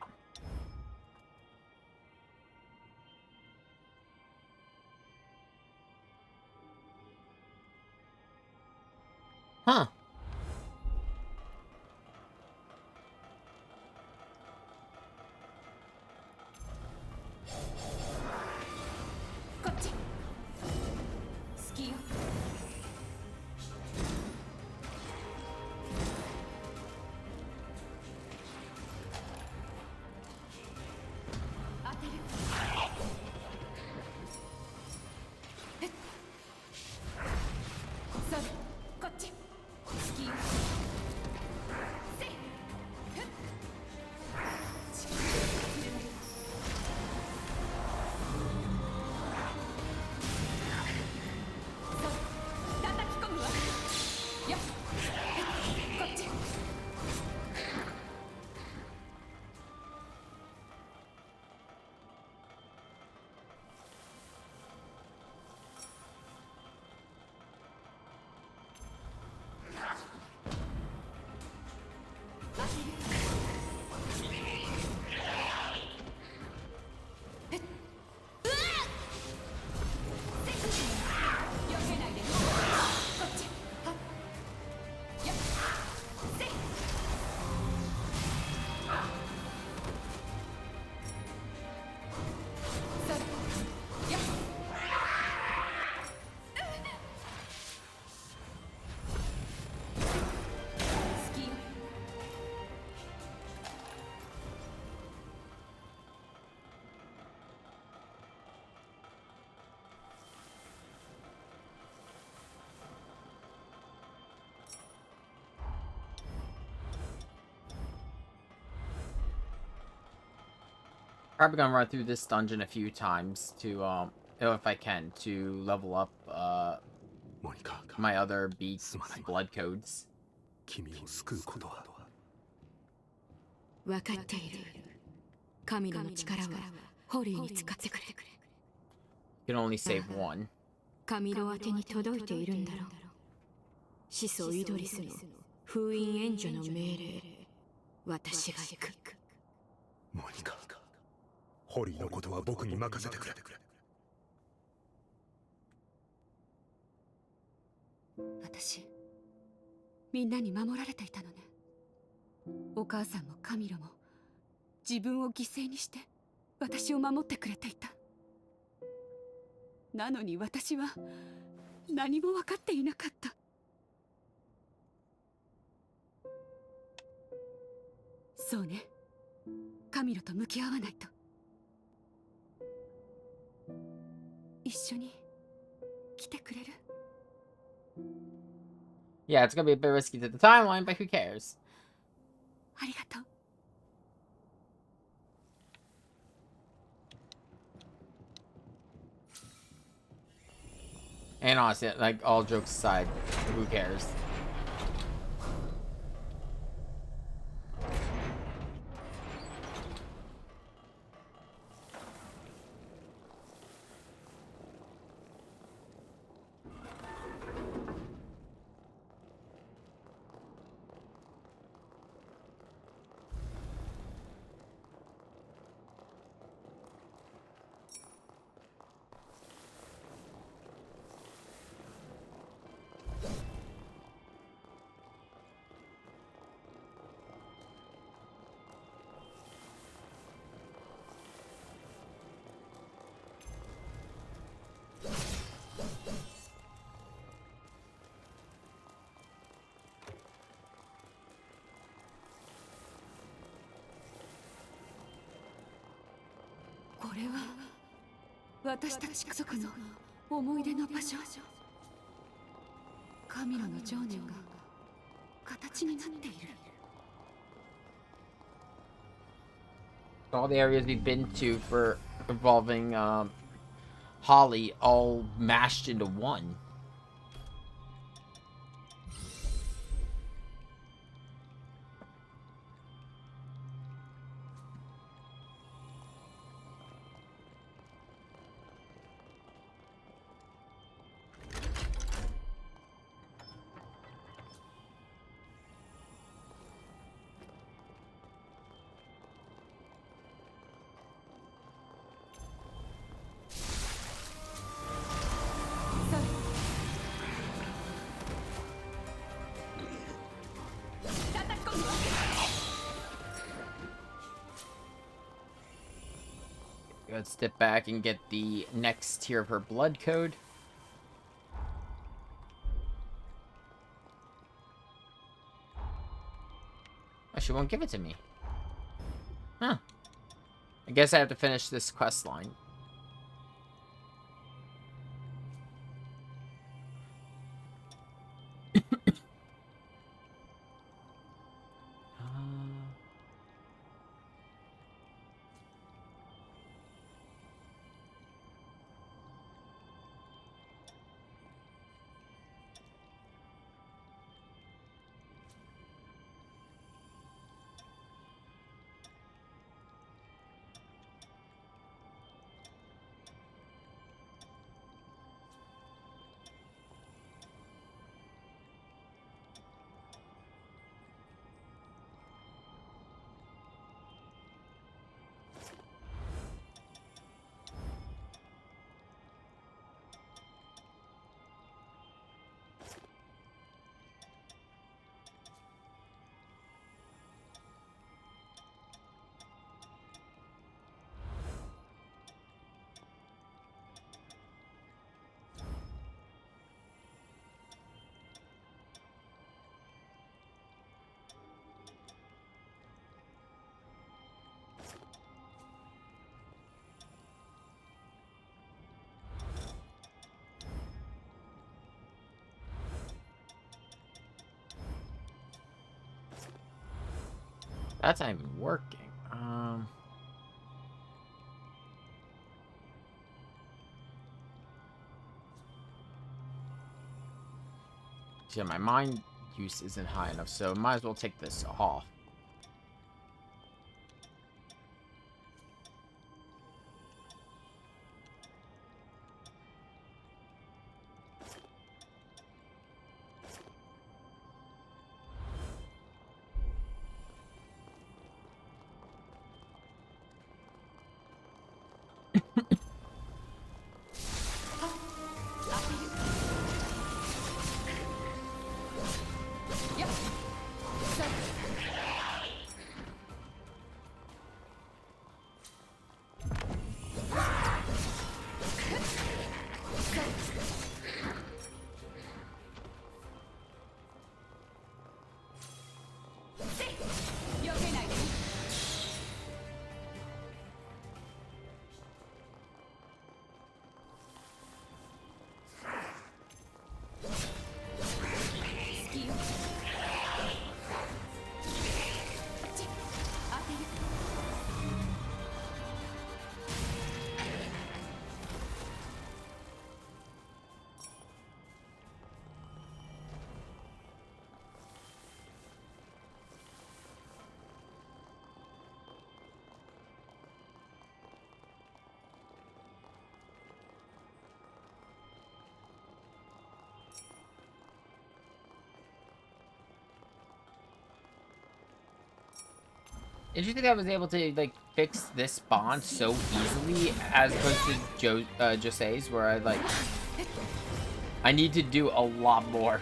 Huh. Probably gonna run through this dungeon a few times to if I can, to level up my other beats blood codes. 君を救うことは分かっている。神の力はホリーに使ってくれ。 You can only save one. 神ロ宛てに届いているんだろう。始祖イドリスの封印援助の命令。私が行く。モニカ、ホリーのことは僕に任せてくれ。私、みんなに守られていたのね。お母さんもカミロも自分を犠牲にして私を守ってくれていた。なのに私は何も分かっていなかった。そうね、カミロと向き合わないと。一緒に来てくれる？ Yeah, it's gonna be a bit risky to the timeline, but who cares? ありがとう。And honestly, like, all jokes aside, who cares? 私たち家族の思い出の場所。カミラの情念が形になっている。 All the areas we've been to for involving Holly all mashed into one. Let's step back and get the next tier of her blood code. Oh, she won't give it to me. Huh. I guess I have to finish this quest line. That's not even working. Yeah, my mind use isn't high enough, so might as well take this off. Did you think I was able to, like, fix this bond so easily as opposed to Jose's, where I need to do a lot more.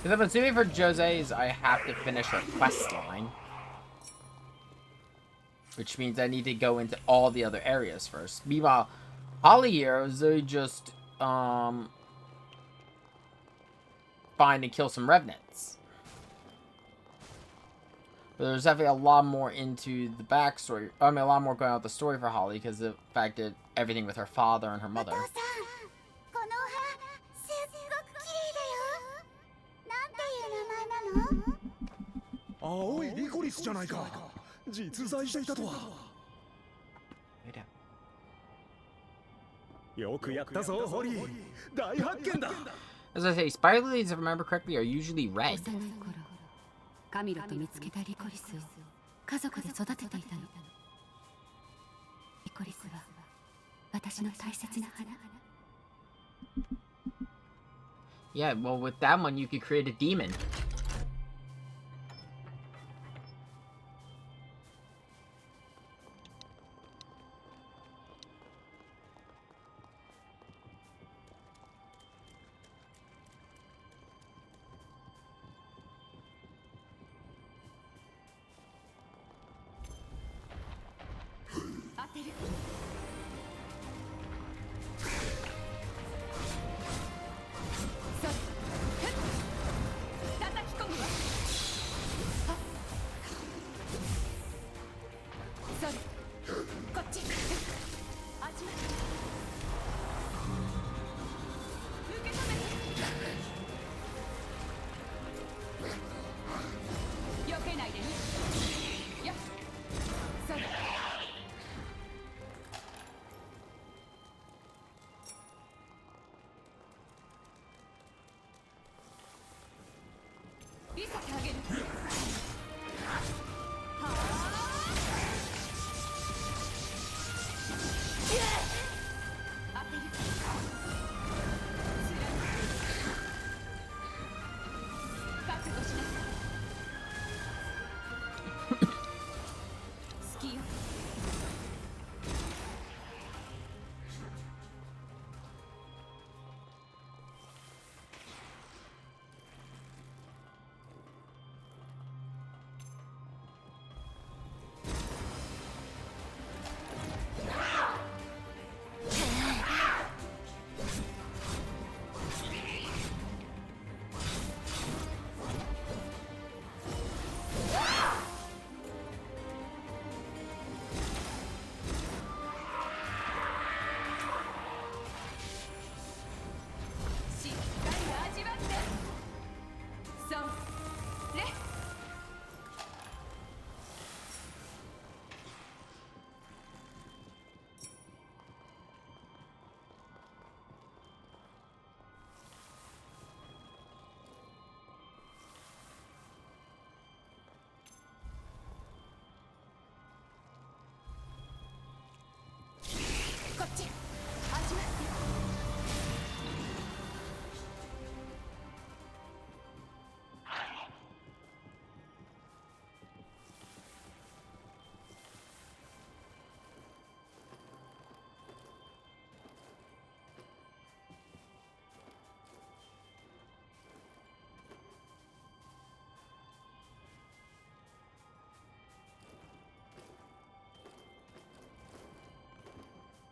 Because I'm assuming for Jose's, I have to finish her quest line. Which means I need to go into all the other areas first. Meanwhile, Holly here is just, find and kill some revenants. But there's definitely a lot more into the backstory. I mean, a lot more going on with the story for Holly because of the fact that everything with her father and her mother. As I say, spider lilies, if I remember correctly, are usually red. カミロと見つけたリコリスを家族で育てていたの。リコリスは私の大切な花。Yeah, well, with that one, you could create a demon.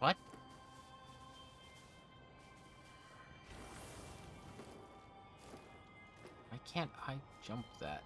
What? Why can't I jump that?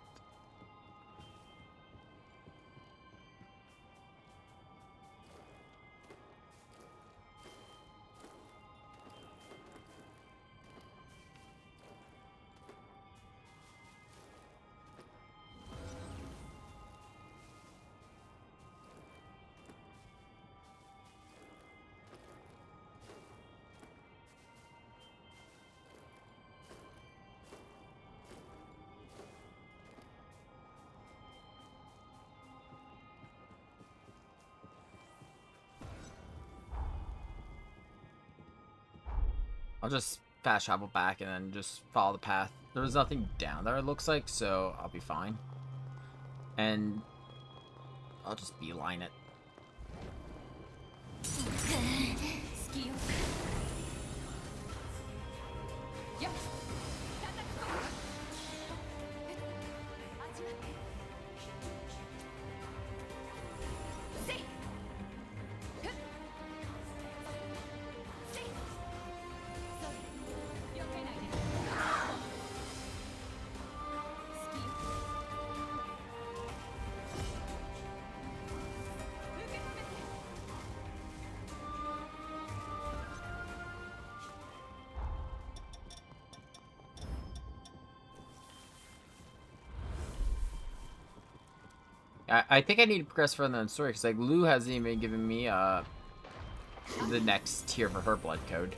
I'll just fast travel back and then just follow the path. There was nothing down there, it looks like, so I'll be fine. And I'll just beeline it. I think I need to progress further in the story, because like Lou hasn't even given me the next tier for her blood code.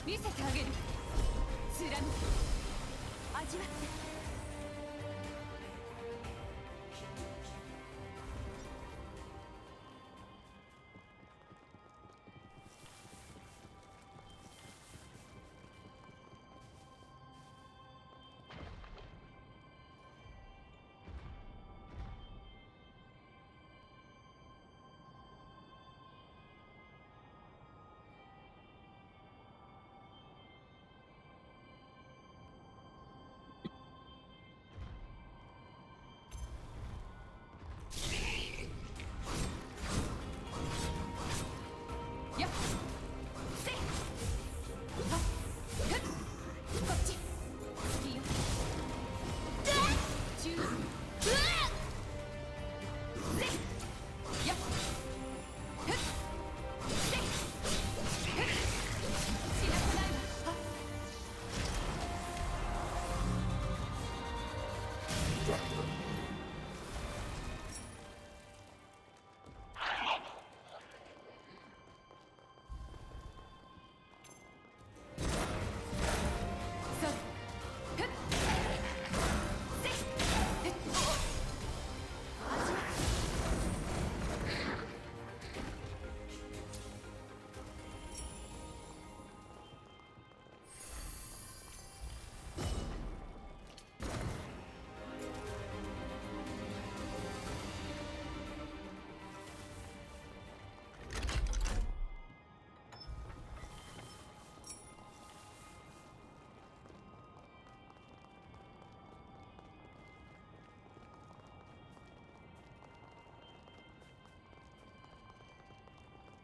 見せてあげる。貫く。味わって。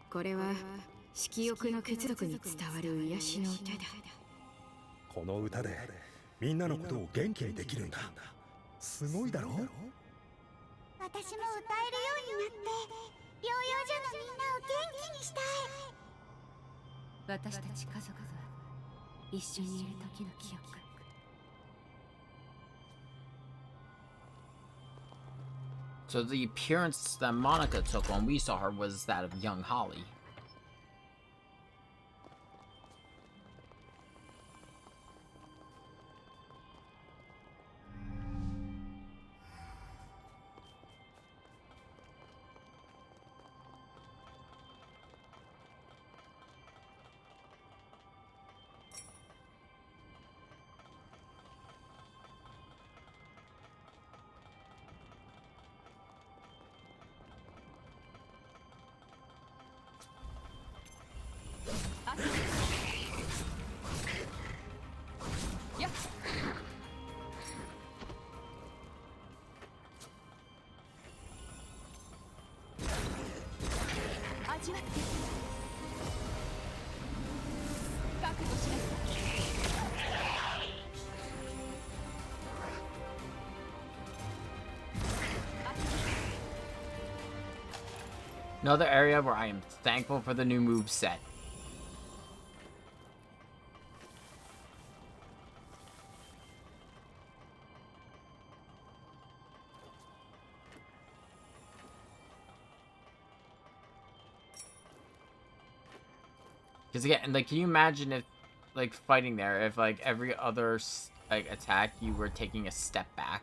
これは色欲の血族に伝わる癒しの歌だ。この歌でみんなのことを元気にできるんだ。すごいだろう。私も歌えるようになって療養所のみんなを元気にしたい。私たち家族が一緒にいる時の記憶。So the appearance that Monica took when we saw her was that of young Holly. Another area where I am thankful for the new move set. Because again, like, can you imagine if, like, fighting there, if, like, every other, like, attack you were taking a step back?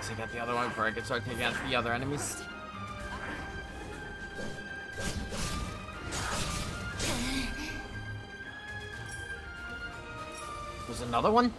Take out the other one before I can start taking out the other enemies. There's another one?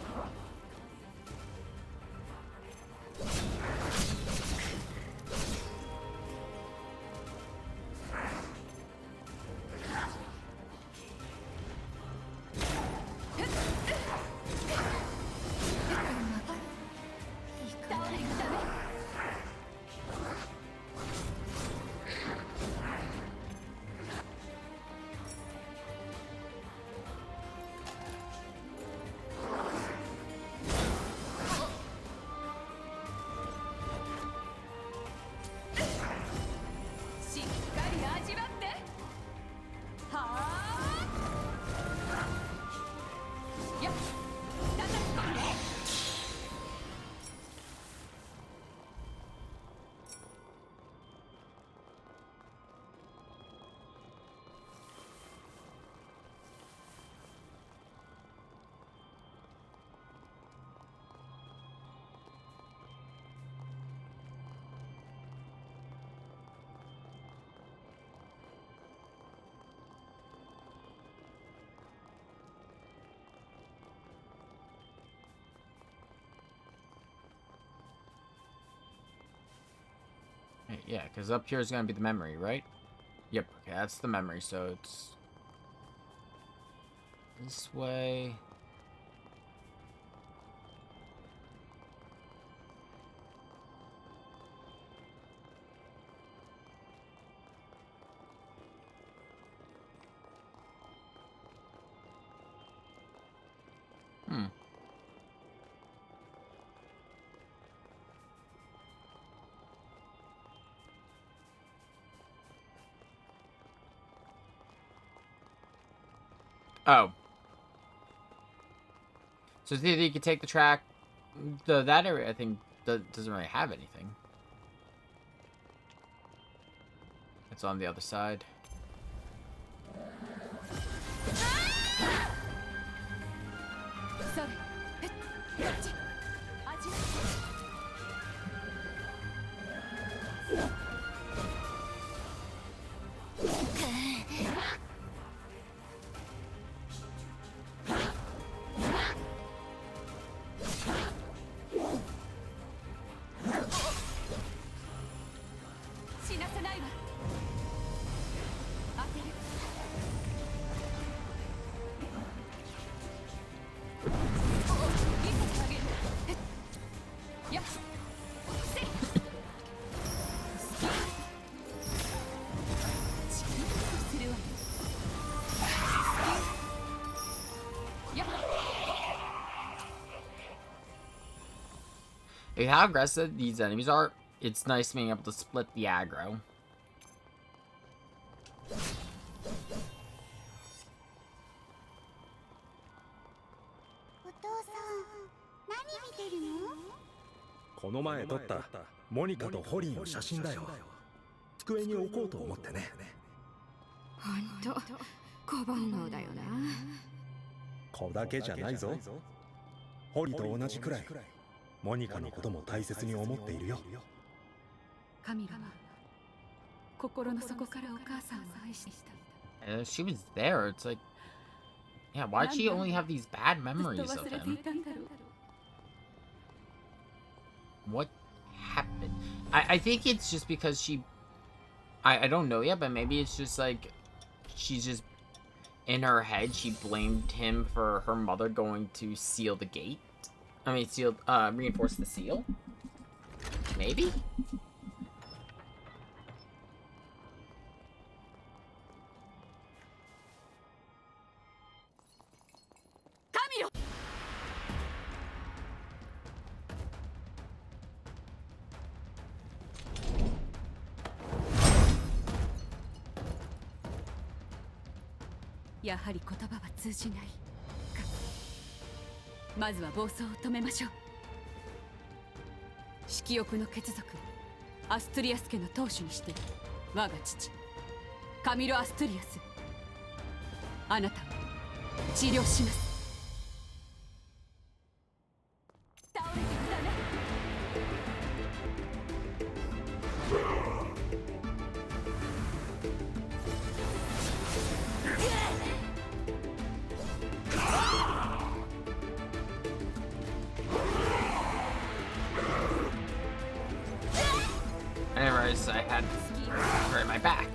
Yeah, because up here is going to be the memory, right? Yep, okay, that's the memory, so it's this way. Oh. So it's either you can take the track... that area, I think, doesn't really have anything. It's on the other side. Like, how aggressive these enemies are, it's nice being able to split the aggro.この前撮ったモニカとホリーの写真だよ。机に置こうと思ってね。ほんと小煩悩だよな。子だけじゃないぞ。ホリと同じくらいモニカのことも大切に思っているよ。カミラは心の底からお母さんを愛していた。She was there. It's like, yeah, why'd she only have these bad memories of him? What happened? I think it's just because she... I don't know yet, but maybe it's just like she's just in her head. She blamed him for her mother going to seal the gate. I mean, reinforce the seal. Maybe. Camilo! やはり言葉は通じないか。まずは暴走を止めましょう。色欲の血族アストゥリアス家の当主にして我が父カミロ・アストゥリアス、あなたを治療します。倒れてくだね。I didn't realize I had her in my back.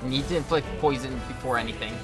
Need to inflict poison before anything.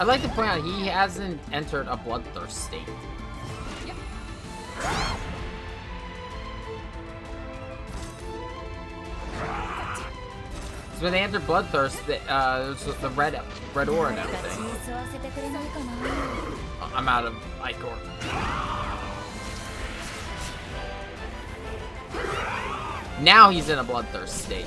I'd like to point out he hasn't entered a bloodthirst state. So when they enter bloodthirst, there's the red aura and everything. I'm out of Ichor. Now he's in a bloodthirst state.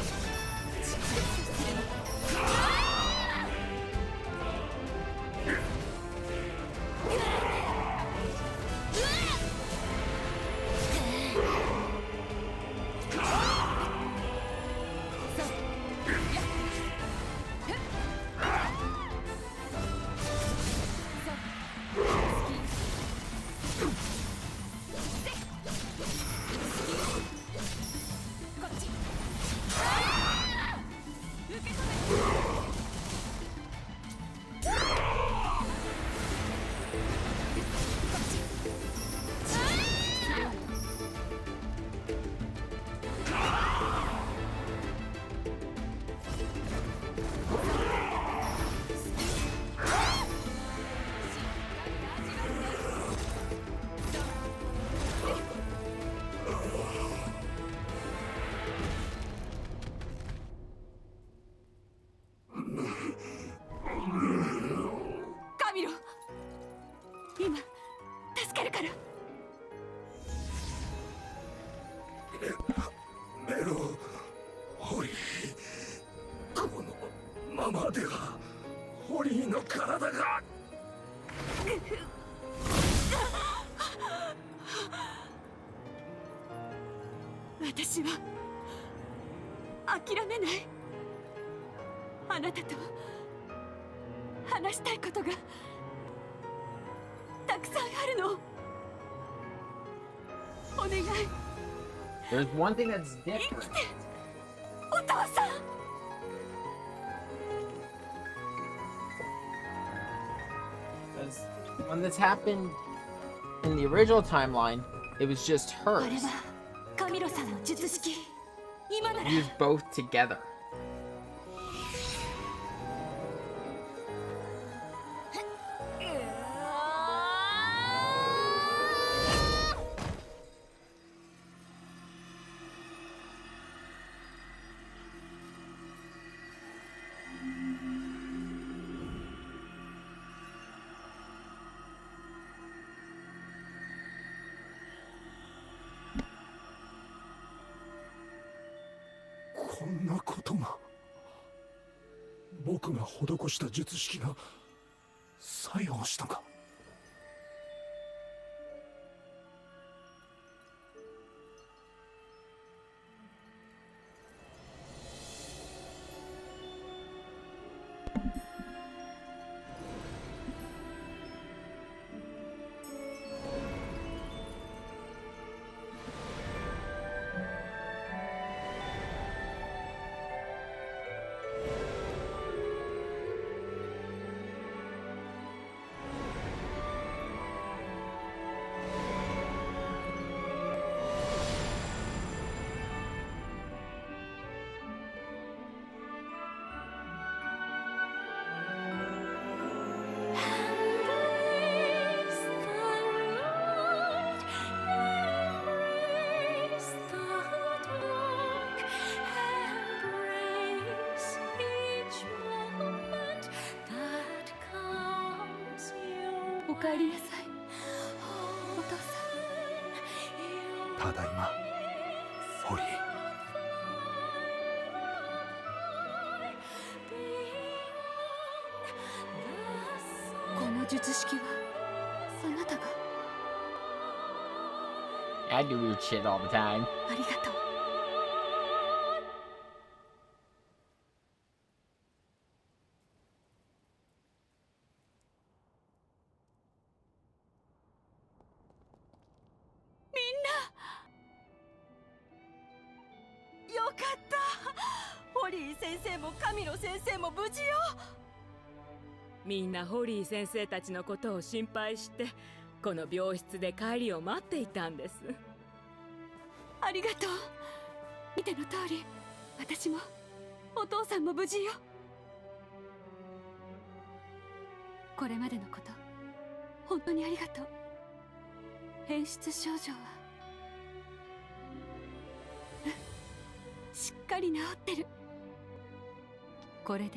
ホリーの体が。私は諦めない。あなたと話したいことがたくさんあるの。お願い。 There's one thing that's different. お父さん。 Because when this happened in the original timeline, it was just あ hers. れはカミロさんの術式。今なら Used both together. こんなことが。僕が施した術式が作用したか。お帰りなさい。お父さん。ただいま、ホリー。この術式はあなたが。 I do weird shit all the time. ありがとう。みんな。よかった。ホリー先生もカミロ先生も無事よ。みんなホリー先生たちのことを心配してこの病室で帰りを待っていたんです。ありがとう。見ての通り、私もお父さんも無事よ。これまでのこと本当にありがとう。変質症状はしっかり治ってる。これで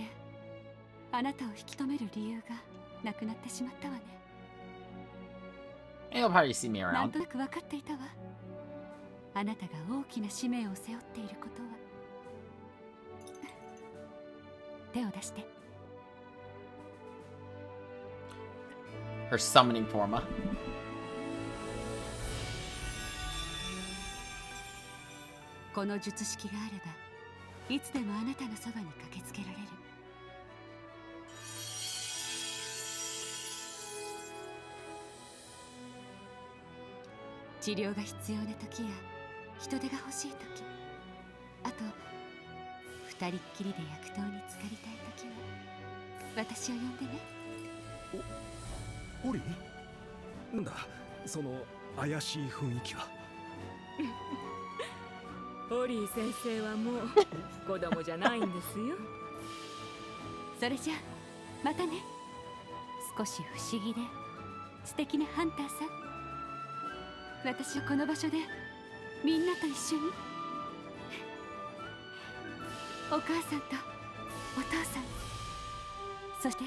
あなたを引き止める理由がなくなってしまったわね。 You'll probably see me なん around. となく分かっていたわ。あなたが大きな使命を背負っていることは。手を出して。 Her summoning forma. この術式があればいつでもあなたのそばに駆けつけられる。治療が必要な時や人手が欲しい時、あと二人っきりで役頭に浸かりたい時は私を呼んでね。ホリー？なんだその怪しい雰囲気は。ホリー先生はもう子供じゃないんですよ。それじゃあまたね。少し不思議で素敵なハンターさん。私はこの場所でみんなと一緒にお母さんとお父さん、そして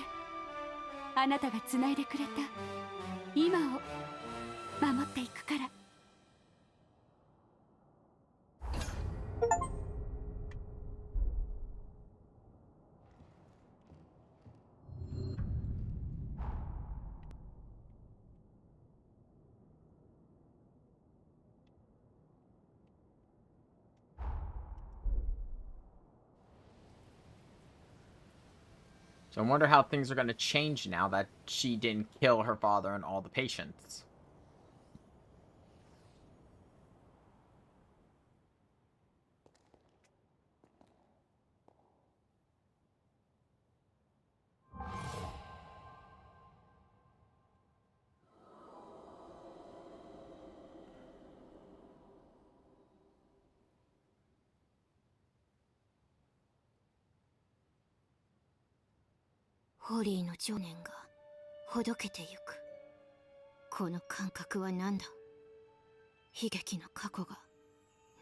あなたがつないでくれた今を守っていくから。So I wonder how things are going to change now that she didn't kill her father and all the patients.ホリーの情念がほどけてゆく。この感覚は何だ。悲劇の過去が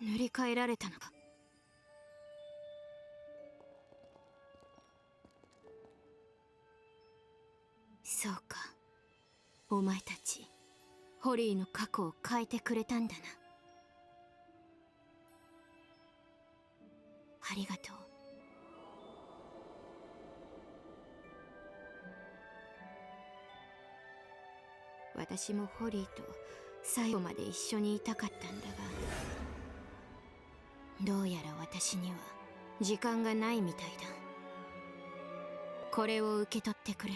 塗り替えられたのか。そうか、お前たちホリーの過去を変えてくれたんだな。ありがとう。私もホリーと最後まで一緒にいたかったんだが、どうやら私には時間がないみたいだ。これを受け取ってくれ。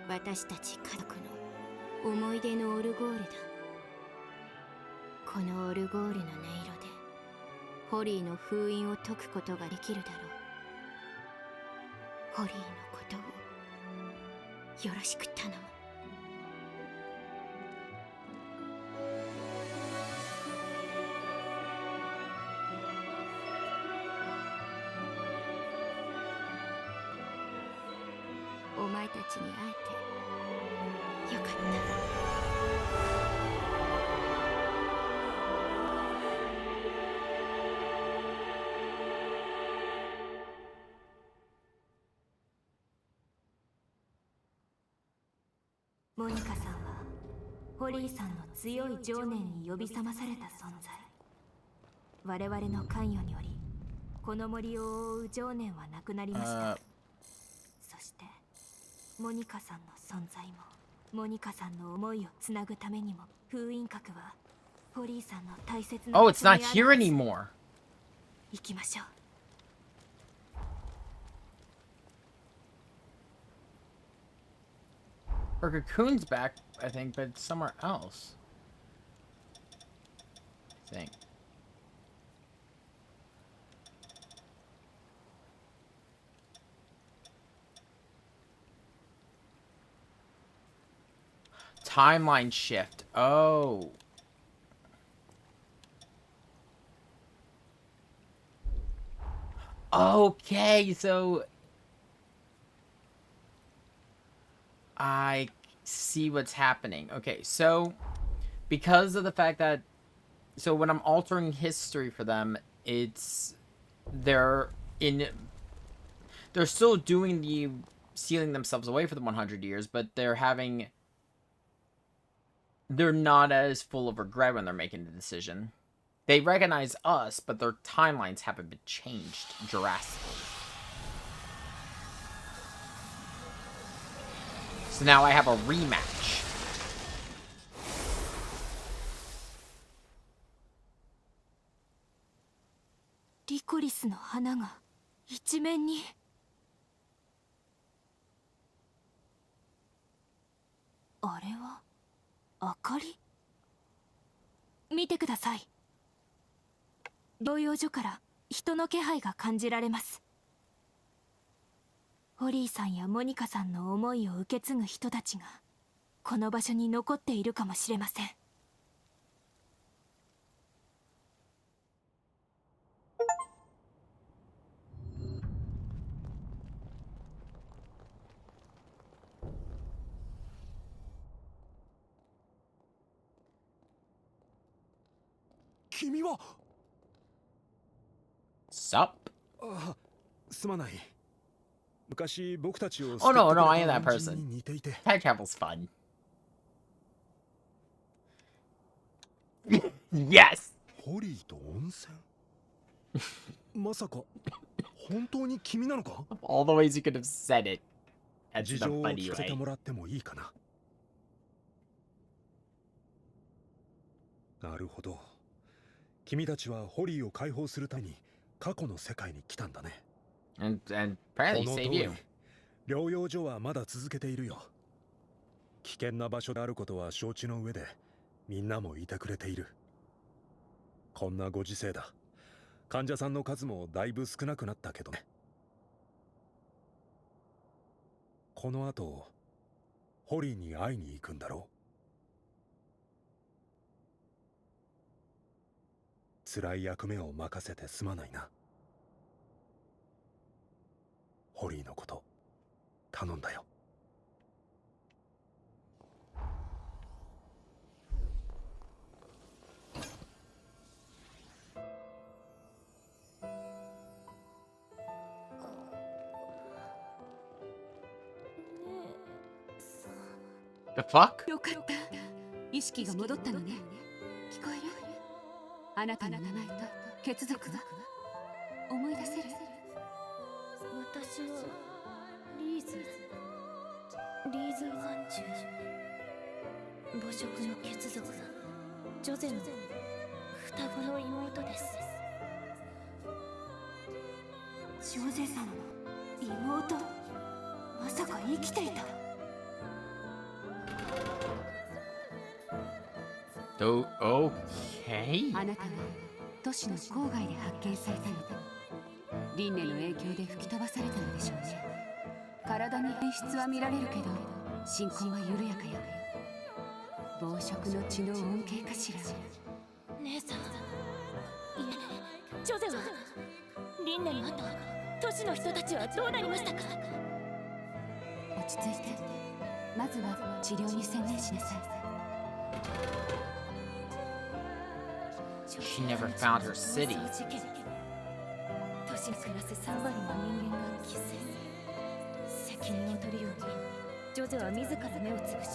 私たち家族の思い出のオルゴールだ。このオルゴールの音色でホリーの封印を解くことができるだろう。ホリーのことをよろしく頼む。お前たちに会えてよかった。モニカさんはホリーさんの強い情念に呼び覚まされた存在。我々の関与によりこの森を覆う情念はなくなりました。そしてモニカさんの存在もモニカさんの思いをつなぐためにも封印閣はホリーさんの大切な Oh, it's not here anymore. 行きましょう。Her cocoon's back, I think, but it's somewhere else. I think. Timeline shift. Oh. Okay, so I see what's happening. Okay, so because of the fact that when I'm altering history for them, they're still doing the sealing themselves away for the 100 years, but they're not as full of regret when they're making the decision. They recognize us, but their timelines haven't been changed drastically. So now I have a rematch. Licoriceの花が一面に。あれは明かり？見てください。療養所から人の気配が感じられます。ホリーさんやモニカさんの思いを受け継ぐ人たちがこの場所に残っているかもしれません。君はSup? あ、すまない。昔僕たちを Oh no, no, I am that person. Time travel's fun. Yes! ホリーと温泉まさか本当に君なのか？ All the ways you could have said it. That's 事 the 情を funny 聞かせて way. もらってもいいかな。なるほど。君たちはホリーを解放するために過去の世界に来たんだね。And こ apparently の通 save り you. 療養所はまだ続けているよ。危険な場所であることは承知の上でみんなもいてくれている。こんなご時世だ。患者さんの数もだいぶ少なくなったけどね。この後ホリーに会いに行くんだろう。辛い役目を任せてすまないな。ホリーのこと頼んだよ。The fuck? よかった。意識が戻ったのね。聞こえる？あなたの名前と血族は思い出せる？私はリーズワンジュ。母食の血族ジョゼの双子の妹です。ジョゼさんの妹、まさか生きていた。Okay. あなたは都市の郊外で発見されたの。輪廻の影響で吹き飛ばされたのでしょうね。体に変質は見られるけど進行は緩やかよ。暴食の血の恩恵かしら。姉さん、いえ、ジョゼは輪廻の後、都市の人たちはどうなりましたか？落ち着いて、まずは治療に専念しなさい。She never found her city. 都市に暮らす3割の人間が犠牲。責任を取るようにジョゼは自ら目をつぶし、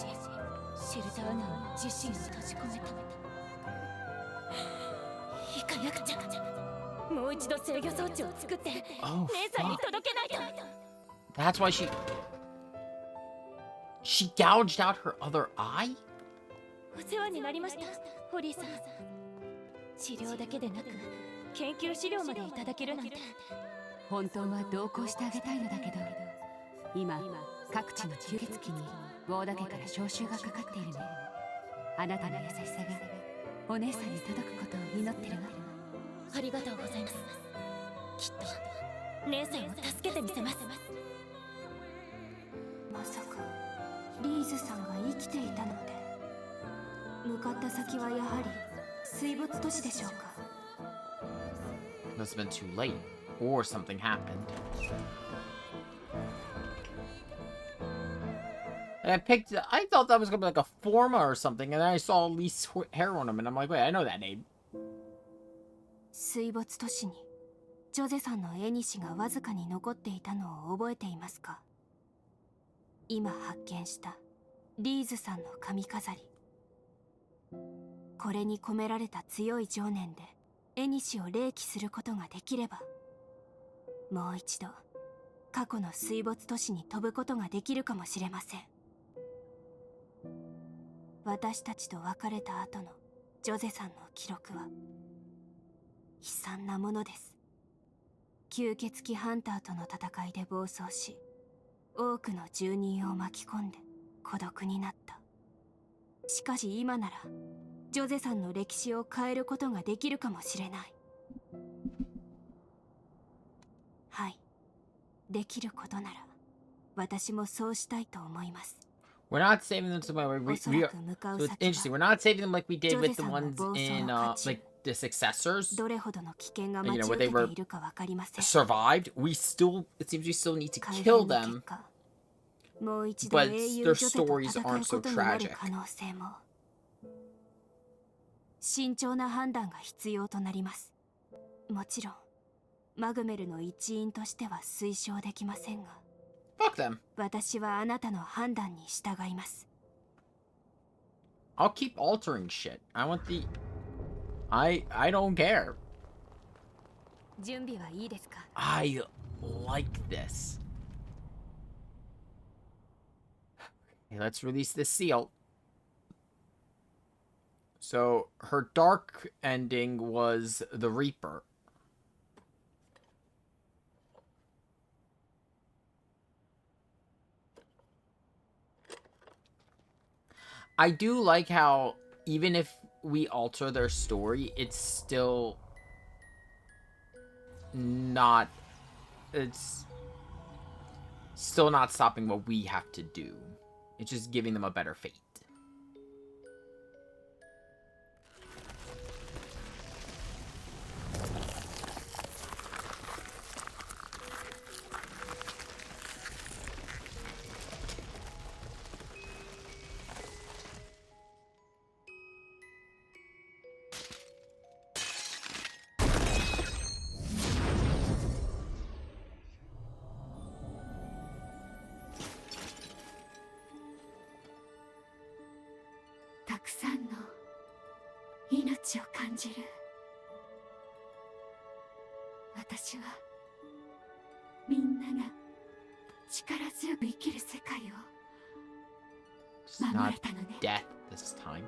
シェルター内に自身を閉じ込めた。行かなくちゃ。もう一度制御装置を作って姉さんに届けないと。 That's why she gouged out her other eye? お世話になりました、ホリーさん。治療だけでなく研究資料までいただけるなんて。本当は同行してあげたいのだけど、今各地の吸血鬼にウォーダ家から招集がかかっているの。あなたの優しさがお姉さんに届くことを祈ってるわ。ありがとうございます。きっと姉さんを助けてみせます。まさかリーズさんが生きていたので、向かった先はやはり水没都市でしょうか。 Must have been too late, or something happened. And I thought that was gonna be like a Forma or something, and then I saw Elise hair on him, and I'm like, wait, I know that name. 水没都市にジョゼさんの縁がわずかに残っていたのを覚えていますか？今発見したリーズさんの髪飾り。これに込められた強い情念で縁を霊気することができれば、もう一度過去の水没都市に飛ぶことができるかもしれません。私たちと別れた後のジョゼさんの記録は悲惨なものです。吸血鬼ハンターとの戦いで暴走し、多くの住人を巻き込んで孤独になった。しかし今ならジョゼさんの歴史を変えることができるかもしれない。はい、できることなら私もそうしたいと思います。 We're not saving them so it's interesting. We're not saving them like we did with the ones in like the successors. どれほどの危険が待ち where 受 they け were ているかわかりません。 survived. It seems we still need to kill them, もう一度 but 英雄 their ジョゼと stories 戦 aren't う so ことになる tragic. 可能性も。慎重な判断が必要となります。もちろんマグメルの一員としては推奨できませんが、 Fuck them. 私はあなたの判断に従います。 I'll keep altering shit. I want the. I don't care. 準備はいいですか？ I like this. Okay, let's release this seal. So her dark ending was the Reaper. I do like how even if we alter their story, it's still not stopping what we have to do. It's just giving them a better fate. It's not death this time.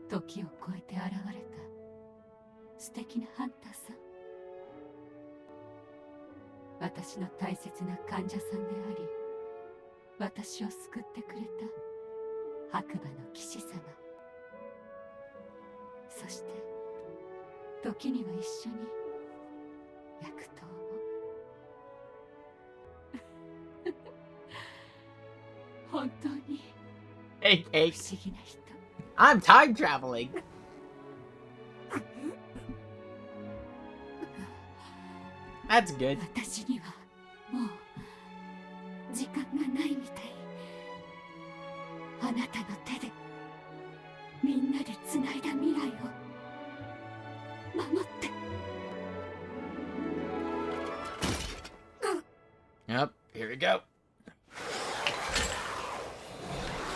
Tokiを超えて現れた素敵なハンターさん。私の大切な患者さんであり、私を救ってくれた白馬の騎士様。そして時には一緒に躍動も。本当に不思議な人。I'm time traveling. That's good. 私にはもう時間がないみたい。あなたの手でみんなでつないだ未来を守って。Yep, here we go.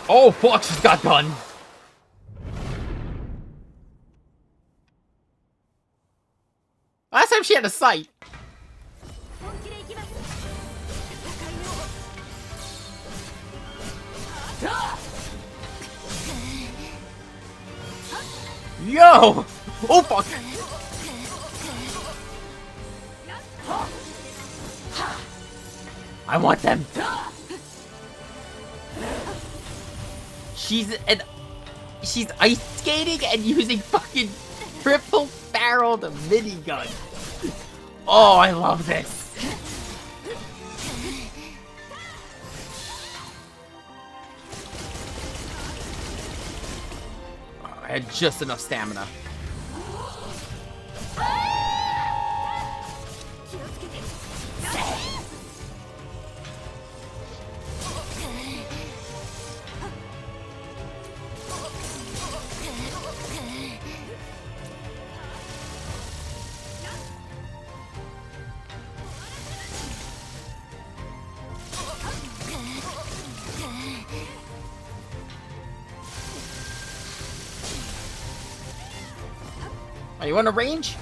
Oh fuck, she's got gun. Last time she had a sight. Yo! Oh fuck! I want them. She's ice skating and using fucking triple-barreled minigun. Oh, I love this. I had just enough stamina. Oh, you want to range?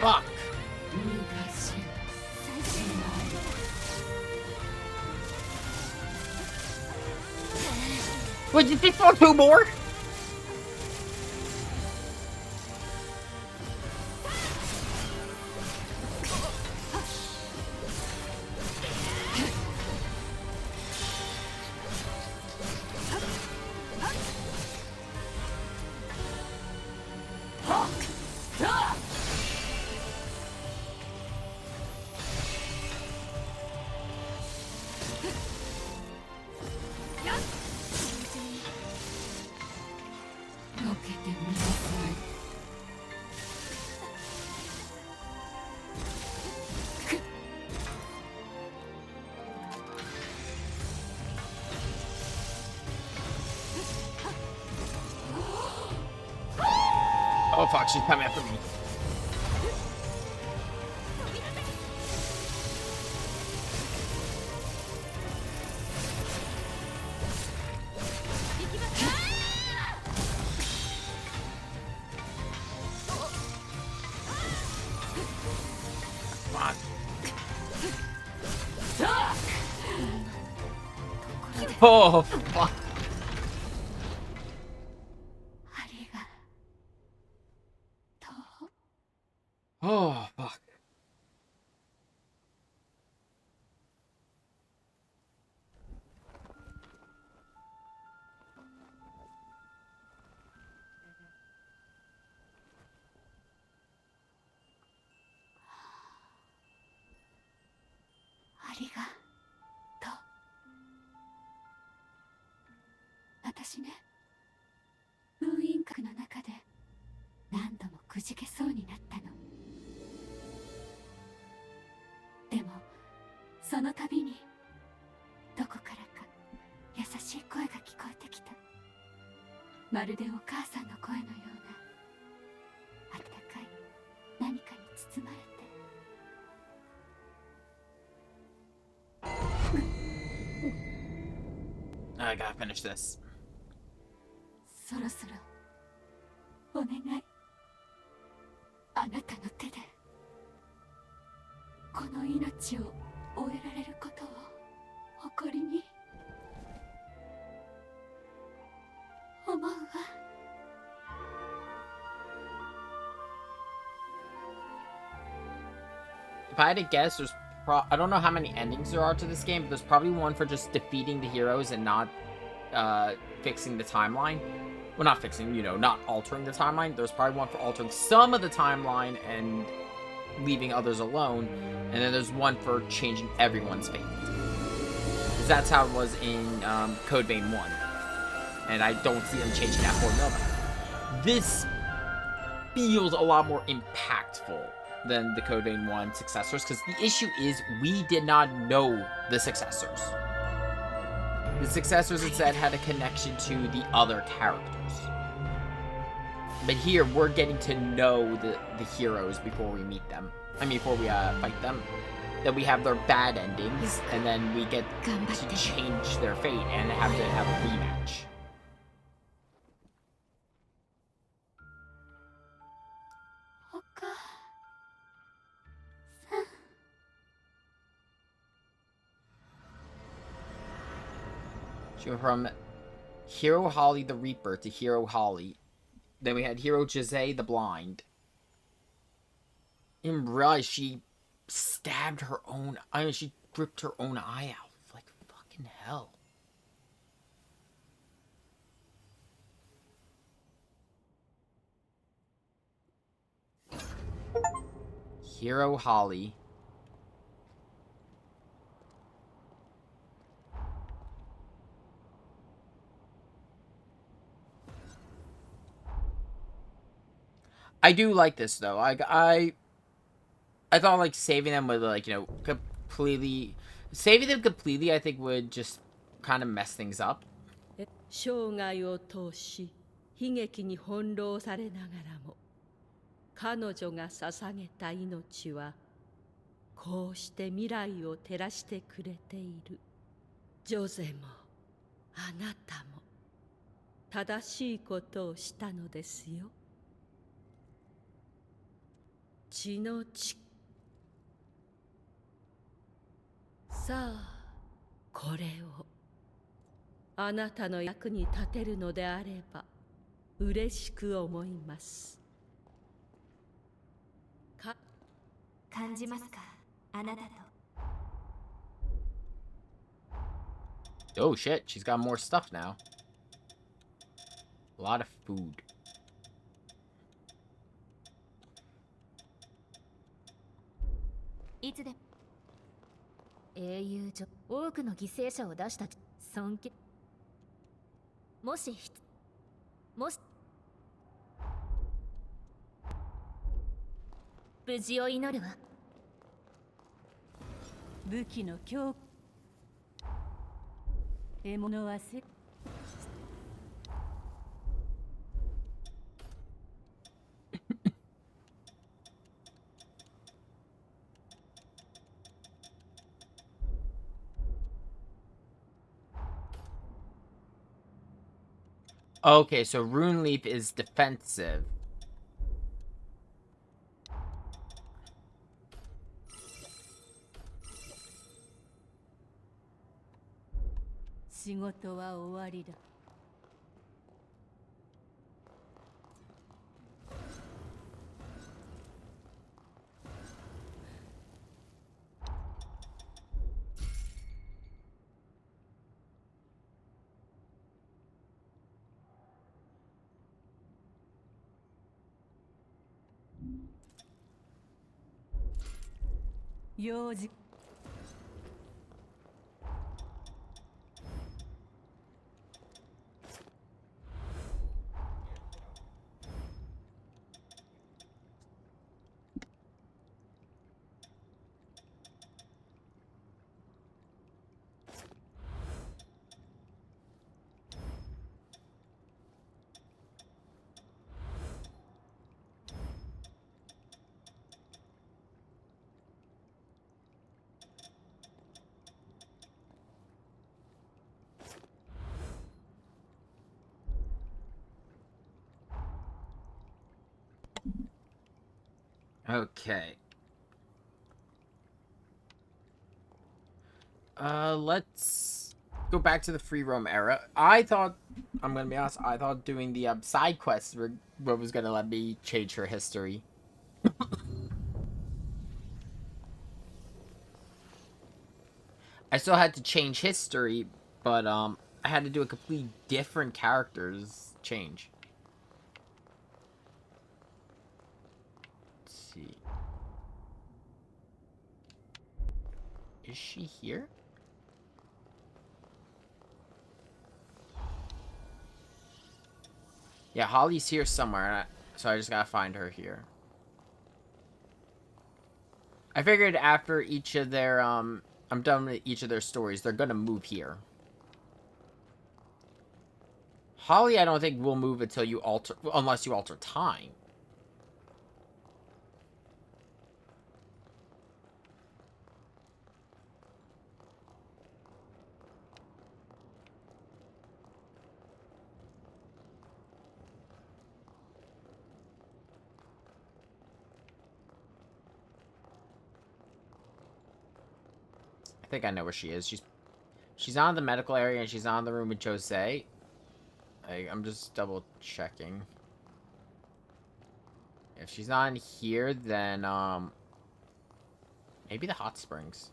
Fuck. Wait, did they throw two more? けてみなさい。Oh fuck, she's coming after me. Oh, fuck. Oh, fuck. Arigato. 私ね、封印閣の中で何度もくじけそうになったの。でもその度にどこからか優しい声が聞こえてきた。まるでお母さんの声のような、温かい何かに包まれて。I gotta finish this. そろそろお願い、あなたの手でこの命を終えられることを誇りに思うわ。If I had to guess, I don't know how many endings there are to this game, but there's probably one for just defeating the heroes and not fixing the timeline. Well, not fixing, you know, not altering the timeline. There's probably one for altering some of the timeline and leaving others alone. And then there's one for changing everyone's fate. Because that's how it was in Code Vein 1. And I don't see them changing that formula. This feels a lot more impactful than the Code Vein 1 successors. Because the issue is we did not know the successors. The successors instead had a connection to the other characters. But here, we're getting to know the heroes before we meet them. I mean, before we fight them. That we have their bad endings, and then we get to change their fate and have to have a rematch. She went from Hero Holly the Reaper to Hero Holly. Then we had Hero Jose the Blind. And realized she stabbed her own... I mean, she ripped her own eye out. Like, fucking hell. Hero Holly. I do like this though. I thought like saving them would like, you know, saving them completely I think would just kind of mess things up. 生涯を通し悲劇に翻弄されながらも彼女が捧げた命はこうして未来を照らしてくれている。ジョゼもあなたも正しいことをしたのですよ。血の血。さあこれをあなたの役に立てるのであれば嬉しく思います。感じますか、あなたと。Oh shit, she's got more stuff now. A lot of food. いつで英雄女多くの犠牲者を出した尊敬もし無事を祈るわ。武器の強獲物はせOkay, so Rune Leaf is defensive.「仕事は終わりだ」用事Okay. Let's go back to the free roam era. I thought, I'm gonna be honest, I thought doing the side quests were what was gonna let me change her history. I still had to change history, but I had to do a completely different character's change. Let's see. Is she here? Yeah, Holly's here somewhere, so I just gotta find her here. I figured after each of their, I'm done with each of their stories, they're gonna move here. Holly, I don't think will move until you alter, unless you alter time. I think I know where she is. She's on the medical area and she's on the room with Jose. I'm just double checking. If she's on here, then maybe the hot springs.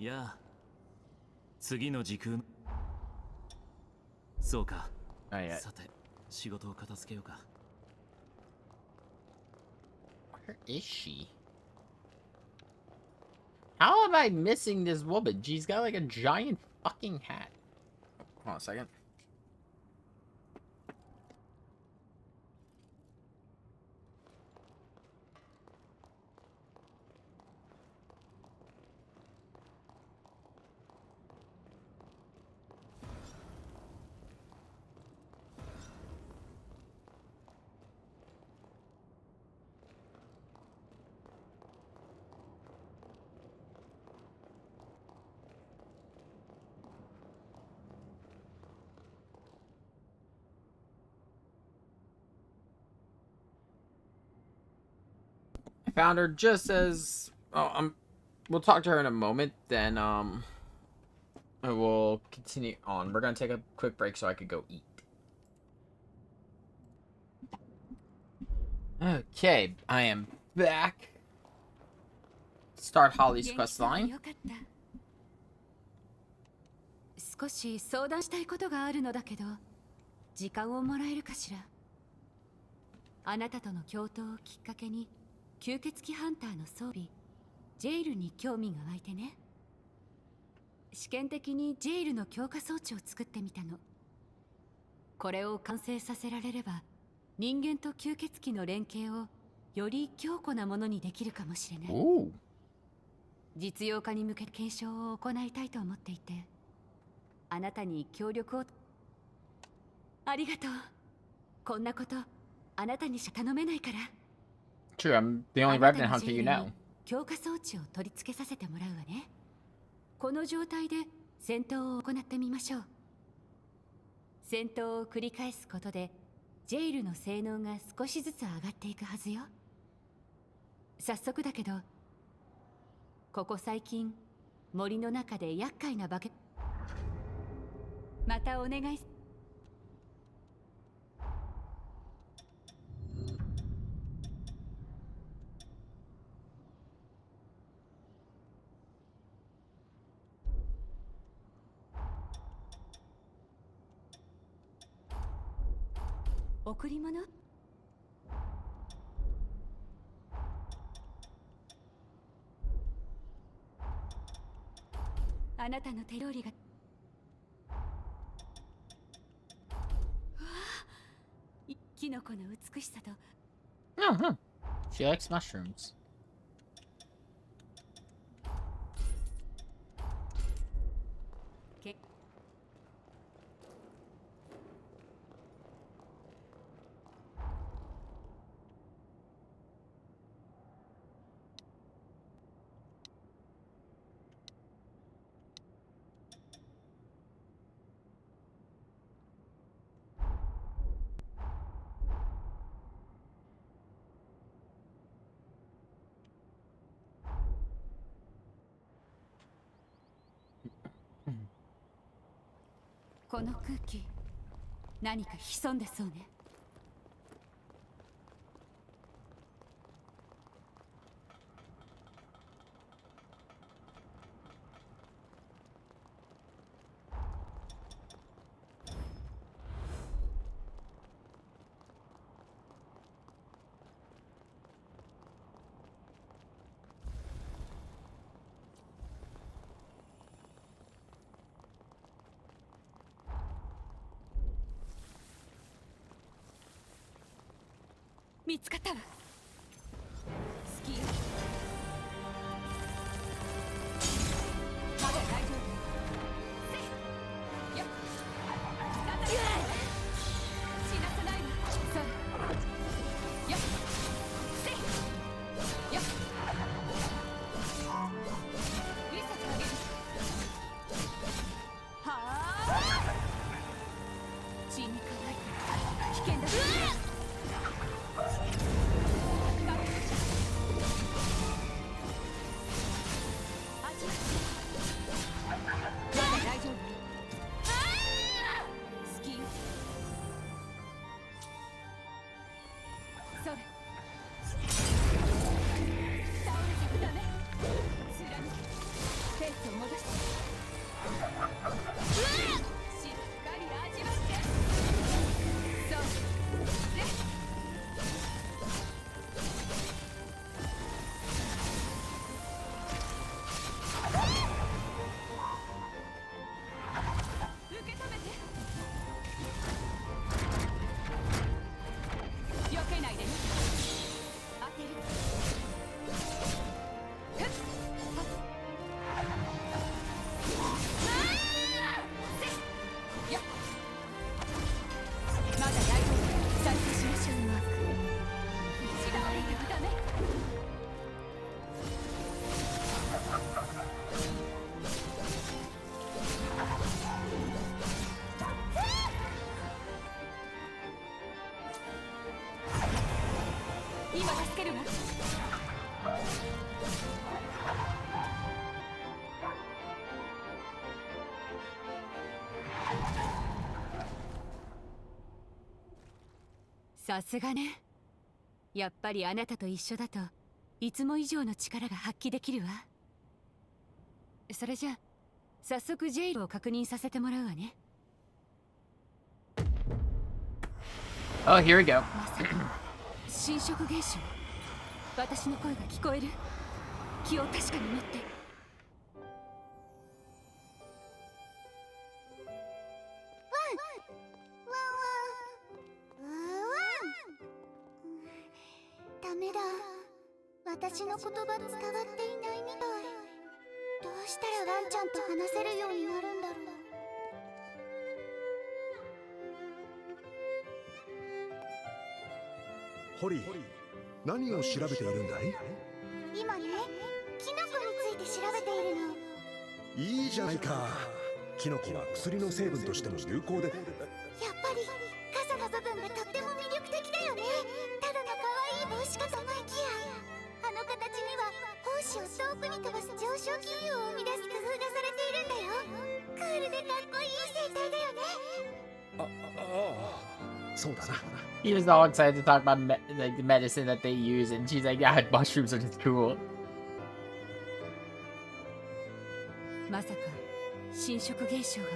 やあ、次の時空。そうか。さて、仕事を片付けようか。Where is she? How am I missing this woman? She's got like a giant fucking hat. Hold on a second. found her just as... we'll talk to her in a moment, then, we'll continue on. We're gonna take a quick break so I could go eat. Okay, I am back. Start Holly's quest line. よかった。少し相談したいことがあるのだけど、時間をもらえるかしら。あなたとの共闘をきっかけに吸血鬼ハンターの装備ジェイルに興味が湧いてね。試験的にジェイルの強化装置を作ってみたの。これを完成させられれば人間と吸血鬼の連携をより強固なものにできるかもしれない。実用化に向けて検証を行いたいと思っていて、あなたに協力を。ありがとう。こんなことあなたにしか頼めないから。 True, I'm the only revenant hunter you know. 強化装置を取り付けさせてもらうわね。この状態で戦闘を行ってみましょう。戦闘を繰り返すことでジェイルの性能が少しずつ上がっていくはずよ。早速だけど、ここ最近森の中で厄介な化け。またお願い。贈り物？あなたの手料理が。わあ、キノコの美しさと。She likes mushrooms. この空気、何か潜んでそうね。見つかったわ。スキー。まだ大丈夫。せい。よっ。死なせないわ。そう。よっ。せい。よっ。見せてあげる。はあ。血に乾いて危険だ。さすがね。やっぱりあなたと一緒だといつも以上の力が発揮できるわ。それじゃ早速ジェイルを確認させてもらうわね。Oh, here we go. まさか侵食現象。私の声が聞こえる。気を確かに持って。ダメだ。私の言葉伝わっていないみたい。どうしたらワンちゃんと話せるようになるんだろう。ホリー、何を調べているんだい？今ね、キノコについて調べているの。いいじゃないか。キノコは薬の成分としても有効で。やっぱり傘の部分がとっても魅力的だよね。ただの可愛い帽子かと思いきや、あの形には胞子を遠くに飛ばす上昇気流を生み出す工夫がされているんだよ。クールでかっこいい生態だよね。そうだな。 He was all excited to talk about like the medicine that they use, and she's like, "Yeah, mushrooms are just cool." まさか侵食現象が。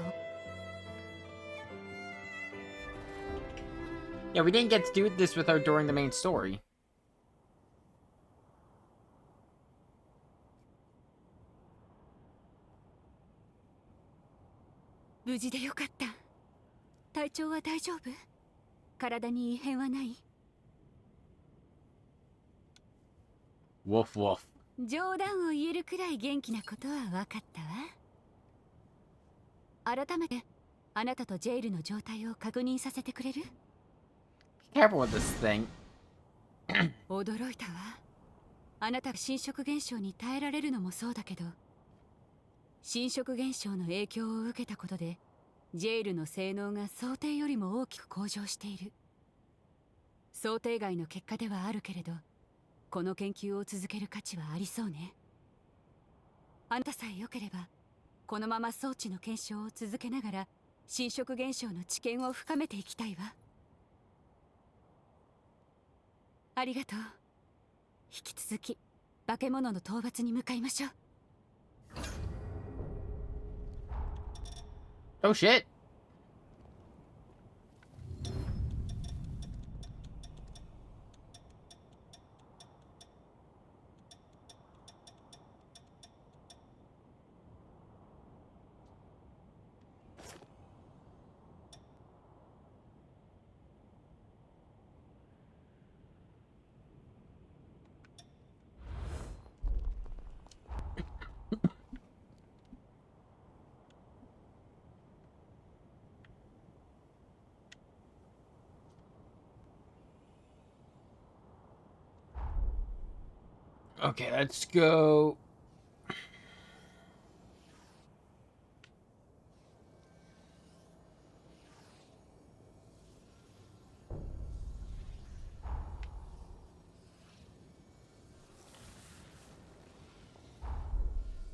Yeah, we didn't get to do this with her during the main story. 無事でよかった。体調は大丈夫？体に異変はない？ Woof woof. 冗談を言えるくらい元気なことは分かったわ。改めてあなたとジェイルの状態を確認させてくれる？ Careful with this thing. 驚いたわ。あなたが侵食現象に耐えられるのもそうだけど、侵食現象の影響を受けたことでジェイルの性能が想定よりも大きく向上している。想定外の結果ではあるけれど、この研究を続ける価値はありそうね。あんたさえ良ければこのまま装置の検証を続けながら侵食現象の知見を深めていきたいわ。ありがとう。引き続き化け物の討伐に向かいましょう。 Oh shit. Okay, let's go.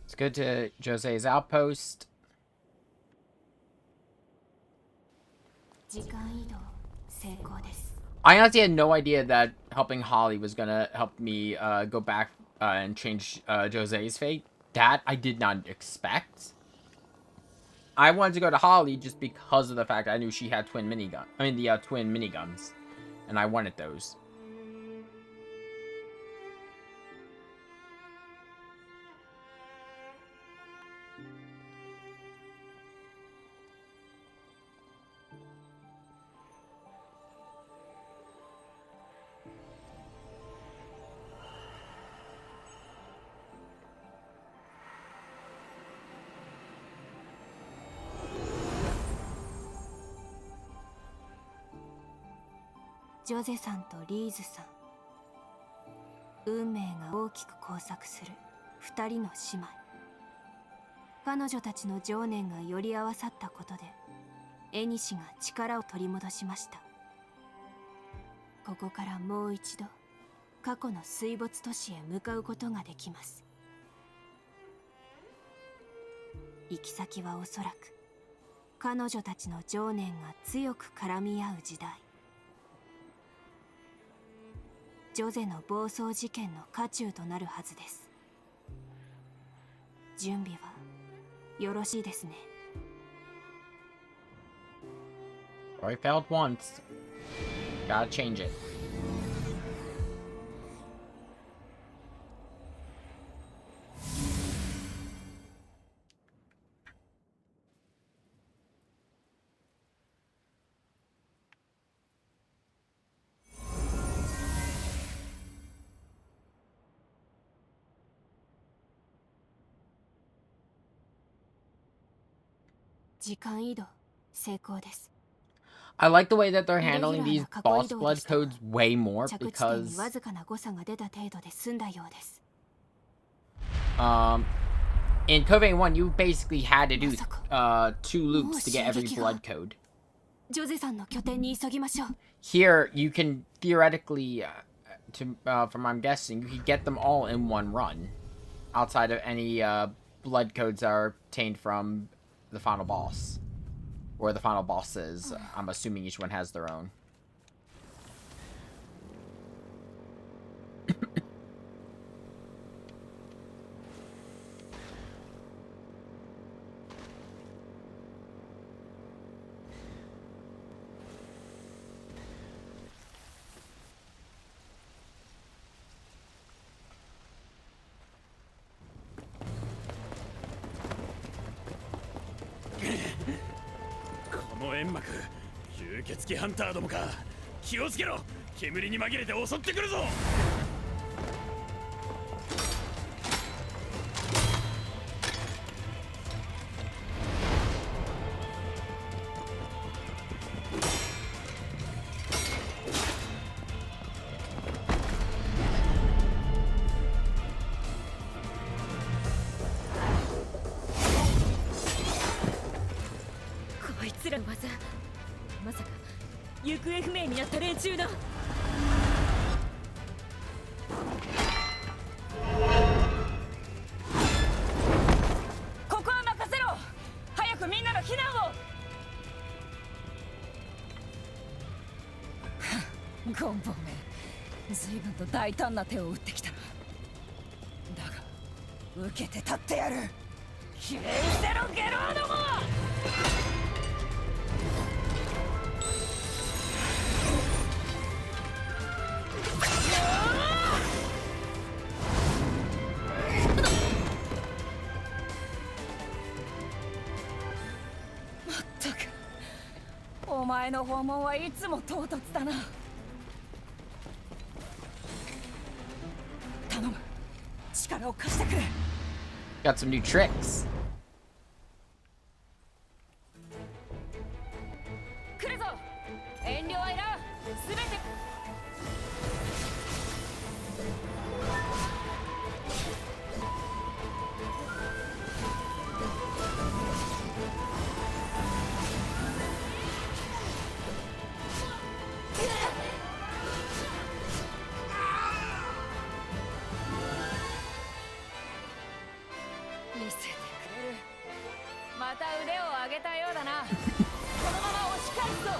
Let's go to Jose's outpost. 時間移動成功です。 I honestly had no idea that helping Holly was gonna help me go back and change Jose's fate. That I did not expect. I wanted to go to Holly just because of the fact I knew she had twin minigun. I mean, the twin miniguns, and I wanted those.「ジョゼさんとリーズさん、運命が大きく交錯する2人の姉妹。彼女たちの情念がより合わさったことでエニシが力を取り戻しました。ここからもう一度過去の水没都市へ向かうことができます。行き先はおそらく彼女たちの情念が強く絡み合う時代。ジョゼの暴走事件の渦中となるはずです。準備はよろしいですね。Already failed once. Gotta change it. I like the way that they're handling these boss blood codes way more because in Code 1 you basically had to do 2 loops to get every blood code. Here you can theoretically from what I'm guessing you could get them all in one run outside of any blood codes that are obtained from the final boss. Or the final bosses. I'm assuming each one has their own. Enmaku, 吸血鬼ハンターどもか。気をつけろ。煙に紛れて襲ってくるぞ。まさか行方不明になった連中だ。ここは任せろ。早くみんなの避難を。ゴンボめ、随分と大胆な手を打ってきたな。だが受けて立ってやる。きれいしてろゲローども。お前の訪問はいつも唐突だな。頼む、力を貸してくれ。Got some new tricks. 来るぞ。遠慮はいらん。すべて。見せてくれる。また腕を上げたようだな。このまま押し返すぞ。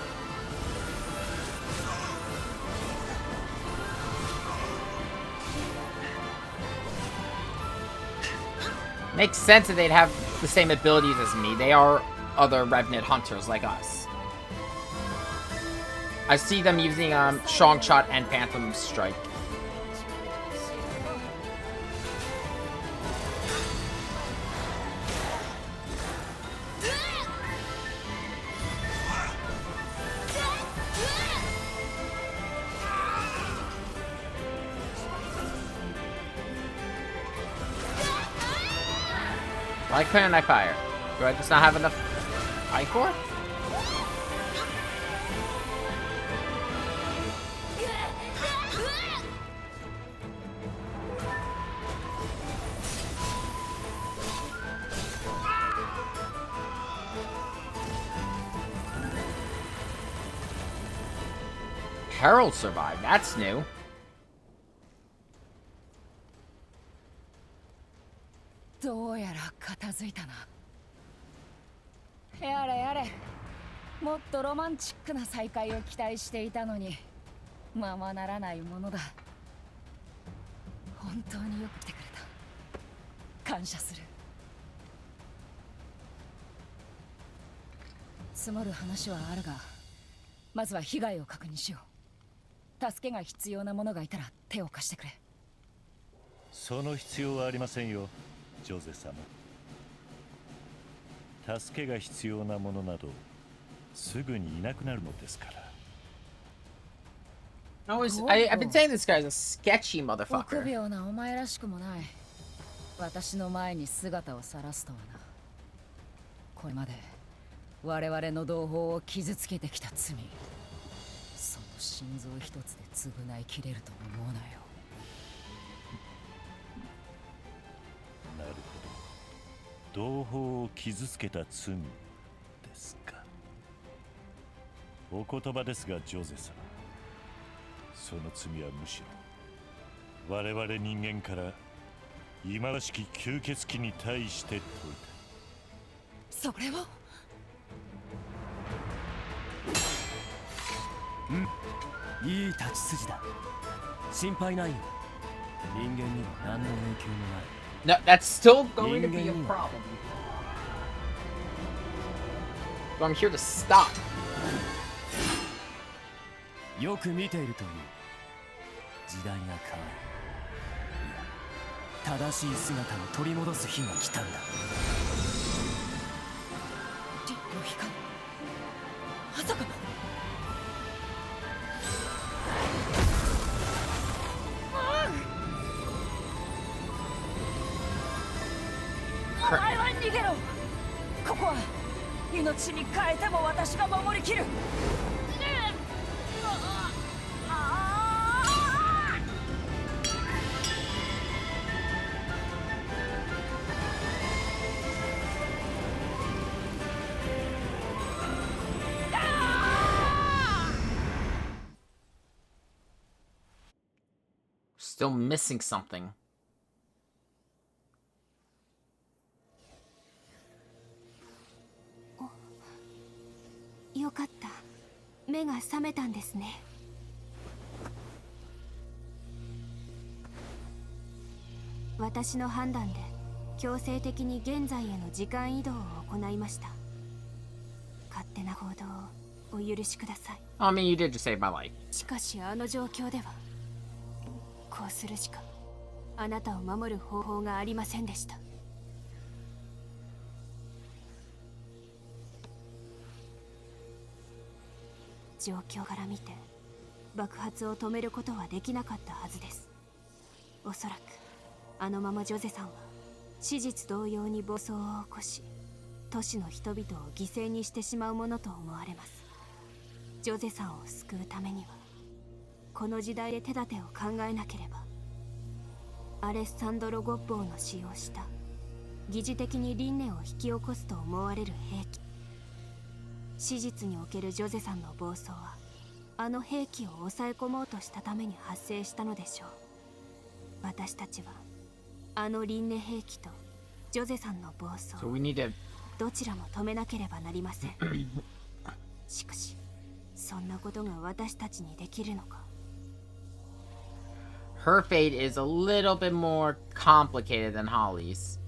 Makes sense that they'd have the same abilities as me. They are other Revenant hunters like us. I see them using Strong Shot and Phantom Strike. Why couldn't I fire? Do I just not have enough Ichor? Harold survived. That's new. どうやら片付いたな。やれやれ。もっとロマンチックな再会を期待していたのに、ままならないものだ。本当によく来てくれた。感謝する。積もる話はあるが、まずは被害を確認しよう。助けが必要な者がいたら手を貸してくれ。その必要はありませんよ、ジョゼ様。助けが必要なものなどすぐにいなくなるのですから。I've been saying this guy's a sketchy 臆 motherfucker. 病なお前らしくもない。私の前に姿を晒すとはな。これまで我々の同胞を傷つけてきた罪、その心臓一つで償いきれると思うなよ。なるほど、同胞を傷つけた罪ですか。お言葉ですがジョゼ様、その罪はむしろ我々人間から忌まわしき吸血鬼に対して問いそれはいい立ち筋だ。心配ないよ。人間には何の影響もない。 No, that's still going to be a problem. But I'm here to stop. よく見ているという。時代が変わる。いや、正しい姿を取り戻す日が来たんだ。リの光、まさか。お前は逃げろ。ここは命に変えても私が守りきる。Still missing something. よかった。目が覚めたんですね。私の判断で強制的に現在への時間移動を行いました。勝手な行動をお許しください。I mean, you did just save my life. しかしあの状況ではこうするしかあなたを守る方法がありませんでした。状況から見て爆発を止めることはできなかったはずです。おそらくあのままジョゼさんは史実同様に暴走を起こし都市の人々を犠牲にしてしまうものと思われます。ジョゼさんを救うためにはこの時代で手立てを考えなければ。アレッサンドロ・ゴッボーの使用した疑似的に輪廻を引き起こすと思われる兵器、史実におけるジョゼさんの暴走はあの兵器を抑え込もうとしたために発生したのでしょう。私たちはあの輪廻兵器とジョゼさんの暴走、So we need to... どちらも止めなければなりません。しかしそんなことが私たちにできるのか。Her fate is a little bit more complicated than Holly's.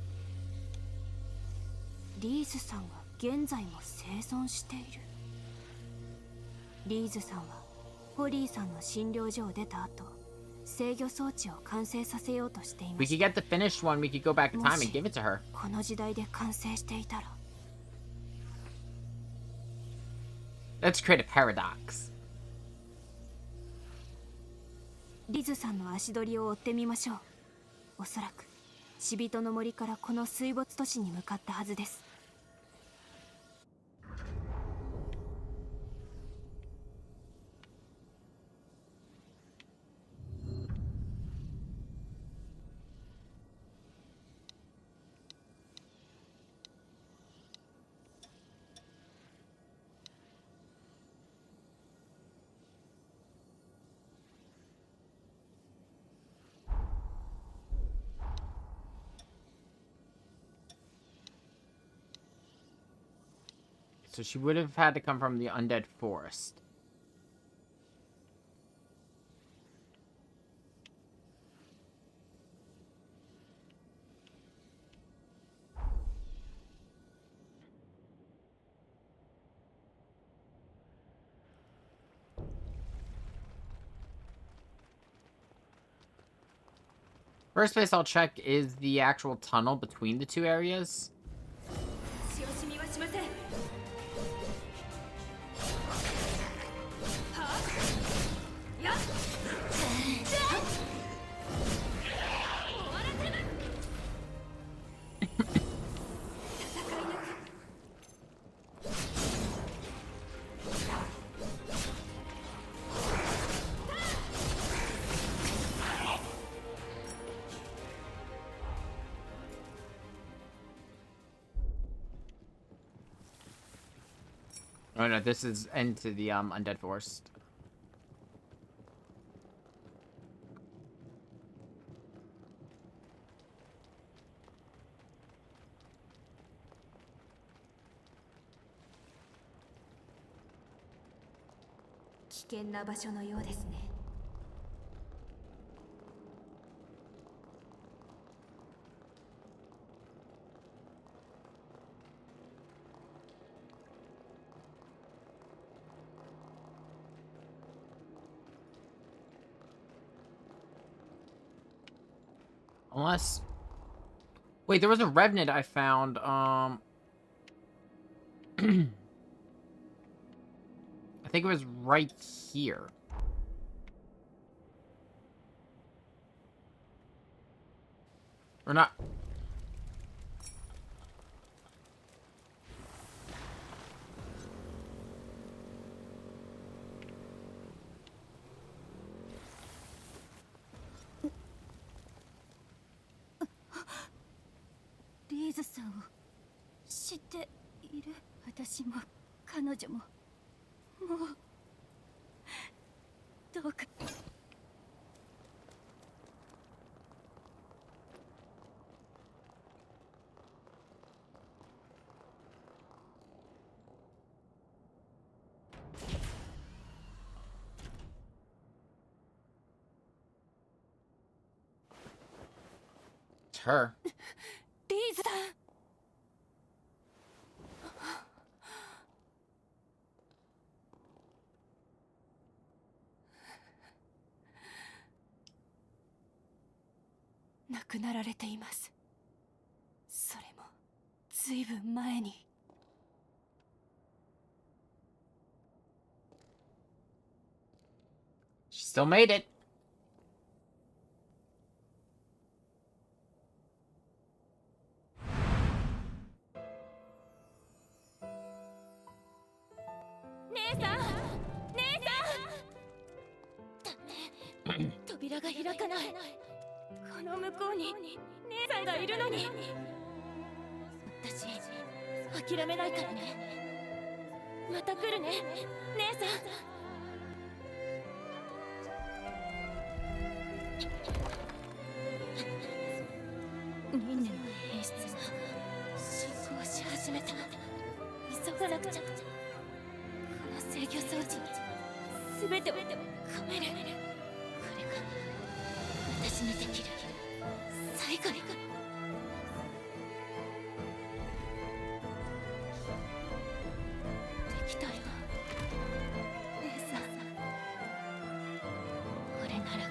リーズさんが現在も生存している。リーズさんはホリーさんの診療所を出た後、制御装置を完成させようとしていま We し could た。 get the finished one, we could go back in time and give it to her. この時代で完成していたら Let's create a paradox. リズさんの足取りを追ってみましょう。おそらく死人の森からこの水没都市に向かったはずです。So she would have had to come from the undead forest. First place I'll check is the actual tunnel between the two areas. Oh no, this is into the Undead Forest. Unless... Wait, there was a Revenant I found, I think it was right here. Or not...リーズさんを知っている。私も彼女ももうどうか。Her. リーズさん。亡くなられています。それもずいぶん前に。She still made it. 姉さん、姉さん。ダメ。扉が開かない。この向こうに姉さんがいるのに。私諦めないからね。また来るね、姉さん。ニンネの演出が進行し始めた。急がなくちゃ。この制御装置に全てを込める。これが私にできる最後の。できたよ、姉さん。これなら。だ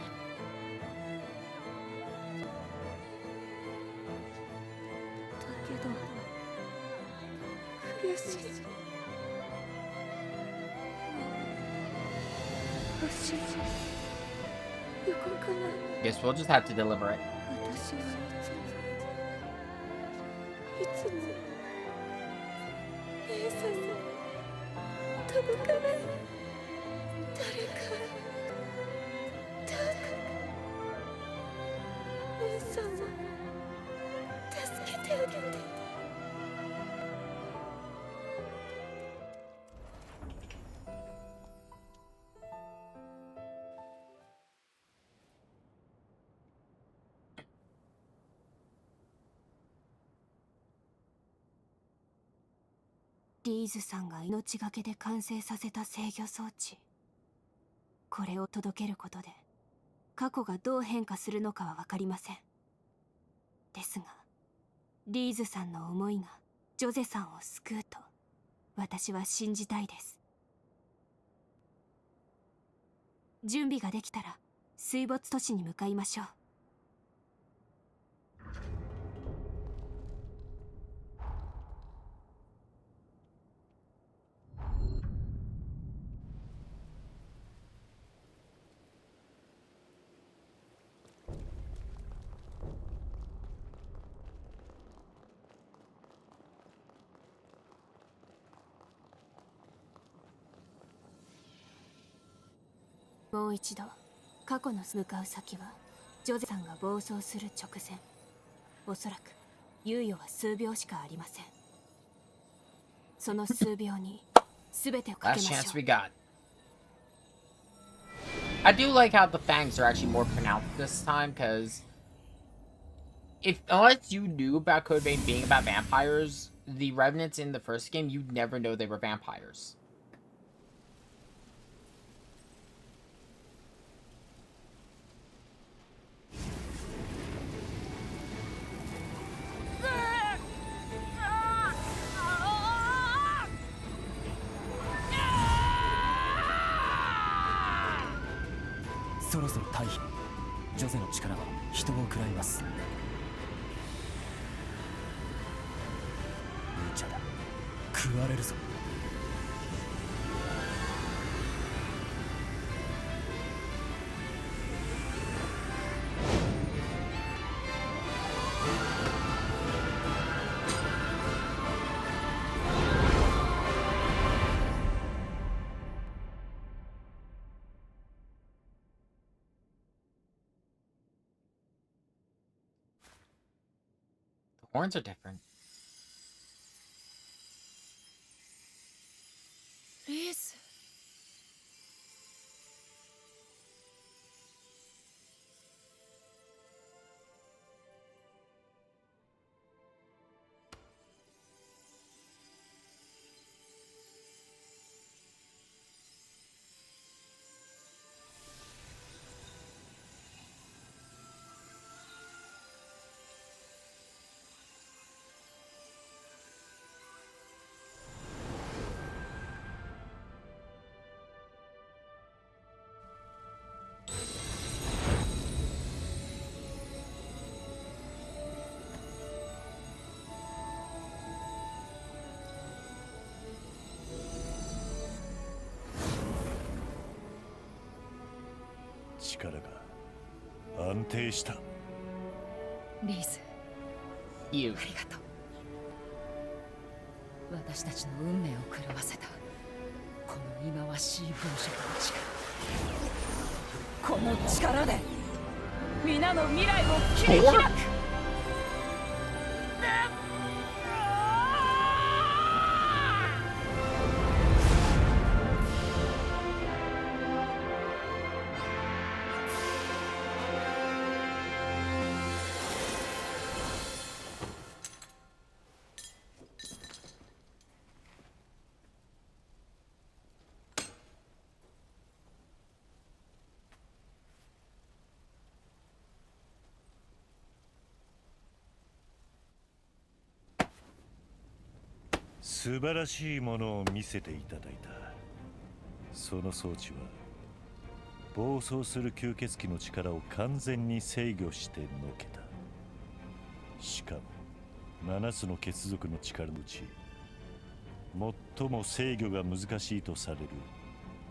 けど悔しい。私動かない。Guess we'll just have to deliver it. 私はいつも姉さんに届かない。誰か姉さんを助けてあげて。リーズさんが命がけで完成させた制御装置。これを届けることで過去がどう変化するのかは分かりません。ですがリーズさんの思いがジョゼさんを救うと私は信じたいです。準備ができたら水没都市に向かいましょう。もう一度過去の向かう先はジョゼさんが暴走する直前。おそらく猶予は数秒しかありません。その数秒に全てをかけま Last しょ chance う。 we got. I do like how the fangs are actually more pronounced this time, because unless you knew about Code Vein being about vampires, the revenants in the first game, you'd never know they were vampires. The horns are different. リース。力が安定した。リーズ、You. ありがとう。私たちの運命を狂わせたこの忌まわしい暴食の力。この力で皆の未来を切り開く。素晴らしいものを見せていただいた。その装置は暴走する吸血鬼の力を完全に制御してのけた。しかも7つの血族の力のうち最も制御が難しいとされる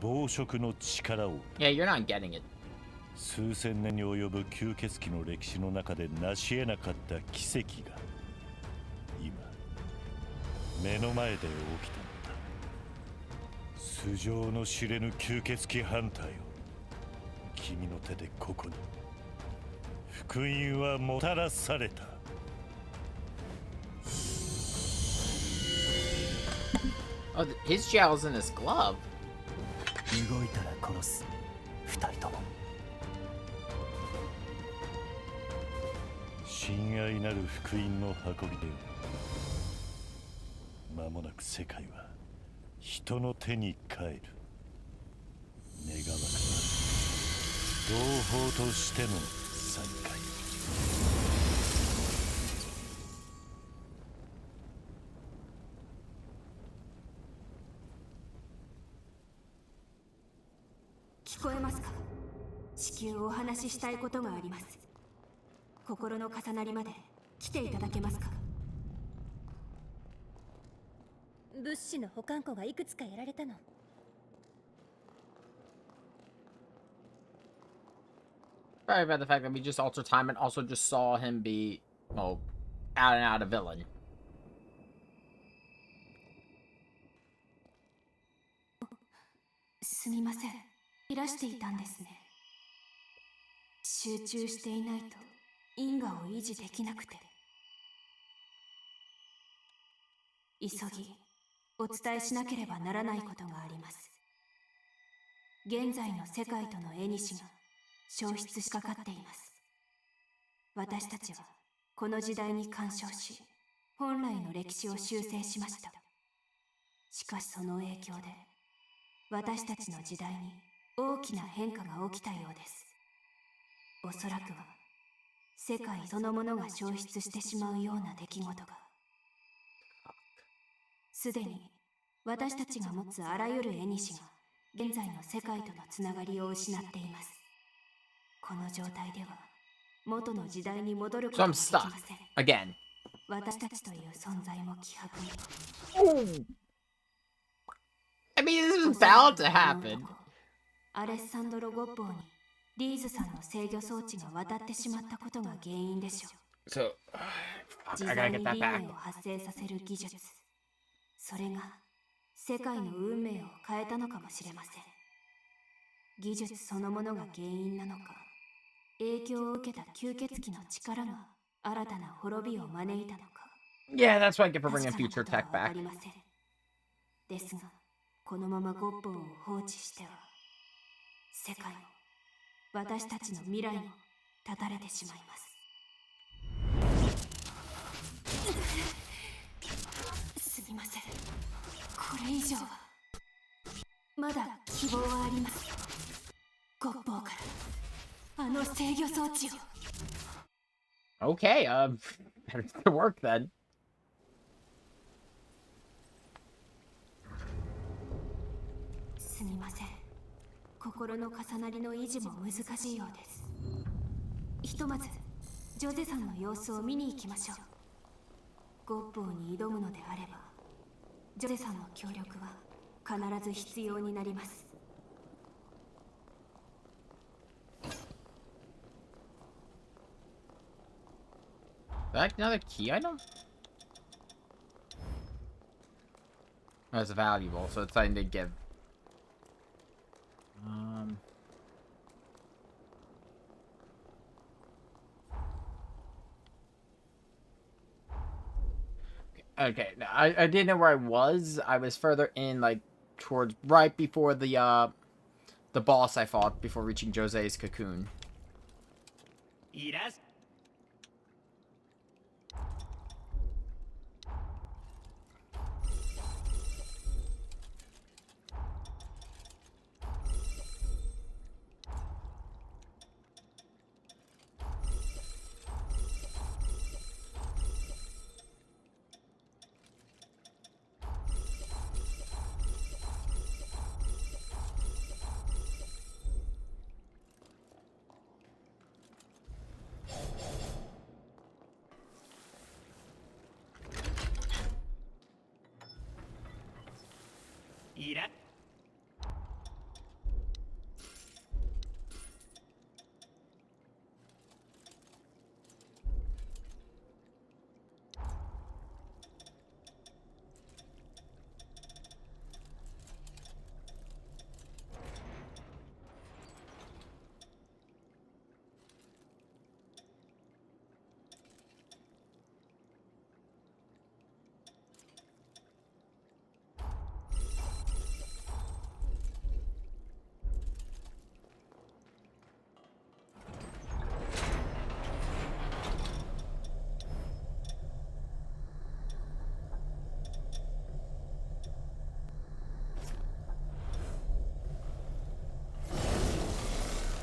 暴食の力を Yeah, you're not getting it. 数千年に及ぶ吸血鬼の歴史の中で成し得なかった奇跡が今目の前で起きたのだ。素性の知れぬ吸血鬼ハンターよ、君の手でここに福音はもたらされた。Oh, his gel's in his glove. 動いたら殺す。二人とも。親愛なる福音の運びでよ。間もなく世界は人の手に帰る。願わくば同胞としての再会。聞こえますか？至急お話ししたいことがあります。心の重なりまで来ていただけますか？物資の保管庫がいくつかやられたの。Sorry about the fact that we just altered time and also just saw him be, well, out and out a villain. すみません。いらしていたんですね。集中していないと因果を維持できなくて。急ぎお伝えしなければならないことがあります。現在の世界との縁が消失しかかっています。私たちはこの時代に干渉し、本来の歴史を修正しました。しかしその影響で私たちの時代に大きな変化が起きたようです。おそらくは世界そのものが消失してしまうような出来事が、すでに私たちが持つあらゆる縁が現在の世界とのつながりを失っています。この状態では元の時代に戻ることができません。Again. 私たちという存在も希薄に。I mean, this is bound to happen. アレッサンドロ・ゴッポーにリーズさんの制御装置が渡ってしまったことが原因でしょう。So, 自 I 在 gotta に get 輪 that 廻 back. を発生させる技術、それが世界の運命を変えたのかもしれません。技術そのものが原因なのか、影響を受けた吸血鬼の力が新たな滅びを招いたのか。Yeah, that's what I get for bringing future tech 確かなことは back. ありません。ですが、このままゴッポンを放置しては、世界も私たちの未来も断たれてしまいます。すみません。これ以上はまだ希望はあります。ゴッポーからあの制御装置を。Okay, better to work then. すみません。心の重なりの維持も難しいようです。ひとまずジョゼさんの様子を見に行きましょう。ゴッポーに挑むのであれば、ジョゼさんの協力は必ず必要になります。That another key item? Oh, it's valuable, so it's something to give. Okay, I didn't know where I was. I was further in, like, towards right before the boss I fought before reaching Jose's cocoon. Ira.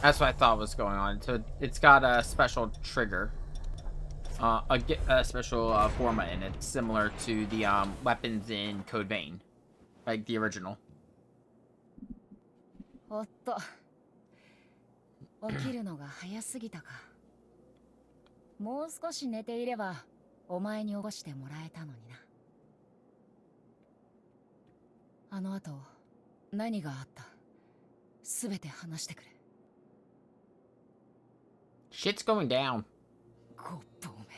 'That's what I thought was going on. So it's got a special trigger. A special format in it, similar to the weapons in Code Vein, like the original. おっと、起きるのが早すぎたか。もう少し寝ていればお前に起こしてもらえたのにな。あの後何があった？すべて話してくれ。Shit's going down. ゴッポーめ。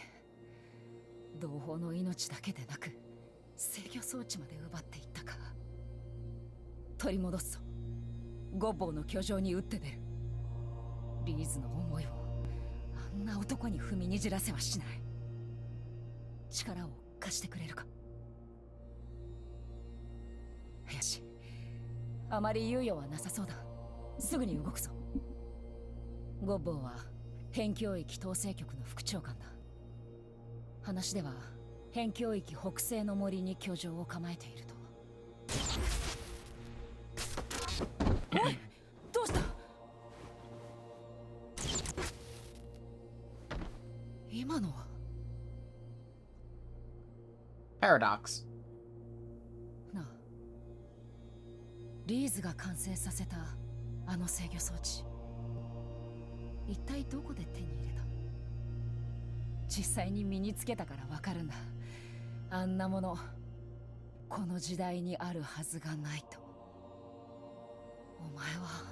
同胞の命だけでなく制御装置まで奪っていったか。取り戻すぞ。ゴッボーの居城に打って出る。リーズの思いをあんな男に踏みにじらせはしない。力を貸してくれるか。よし、あまり猶予はなさそうだ。すぐに動くぞ。ゴッボーは辺境域統制局の副長官だ。話では辺境域北西の森に居城を構えていると。おい、どうした？今のはParadox。なあ、リーズが完成させたあの制御装置、一体どこで手に入れた？実際に身につけたからわかるんだ。あんなものこの時代にあるはずがないと。お前は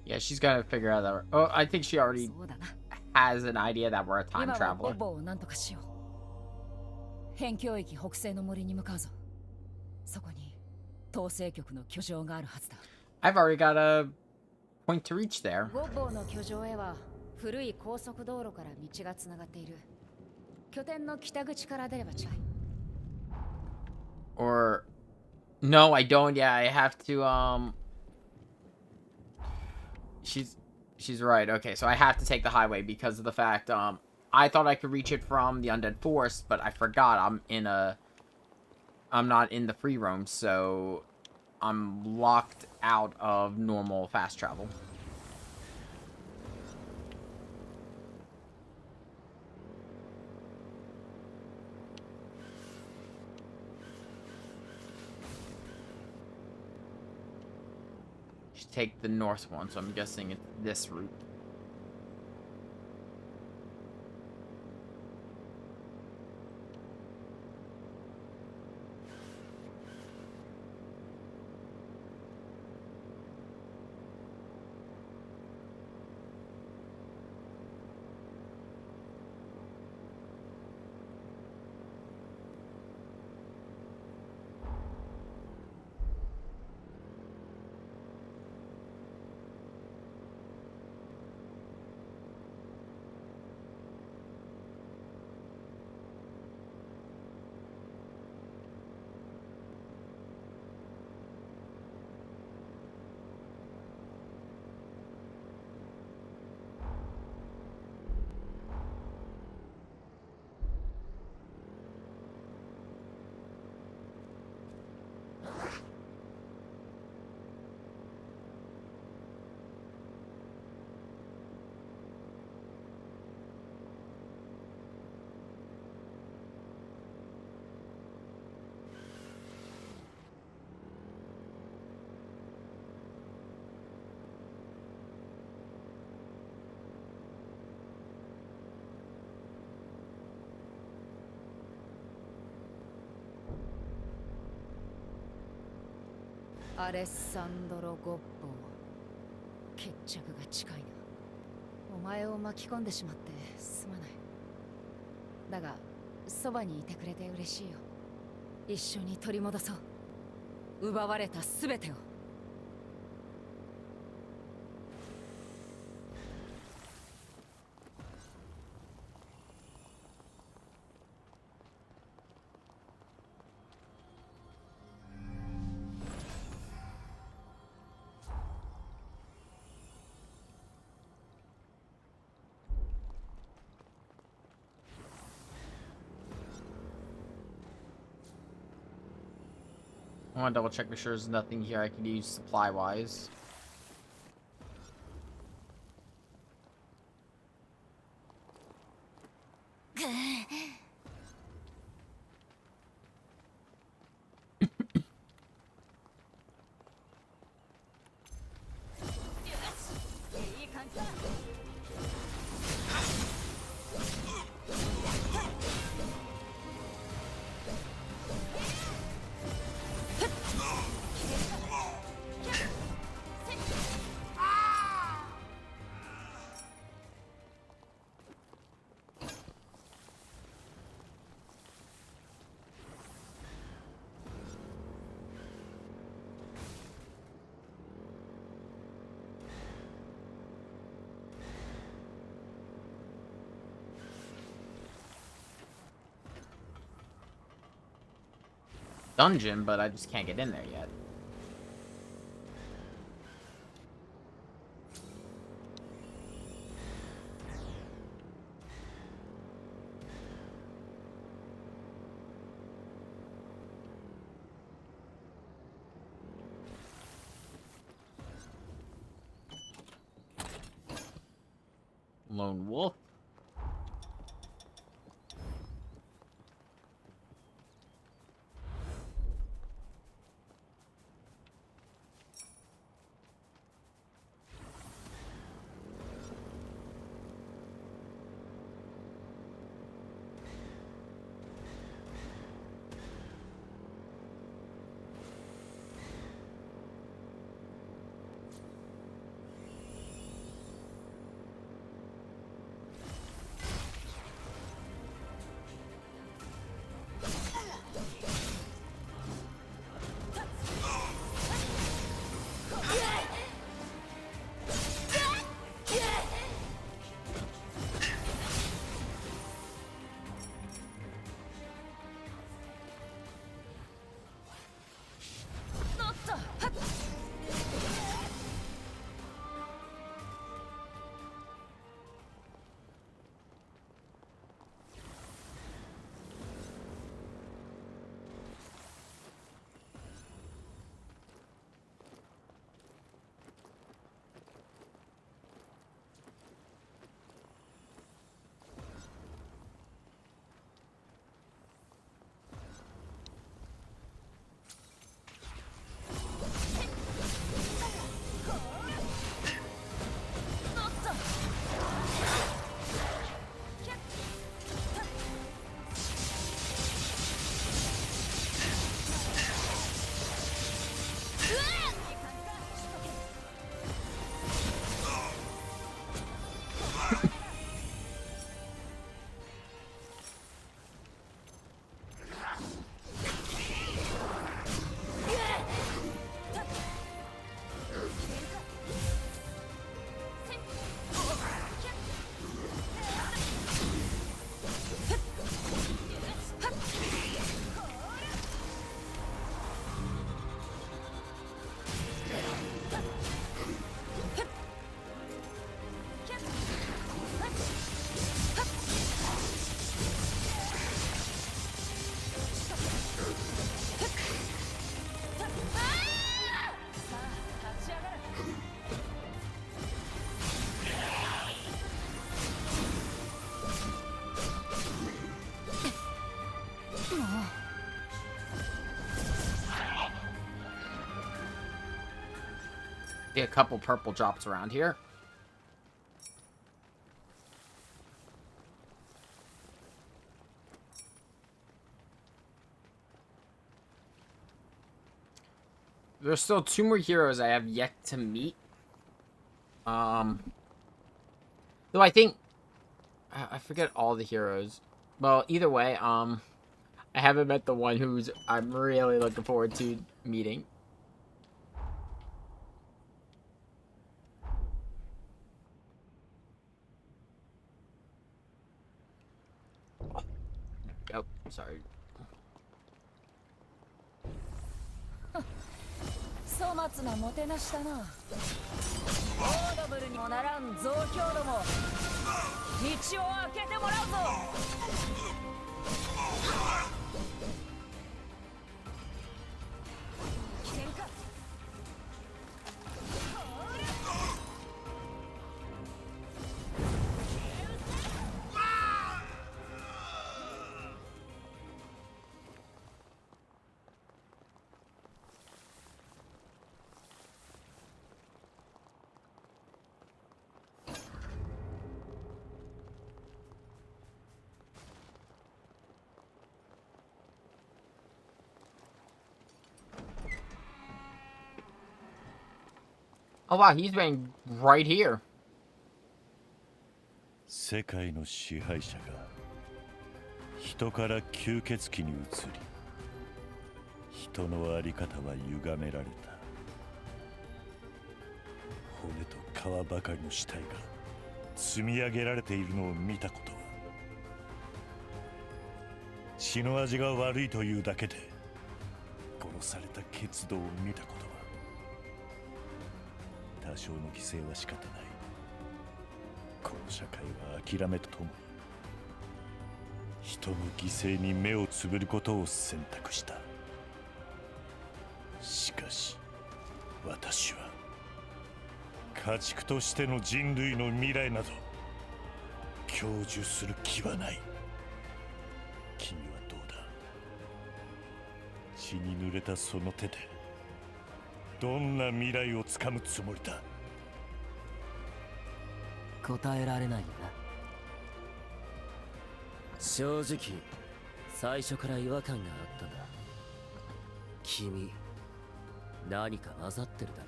Yeah, she's gotta figure out that. Oh, I think she already has an idea that we're a time 今はボ traveler. ボを何とかしよう。辺境域北西の森に向かうぞ。そこに統制局の居城があるはずだ。I've already got a point to reach there. ボボの居城へは古い高速道路から道がつながっている。拠点の北口から出れば近い。Or no, I don't. Yeah, I have to She's right. Okay, so I have to take the highway because of the fact I thought I could reach it from the Undead Forest, but I forgot I'm not in the free roam, so I'm locked out of normal fast travel. Should take the north one, so I'm guessing it's this route. Alessandro アレッサンドロ・ゴッボー、決着が近いな。お前を巻き込んでしまってすまない。だがそばにいてくれて嬉しいよ。一緒に取り戻そう。奪われたすべてを。I want to double check, make sure there's nothing here I can use supply-wise. dungeon, but I just can't get in there yet. Lone wolf. See a couple purple drops around here. There's still 2 more heroes I have yet to meet. Though I think I forget all the heroes. Well, either way, I haven't met the one who's I'm really looking forward to meeting. Oh, sorry. 粗末なもてなしだな。オードブルにもならん増強ども、道を開けてもらうぞ。危険か。Oh wow, he's been right here. 世界の支配者が人から吸血鬼に移り、人の在り方は歪められた。骨と皮ばかりの死体が積み上げられているのを見たことは、血の味が悪いというだけで殺された血道を見たことは、多少の犠牲は仕方ない。この社会は諦めとともに人の犠牲に目をつぶることを選択した。しかし私は家畜としての人類の未来など享受する気はない。君はどうだ。血に濡れたその手でどんな未来をつかむつもりだ。答えられないよな。正直最初から違和感があったんだ。君何か混ざってるだろ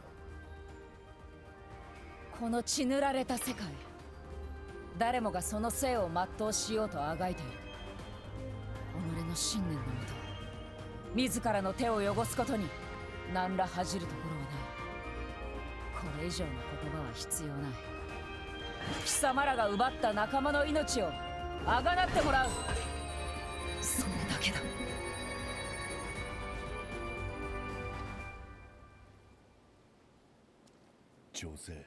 う。この血塗られた世界、誰もがその生を全うしようとあがいている。己の信念のもと自らの手を汚すことに何ら恥じるところはない。これ以上の言葉は必要ない。貴様らが奪った仲間の命をあがなってもらう、それだけだ。ジョゼ・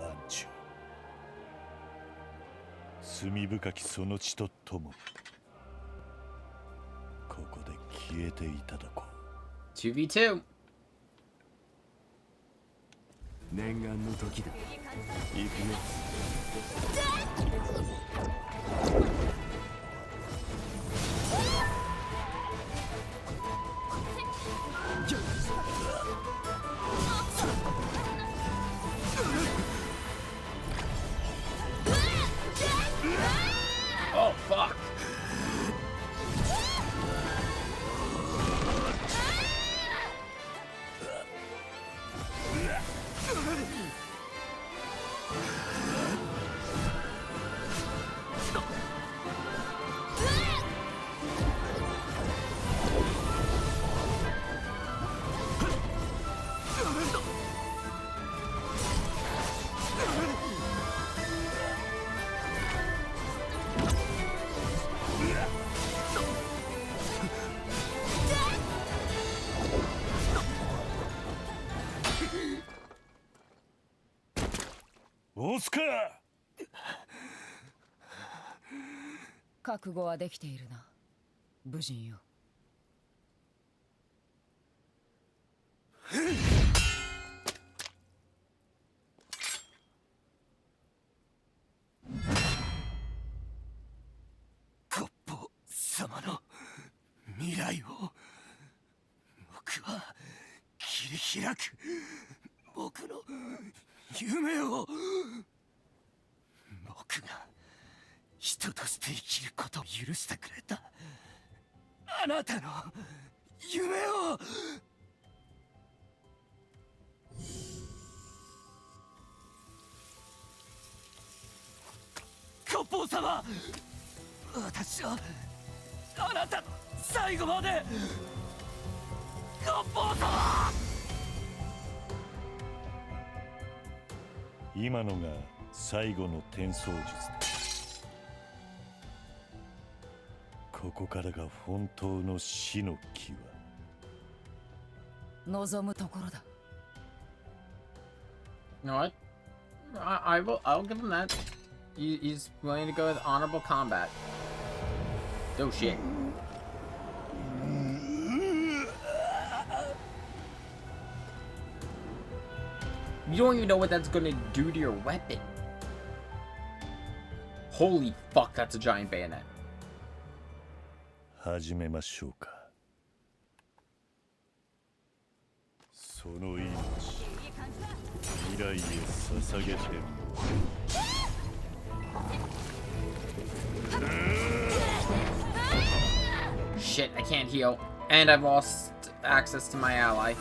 アンチュ、罪深きその血とともにここで消えていただこう。 2v2 念願の時だ。行くよ。Oh fuck.オスカー、覚悟はできているな、武人よ。コッポ様の未来を僕は切り開く。僕の夢を、僕が人として生きることを許してくれたあなたの夢を。コッポー様、私はあなたの最後まで。コッポー様、今のが最後の転送術だ。ここからが本当の死の際。望むところだ。You know what? I'll give him that. He's willing to go with honorable combat. Oh shit. You don't even know what that's gonna do to your weapon. Holy fuck, that's a giant bayonet. 始めましょうか。その命、未来へ捧げても。Shit, I can't heal. And I've lost access to my ally.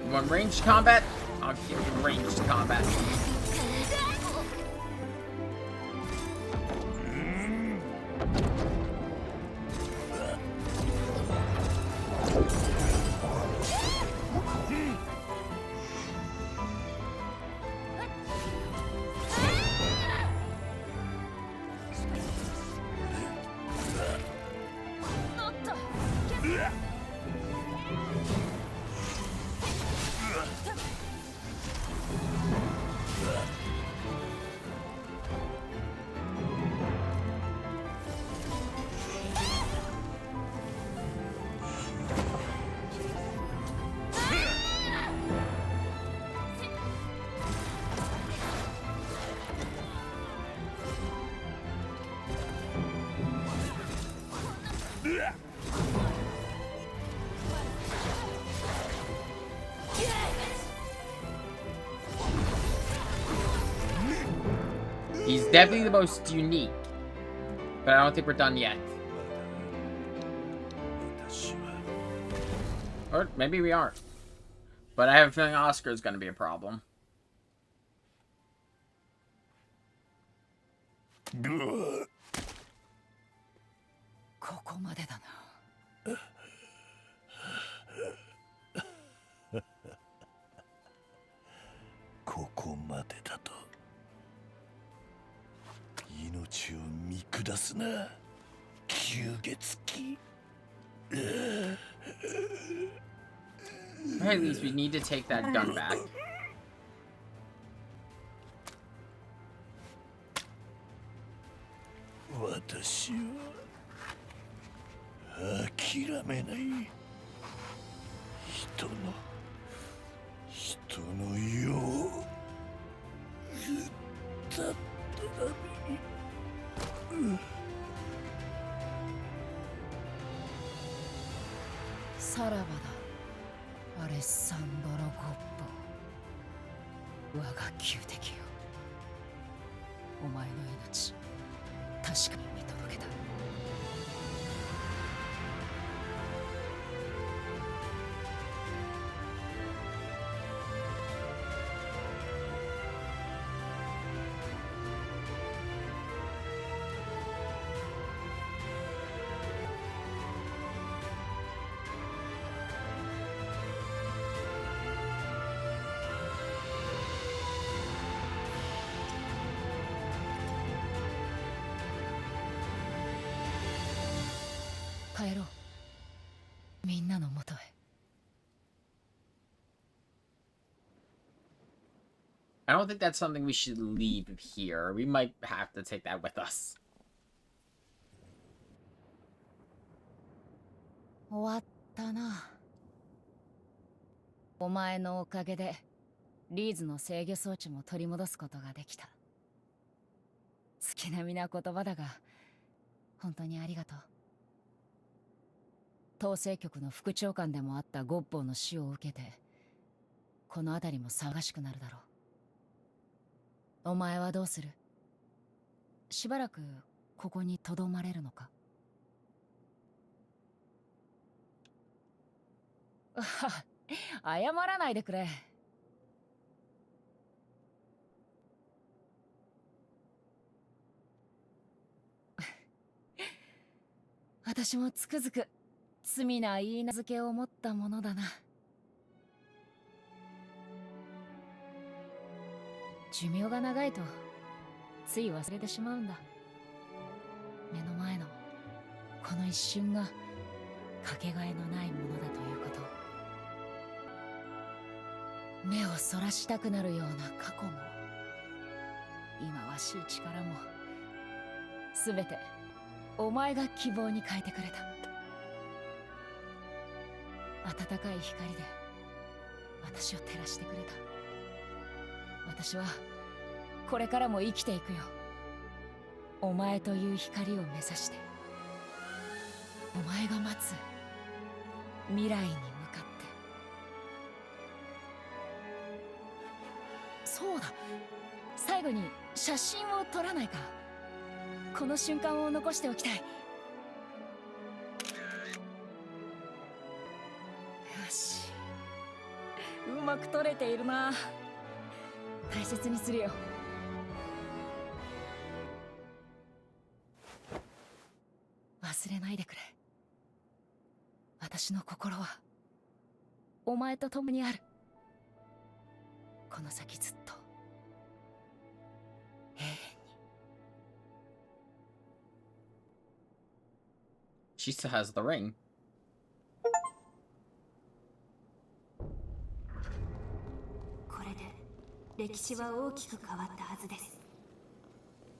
You want ranged combat? I'll give you ranged combat. He's definitely the most unique. But I don't think we're done yet. Or maybe we aren't. But I have a feeling Oscar's gonna be a problem. ここまでだな。ここまでだと命を見下すな、吸血鬼。 Or at least we need to take that gun back. 私は諦めない。人の世をたっため。さらばだ、アレッサンドロ・ゴッポ。我が旧敵よ。お前の命、確かに見届けた。帰ろう。みんなの元へ。I don't think that's something we should leave here. We might have to take that with us. 終わったな。お前のおかげでリーズの制御装置も取り戻すことができた。月並みな言葉だが本当にありがとう。統制局の副長官でもあったゴッポーの死を受けてこの辺りも騒がしくなるだろう。お前はどうする？しばらくここにとどまれるのか？謝らないでくれ。私もつくづく罪な言い名付けを持ったものだな。寿命が長いとつい忘れてしまうんだ。目の前のこの一瞬がかけがえのないものだということ。目をそらしたくなるような過去も忌まわしい力もすべてお前が希望に変えてくれた。暖かい光で私を照らしてくれた。私はこれからも生きていくよ。お前という光を目指して。お前が待つ未来に向かって。そうだ、最後に写真を撮らないか。この瞬間を残しておきたい。よし、うまく撮れているな。大切にするよ。忘れないでくれ。私の心はお前と共にある。この先ずっと永遠に。 She still has the ring. これで歴史は大きく変わったはずです。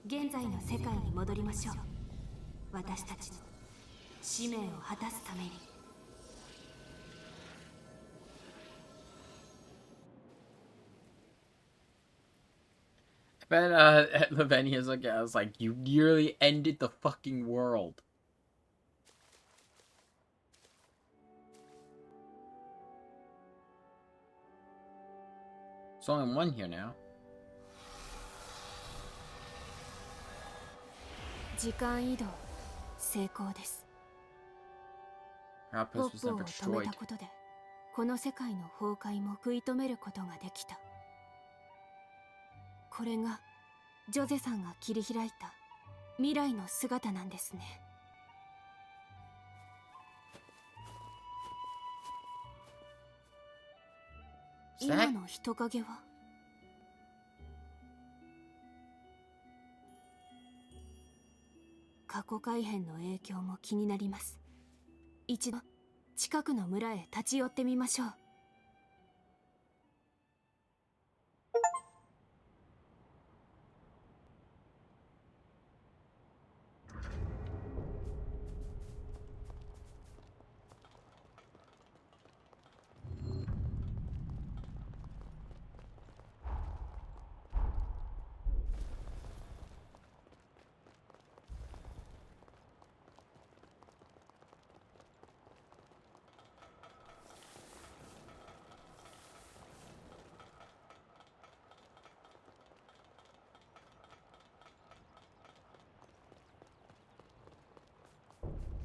現在の世界に戻りましょう。私たちの使命を果たすために。But Lavenia's like, I was like, you nearly ended the fucking world. There's only one here now. 時間移動成功です。 Her ポ outpost ッ was プを never 止め destroyed. たことでこの世界の崩壊も食い止めることができた。これがジョゼさんが切り開いた未来の姿なんですね。今の人影は過去改変の影響も気になります。一度近くの村へ立ち寄ってみましょう。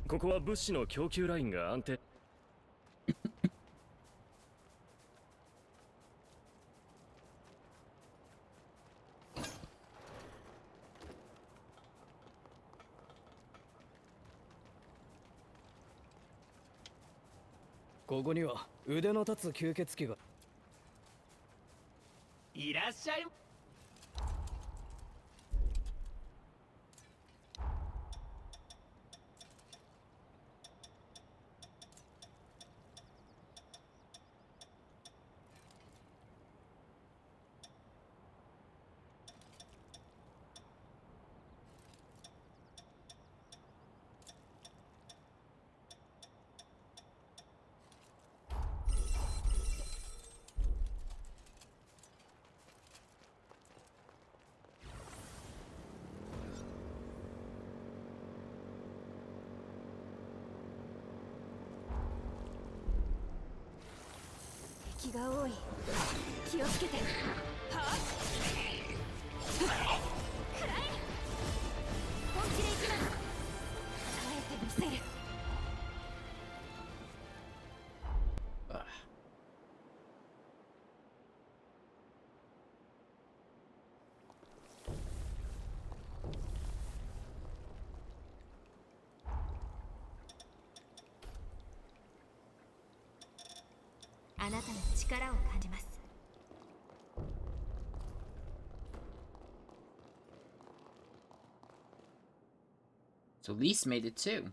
ここは物資の供給ラインが安定。ここには腕の立つ吸血鬼がいらっしゃい。敵が多い。気をつけて。はあ、くらえ。本気で行きます。耐えてみせる。あなたの力を感じます。 So Lise made it too.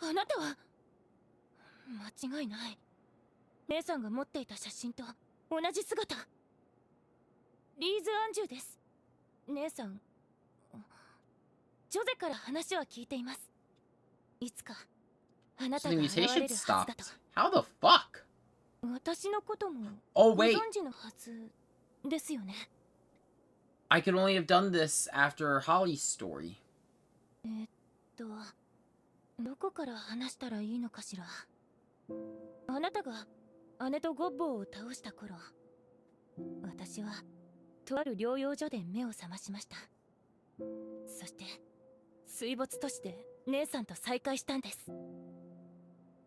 あなたは間違いない。姉さんが持っていた写真と同じ姿。リーズ・アンジュです。姉さん、ジョゼから話は聞いています。いつかあなた So が the 現れ mutation るはずだと。 stopped. How the fuck? 私のことも Oh ご wait, 存知のはずですよね。 I could only have done this after Holly's story. どこから話したらいいのかしら。あなたが姉とゴッボーを倒した頃、私はとある療養所で目を覚ましました。そして水没都市で姉さんと再会したんです。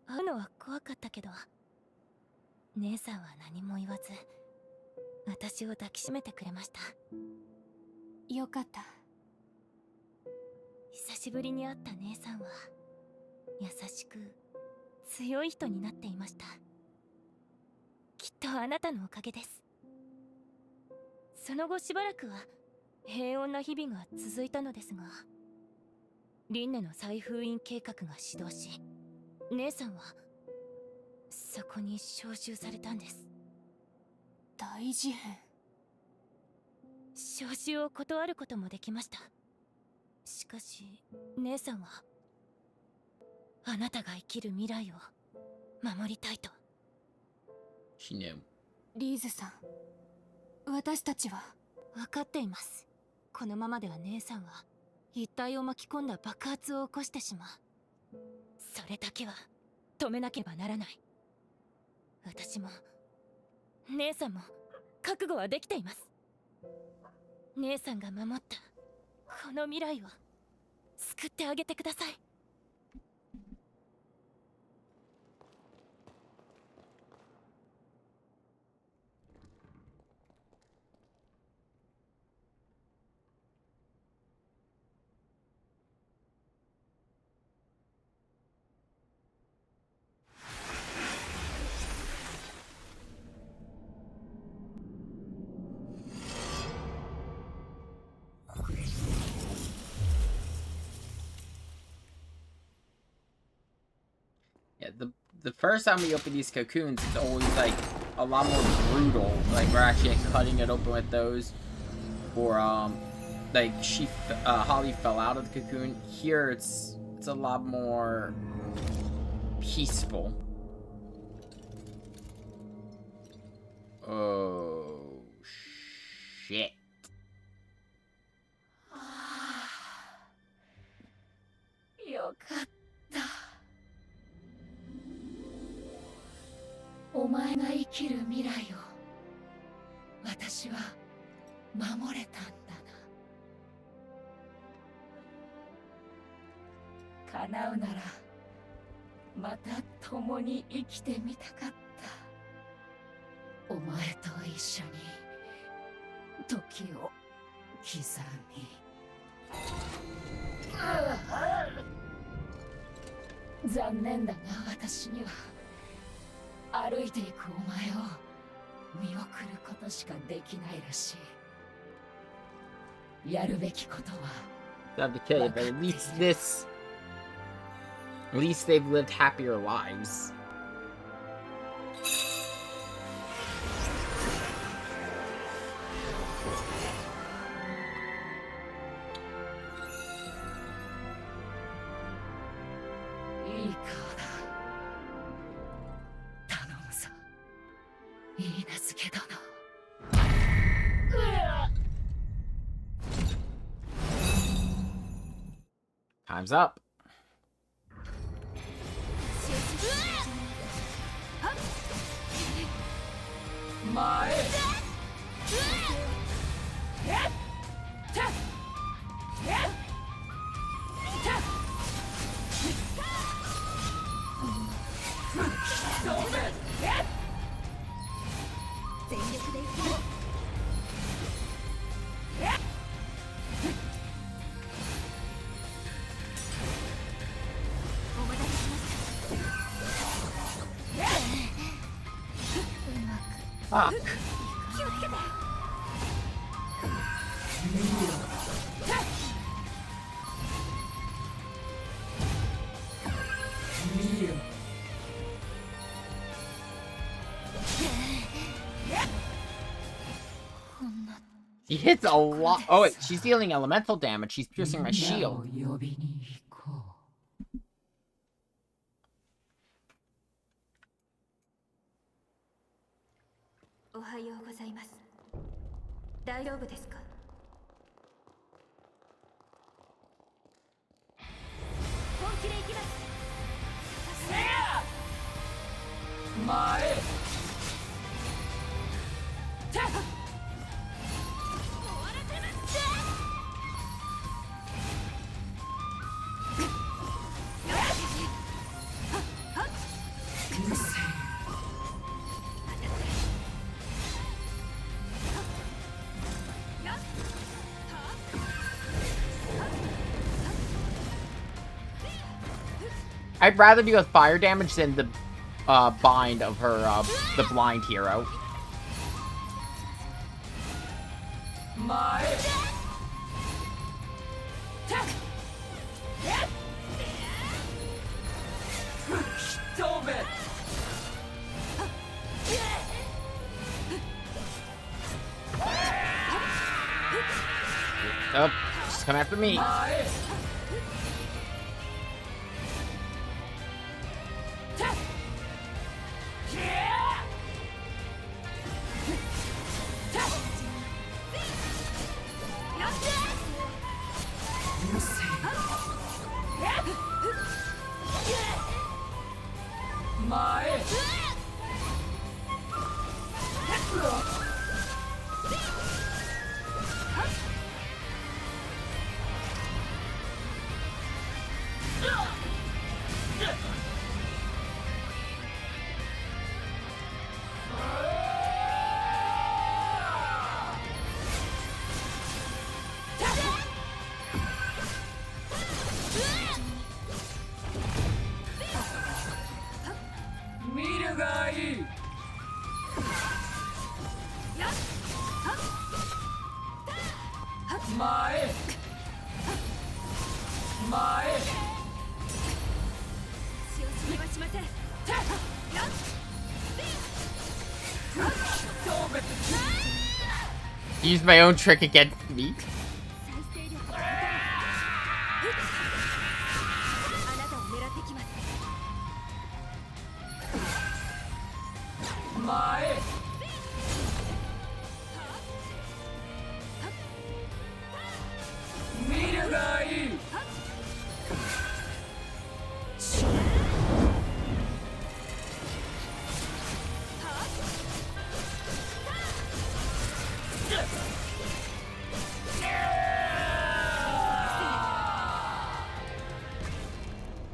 会うのは怖かったけど、姉さんは何も言わず私を抱きしめてくれました。よかった。久しぶりに会った姉さんは優しく強い人になっていました。きっとあなたのおかげです。その後しばらくは平穏な日々が続いたのですが、リンネの再封印計画が始動し、姉さんはそこに招集されたんです。大事変。招集を断ることもできました。しかし姉さんはあなたが生きる未来を守りたいと。 She knew. リーズさん、私たちは分かっています。このままでは姉さんは一体を巻き込んだ爆発を起こしてしまう。それだけは止めなければならない。私も姉さんも覚悟はできています。姉さんが守ったこの未来を救ってあげてください。Yeah, the first time we open these cocoons, it's always like a lot more brutal. Like we're actually cutting it open with those, or like Holly fell out of the cocoon. Here it's a lot more peaceful. Oh shit. よかった。お前が生きる未来を私は守れたんだな。叶うならまた共に生きてみたかった。お前と一緒に時を刻み。残念だが私には歩いていくお前を見送ることしかできないらしい。やるべきことは Not to kill you, but at least they've lived happier lives. Time's up. Fuck. She hits a lot. Oh wait, she's dealing elemental damage. She's piercing my shield. おはようございます。大丈夫ですか？本気で行きます。前。I'd rather deal with fire damage than the bind of her, the blind hero. Oh, just come after me. 前前 Use my own trick against me.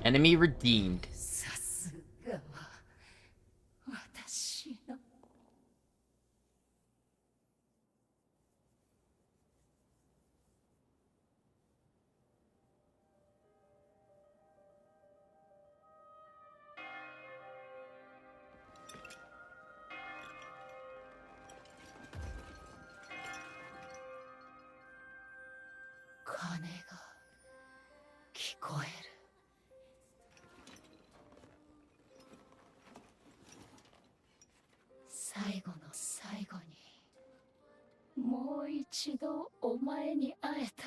Enemy redeemed. さすがは私の鐘が聞こえる。最後の最後にもう一度お前に会えた。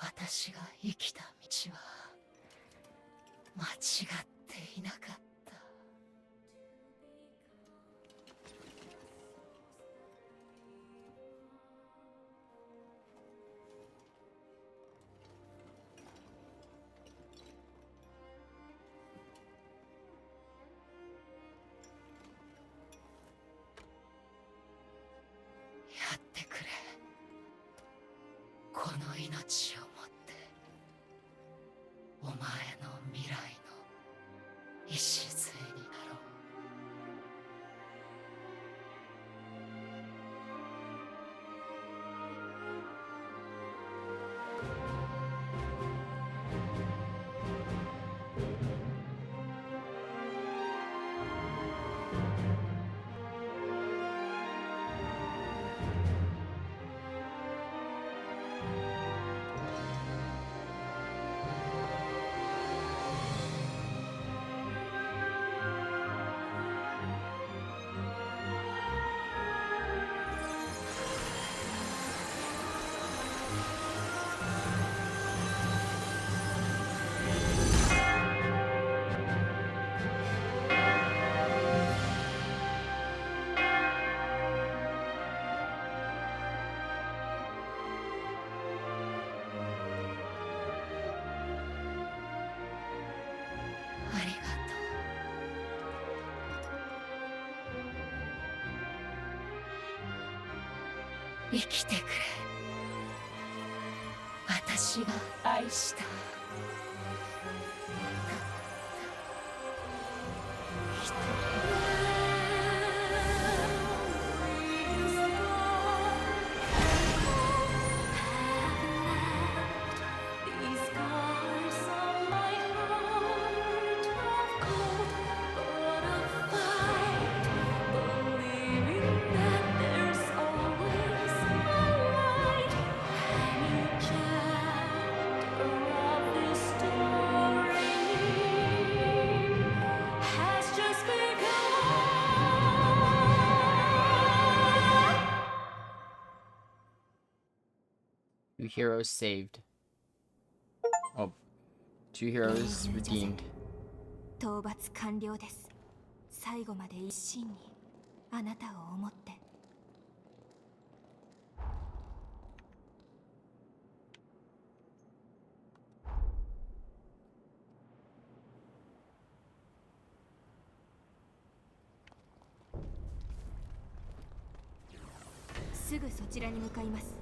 私が生きた道は間違っていなかった。やってくれ。この命をもってお前の未来の礎になろう。ありがとう。生きてくれ。私が愛した。Two heroes saved. Oh, two heroes redeemed. 討伐完了です。最後まで一心にあなたを思って。すぐそちらに向かいます。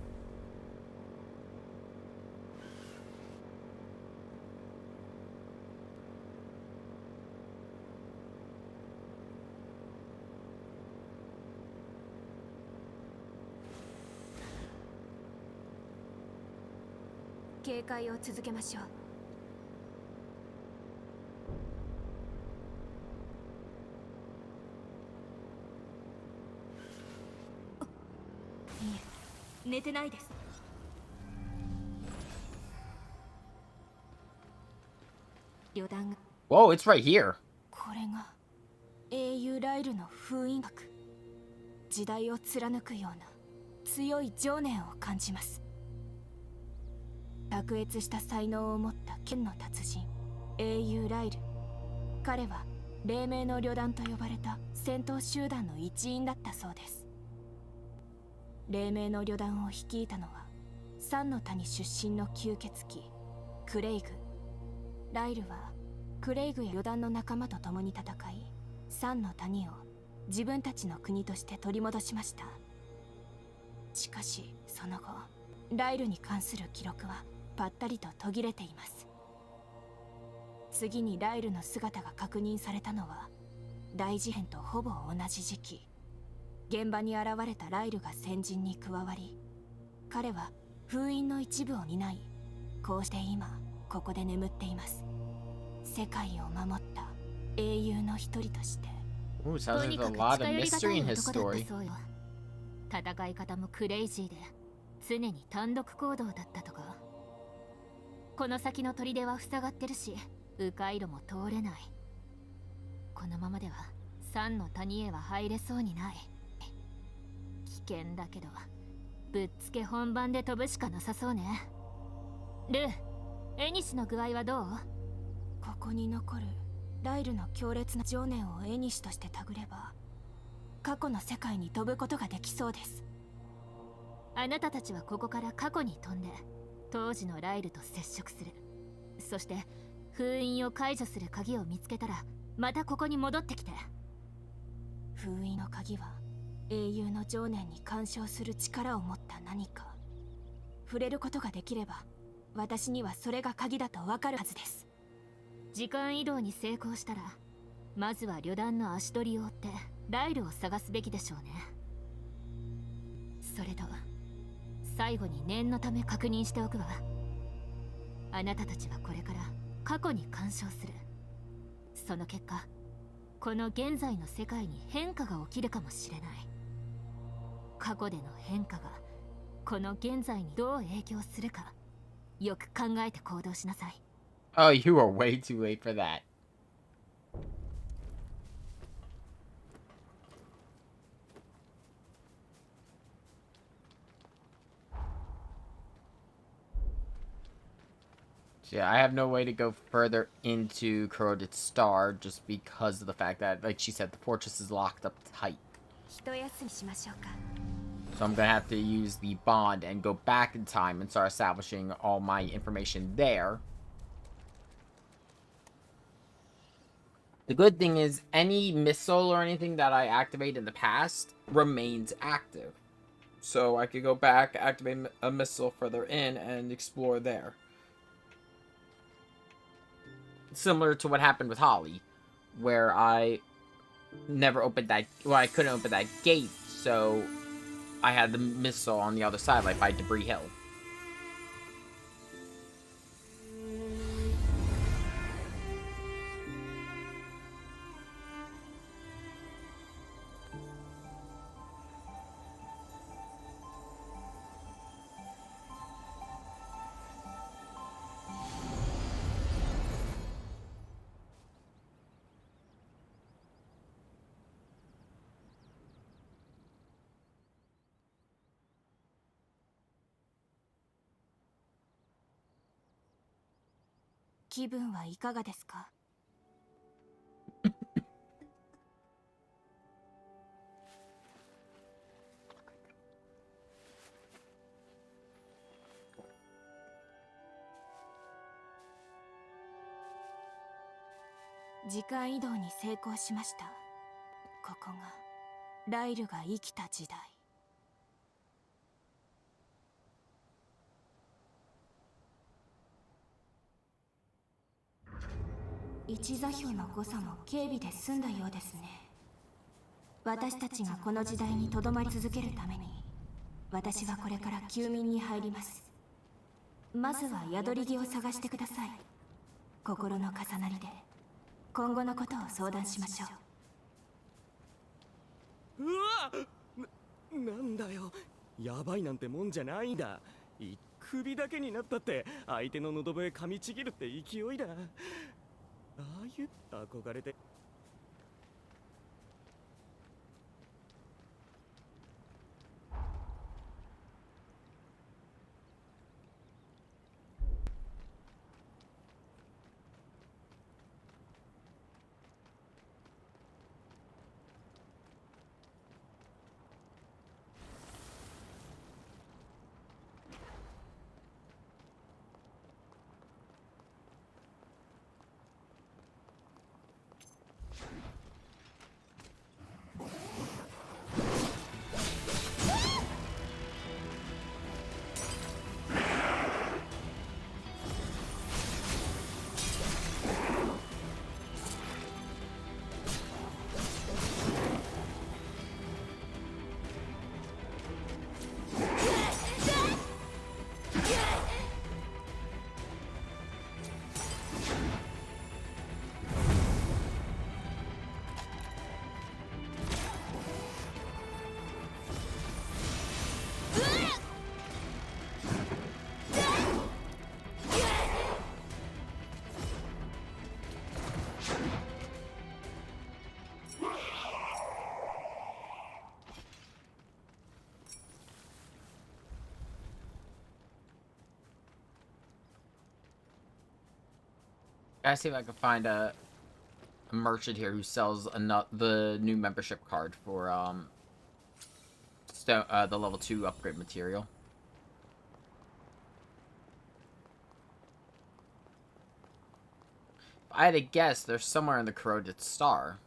警戒を続けましょう。寝てないです。旅団が Whoa, it's right here. これが英雄ライルの封印学。時代を貫くような強い情念を感じます。卓越した才能を持った剣の達人英雄ライル。彼は黎明の旅団と呼ばれた戦闘集団の一員だったそうです。黎明の旅団を率いたのは三の谷出身の吸血鬼クレイグ。ライルはクレイグや旅団の仲間と共に戦い、三の谷を自分たちの国として取り戻しました。しかしその後、ライルに関する記録はぱったりと途切れています。次にライルの姿が確認されたのは大事変とほぼ同じ時期。現場に現れたライルが先陣に加わり、彼は封印の一部を担い、こうして今ここで眠っています。世界を守った英雄の一人として。Ooh, sounds like a lot of mystery in his story. 戦い方もクレイジーで常に単独行動だったとか。この先の砦は塞がってるし、迂回路も通れない。このままでは三の谷へは入れそうにない。危険だけどぶっつけ本番で飛ぶしかなさそうね。ルー、エニシの具合はどう？ここに残るライルの強烈な情念をエニシとして手繰れば、過去の世界に飛ぶことができそうです。あなたたちはここから過去に飛んで当時のライルと接触する。そして封印を解除する鍵を見つけたらまたここに戻ってきて。封印の鍵は英雄の情念に干渉する力を持った何か。触れることができれば私にはそれが鍵だとわかるはずです。時間移動に成功したらまずは旅団の足取りを追ってライルを探すべきでしょうね。それと最後に念のため確認しておくわ。あなたたちはこれから過去に干渉する。その結果この現在の世界に変化が起きるかもしれない。過去での変化がこの現在にどう影響するかよく考えて行動しなさい。Oh, you are way too late for that. Yeah, I have no way to go further into Corroded Star just because of the fact that, like she said, the fortress is locked up tight. So I'm gonna have to use the bond and go back in time and start establishing all my information there. The good thing is any missile or anything that I activate in the past remains active. So I could go back, activate a missile further in, and explore there. Similar to what happened with Holly, where I never opened that, well, I couldn't open that gate, so I had the missile on the other side, like by Debris Hill.「気分はいかがですか？」時間移動に成功しました。ここがライルが生きた時代。一座標の誤差も軽微で済んだようですね。私たちがこの時代にとどまり続けるために、私はこれから休眠に入ります。まずは宿り木を探してください。心の重なりで今後のことを相談しましょう。うわっ！なんだよ、やばいなんてもんじゃないんだ。首だけになったって相手の喉笛噛みちぎるって勢いだ。ああいう憧れて。Gotta see if I can find a merchant here who sells the new membership card for the level 2 upgrade material. If I had to guess, they're somewhere in the Corroded Star.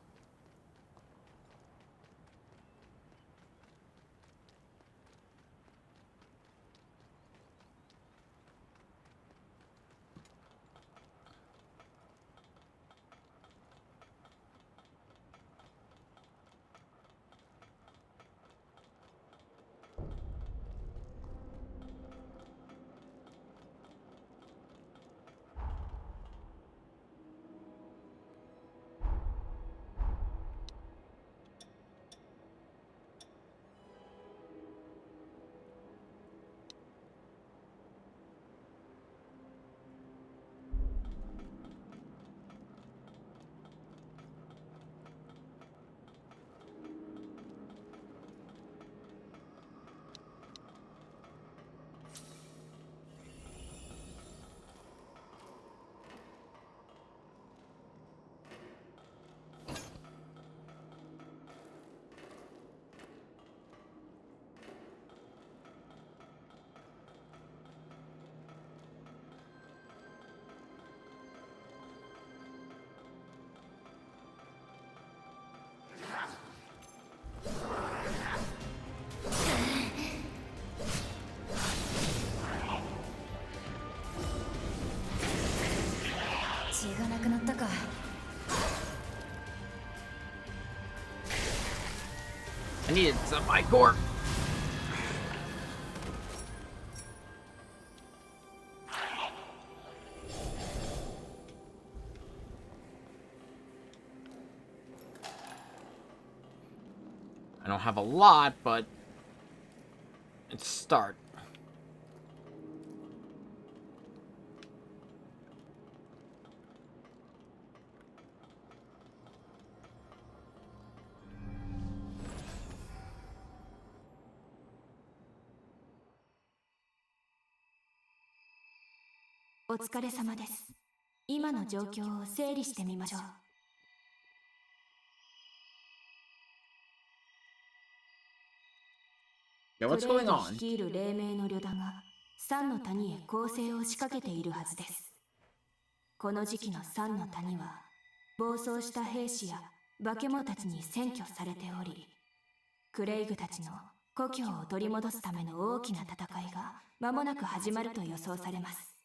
I needed some Ichor. I don't have a lot, but it's a start.お疲れ様です。今の状況を整理してみましょう。Yeah, what's going on? 率いる黎明の旅団が三の谷へ攻勢を仕掛けているはずです。この時期の三の谷は暴走した兵士や化け物たちに占拠されており、クレイグたちの故郷を取り戻すための大きな戦いが間もなく始まると予想されます。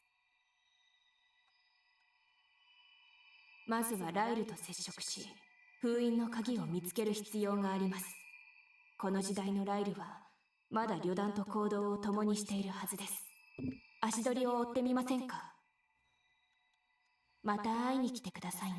まずはライルと接触し、封印の鍵を見つける必要があります。この時代のライルはまだ旅団と行動を共にしているはずです。足取りを追ってみませんか？また会いに来てくださいね。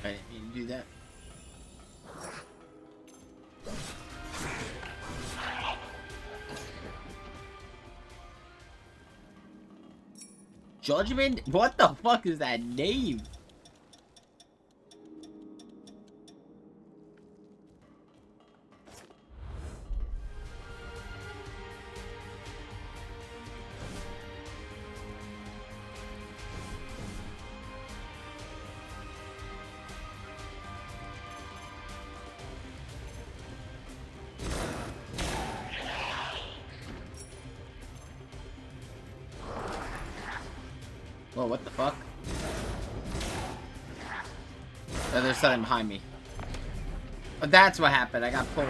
I didn't mean to do that. Judgment? What the fuck is that name? Whoa, what the fuck? Oh, there's something behind me. Oh, that's what happened. I got pulled.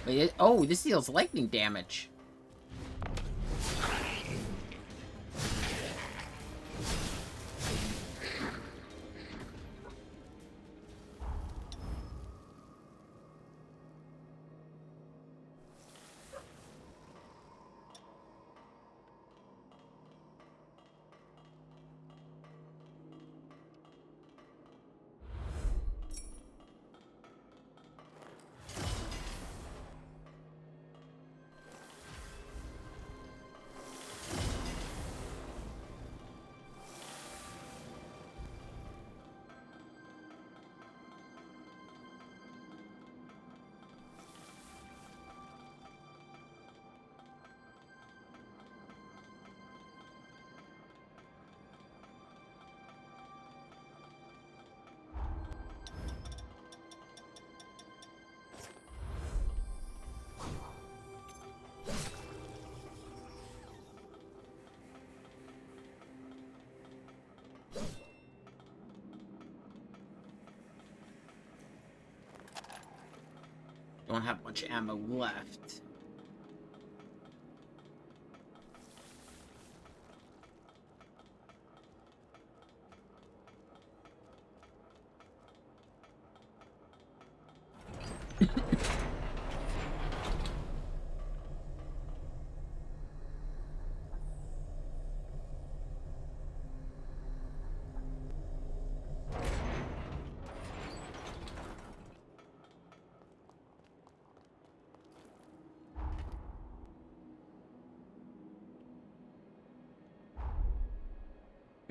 Wait, oh, this deals lightning damage. Don't have much ammo left.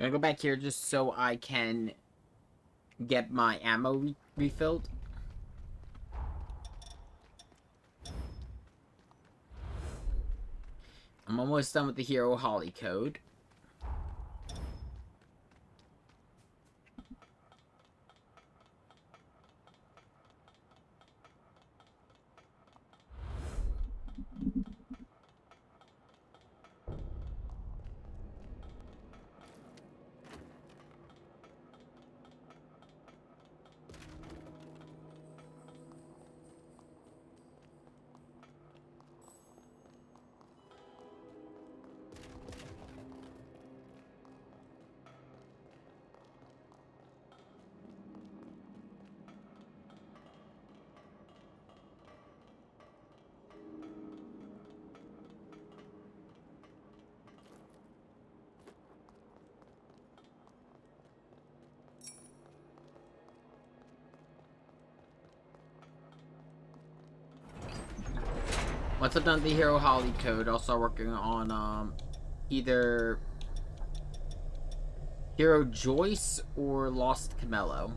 I'm gonna go back here just so I can get my ammo refilled. I'm almost done with the Hero Holly code. Once I've done the Hero Holly code, I'll start working on either Hero Joyce or Lost Camello.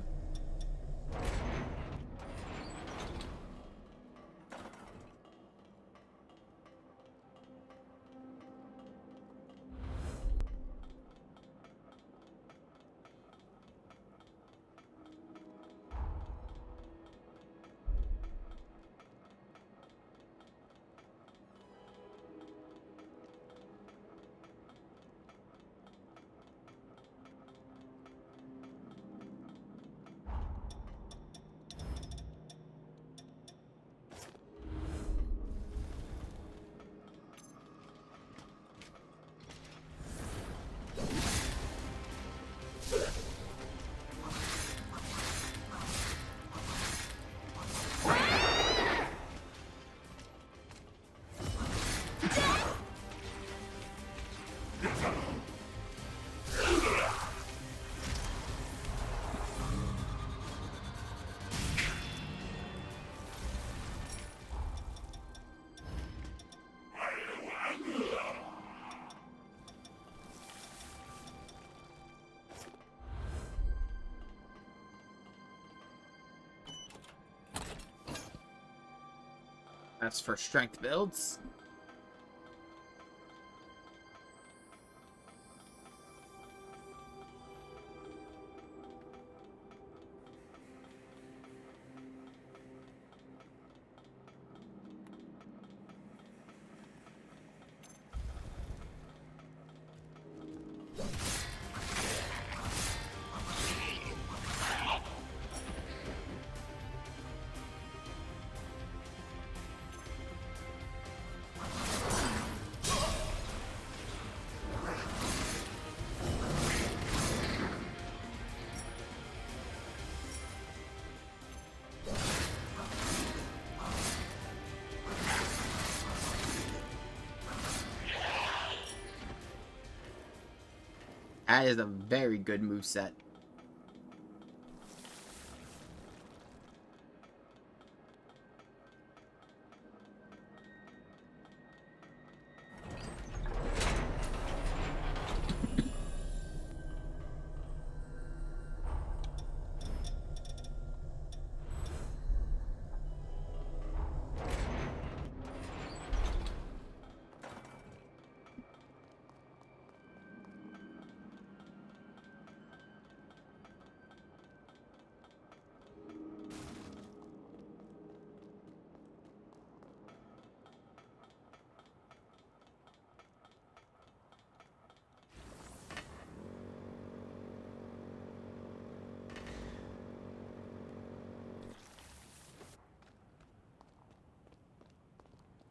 That's for strength builds. That is a very good moveset.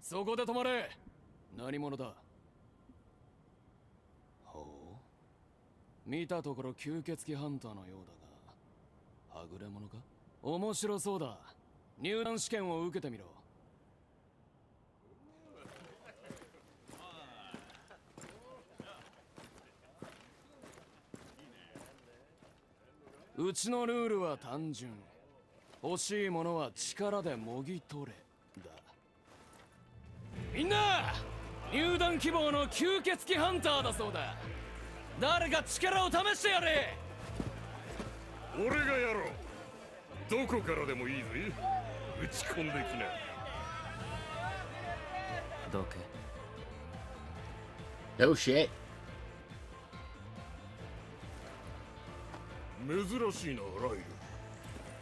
そこで止まれ。何者だ。ほう。見たところ吸血鬼ハンターのようだが、はぐれ者か。面白そうだ。入団試験を受けてみろ。うちのルールは単純。欲しいものは力でもぎ取れ。みんな入団希望の吸血鬼ハンターだそうだ。誰か力を試してやれ。俺がやろう。どこからでもいいぜ。打ち込んできな。どけ。No shit。珍しいな、ライル。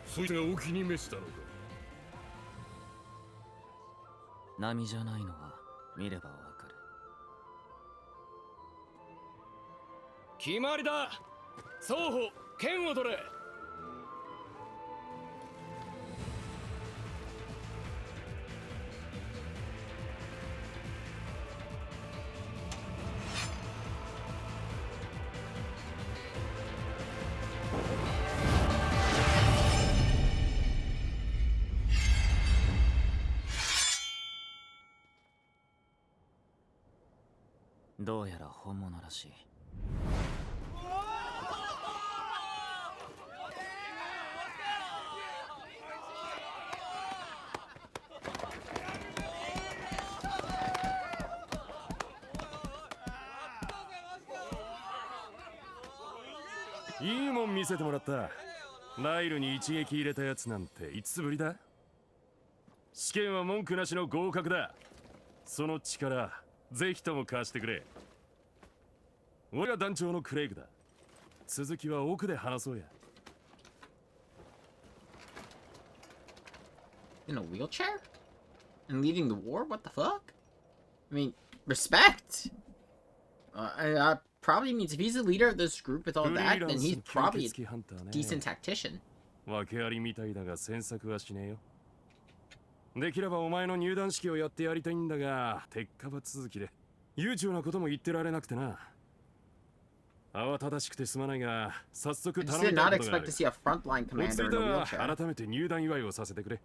そいつがお気に召したのか。波じゃないのは見ればわかる。決まりだ。双方剣を取れ。どうやら本物らしい。いいもん見せてもらった。ライルに一撃入れたやつなんていつぶりだ。試験は文句なしの合格だ。その力ぜひとも貸してくれ。俺は団長のクレイグだ。続きは奥で話そうや。In a wheelchair? And leading the war? What the fuck? I mean, respect! Probably means if he's the leader of this group with all that, then he's probably a decent tactician. 訳ありみたいだが詮索はしねえよ。できればお前の入団式をやってやりたいんだが、鉄火場続きで悠長なことも言ってられなくてな。慌ただしくてすまないが、早速頼みたいことがある。落ち着いたら改めて入団祝いをさせてくれ。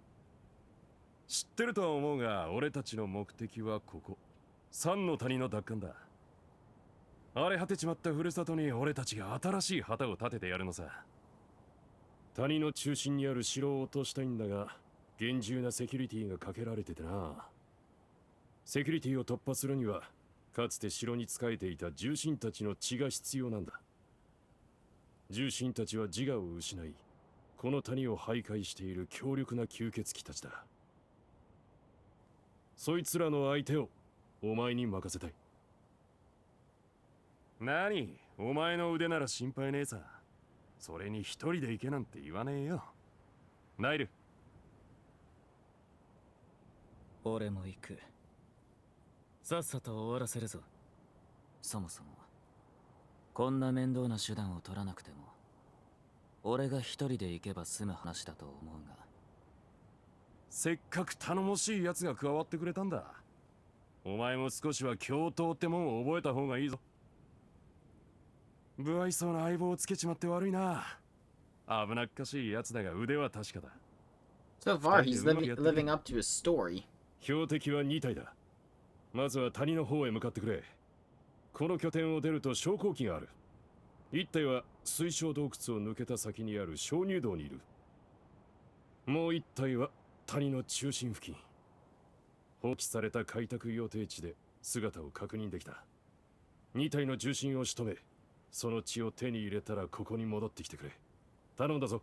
知ってるとは思うが、俺たちの目的はここ。三の谷の奪還だ。荒れ果てちまったふるさとに俺たちが新しい旗を立ててやるのさ。谷の中心にある城を落としたいんだが、厳重なセキュリティがかけられててな。セキュリティを突破するには、かつて城に仕えていた重臣たちの血が必要なんだ。重臣たちは自我を失い、この谷を徘徊している強力な吸血鬼たちだ。そいつらの相手をお前に任せたい。何？お前の腕なら心配ねえさ。それに一人で行けなんて言わねえよ。ナイル。俺も行く。さっさと終わらせるぞ。そもそもこんな面倒な手段を取らなくても俺が一人で行けば済む話だと思うが。せっかく頼もしい奴が加わってくれたんだ。お前も少しは共闘ってもんを覚えた方がいいぞ。不愛想な相棒をつけちまって悪いな。危なっかしい奴だが腕は確かだ。 So far, he's living up to his story. 標的は2体だ。まずは谷の方へ向かってくれ。この拠点を出ると昇降機がある。1体は水晶洞窟を抜けた先にある鍾乳洞にいる。もう1体は谷の中心付近。放棄された開拓予定地で姿を確認できた。2体の重心を仕留め、その血を手に入れたらここに戻ってきてくれ。頼んだぞ。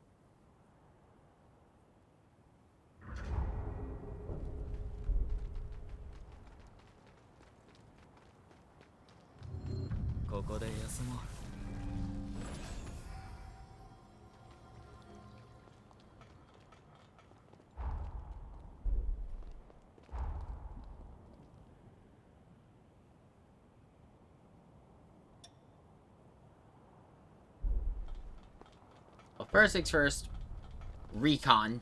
ここで休もう。Well, first things first, recon.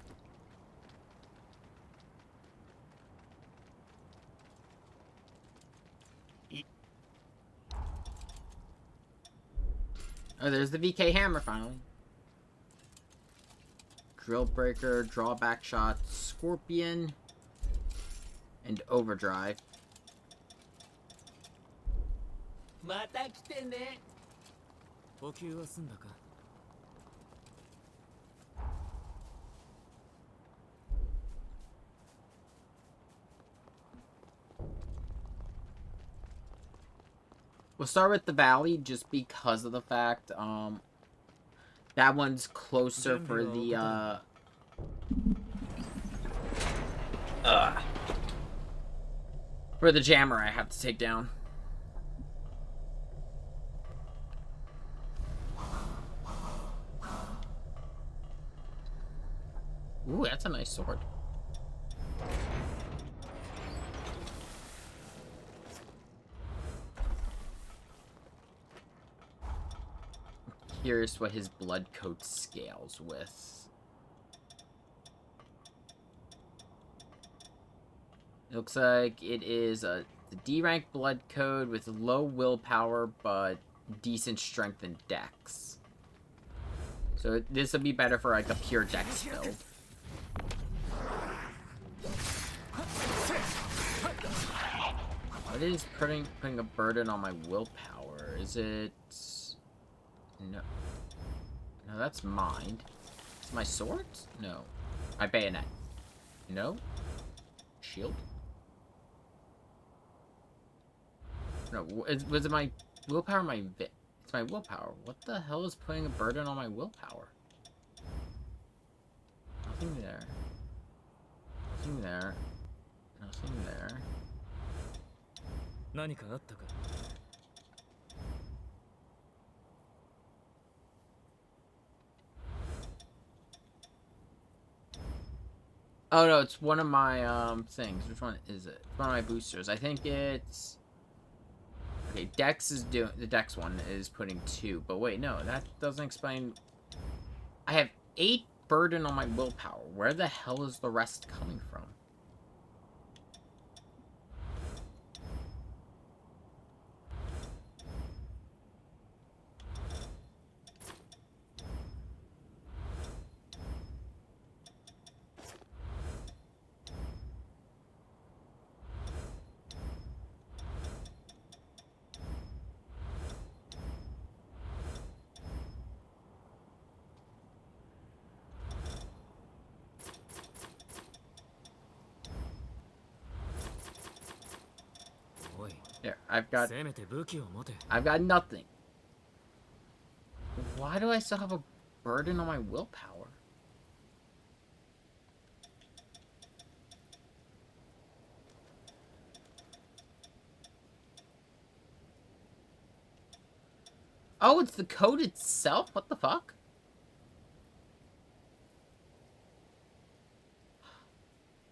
Oh, there's the VK hammer finally. Drill breaker, drawback shot, scorpion, and overdrive. また来てね。補給は済んだか。We'll start with the valley just because of the fact that one's closer for the for the jammer I have to take down. Ooh, that's a nice sword. Curious what his blood coat scales with. It looks like it is a D rank blood code with low willpower but decent strength and dex. So this would be better for like a pure dex build. What is putting a burden on my willpower? Is it... No. No, that's mind. Is my sword? No. My bayonet. No. Shield? No, was it my willpower or my it's my willpower. What the hell is putting a burden on my willpower? Nothing there. Nothing there. Nothing there. 何かあったか。Oh no, it's one of my things. Which one is it? It's one of my boosters. I think it's okay. Dex is doing the Dex one is putting 2, but wait, no, that doesn't explain. I have 8 burden on my willpower. Where the hell is the rest coming from? I've got nothing. Why do I still have a burden on my willpower? Oh, it's the code itself? What the fuck?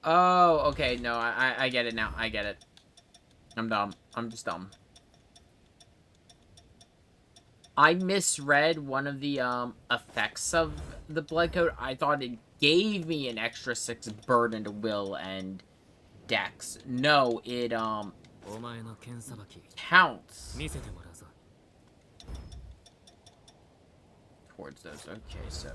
Oh, okay, no, I get it now. I get it. I'm dumb. I'm just dumb. I misread one of the effects of the blood code. I thought it gave me an extra 6 burden to will and dex. No, it counts towards those. Okay, so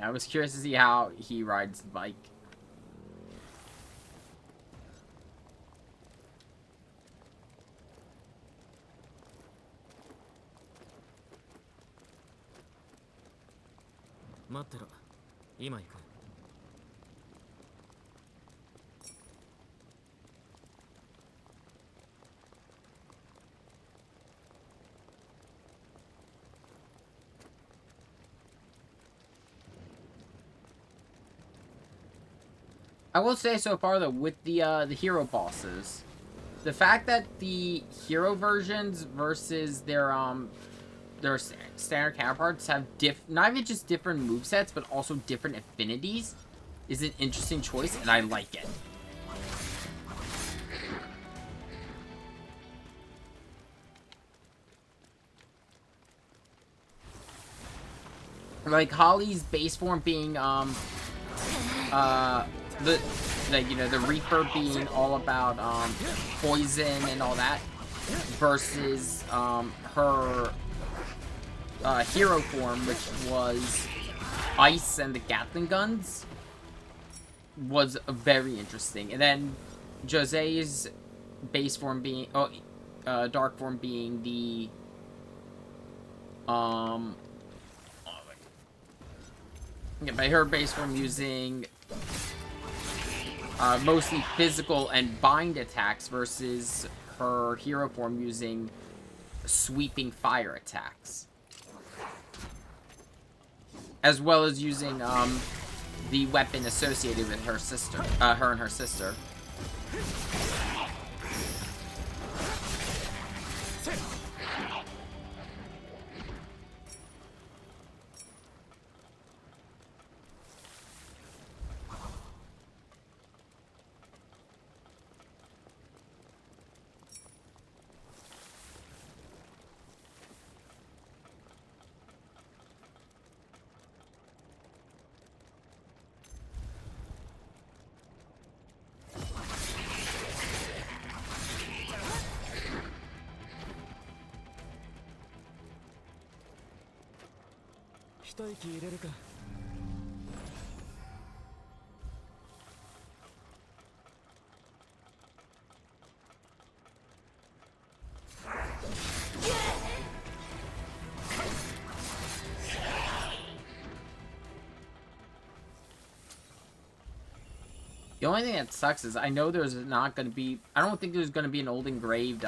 I was curious to see how he rides the bike. I will say so far though, with the hero bosses, the fact that the hero versions versus their standard counterparts have not even just different movesets, but also different affinities is an interesting choice, and I like it. Like Holly's base form being the Reaper being all about poison and all that, versus her hero form, which was ice and the Gatling guns, was very interesting. And then Jose's base form being dark form being the by her base form using mostly physical and bind attacks versus her hero form using sweeping fire attacks, as well as using the weapon associated with her sister, her and her sister. The only thing that sucks is I know there's not going to be... I don't think there's going to be an old engraved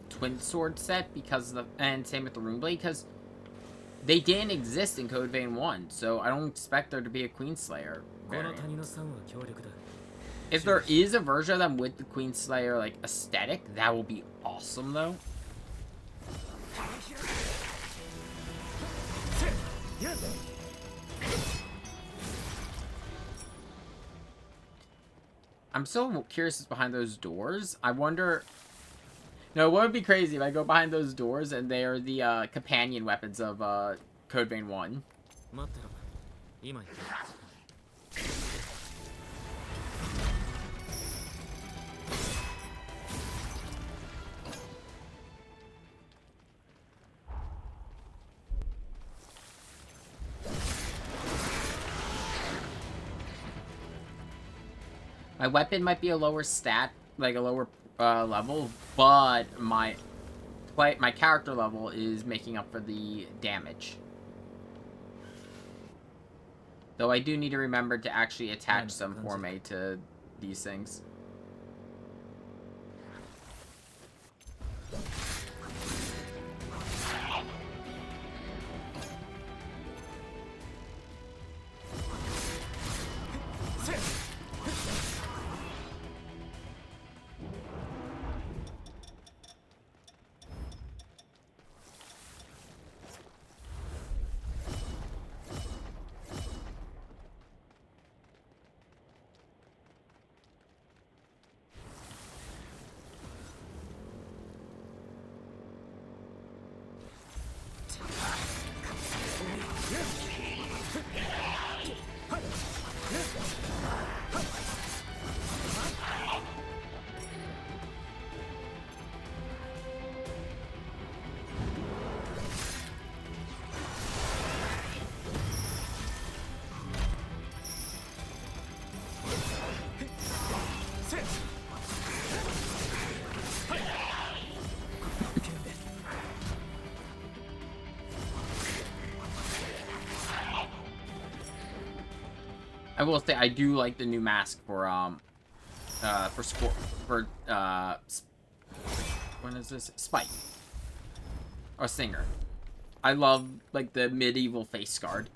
twin sword set because of the... And same with the Runeblade, because they didn't exist in Code Vein 1, so I don't expect there to be a Queenslayer variant. If there is a version of them with the Queenslayer, like, aesthetic, that will be awesome, though. I'm so curious behind those doors. I wonder... No, what would be crazy if I go behind those doors and they are the companion weapons of Code Vein 1. My weapon might be a lower stat, like a lower level, but my character level is making up for the damage. Though I do need to remember to actually attach some Forme to these things. I will say I do like the new mask for when is this? Spike. Or Singer. I love like the medieval face guard.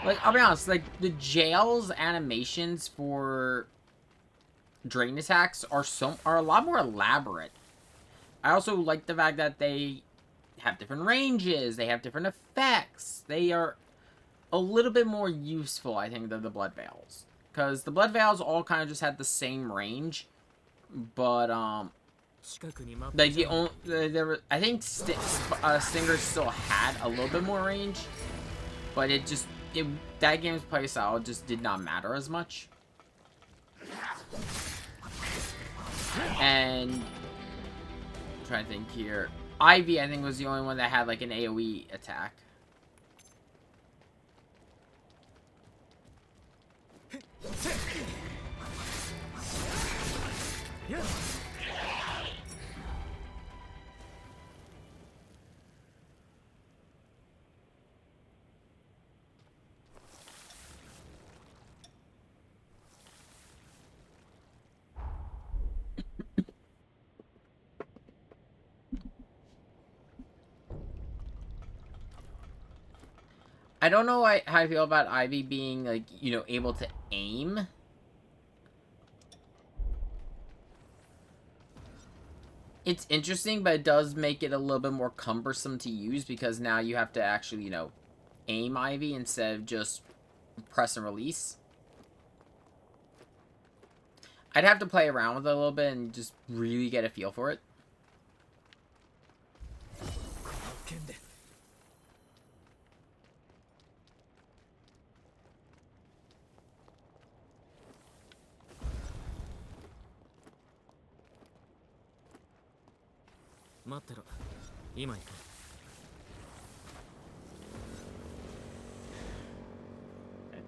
Like, I'll be honest, like, the jail's animations for drain attacks are a lot more elaborate. I also like the fact that they have different ranges, they have different effects. They are a little bit more useful, I think, than the Blood Veils. Because the Blood Veils all kind of just had the same range, but, like, I think Stinger still had a little bit more range, but that game's playstyle just did not matter as much. And I'm trying to think here. Ivy, I think, was the only one that had like an AoE attack. I don't know how I feel about Ivy being, like, you know, able to aim. It's interesting, but it does make it a little bit more cumbersome to use because now you have to actually, you know, aim Ivy instead of just press and release. I'd have to play around with it a little bit and just really get a feel for it.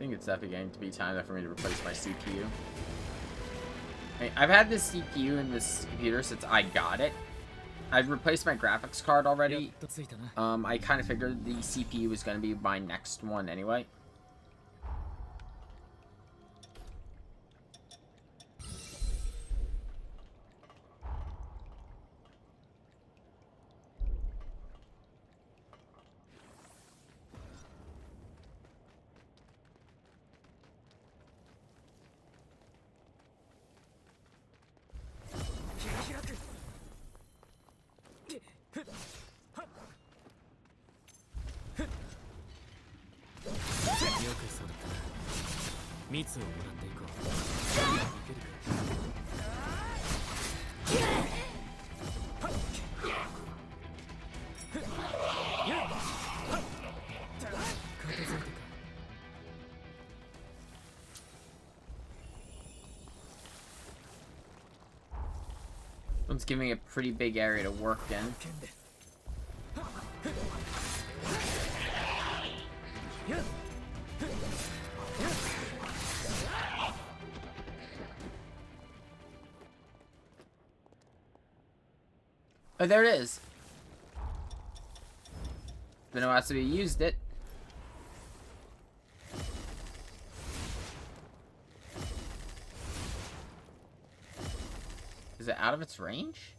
think it's definitely getting to be time for me to replace my CPU. I mean, I've had this CPU in this computer since I got it. I've replaced my graphics card already. I kind of figured the CPU was going to be my next one anyway. One's giving me a pretty big area to work in. Oh, there it is. Been a while since we used it. Is it out of its range?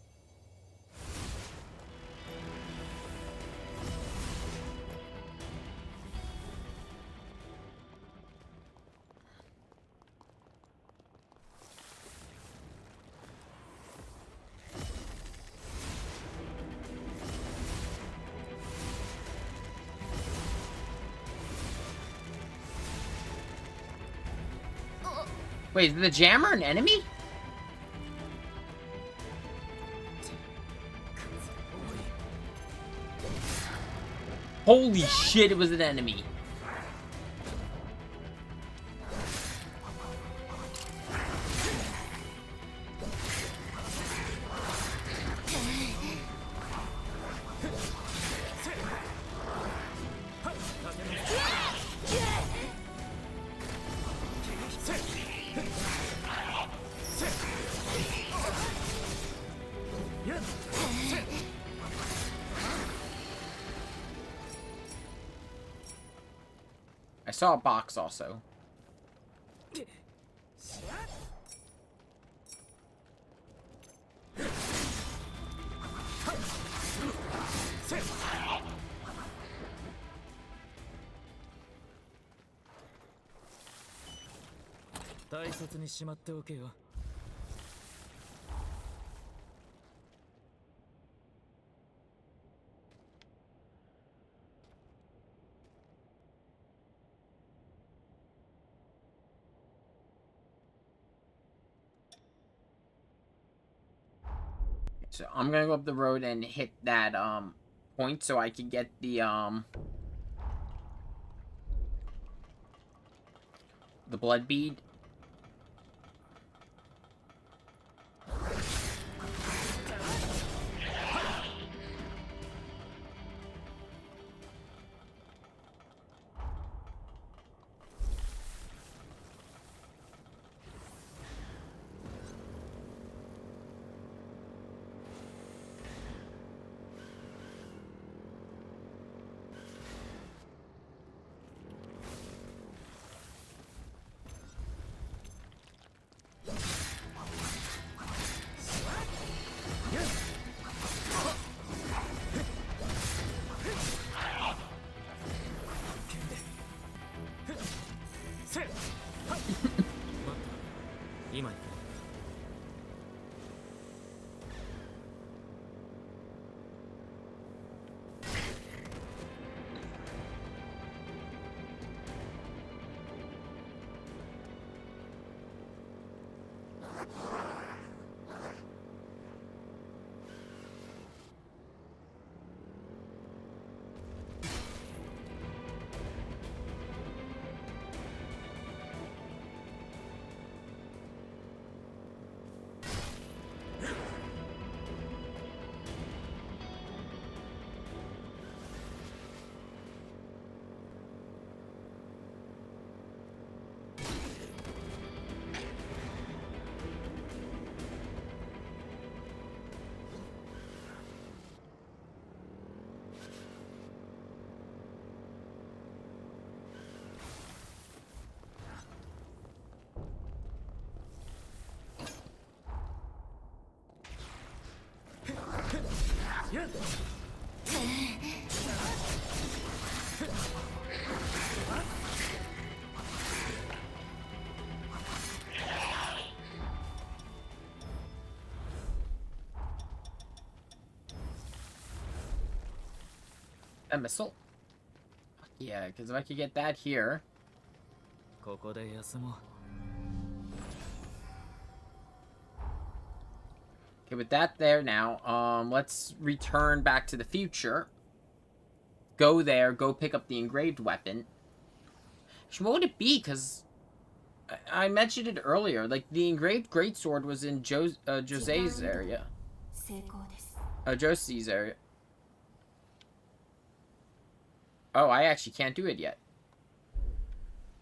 Wait, is the jammer an enemy? Holy shit, it was an enemy. I saw a box also. So I'm gonna go up the road and hit that point so I can get the blood bead. A missile? Yeah, because if I could get that here. Okay, with that there now, let's return back to the future. Go there, go pick up the engraved weapon. What would it be? Because I mentioned it earlier. Like, the engraved greatsword was in Jose's area. Josie's area. Oh, I actually can't do it yet.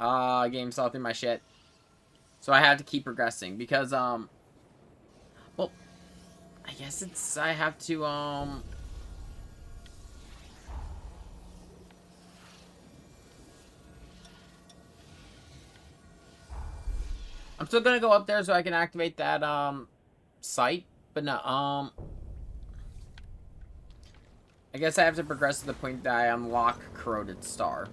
Game saw through my shit. So I have to keep progressing because, well, I guess I have to, I'm still gonna go up there so I can activate that, site, but no, I guess I have to progress to the point that I unlock Corroded Star.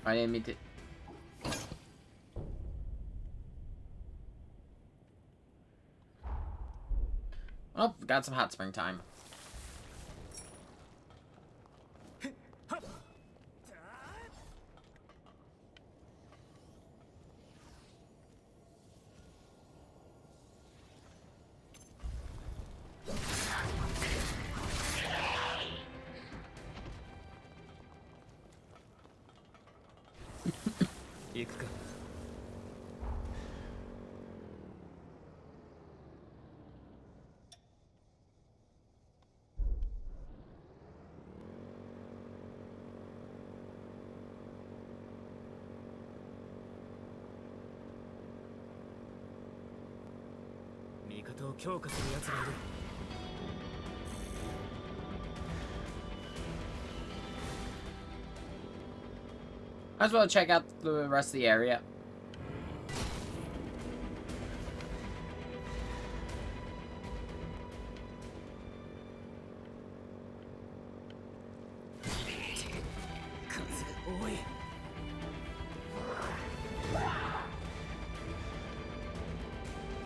I didn't mean to. Oh, got some hot spring time. Might as well check out the rest of the area.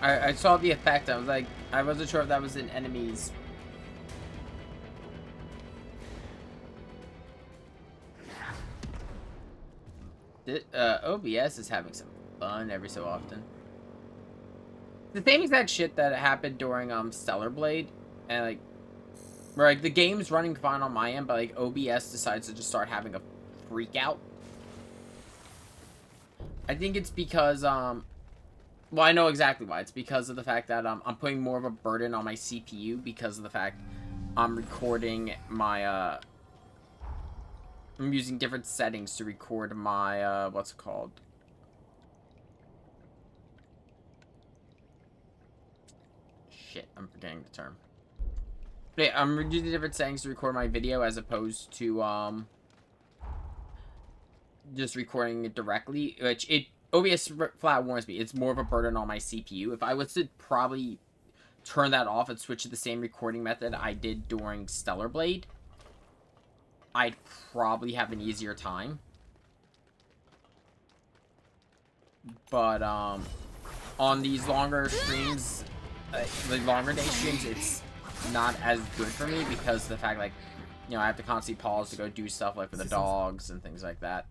I saw the effect. I was like, I wasn't sure if that was in enemies. OBS is having some fun every so often. The same exact shit that happened during Stellar Blade, and like, where like the game's running fine on my end, but like OBS decides to just start having a freak out. I think it's because well, I know exactly why. It's because of the fact that I'm putting more of a burden on my CPU because of the fact I'm recording my I'm using different settings to record my what's it called? Shit, I'm forgetting the term. But yeah, I'm using different settings to record my video as opposed to just recording it directly, which OBS flat warns me, it's more of a burden on my CPU. If I was to probably turn that off and switch to the same recording method I did during Stellar Blade, I'd probably have an easier time. But, on these longer streams, the longer day streams, it's not as good for me because of the fact, like, you know, I have to constantly pause to go do stuff like with the dogs and things like that.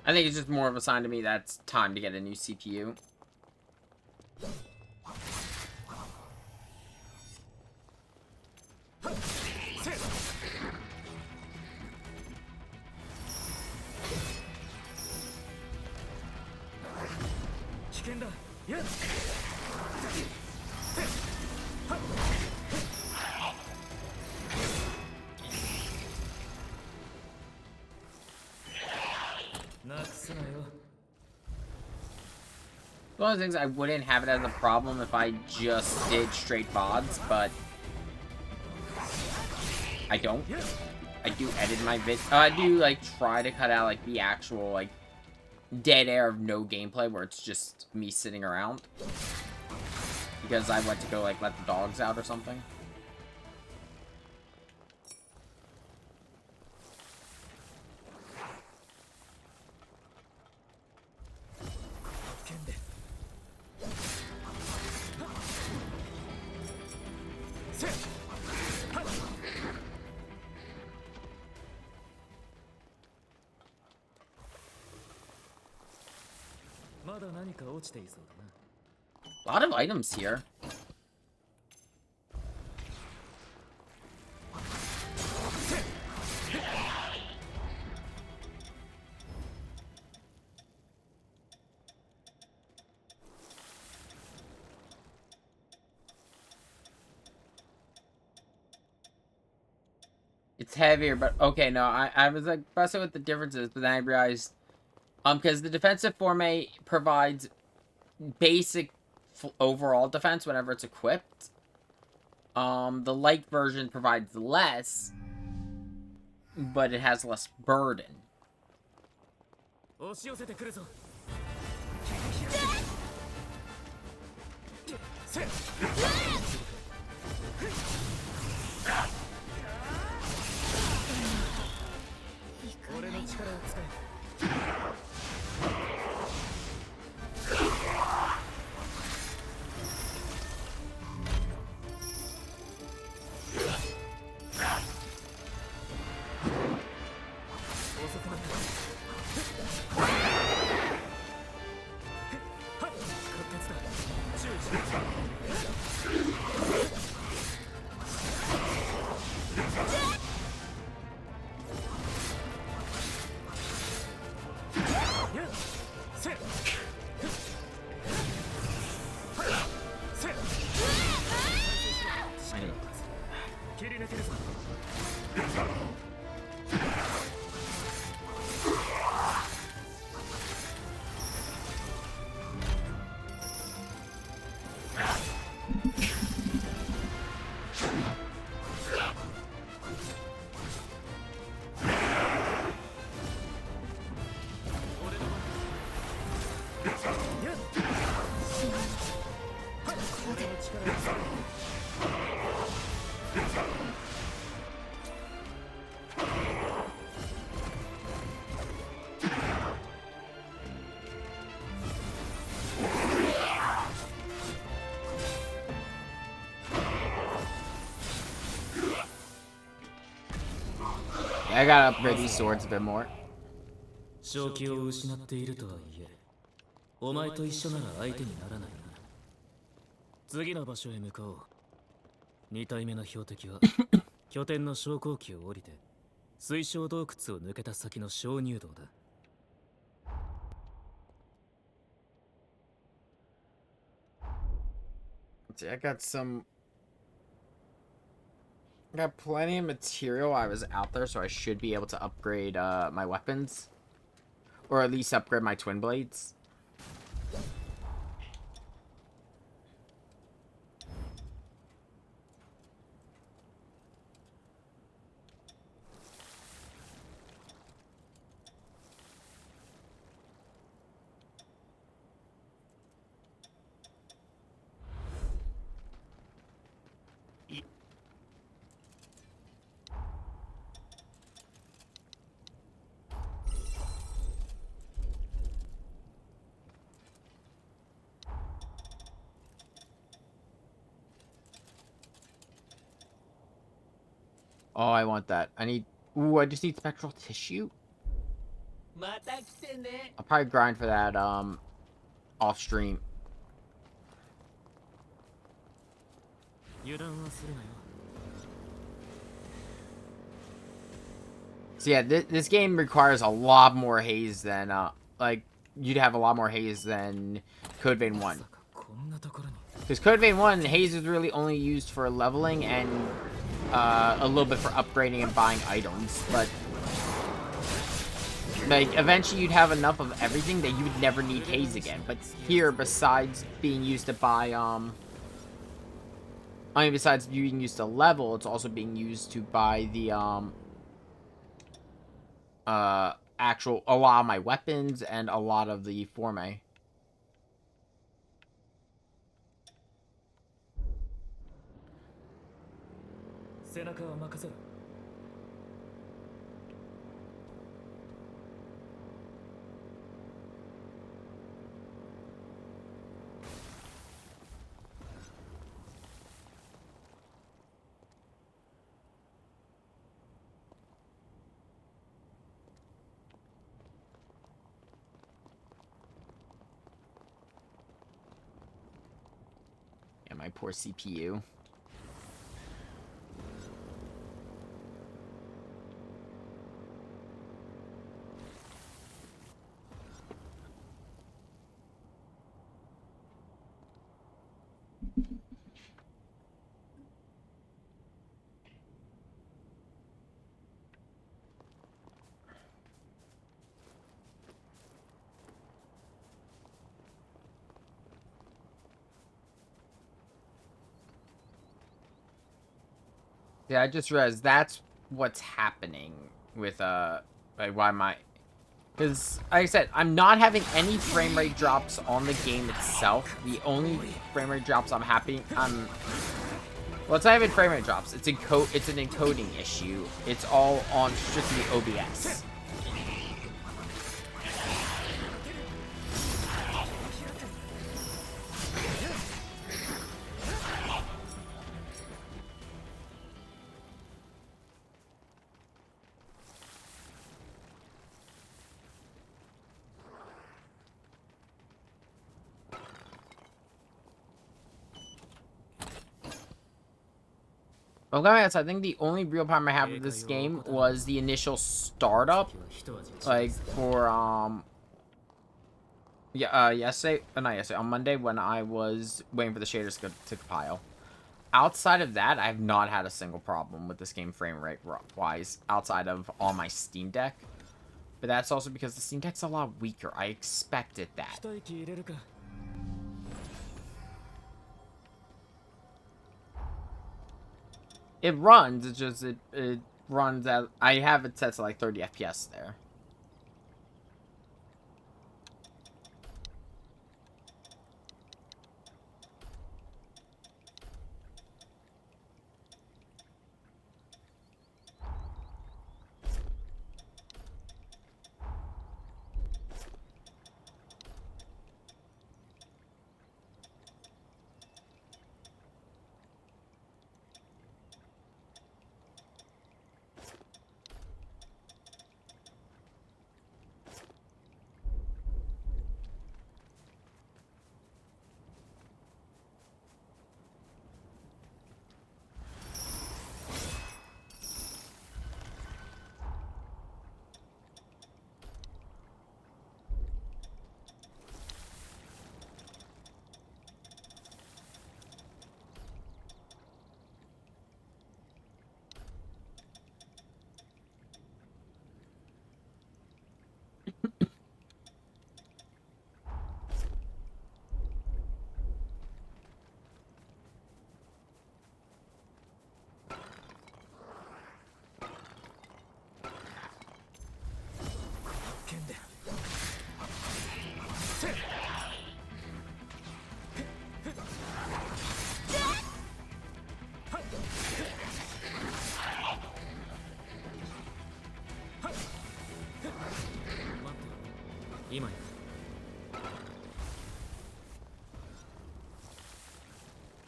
I think it's just more of a sign to me that it's time to get a new CPU. One of the things I wouldn't have it as a problem if I just did straight VODs, but I don't. I do edit my vid. I do like try to cut out like the actual like dead air of no gameplay where it's just me sitting around because I went to go like let the dogs out or something. A lot of items here. It's heavier, but okay, no, I was like busting with the differences, but then I realized, because the defensive forme provides basic overall defense whenever it's equipped. The light version provides less, but it has less burden. I gotta upgrade these swords a bit more. 正気を失っているとはいえ、お前と一緒なら相手にならないな。次の場所へ向かおう。2体目の標的は拠点の昇降機を降りて水晶洞窟を抜けた先の鍾乳洞だ。See, I got plenty of material while I was out there, so I should be able to upgrade my weapons. Or at least upgrade my twin blades. Oh, I want that. I need... Ooh, I just need spectral tissue? I'll probably grind for that, off stream. So yeah, this game requires a lot more haze than, like, you'd have a lot more haze than Code Vein 1. Because Code Vein 1, haze is really only used for leveling and a little bit for upgrading and buying items. But, like, eventually you'd have enough of everything that you would never need haze again. But here, besides being used to buy, besides being used to level, it's also being used to buy the, a lot of my weapons and a lot of the forme. Yeah, my poor CPU. Yeah, I just realized that's what's happening with, like, why my... Because, like I said, I'm not having any frame rate drops on the game itself. The only frame rate drops well, it's not even frame rate drops. It's an encoding issue. It's all on strictly OBS. I'm going to be honest, I think the only real problem I have with this game was the initial startup. Like, for, yesterday, not yesterday, on Monday when I was waiting for the shaders to compile. Outside of that, I have not had a single problem with this game frame rate wise, outside of on my Steam Deck. But that's also because the Steam Deck's a lot weaker. I expected that. It runs, it's just, it runs at, I have it set to like 30 FPS there.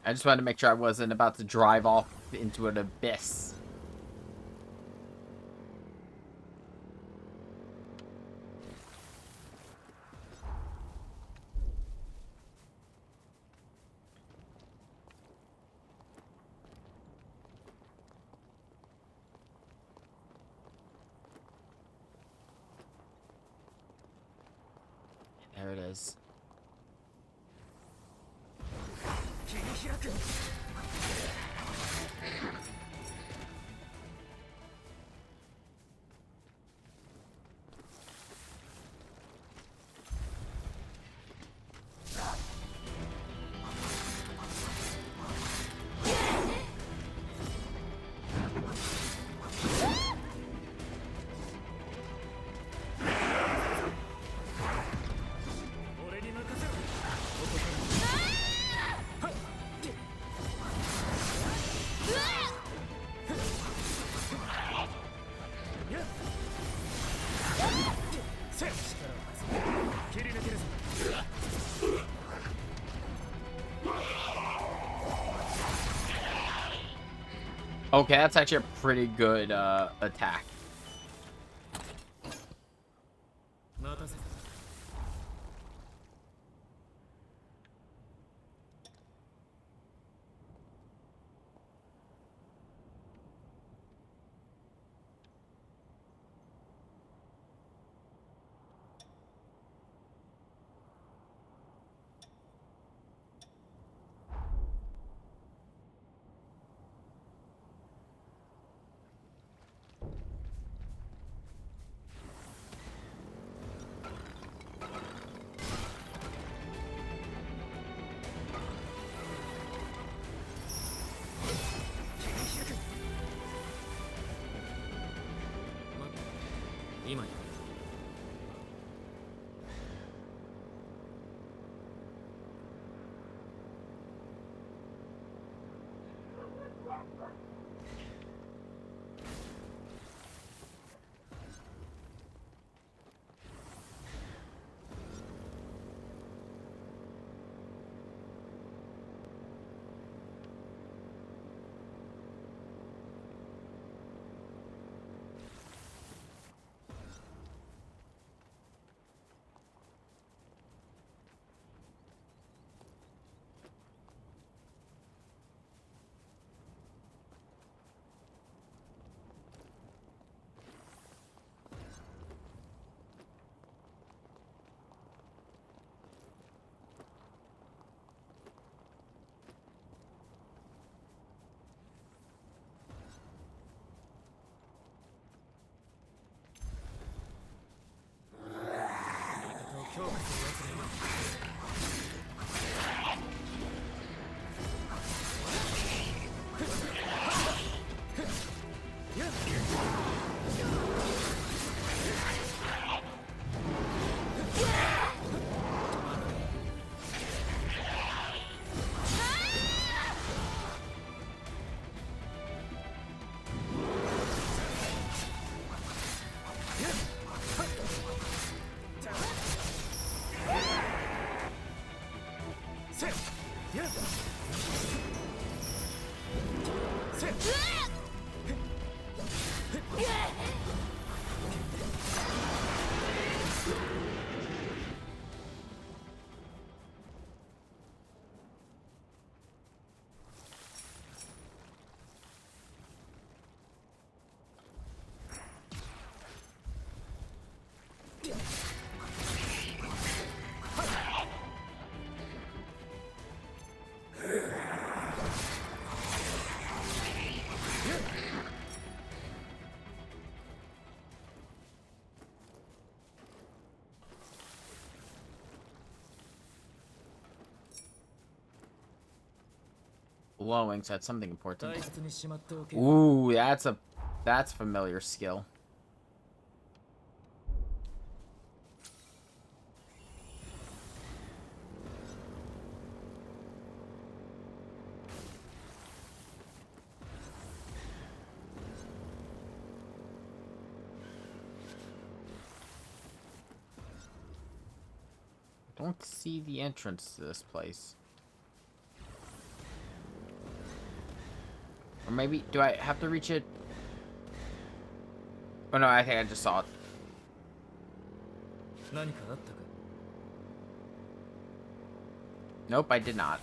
I just wanted to make sure I wasn't about to drive off into an abyss. is. Okay, that's actually a pretty good attack. Glowing, so that's something important. Ooh, that's familiar skill. Don't see the entrance to this place. Or maybe, do I have to reach it? Oh no, I think I just saw it. Nope, I did not.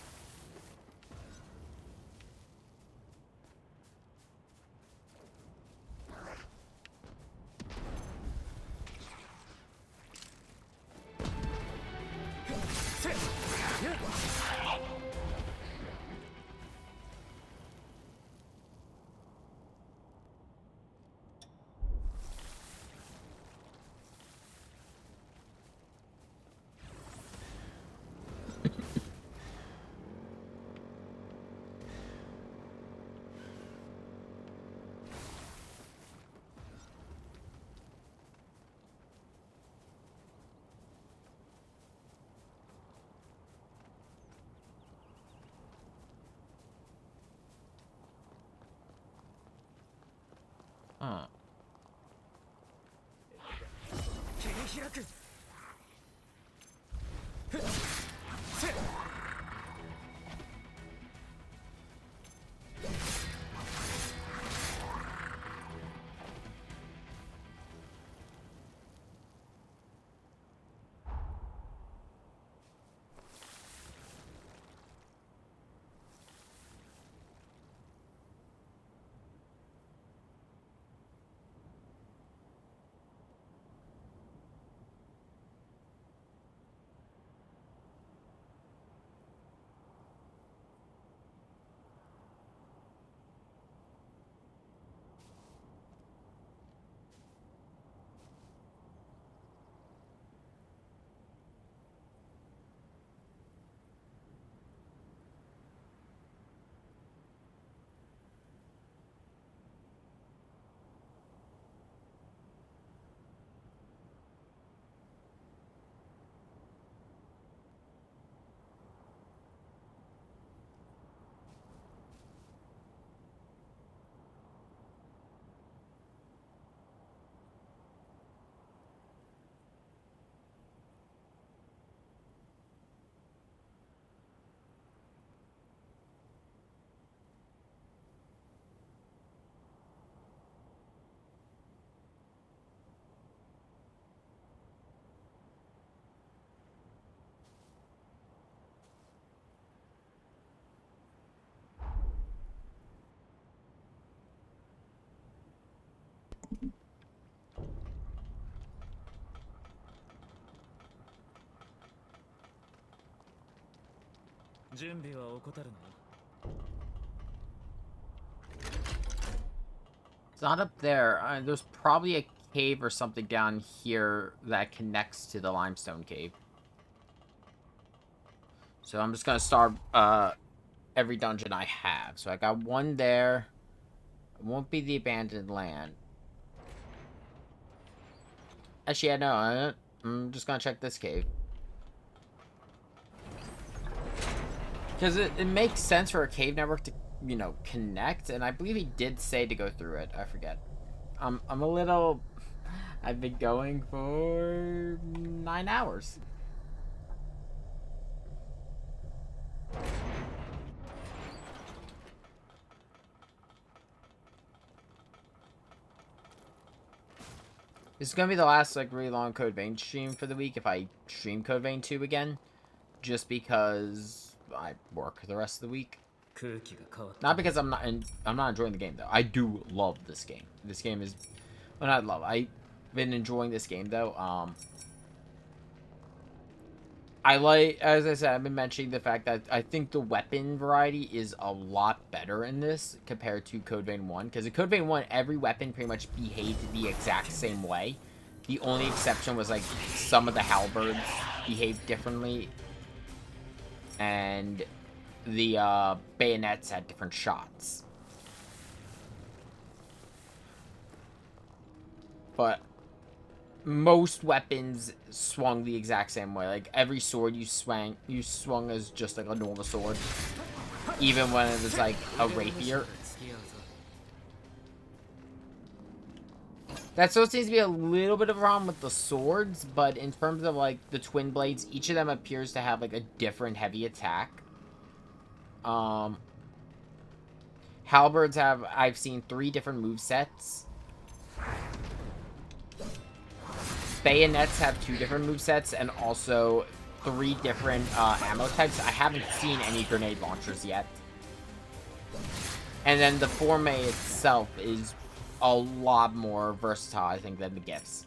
準備は怠るな。 It's not up there. There's probably a cave or something down here that connects to the limestone cave. So I'm just gonna start every dungeon I have. So I got one there. It won't be the abandoned land. Actually, yeah, no. I'm just gonna check this cave. Because it makes sense for a cave network to, you know, connect. And I believe he did say to go through it. I forget. I'm a little... I've been going for 9 hours. This is gonna be the last like really long Code Vein stream for the week if I stream Code Vein 2 again, just because I work the rest of the week. Not because I'm not enjoying the game though. I do love this game. This game is, well, not love. I've been enjoying this game though. I like, as I said, I've been mentioning the fact that I think the weapon variety is a lot better in this compared to Code Vein 1. Because in Code Vein 1, every weapon pretty much behaved the exact same way. The only exception was, like, some of the halberds behaved differently. And the bayonets had different shots. But most weapons swung the exact same way. Like every sword you swung as just like a normal sword, even when it was like a rapier. That still seems to be a little bit of a problem with the swords, but in terms of like the twin blades, each of them appears to have like a different heavy attack. Halberds have, I've seen 3 different movesets. Bayonets have 2 different movesets and also 3 different ammo types. I haven't seen any grenade launchers yet. And then the Forme itself is a lot more versatile, I think, than the gifts.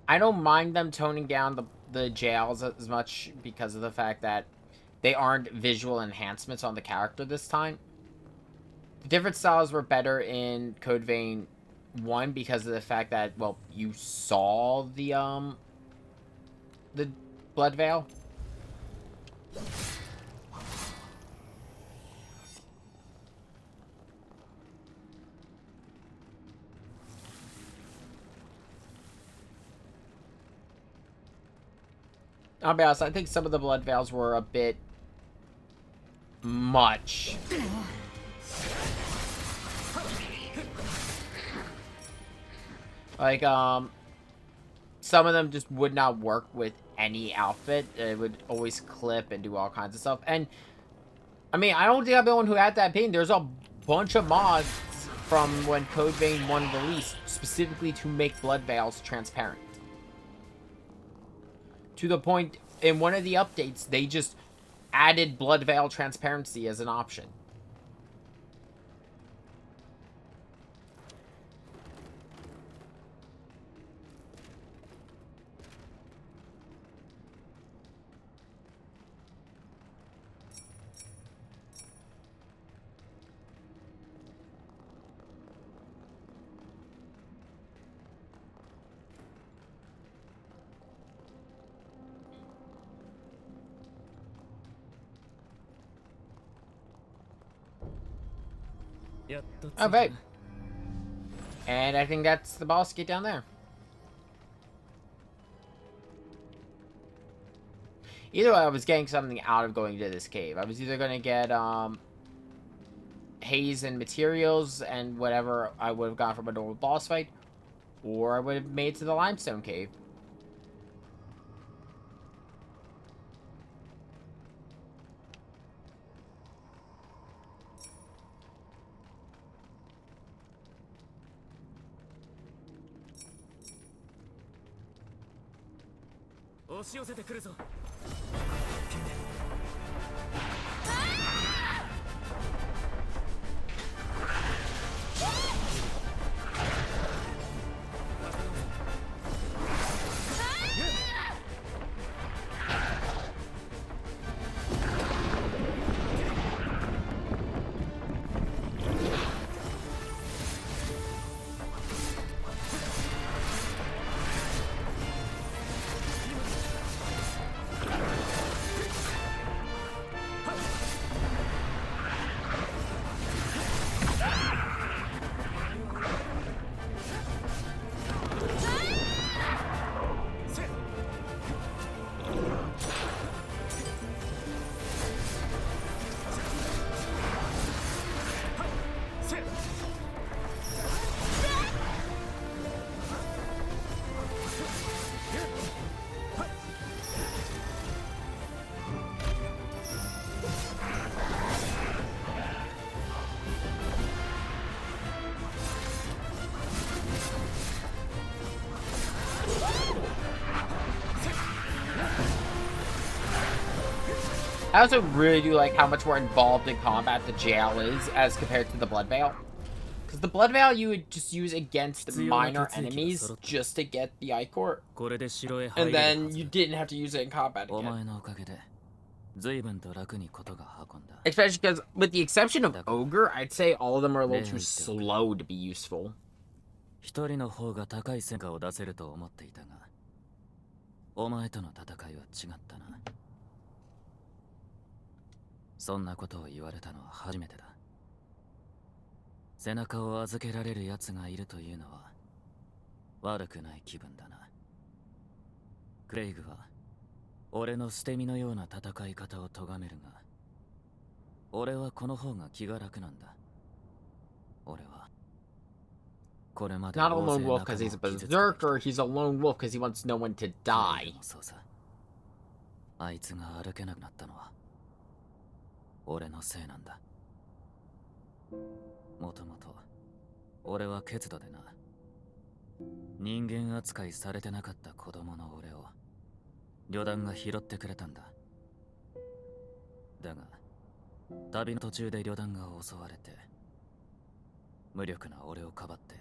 I don't mind them toning down the jails as much because of the fact that they aren't visual enhancements on the character this time. The different styles were better in Code Vein 1 because of the fact that, well, you saw the Blood Veil. I'll be honest, I think some of the Blood Veils were a bit much. Like, some of them just would not work with any outfit. It would always clip and do all kinds of stuff. And, I mean, I don't think I'm the one who had that opinion. There's a bunch of mods from when Code Vein 1 released, specifically to make Blood Veils transparent. To the point, in one of the updates, they just added Blood Veil transparency as an option. Okay. And I think that's the boss gate down there. Either way, I was getting something out of going to this cave. I was either going to get haze and materials and whatever I would have gone from a normal boss fight, or I would have made it to the limestone cave. I also really do like how much more involved in combat the jail is as compared to the Blood Veil. Because the Blood Veil you would just use against minor enemies just to get the Ichor. And then you didn't have to use it in combat again. Especially because, with the exception of Ogre, I'd say all of them are a little too slow to be useful. 一人の方が高い戦果を出せると思っていたが、お前との戦いは違ったな。そんなことを言われたのは初めてだ。背中を預けられる奴がいるというのは悪くない気分だな。クレイグは俺の捨て身のような戦い方を咎めるが、俺はこの方が気が楽なんだ。俺は Not a lone wolf because he's a berserker, he's a lone wolf because he wants no one to die. あいつが歩けなくなったのは俺のせいなんだ。もともと俺は欠土でな、人間扱いされてなかった子供の俺を旅団が拾ってくれたんだ。だが旅の途中で旅団が襲われて、無力な俺をかばって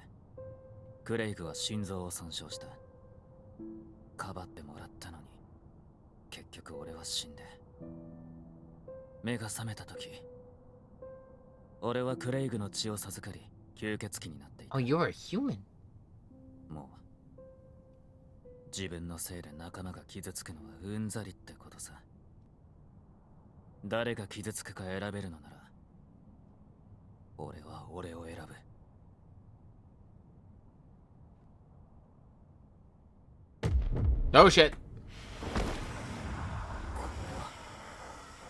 クレイグは心臓を損傷した。かばってもらったのに結局俺は死んで、目が覚めた時俺はクレイグの血を授かり吸血鬼になっていた。 Oh, you're a human. もう自分のせいで仲間が傷つくのはうんざりってことさ。誰が傷つくか選べるのなら俺は俺を選ぶ。Oh shit.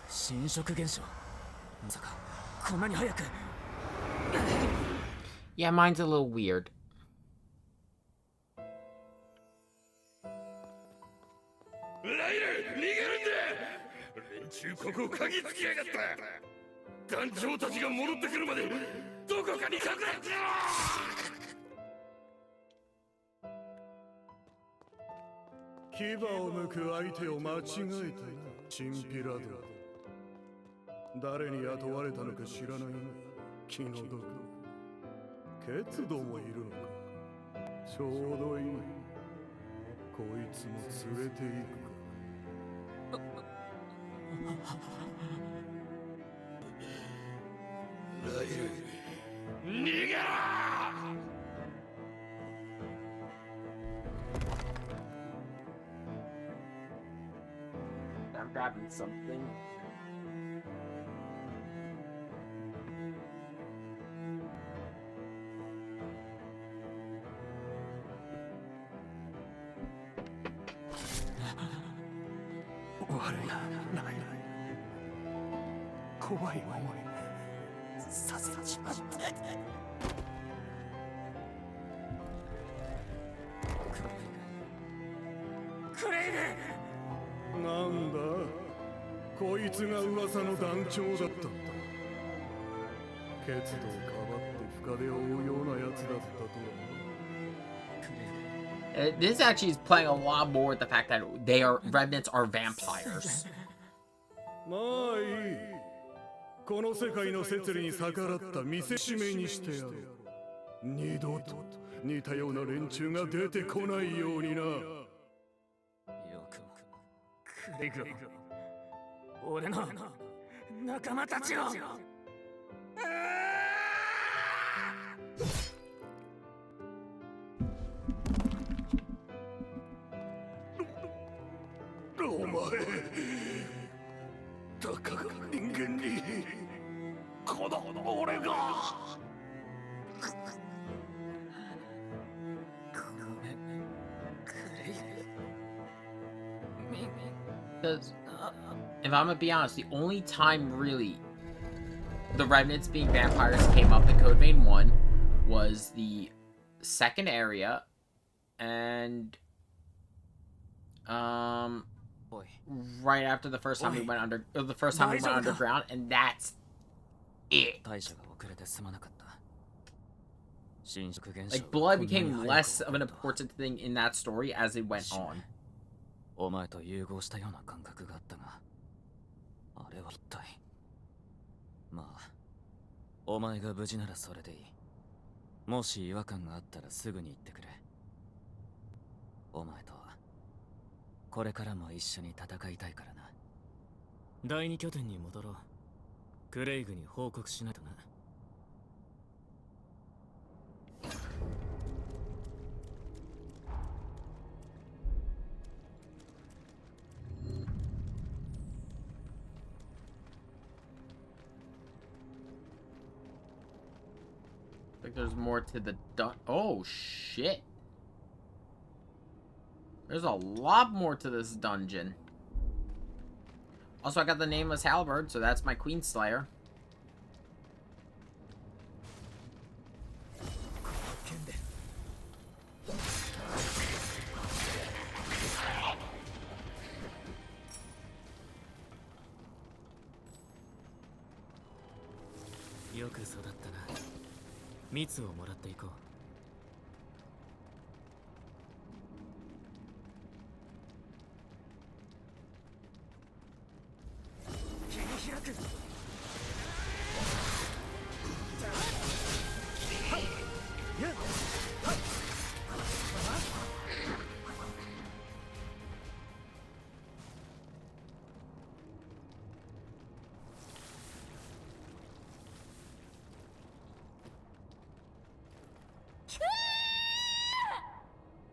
侵食現象。まさかこんなに早く。Yeah, mine's a little weird. ライル、逃げるんだ。連中ここを嗅ぎつきやがった。団長たちが戻ってくるまでどこかに隠れてろ。牙を抜く相手を間違えたな、チンピラド。誰に雇われたのか知らないが気の毒。ケツドもいるのか。ちょうどいい。こいつも連れて行くか。ライル、逃げろ。I'm grabbing something.なんだ、こいつが噂の団長だったんだ。ケツとかばって深手を負うようなやつだったとは。This actually is playing a lot more with the fact that revenants are vampires. まあいい。この世界の摂理に逆らった見せしめにしてやろう。二度と似たような連中が出てこないようにな。クレイグ、俺の仲間たちを。お前、たかが人間にこの俺が。Because, if I'm gonna be honest, the only time really the Revenants being vampires came up in Code Vein 1 was the second area, and right after the first time we went underground, and that's it. Like, blood became less of an important thing in that story as it went on. お前と融合したような感覚があったが、あれは一体。まあ、お前が無事ならそれでいい。もし違和感があったらすぐに言ってくれ。お前とはこれからも一緒に戦いたいからな。第二拠点に戻ろう。クレイグに報告しないとな。Like there's more to the oh shit. There's a lot more to this dungeon. Also, I got the Nameless Halberd, so that's my Queen Slayer. Yoく育ったな。蜜をもらっていこう。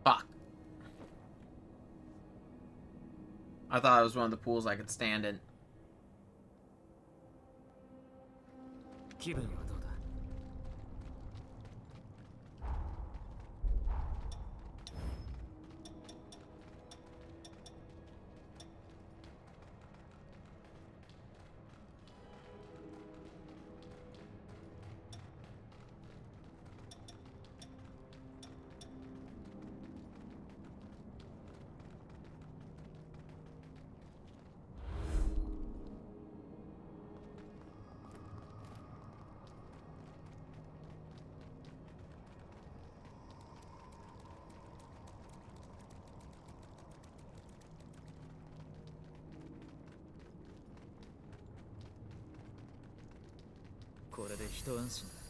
Fuck. I thought it was one of the pools I could stand in. 気分はどうだ？これで一安心だ。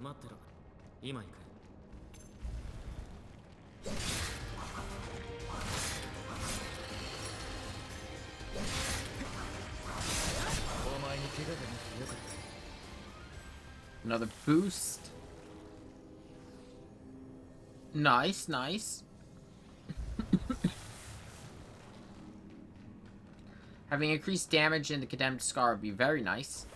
待ってろ。今行く。お前に怪我がなくてよかった。Another boost. Nice, nice. Having increased damage in the condemned scar would be very nice.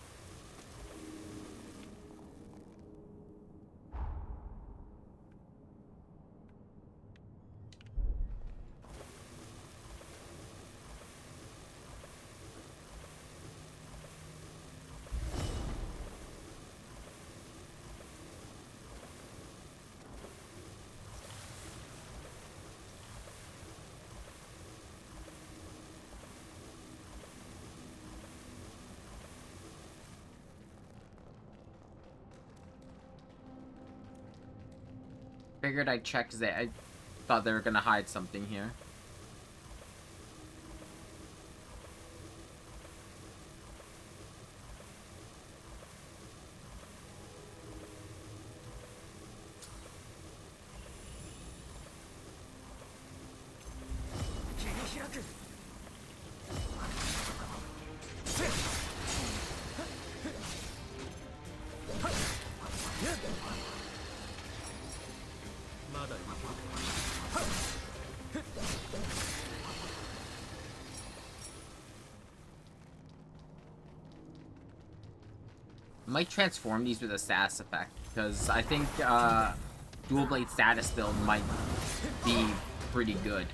Figured I'd check because I thought they were gonna hide something here. Might transform these with a status effect, because I think dual blade status build might be pretty good.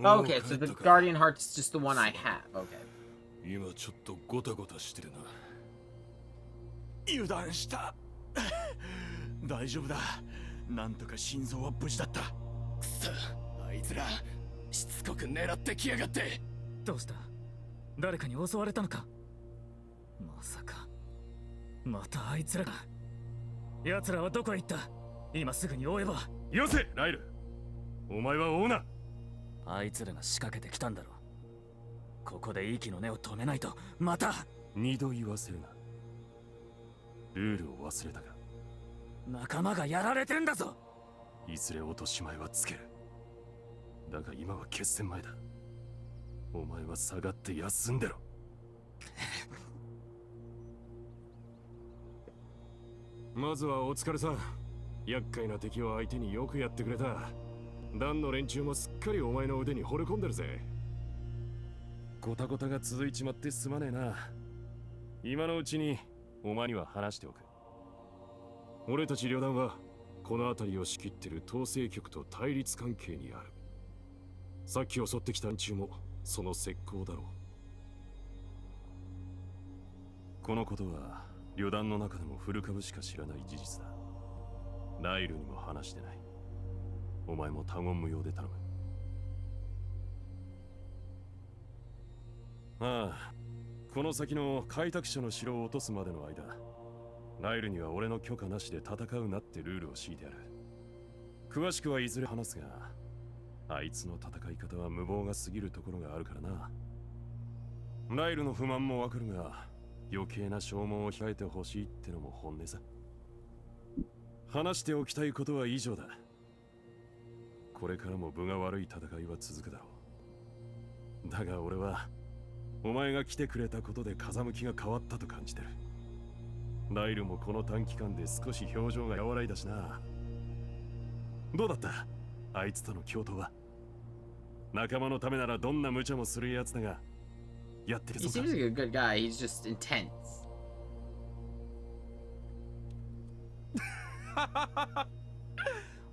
Okay, so the Guardian Heart's just the one I have. Okay. 今ちょっとゴタゴタしてるな。油断した。大丈夫だ。なんとか心臓は無事だった。くそ、あいつらしつこく狙ってきやがって。どうした？誰かに襲われたのか？まさかまたあいつらが。奴らはどこへ行った？今すぐに追えば。よせライル、お前は追うな。あいつらが仕掛けてきたんだろう。ここで息の根を止めないとまた。二度言わせるな。ルールを忘れたか？仲間がやられてんだぞ。いずれ落とし前はつける。だが今は決戦前だ。お前は下がって休んでろ。まずはお疲れさん。厄介な敵を相手によくやってくれた。ダンの連中もすっかりお前の腕に惚れ込んでるぜ。ゴタゴタが続いちまってすまねえな。今のうちにお前には話しておく。俺たち旅団はこの辺りを仕切ってる統制局と対立関係にある。さっき襲ってきた連中もその石膏だろう。このことは旅団の中でも古株しか知らない事実だ。ライルにも話してない。お前も他言無用で頼む。ああ、この先の開拓者の城を落とすまでの間、ライルには俺の許可なしで戦うなってルールを敷いてある。詳しくはいずれ話すが、あいつの戦い方は無謀が過ぎるところがあるからな。ライルの不満もわかるが、余計な消耗を控えてほしいってのも本音さ。話しておきたいことは以上だ。これからも分が悪い戦いは続くだろう。だが俺はお前が来てくれたことで風向きが変わったと感じてる。ライルもこの短期間で少し表情が和らいだしな。どうだった？あいつとの共闘は。仲間のためならどんな無茶もするやつだが、やってるぞ。He seems like a good guy. He's just intense.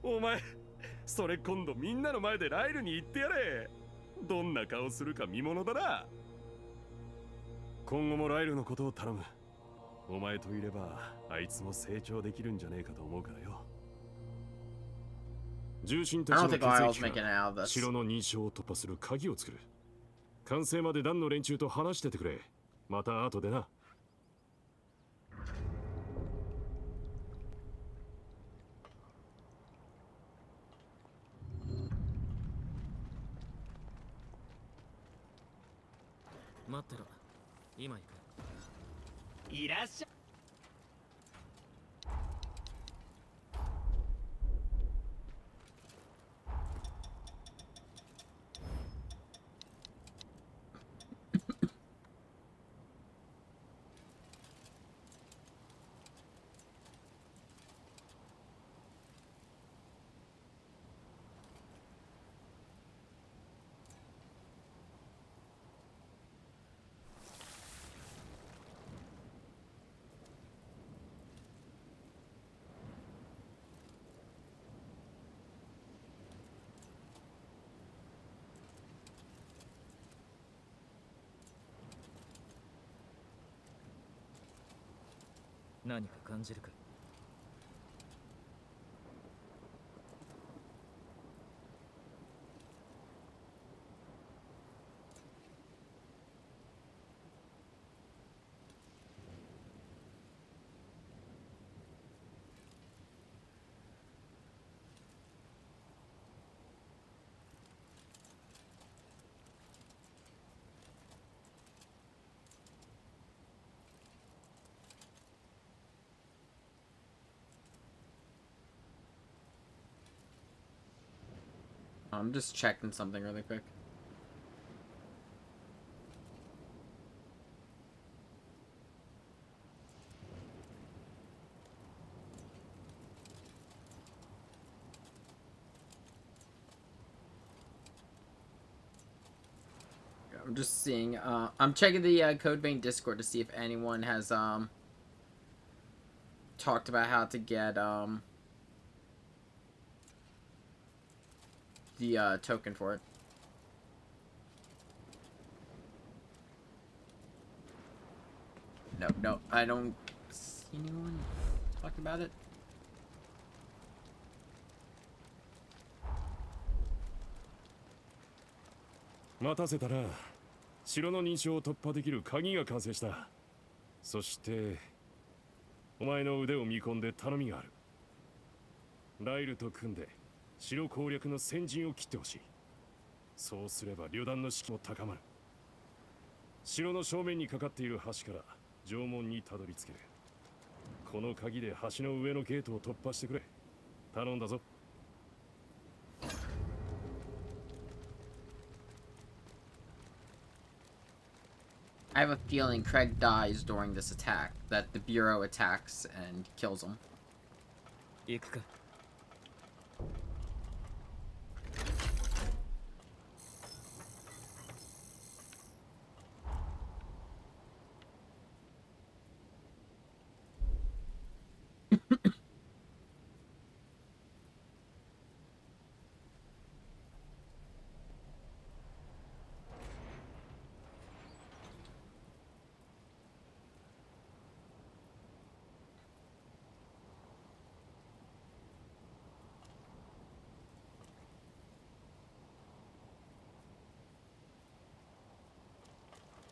お前、それ今度みんなの前でライルに言ってやれ。どんな顔するか見ものだな。今後もライルのことを頼む。お前といればあいつも成長できるんじゃねえかと思うからよ。重臣たちの血液が城の認証を突破する鍵を作る。完成までダンの連中と話しててくれ。また後でな。待ってろ、今行く。いらっしゃい。何か感じるか？I'm just checking something really quick. I'm just seeing, I'm checking the Code Vein Discord to see if anyone has, talked about how to get, the, token for it. No, I don't see anyone talk about it?待たせたな。城の認証を突破できる鍵が完成した。そしてお前の腕を見込んで頼みがある。ライルと組んで城攻略の先陣を切ってほしい。そうすれば旅団の士気も高まる。城の正面にかかっている橋から城門にたどり着ける。この鍵で橋の上のゲートを突破してくれ。頼んだぞ。I have a feeling Craig dies during this attack, that the Bureau attacks and kills him. 行くか。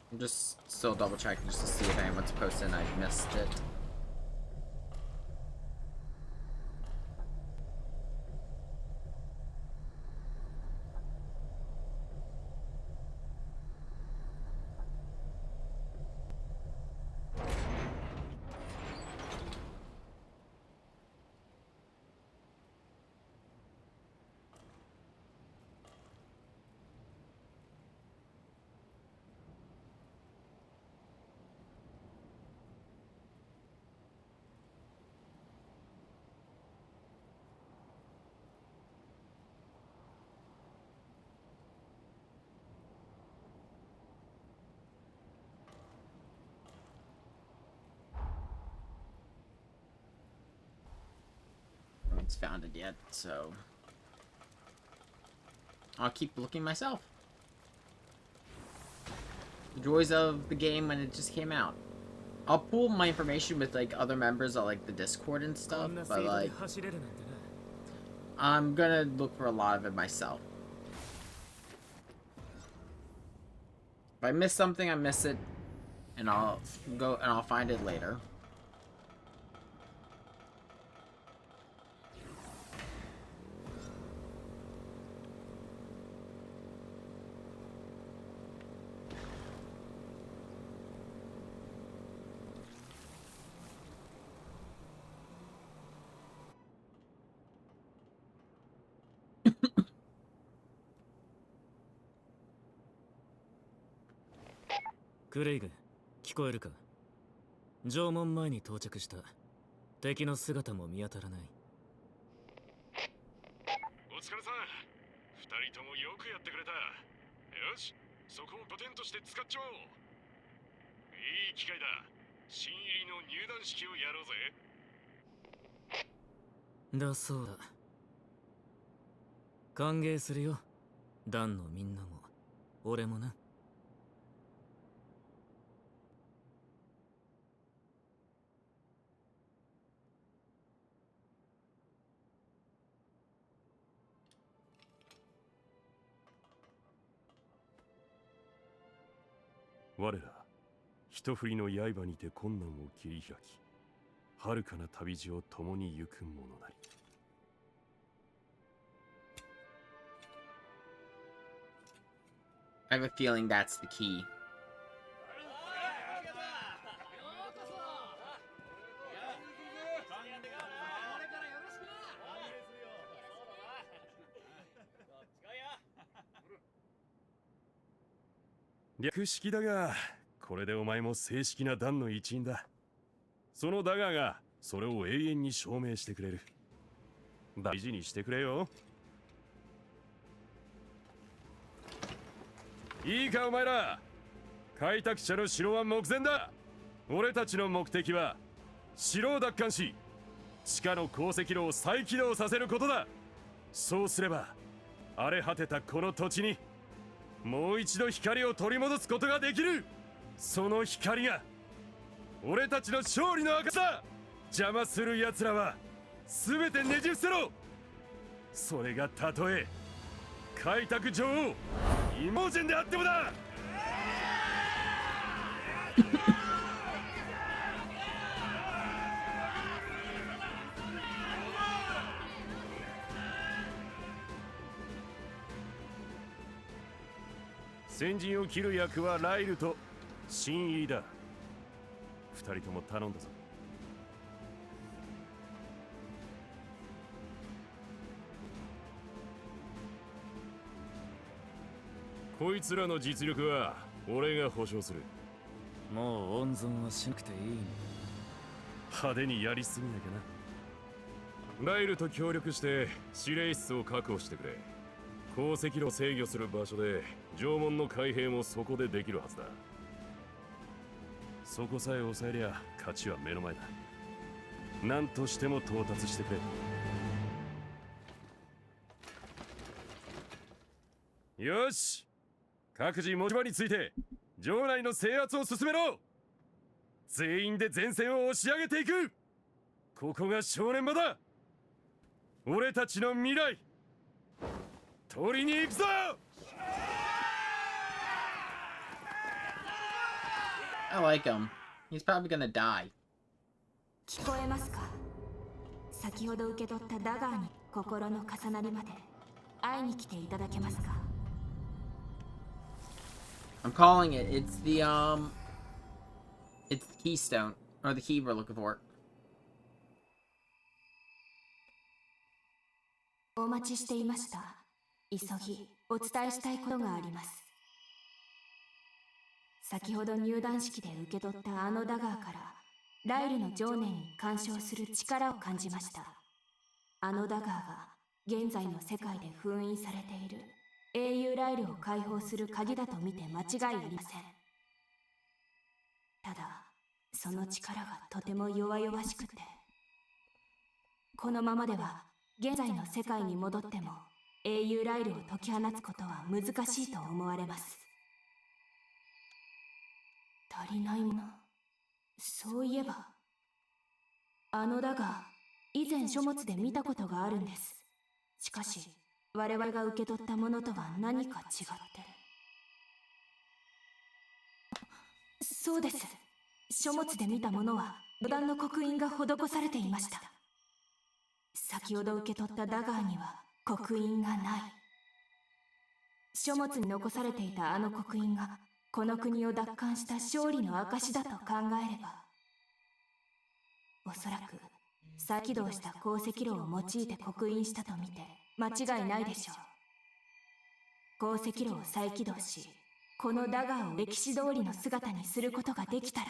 I'm just still double checking just to see if anyone's posted and I missed it. No one's found it yet, so I'll keep looking myself. The joys of the game when it just came out. I'll pool my information with like other members of like the Discord and stuff, but like I'm gonna look for a lot of it myself. If I miss something, I miss it, and I'll go and I'll find it later.「クレイグ、聞こえるか？城門前に到着した。敵の姿も見当たらない。お疲れさん。二人ともよくやってくれた。よし、そこを拠点として使っちまおう。いい機会だ。新入りの入団式をやろうぜ。だそうだ。歓迎するよ。団のみんなも、俺もな。我ら一振りの刃にて困難を切り開き、遥かな旅路を共に行く者なり。I have a feeling that's the key. .略式だが、これでお前も正式な団の一員だ。そのダガーがそれを永遠に証明してくれる。大事にしてくれよ。いいかお前ら、開拓者の城は目前だ。俺たちの目的は城を奪還し、地下の鉱石炉を再起動させることだ。そうすれば荒れ果てたこの土地にもう一度光を取り戻すことができる。その光が俺たちの勝利の証だ。邪魔する奴らは全てねじ伏せろ。それがたとえ開拓女王イモージェンであってもだ。先陣を切る役はライルと新入りだ。二人とも頼んだぞ。こいつらの実力は俺が保証する。もう温存はしなくていいんだ。派手にやりすぎなきゃな。ライルと協力して司令室を確保してくれ。鉱石路を制御する場所で城門の開閉もそこでできるはずだ。そこさえ抑えりゃ勝ちは目の前だ。何としても到達してくれ。よし、各自持ち場について城内の制圧を進めろ。全員で前線を押し上げていく。ここが正念場だ。俺たちの未来取りに行くぞ。I like him. He's probably gonna die. 聞こえますか？先ほど受け取ったダガーに心の重なりまで会いに来ていただけますか？ I'm calling it. It's the keystone or the key we're looking for. お待ちしていました。急ぎお伝えしたいことがあります。先ほど入団式で受け取ったあのダガーからライルの情念に干渉する力を感じました。あのダガーが現在の世界で封印されている英雄ライルを解放する鍵だと見て間違いありません。ただその力がとても弱々しくて、このままでは現在の世界に戻っても英雄ライルを解き放つことは難しいと思われます。足りないもの、そういえばあのだが以前書物で見たことがあるんです。しかし我々が受け取ったものとは何か違って。そうです、書物で見たものは土壇の刻印が施されていました。先ほど受け取ったダガーには刻印がない。書物に残されていたあの刻印がこの国を奪還した勝利の証だと考えれば、おそらく再起動した鉱石炉を用いて刻印したとみて間違いないでしょう。鉱石炉を再起動し、このダガーを歴史通りの姿にすることができたら、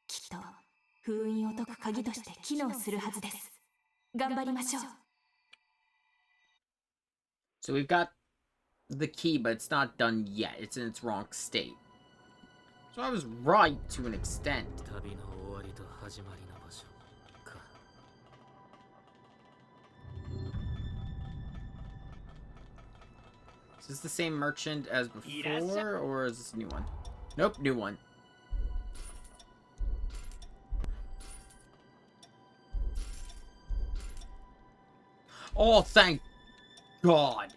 きっと封印を解く鍵として機能するはずです。頑張りましょう。 So we've got the key, but it's not done yet. It's in its wrong state. So I was right to an extent. 旅の終わりと始まりの場所か。Is this the same merchant as before, or is this a new one? Nope, new one. Oh, thank God.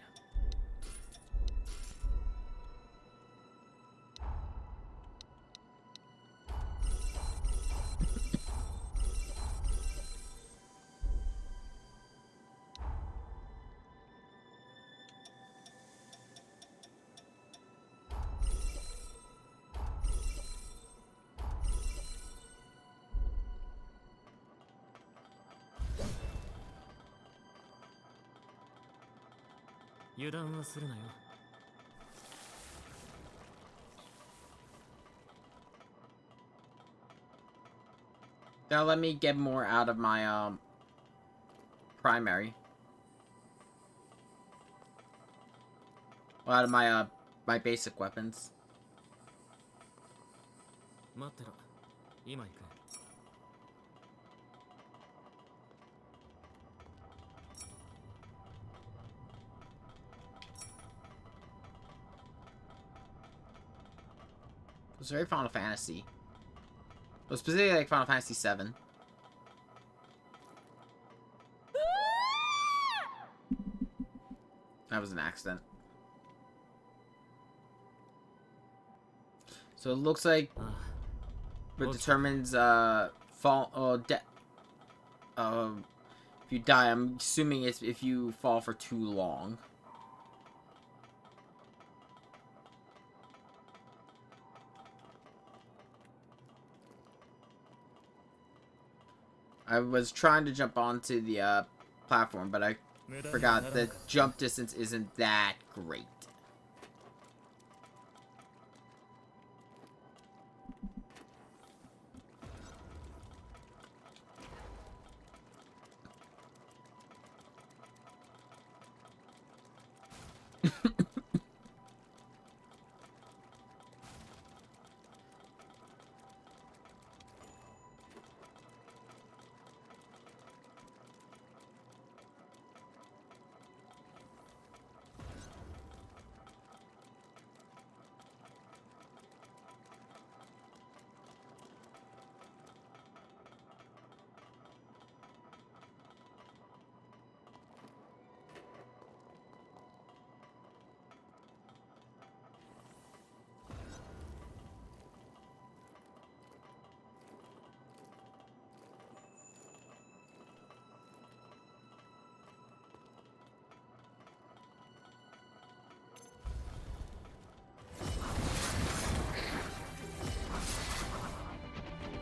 Now let me get more out of my primary. Well, out of my my basic weapons. 待ってろ。今行く。It was very Final Fantasy. Well, specifically like Final Fantasy VII. That was an accident. So it looks like it determines if you die. I'm assuming it's if you fall for too long. I was trying to jump onto the platform, but I forgot that jump distance isn't that great.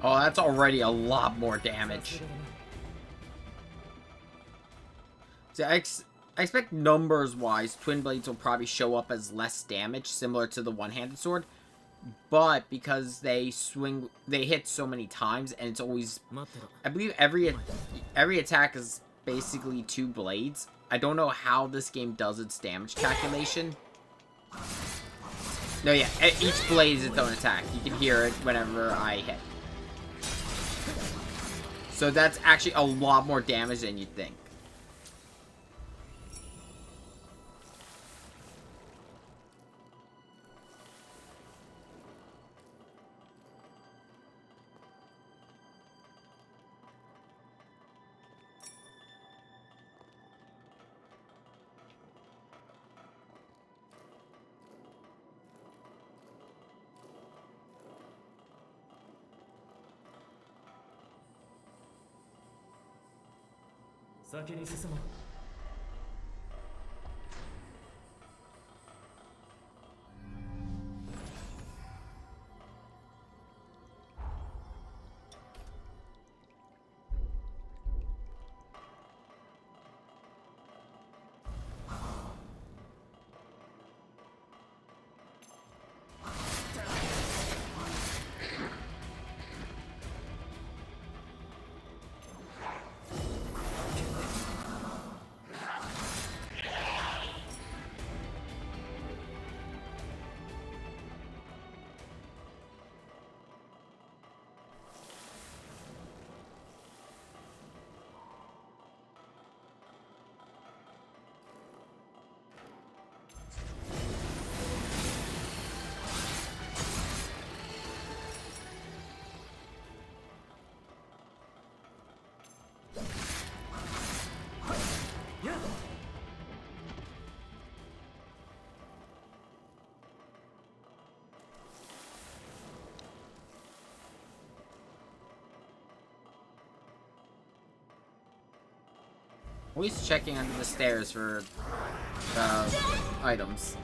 Oh, that's already a lot more damage. So I expect numbers-wise, Twin Blades will probably show up as less damage, similar to the one-handed sword. But because they hit so many times, and it's always, I believe every attack is basically 2 blades. I don't know how this game does its damage calculation. No, yeah, each blade is its own attack. You can hear it whenever I hit. So that's actually a lot more damage than you'd think. Always checking under the stairs for items.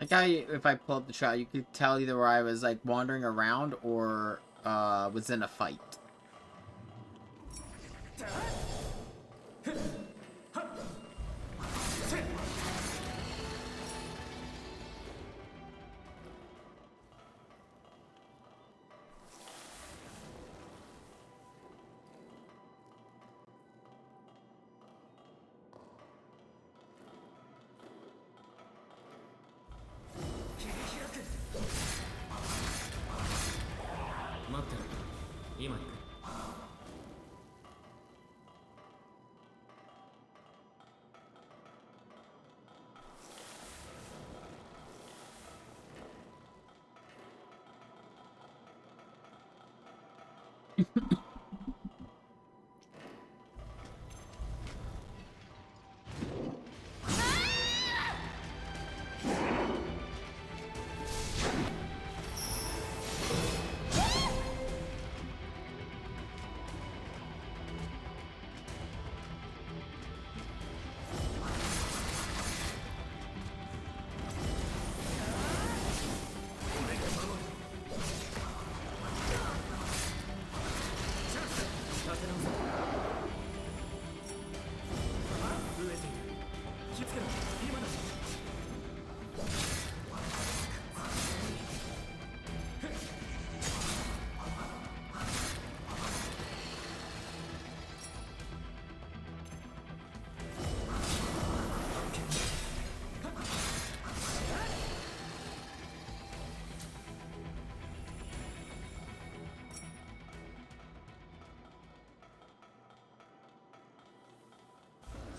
Like if I pull up the trailer, you could tell either where I was like wandering around or was in a fight.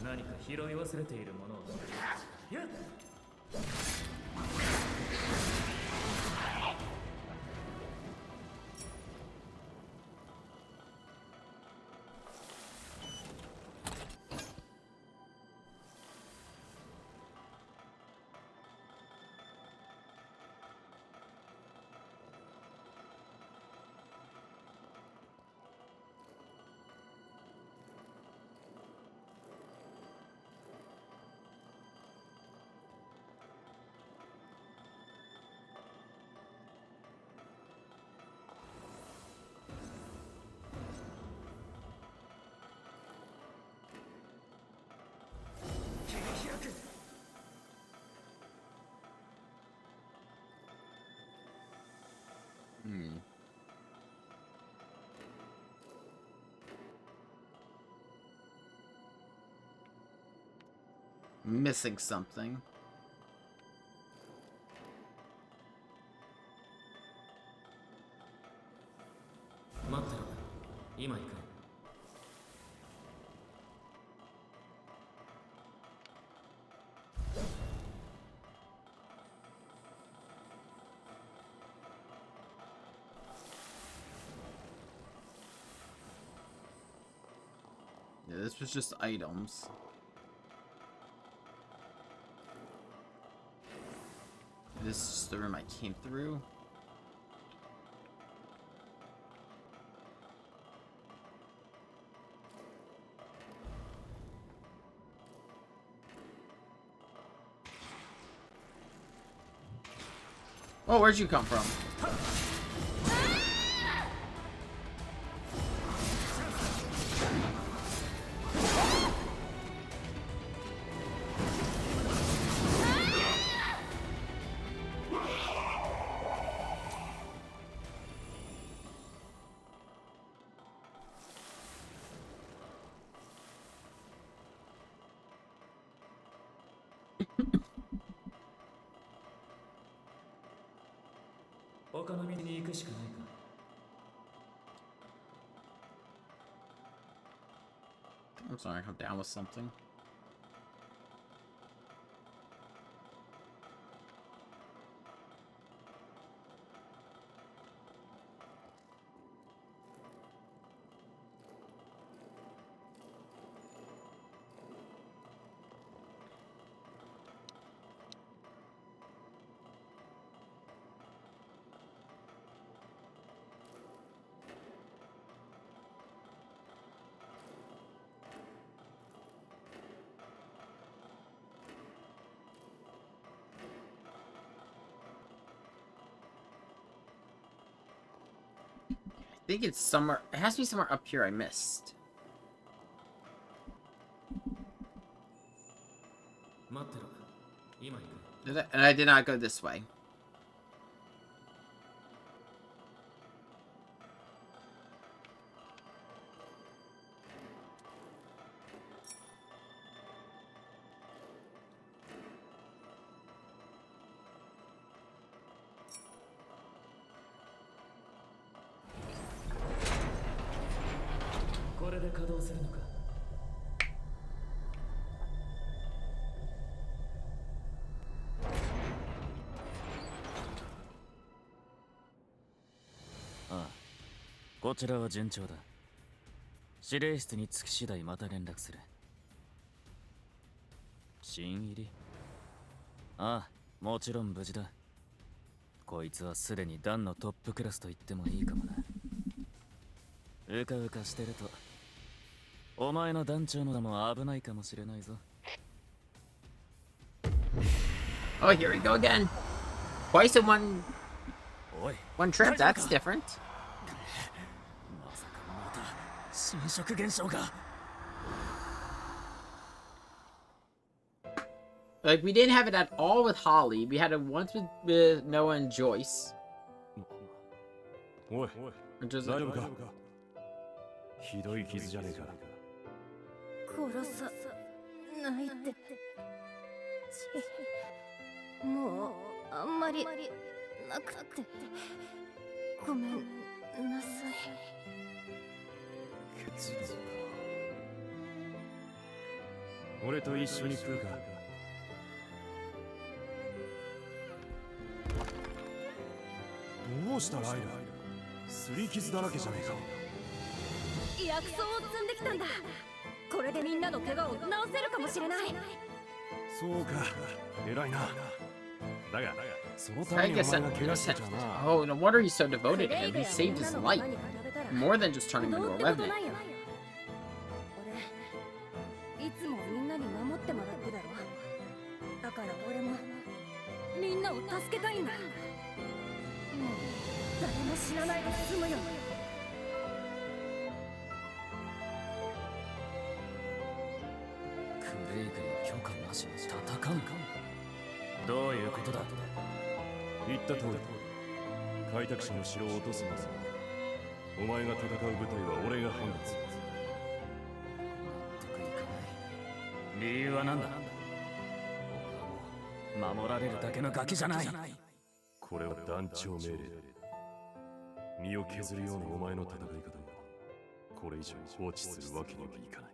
何か拾い忘れているものを。やっMissing something. Yeah, this was just items. This is the room I came through. Oh, where'd you come from? I'm sorry, I'm down with something. think it's somewhere. It has to be somewhere up here I missed. And I did not go this way.ああ、こちらは順調だ。指令室に着き次第また連絡する。新入り？ああ、もちろん無事だ。こいつはすでに団のトップクラスと言ってもいいかもな。うかうかしてるとお前の団長の名も危ないかもしれないぞ。Oh, here we go again. Twice in one trip. That's different. まさかまた侵食現象が。Like, we didn't have it at all with Holly. We had it once with Noah and Joyce. おい、 Which was 大丈夫か？ひどい傷じゃねえか。殺さないで。もうあんまりなくてごめんなさい。血道か。俺と一緒に食うか。どうしたライラ？すり傷だらけじゃねえか。薬草を積んできたんだ。これでみんなの怪我を治せるかもしれない。そうか、偉いな。だが、そのた I めにお guess 前が怪我したじゃな。 Oh, no wonder he's so devoted to him. He saved his life. More than just turning him into a revenant. 俺いつもみんなに守ってもらってだろ。だから俺もみんなを助けたいんだ。もう誰も死なないで済むよ。クレイグに許可なしに戦うか？どういうことだ？言った通り、開拓者の城を落とすのさ。お前が戦う部隊は俺が判断する。納得いかない。理由は何だ？俺はもう守られるだけのガキじゃない。これは団長命令だ。身を削るようなお前の戦い方はこれ以上放置するわけにはいかない。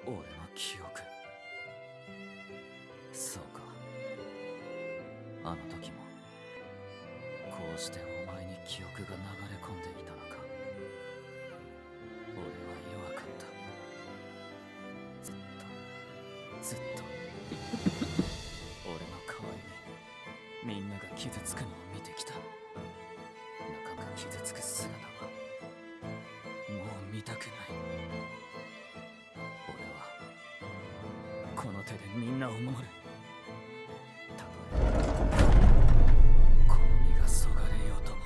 俺の記憶。そうか。あの時もこうしてお前に記憶が流れ込んでいたのか。俺は弱かった。ずっと俺の代わりにみんなが傷つくのを見てきた。仲間が傷つく姿はもう見たくない。この手でみんなを守る。たとえこの身がそがれようとも。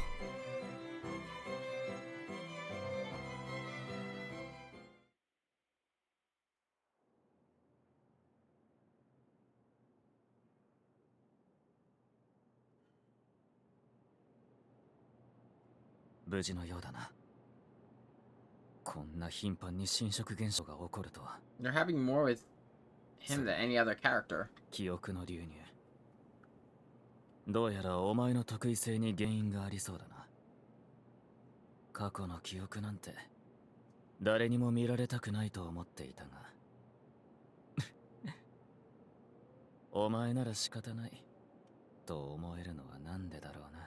無事のようだな。こんな頻繁に侵食現象が起こるとは。 They're having more with him than any other character. 記憶の流入。どうやらお前の得意性に原因がありそうだな。過去の記憶なんて誰にも見られたくないと思っていたがお前なら仕方ないと思えるのはなんでだろうな。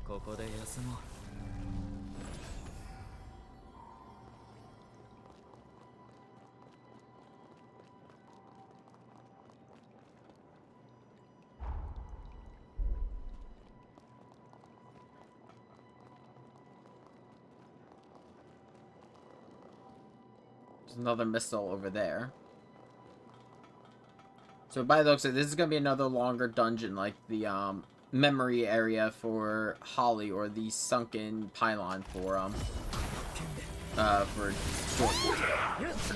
ここで休もう。There's another missile over there. So by the looks of it, this is gonna be another longer dungeon, like the memory area for Holly, or the sunken pylon for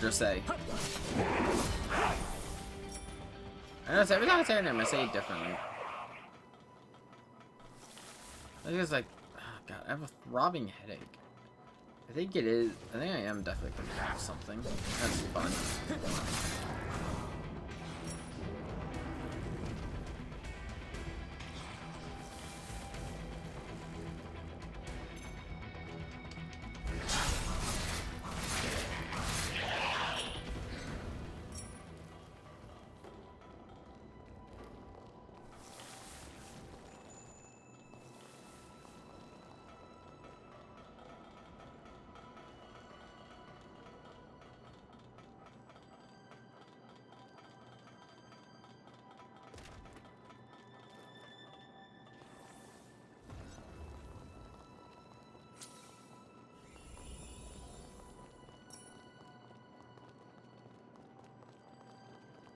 Jose. I know every time I say her name, I say it differently. I think it's like, oh god, I have a throbbing headache. I think it is. I think I am definitely gonna have something. That's fun.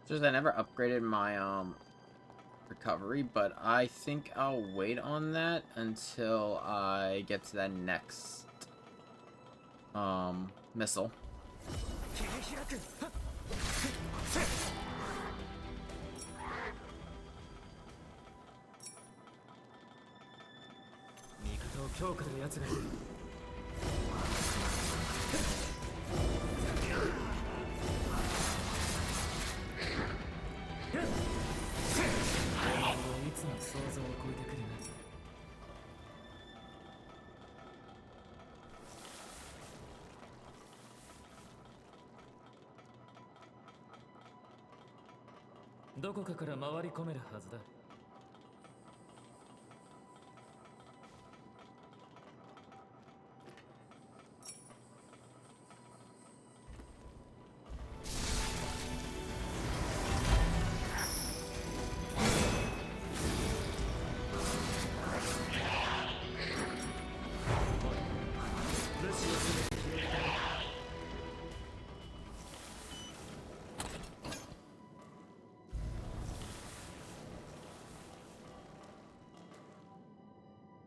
Just I never upgraded my recovery, but I think I'll wait on that until I get to that next missile.どこかから回り込めるはずだ。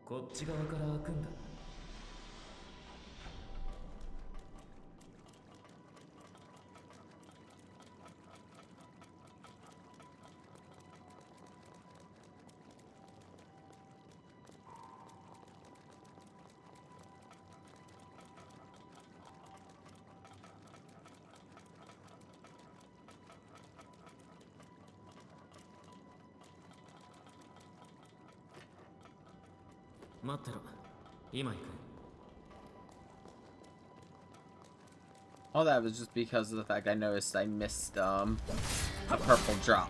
こっち側から開くんだ。待ってろ。今行く。All that was just because of the fact I noticed I missed a purple drop.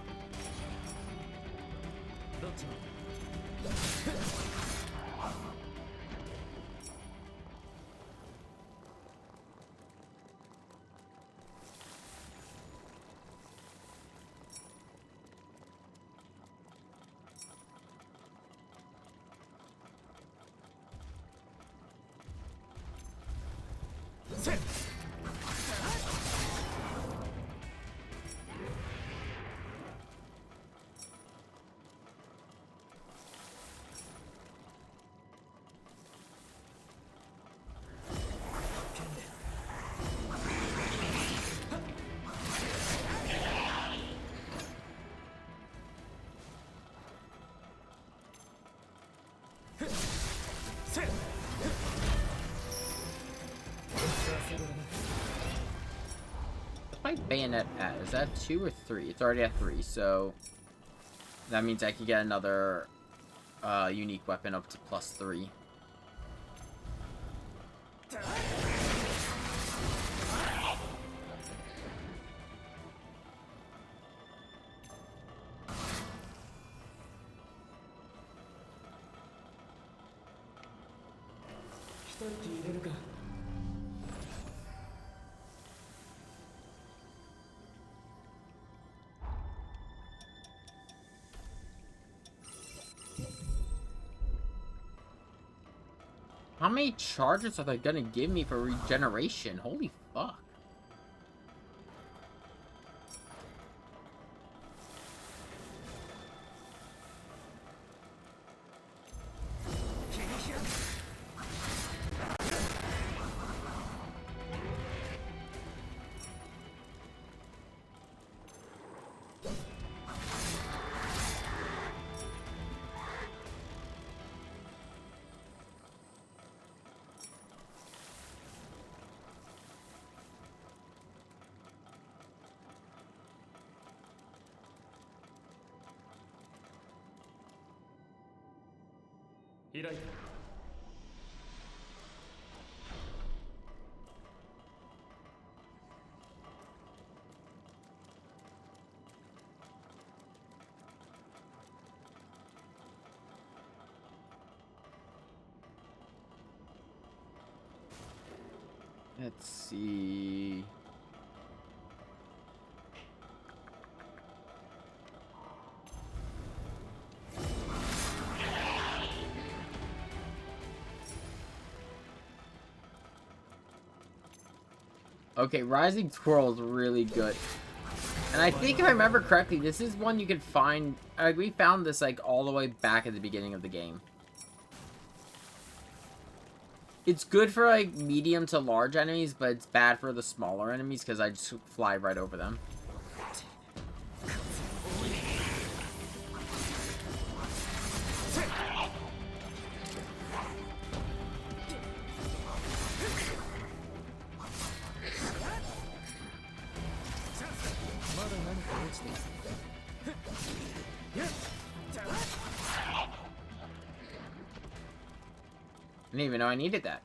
What's my bayonet at? Is that 2 or 3? It's already at 3, so that means I can get another unique weapon up to +3. How many charges are they gonna give me for regeneration? Holy fuck. 開いた。Let's see. Okay, Rising Twirl is really good. And I think if I remember correctly, this is one you can find... we found this like all the way back at the beginning of the game. It's good for like medium to large enemies, but it's bad for the smaller enemies because I just fly right over them. I didn't even know I needed that.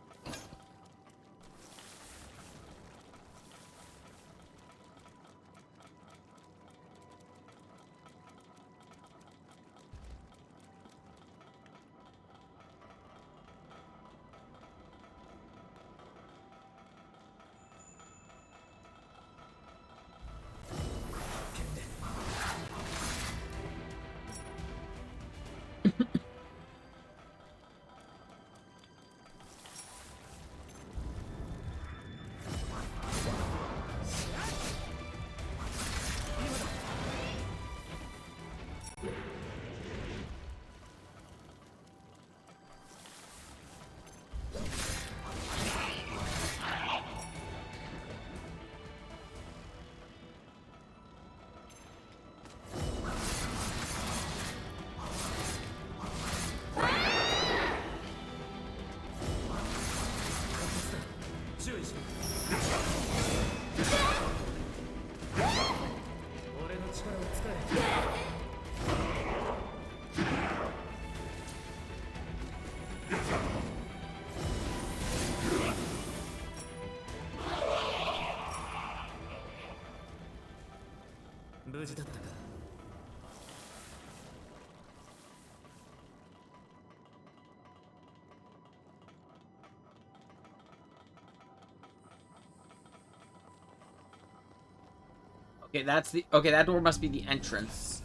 Okay, that's the... Okay, that door must be the entrance.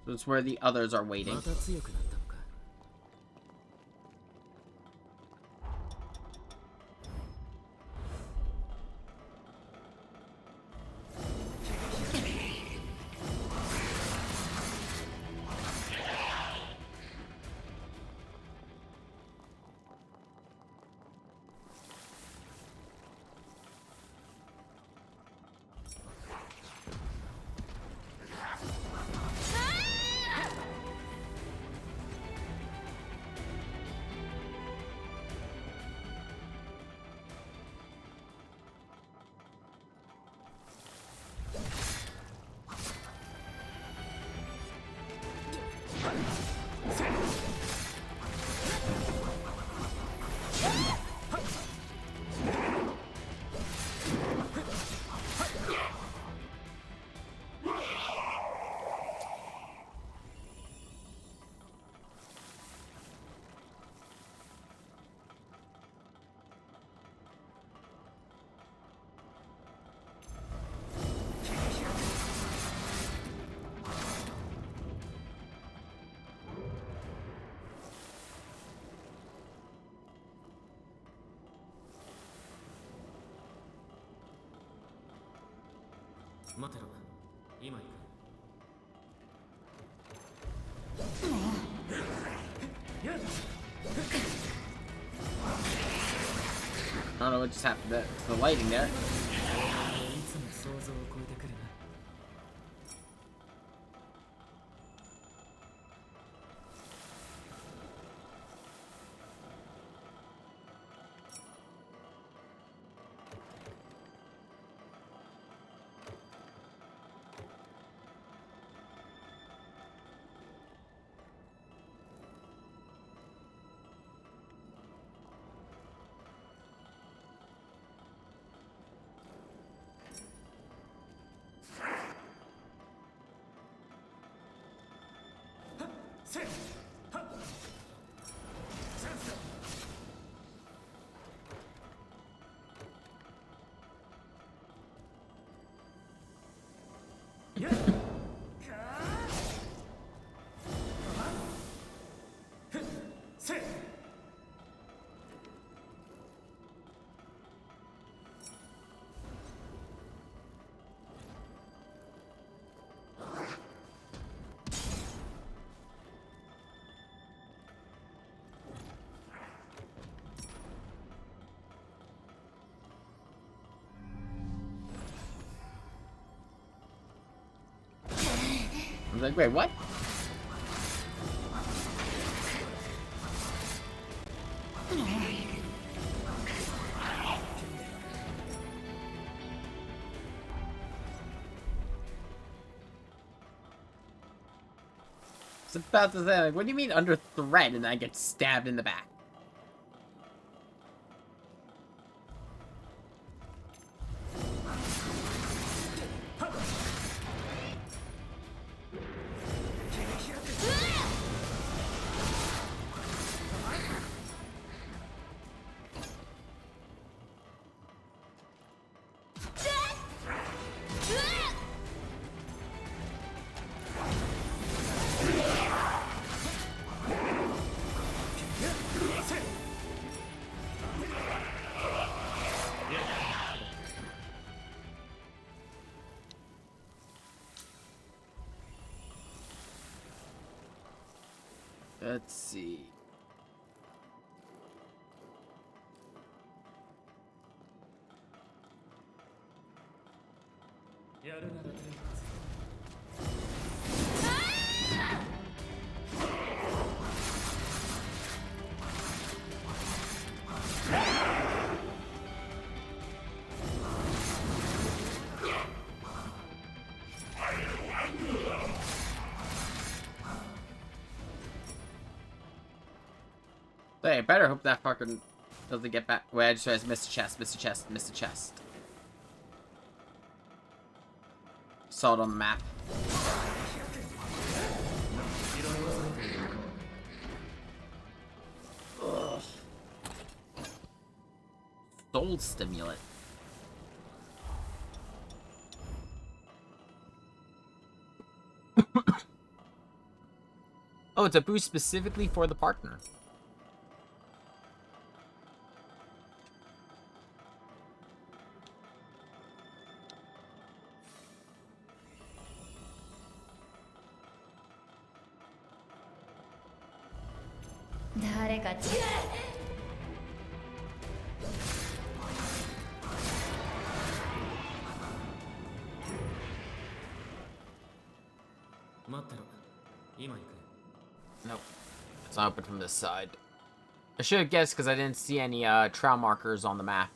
So it's where the others are waiting. I don't know what just happened to the lighting there. I was like, wait, what? I was about to say, like, what do you mean under threat and I get stabbed in the back? Let's see. Hey, I better hope that fucking doesn't get back. Wait, I just realized missed a chest, missed a chest, missed a chest. Saw it on the map. Ugh. Soul stimulant. Oh, it's a boost specifically for the partner. Nope. It's not open from this side. I should have guessed because I didn't see any trail markers on the map.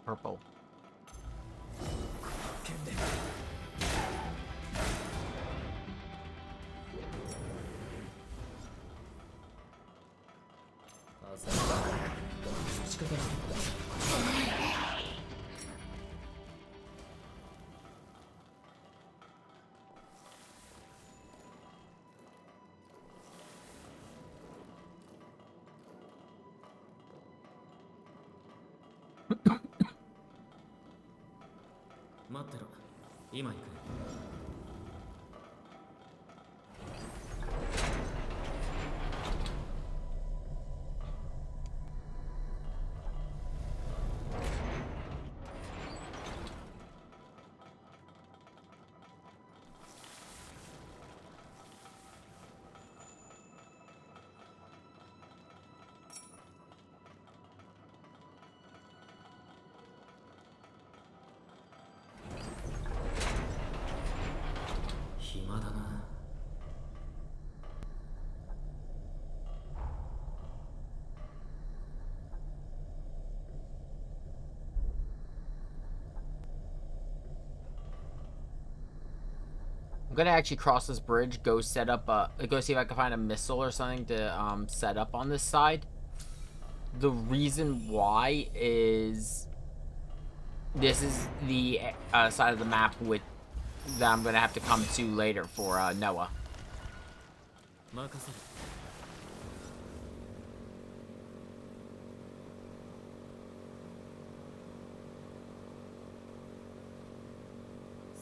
Purple. 仕方ない。待ってろ。今行く。暇だな。I'm gonna actually cross this bridge, go set up go see if I can find a missile or something to set up on this side. The reason why is this is the side of the map with that I'm gonna have to come to later for Noah. 任せる。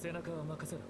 背中は任せろ。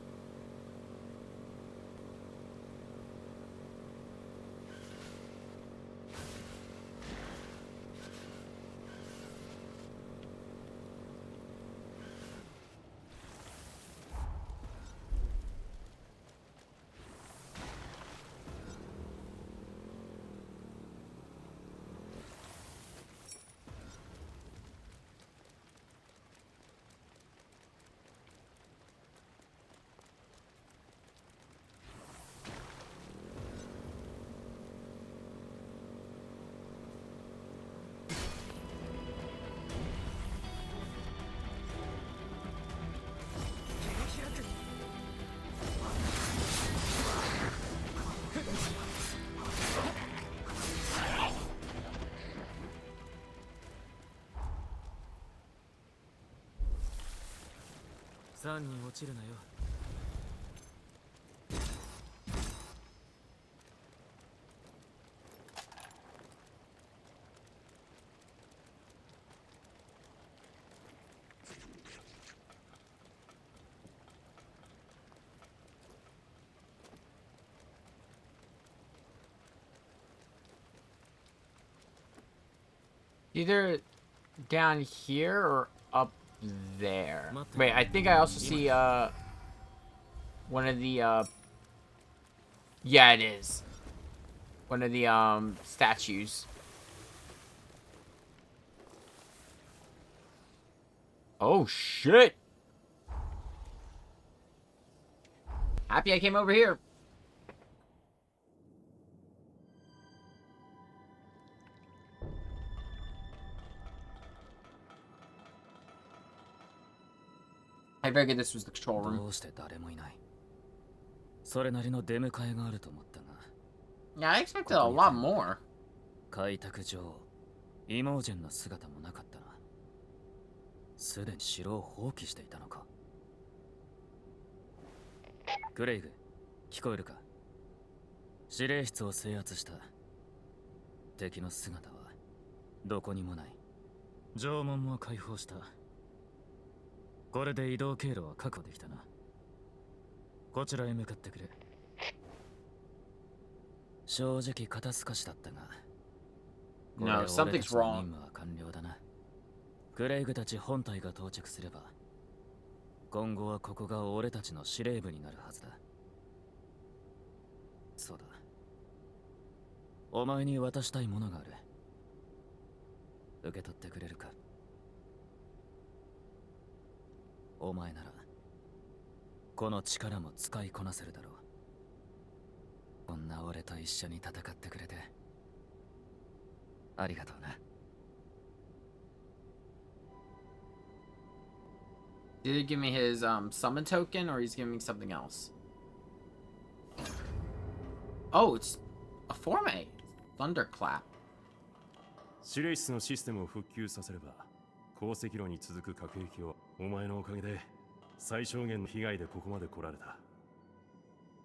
3人落ちるなよ。Either down here or up there. Wait, I think I also see one of the yeah, it is one of the statues. Oh shit. Happy I came over here. I figured this was the control room. どうして誰もいない。それなりの出迎えがあると思ったが。Yeah, I expected a lot more. 開拓上、イモージェンの姿もなかったな。すでに城を放棄していたのか。グレイグ、聞こえるか。司令室を制圧した。敵の姿はどこにもない。城門も開放した。これで移動経路は確保できたな。こちらへ向かってくれ。正直肩透かしだったが。No, something's wrong. 任務は完了だな。グレイグたち本体が到着すれば、今後はここが俺たちの司令部になるはずだ。そうだ。お前に渡したいものがある。受け取ってくれるか。お前ならこの力も使いこなせるだろう。こんな俺と一緒に戦ってくれてありがとうな。Did he give me his summon token or he's giving me something else? Oh, it's a form A. Thunderclap. 司令室のシステムを復旧させれば鉱石炉に続く核兵器をお前のおかげで最小限の被害でここまで来られた。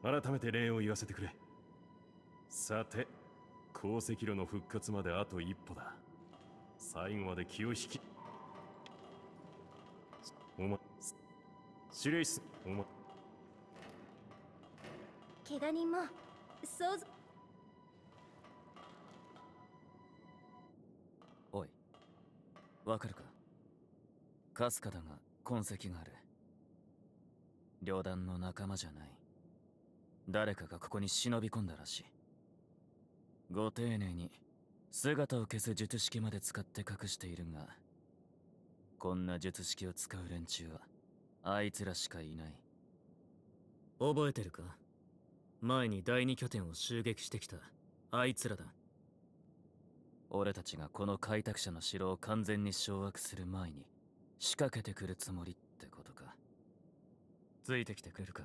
改めて礼を言わせてくれ。さて、鉱石炉の復活まであと一歩だ。最後まで気を引き。お前、司令室、お前。怪我人も想像。おい、わかるか？かすかだが痕跡がある。旅団の仲間じゃない。誰かがここに忍び込んだらしい。ご丁寧に姿を消す術式まで使って隠しているが、こんな術式を使う連中はあいつらしかいない。覚えてるか？前に第二拠点を襲撃してきたあいつらだ。俺たちがこの開拓者の城を完全に掌握する前に仕掛けてくるつもりってことか。ついてきてくれるか？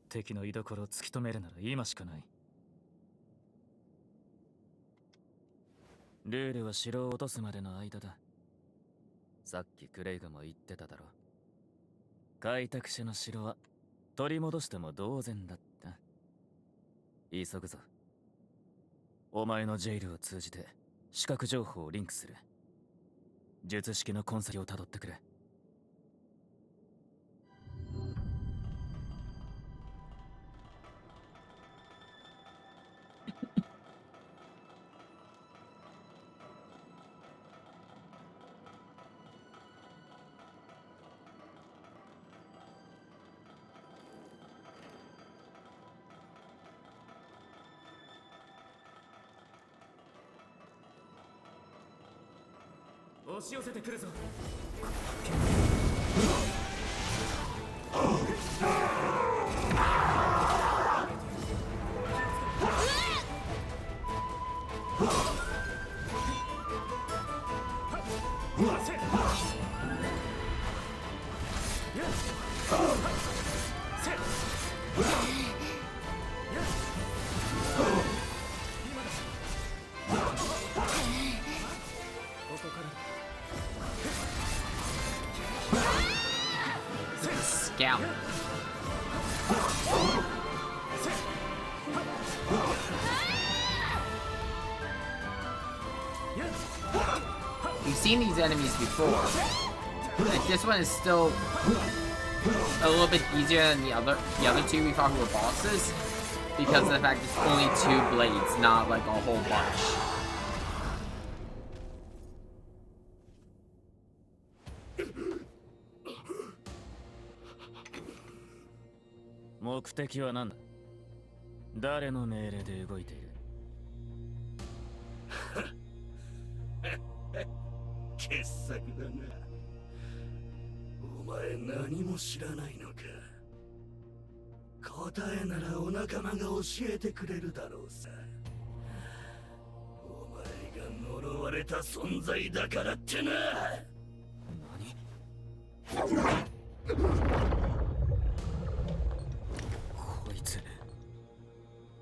敵の居所を突き止めるなら今しかない。ルールは城を落とすまでの間だ。さっきクレイガも言ってただろ。開拓者の城は取り戻しても同然だった。急ぐぞ。お前のジェイルを通じて視覚情報をリンクする。術式の痕跡をたどってくれ。押し寄せてくるぞ。Scout. We've seen these enemies before. Like this one is still a little bit easier than the other two we thought were bosses because of the fact it's only 2 blades, not like a whole bunch. What 目的は何だ？誰の命令で動いている？傑作だな。お前何も知らないのか。答えならお仲間が教えてくれるだろうさ。お前が呪われた存在だからってな。こいつ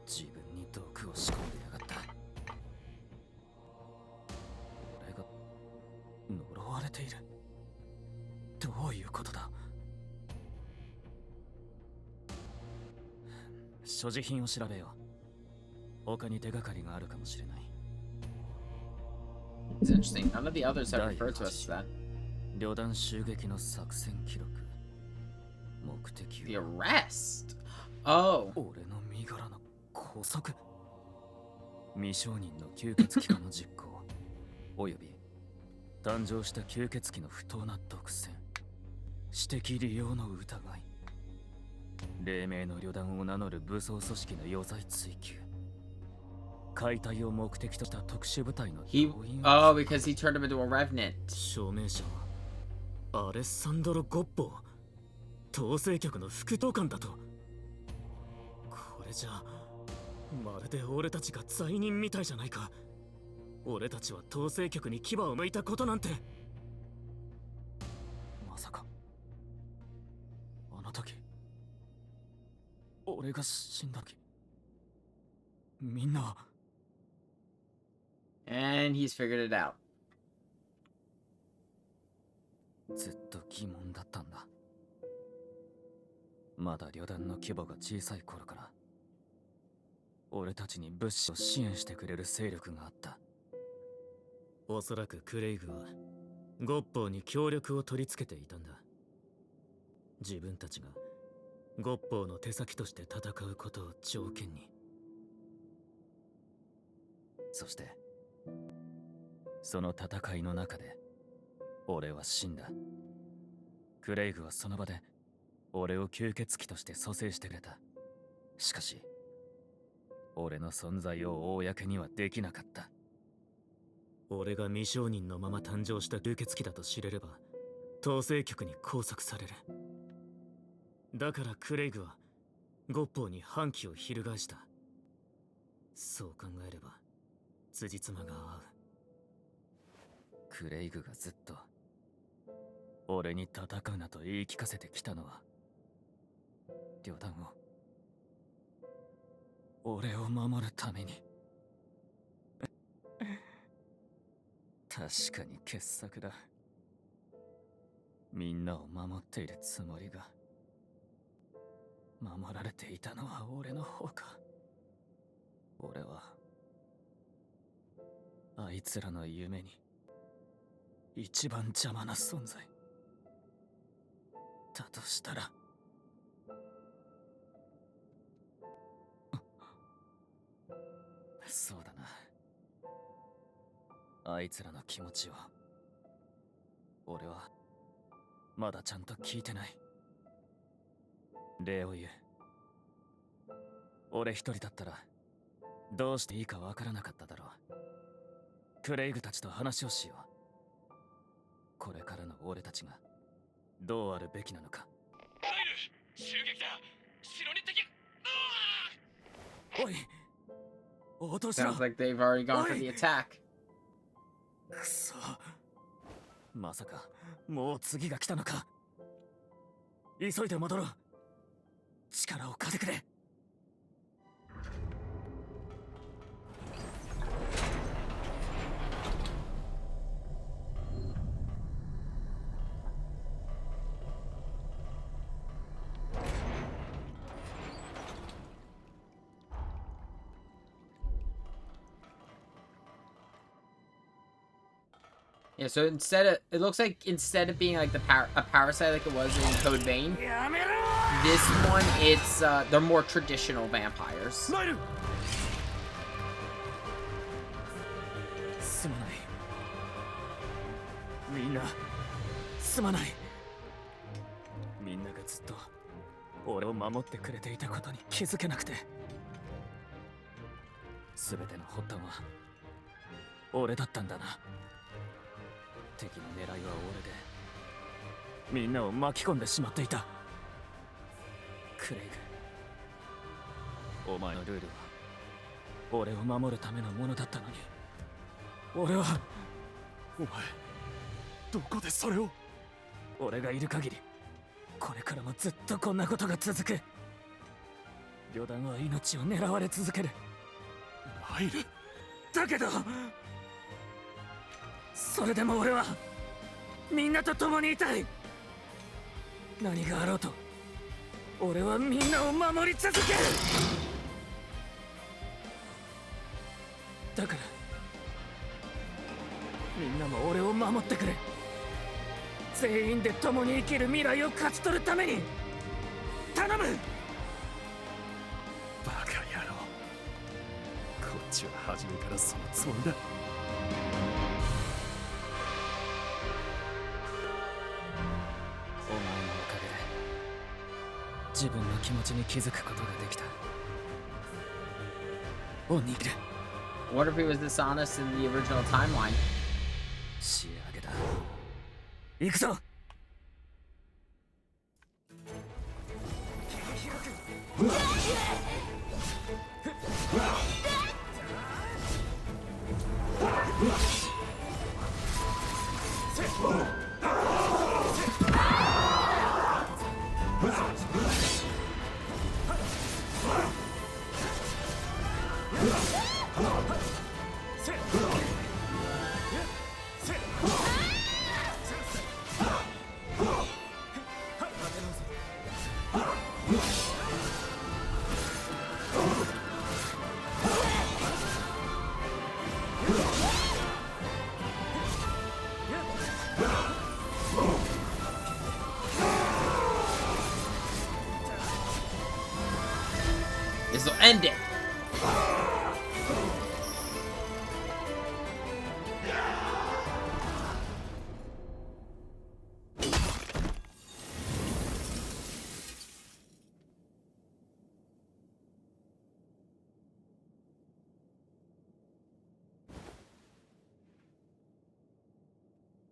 自分に毒を仕込んでやがった。俺が呪われている。どういうことだ？所持品を調べよう。他に手がかりがあるかもしれない。It's interesting. None of the others have referred to us as that. 旅団襲撃の作戦記録。目的は The arrest. Oh. 俺の身柄の拘束。未承認の吸血鬼化の実行および誕生した吸血鬼の不当な独占、私的利用の疑い、黎明の旅団を名乗る武装組織の余罪追及、解体を目的とした特殊部隊の動員。Oh, because he turned him into a revenant. 証明者はアレッサンドロ・ゴッボー、統制局の副長官だと。これじゃまるで俺たちが罪人みたいじゃないか。俺たちは統制局に牙を向いたことなんて。まさかあの時俺が死んだ時みんなは。And he's figured it out. ずっと疑問だったんだ。まだ旅団の規模が小さい頃から、俺たちに物資を支援してくれる勢力があった。おそらくクレイグはゴッポーに協力を取り付けていたんだ。自分たちがゴッポーの手先として戦うことを条件に。そしてその戦いの中で俺は死んだ。クレイグはその場で俺を吸血鬼として蘇生してくれた。しかし俺の存在を公にはできなかった。俺が未承認のまま誕生した吸血鬼だと知れれば統制局に拘束される。だからクレイグはゴッポーに反旗を翻した。そう考えれば辻褄が合う。クレイグがずっと俺に戦うなと言い聞かせてきたのは、旅団を、俺を守るために。確かに傑作だ。みんなを守っているつもりが、守られていたのは俺の方か。俺はあいつらの夢に一番邪魔な存在だとしたら、そうだな。あいつらの気持ちを俺はまだちゃんと聞いてない。礼を言う。俺一人だったらどうしていいかわからなかっただろう。クレイグたちと話をしよう。これからの俺たちがどうあるべきなのか。ライル、襲撃だ。城に敵。おい、応答しろ。 Sounds like they've already gone for the attack. くそ、まさかもう次が来たのか。急いで戻ろう。力を貸してくれ。Yeah, so it looks like instead of being like a parasite like it was in Code Vein, this one it's they're more traditional vampires. すまない。みんなすまない。みんながずっと俺を守ってくれていたことに気づけなくて。全ての発端は俺だったんだな。敵の狙いは俺でみんなを巻き込んでしまっていた。クレイグ、お前のルールは俺を守るためのものだったのに、俺は。お前どこでそれを。俺がいる限りこれからもずっとこんなことが続く。旅団は命を狙われ続ける。ライルだけどそれでも俺はみんなと共にいたい。何があろうと俺はみんなを守り続ける。だからみんなも俺を守ってくれ。全員で共に生きる未来を勝ち取るために頼む。バカ野郎、こっちは初めからそのつもりだ。お前のおかげで自分の気持ちに気づくことができた。オニール。 What if he was dishonest in the original timeline? 仕上げだ。行くぞ。End it.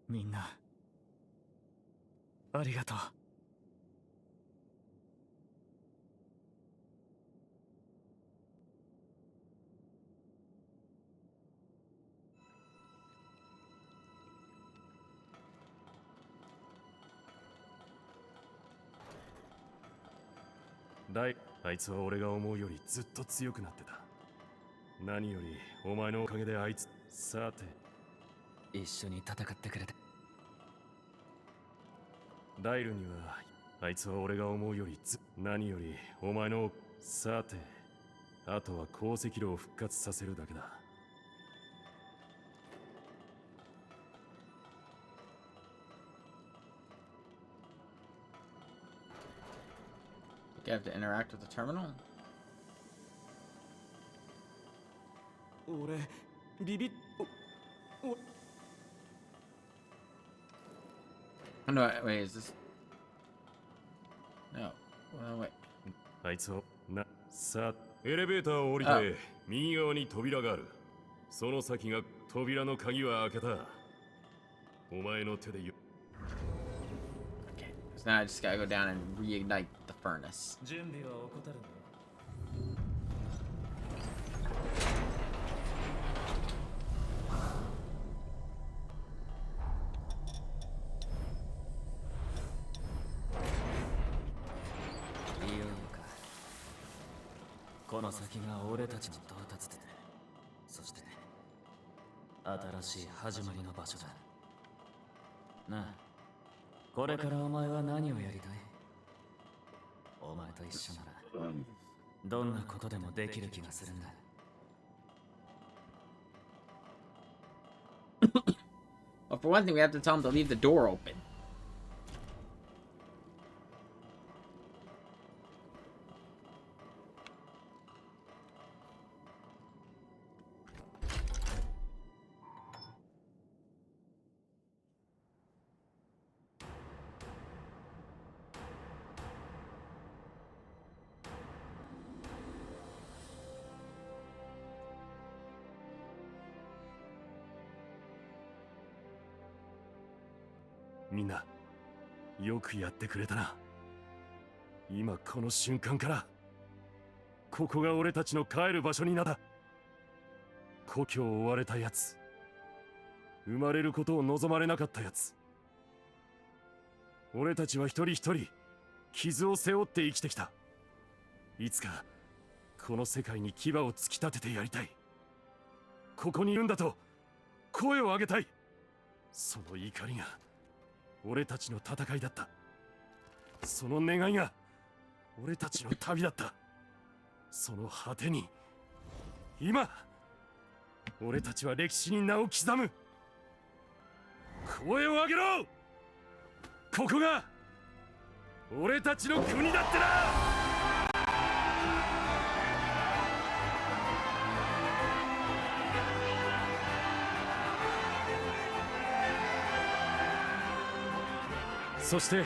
Minna, ありがとう。あいつは俺が思うよりずっと強くなってた。何よりお前のおかげであいつ。さて、一緒に戦ってくれて。ダイルにはあいつは俺が思うより何よりお前の。さて、あとは鉱石炉を復活させるだけだ。You have to interact with the terminal? 俺ビビッ。 Oh, no, wait, is this? No. Wait. あいつをさあ、エレベーターを降りて右側に扉がある。その先が扉の鍵は開けた。お前の手でよ。 Okay, so now I just gotta go down and reignite the furnace. 準備は怠るな。この先が俺たちの到達点。そして新しい始まりの場所だ。なあ、これからお前は何をやりたい？お前と一緒ならどんなことでもできる気がするんだ。Well, for one thing, we have to tell him to leave the door open. みんなよくやってくれたな。今この瞬間からここが俺たちの帰る場所になった。故郷を追われたやつ、生まれることを望まれなかったやつ、俺たちは一人一人傷を背負って生きてきた。いつかこの世界に牙を突き立ててやりたい。ここにいるんだと声を上げたい。その怒りが俺たちの戦いだった。その願いが俺たちの旅だった。その果てに今俺たちは歴史に名を刻む。声を上げろ。ここが俺たちの国だってな。そして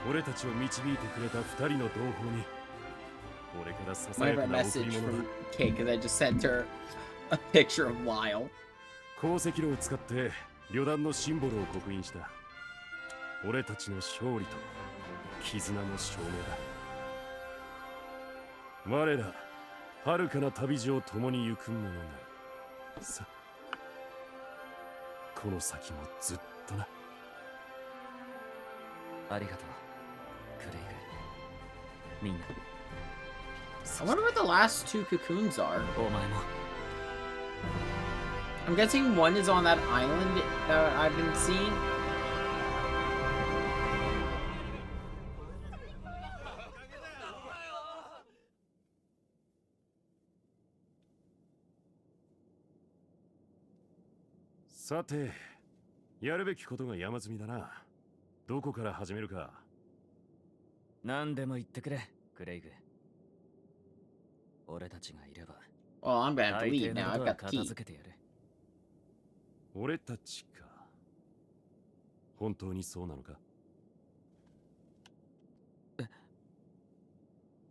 俺たちを導いてくれた二人の同胞に俺からささや I have か a な贈り message 物だ。 from Kate because I just sent her a picture of Lyle. 鉱石炉を使って旅団のシンボルを刻印した。俺たちの勝利と絆の証明だ。我ら遥かな旅路を共に行く者がさこの先もずっとな。ありがとう、クレイグ。みんな。 I wonder what the last two cocoons are. お前も。 I'm guessing one is on that island that I've been seeing. Saて、やるべきことが山積みだな。どこから始めるか。何でも言ってくれ、クレイグ。俺たちがいれば Well, I'm gonna have to 大 leave 抵の now. こと I've は got the 片 key. 付けてやる。俺たちか。本当にそうなのか？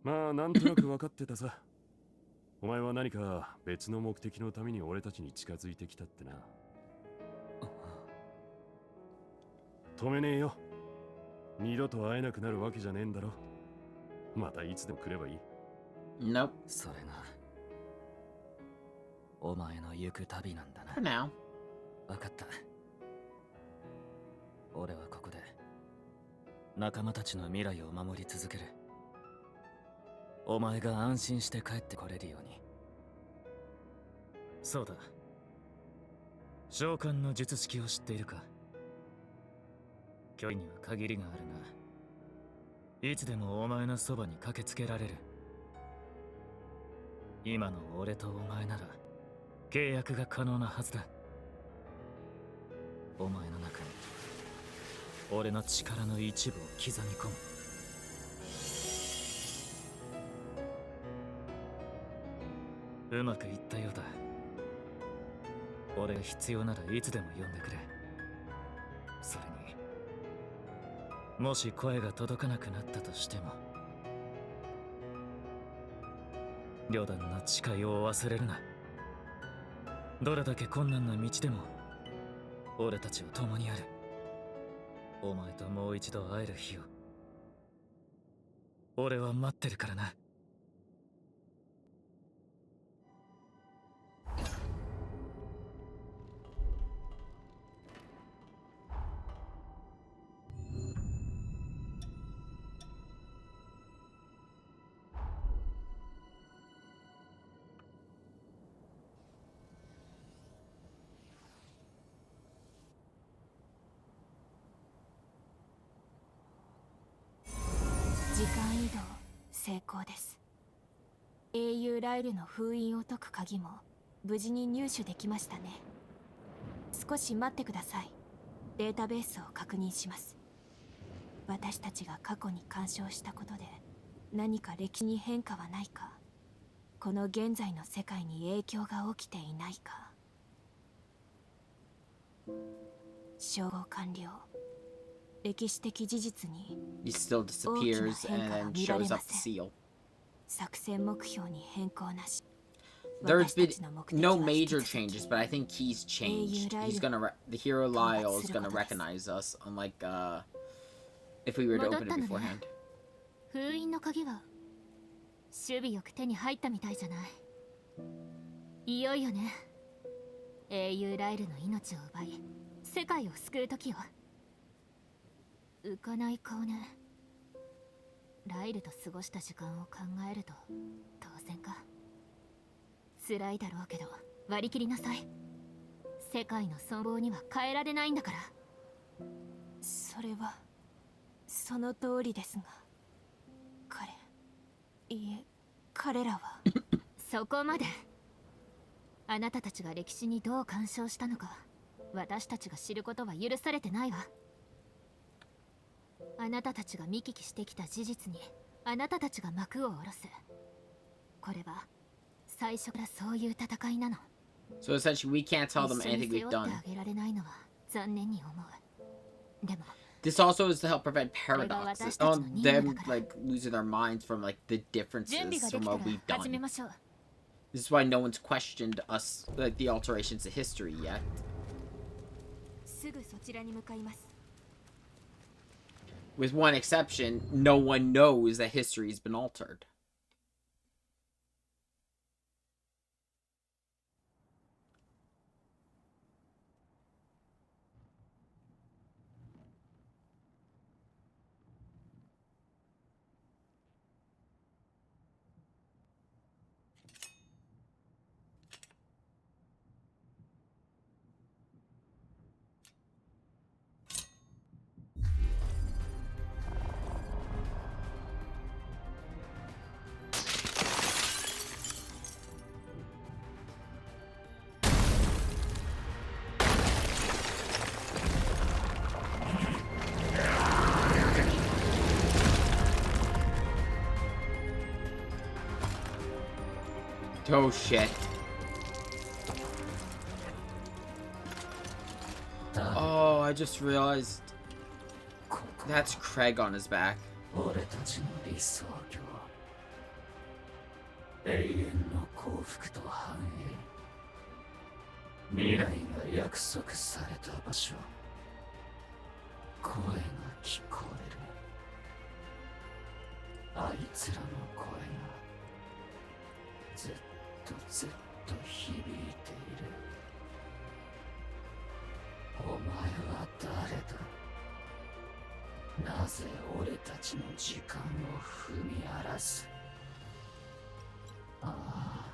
まあ、なんとなく分かってたさ。お前は何か別の目的のために俺たちに近づいてきたってな。止めねえよ。二度と会えなくなるわけじゃねえんだろ。またいつでも来ればいい。Nope. それがお前の行く旅なんだな。 For now. 分かった。俺はここで仲間たちの未来を守り続ける。お前が安心して帰ってこれるように。そうだ。召喚の術式を知っているか？距離には限りがあるが、いつでもお前のそばに駆けつけられる。今の俺とお前なら契約が可能なはずだ。お前の中に俺の力の一部を刻み込む。うまくいったようだ。俺が必要ならいつでも呼んでくれ。それにもし声が届かなくなったとしても、旅団の誓いを忘れるな。どれだけ困難な道でも俺たちは共にある。お前ともう一度会える日を俺は待ってるからな。時間移動成功です。英雄ライルの封印を解く鍵も無事に入手できましたね。少し待ってください。データベースを確認します。私たちが過去に干渉したことで何か歴史に変化はないか、この現在の世界に影響が起きていないか。照合完了。歴史的事実に He still disappears and then shows up the seal. 作戦目標に変更なし。 There's been no major changes, but I think he's changed. He's gonna the hero Lyle is gonna recognize us, unlike if we were to open it beforehand. 封印の鍵は守備よく手に入ったみたいじゃない。いよいよね。英雄ライルの命を奪い世界を救う時よ。浮かない顔ね。ライルと過ごした時間を考えると当然か。辛いだろうけど割り切りなさい。世界の存亡には変えられないんだから。それはその通りですが、彼らはそこまで。あなたたちが歴史にどう干渉したのか私たちが知ることは許されてないわ。あなたたちが見聞きしてきた事実にあなたたちが幕を下ろす。これは最初からそういう戦いなの。 So essentially, we can't tell them anything we've 一緒に背負って done. あげられないのは残念に思う。でも This also is to help prevent paradoxes on them like losing their minds from like the 準備 differences がで from きた what we've ら始め done. ましょう。 This is why no one's questioned us like the alterations to history yet. すぐそちらに向かいます。 With one exception, no one knows that history has been altered. Oh shit. Oh, I just realized that's Craig on his back. 俺たちの理想郷、永遠の幸福と繁栄、未来が約束された場所、声が聞こえる。あいつらの声がずっと響いている。お前は誰だ？なぜ俺たちの時間を踏み荒らす？ああ、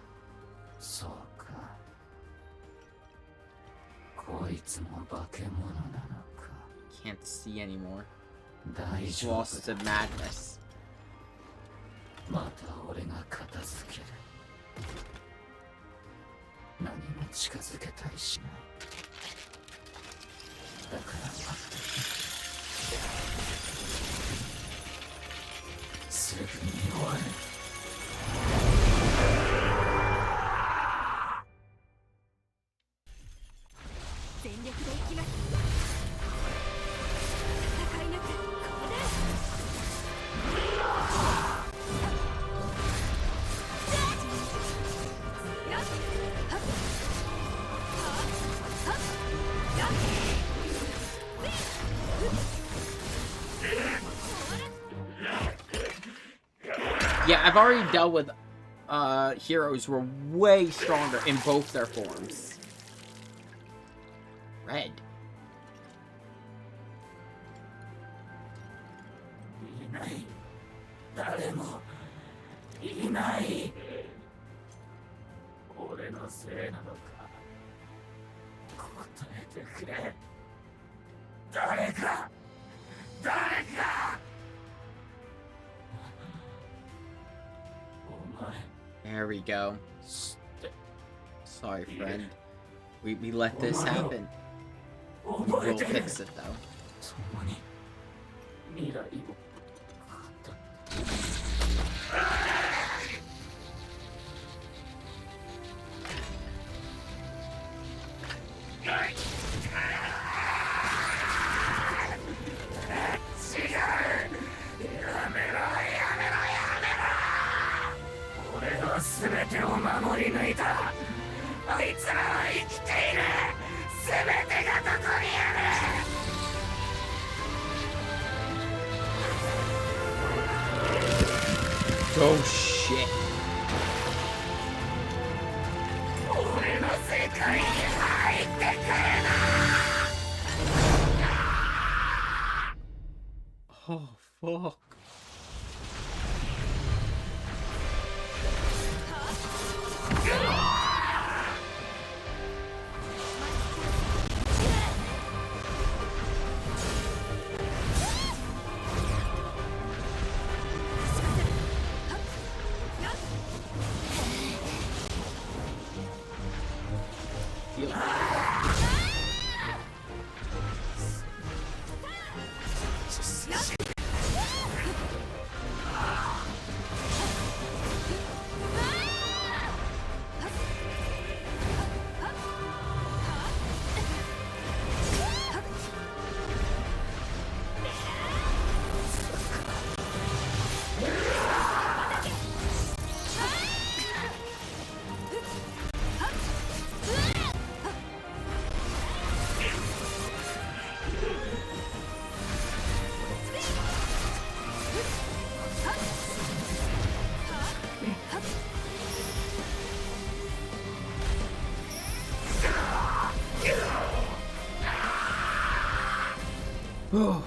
そうか。こいつも化け物なのか。 Can't see anymore. 大 He's 丈夫 lost to madness. また俺が片付ける。何も近づけたりしない。だから待って。すぐに終わる。全力で行きます。戦い抜く、ここです。 Yeah, I've already dealt with heroes who are way stronger in both their forms. Red. いない。誰もいない。俺のせいなのか。答えてくれ。誰か。誰か。 There we go. Sorry, friend. We let this happen. We'll fix it though. Oh shit. Oh fuck. Oh.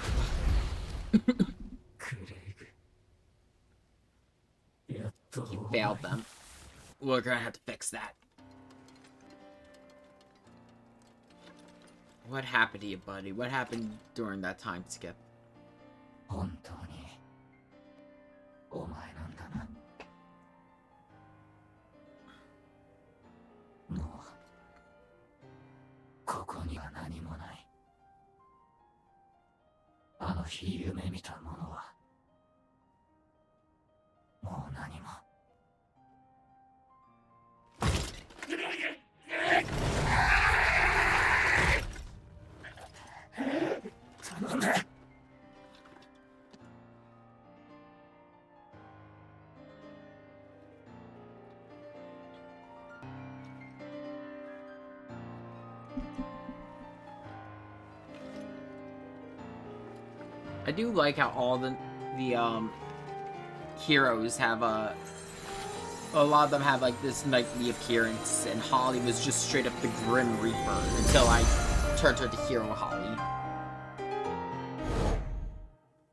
He failed them. We're gonna have to fix that. What happened to you, buddy? What happened during that time skip? 本当にお前なんだな。もうここには何もない。あの日夢見たものはもう何も I do like how all the heroes have a lot of them have like this knightly appearance, and Holly was just straight up the Grim Reaper until I turned her to Hero Holly.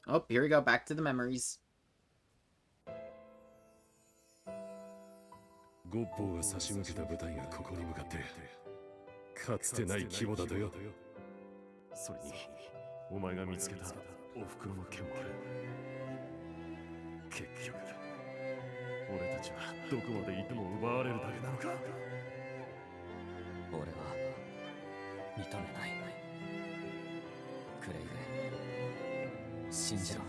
Oh, here we go, back to the memories. ゴッボーが差し向けた部隊がここに向かってかつてない規模だとよ。それにお前が見つけたおふくろの剣もある。結局俺たちはどこまで行っても奪われるだけなのか。俺は認めない。クレイグ、信じろ。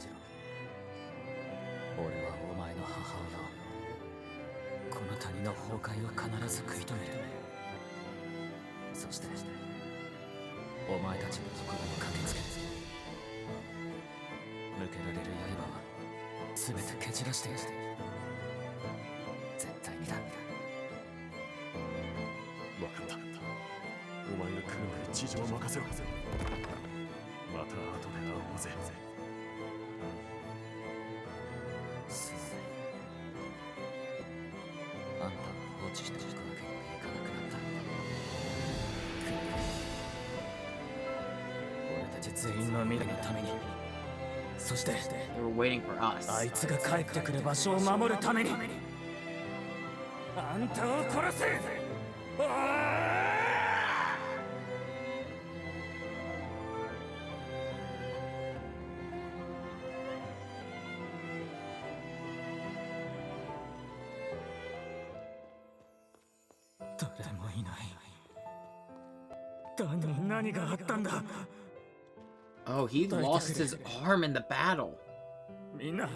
俺はお前の母親を、この谷の崩壊を必ず食い止める。そしてお前たちのところに駆けつける。向けられる刃は全て蹴散らしてやる。絶対にだ。分かった。お前が来るまで事情を任せろ。また後で会おうぜ。すまない。あんたを放置しておくわけにはいかなくなった。俺たち全員の未来のために、そしてあいつが帰ってくる場所を守るために、あんたを殺す。誰もいない。だが何があったんだ。 Oh, he lost his arm in the battle. みんな。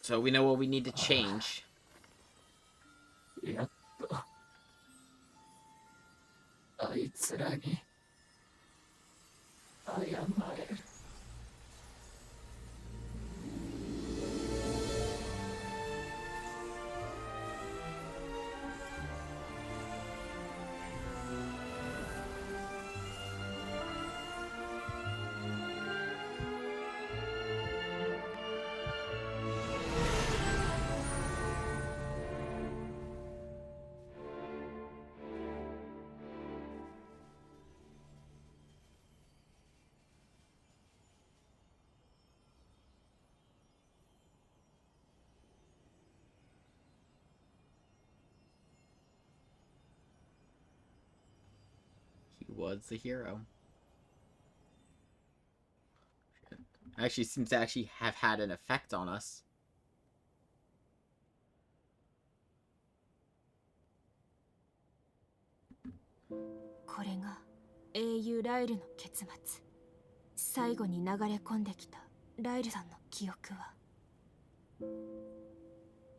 So we know what we need to change. やっとあいつらに謝れる。He was the hero. Actually seems to actually have had an effect on us. これが英雄ライルの結末。最後に流れ込んできたライルさんの記憶は、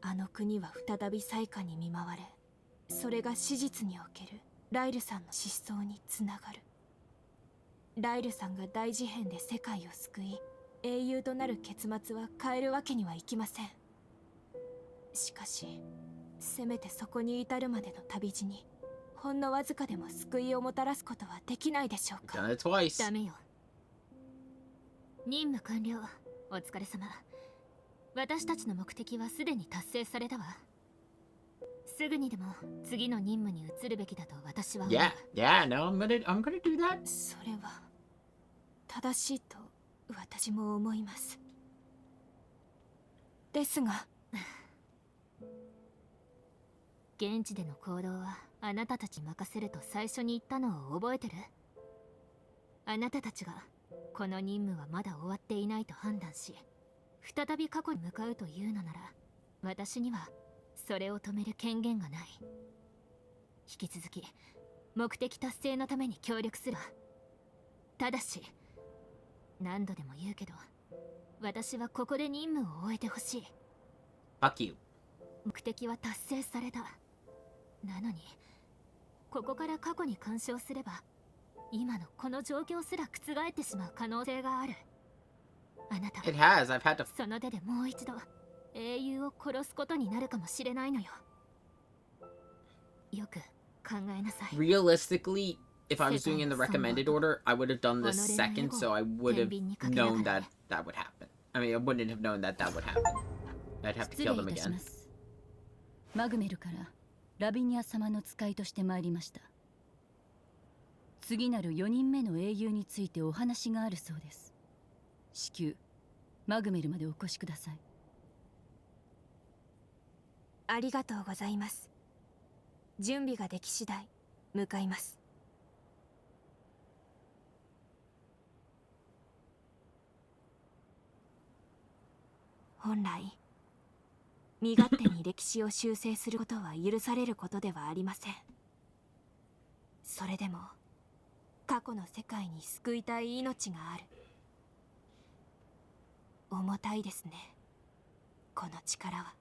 あの国は再び災禍に見舞われ、それが史実におけるライルさんの失踪につながる。ライルさんが大事変で世界を救い、英雄となる結末は変えるわけにはいきません。しかし、せめてそこに至るまでの旅路に、ほんのわずかでも救いをもたらすことはできないでしょうか。ダメよ。任務完了。お疲れ様。私たちの目的はすでに達成されたわ。すぐにでも次の任務に移るべきだと私は思う。Yeah, no, I'm gonna do that. それは正しいと私も思います。ですが、現地での行動はあなたたちに任せると最初に言ったのを覚えてる？あなたたちがこの任務はまだ終わっていないと判断し、再び過去に向かうというのなら、私にはそれを止める権限がない。引き続き目的達成のために協力するわ。ただし何度でも言うけど、私はここで任務を終えてほしい。 Fuck you。 目的は達成された。なのにここから過去に干渉すれば今のこの状況すら覆ってしまう可能性がある。あなたは It has. I've had to. その手でもう一度英雄を殺すことになるかもしれないのよ。よく考えなさい。 Realistically, if I was doing in the recommended order, I would have done this second, so I would have known that that would happen. I mean, I wouldn't have known that that would happen. I'd have to 失 kill 礼 them いたし again. ます。マグメルからラビニア様の使いとして参りました。次なる4人目の英雄についてお話があるそうです。至急マグメルまでお越しください。ありがとうございます。準備ができ次第向かいます。本来身勝手に歴史を修正することは許されることではありません。それでも過去の世界に救いたい命がある。重たいですね、この力は。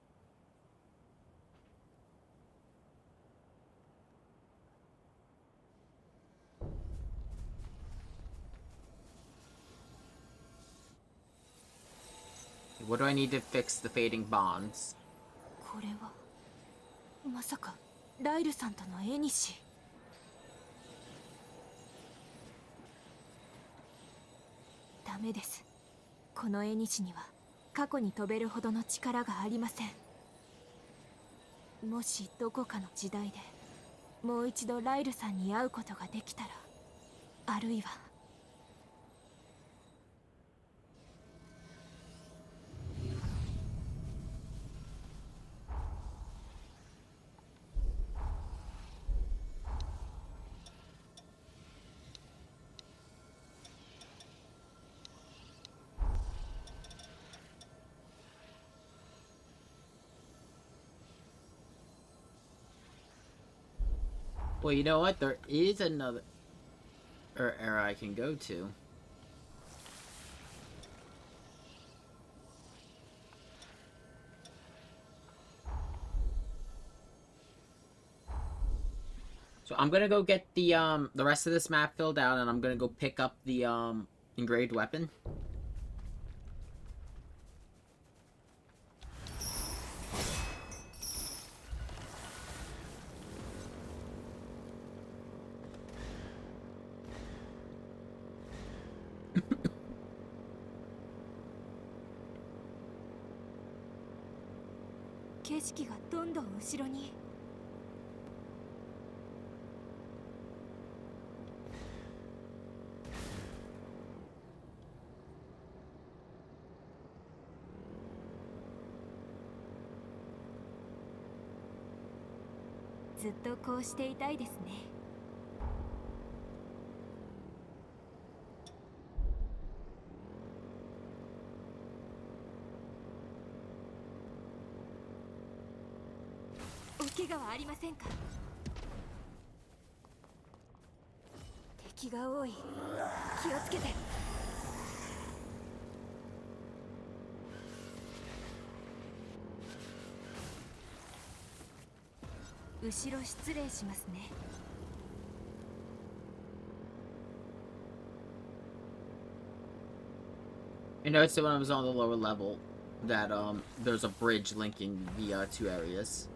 What do I need to fix the fading bonds? これはまさかライルさんとの縁。ダメです。この縁には過去に飛べるほどの力がありません。もしどこかの時代でもう一度ライルさんに会うことができたら、あるいはWell, you know what? There is another era I can go to. So I'm gonna go get the rest of this map filled out, and I'm gonna go pick up the engraved weapon.「景色がどんどん後ろに」。ずっとこうしていたいですね。お怪我はありませんか？敵が多い。気をつけて。後ろ失礼しますね。I noticed that when I was on the lower level that there's a bridge linking the two areas.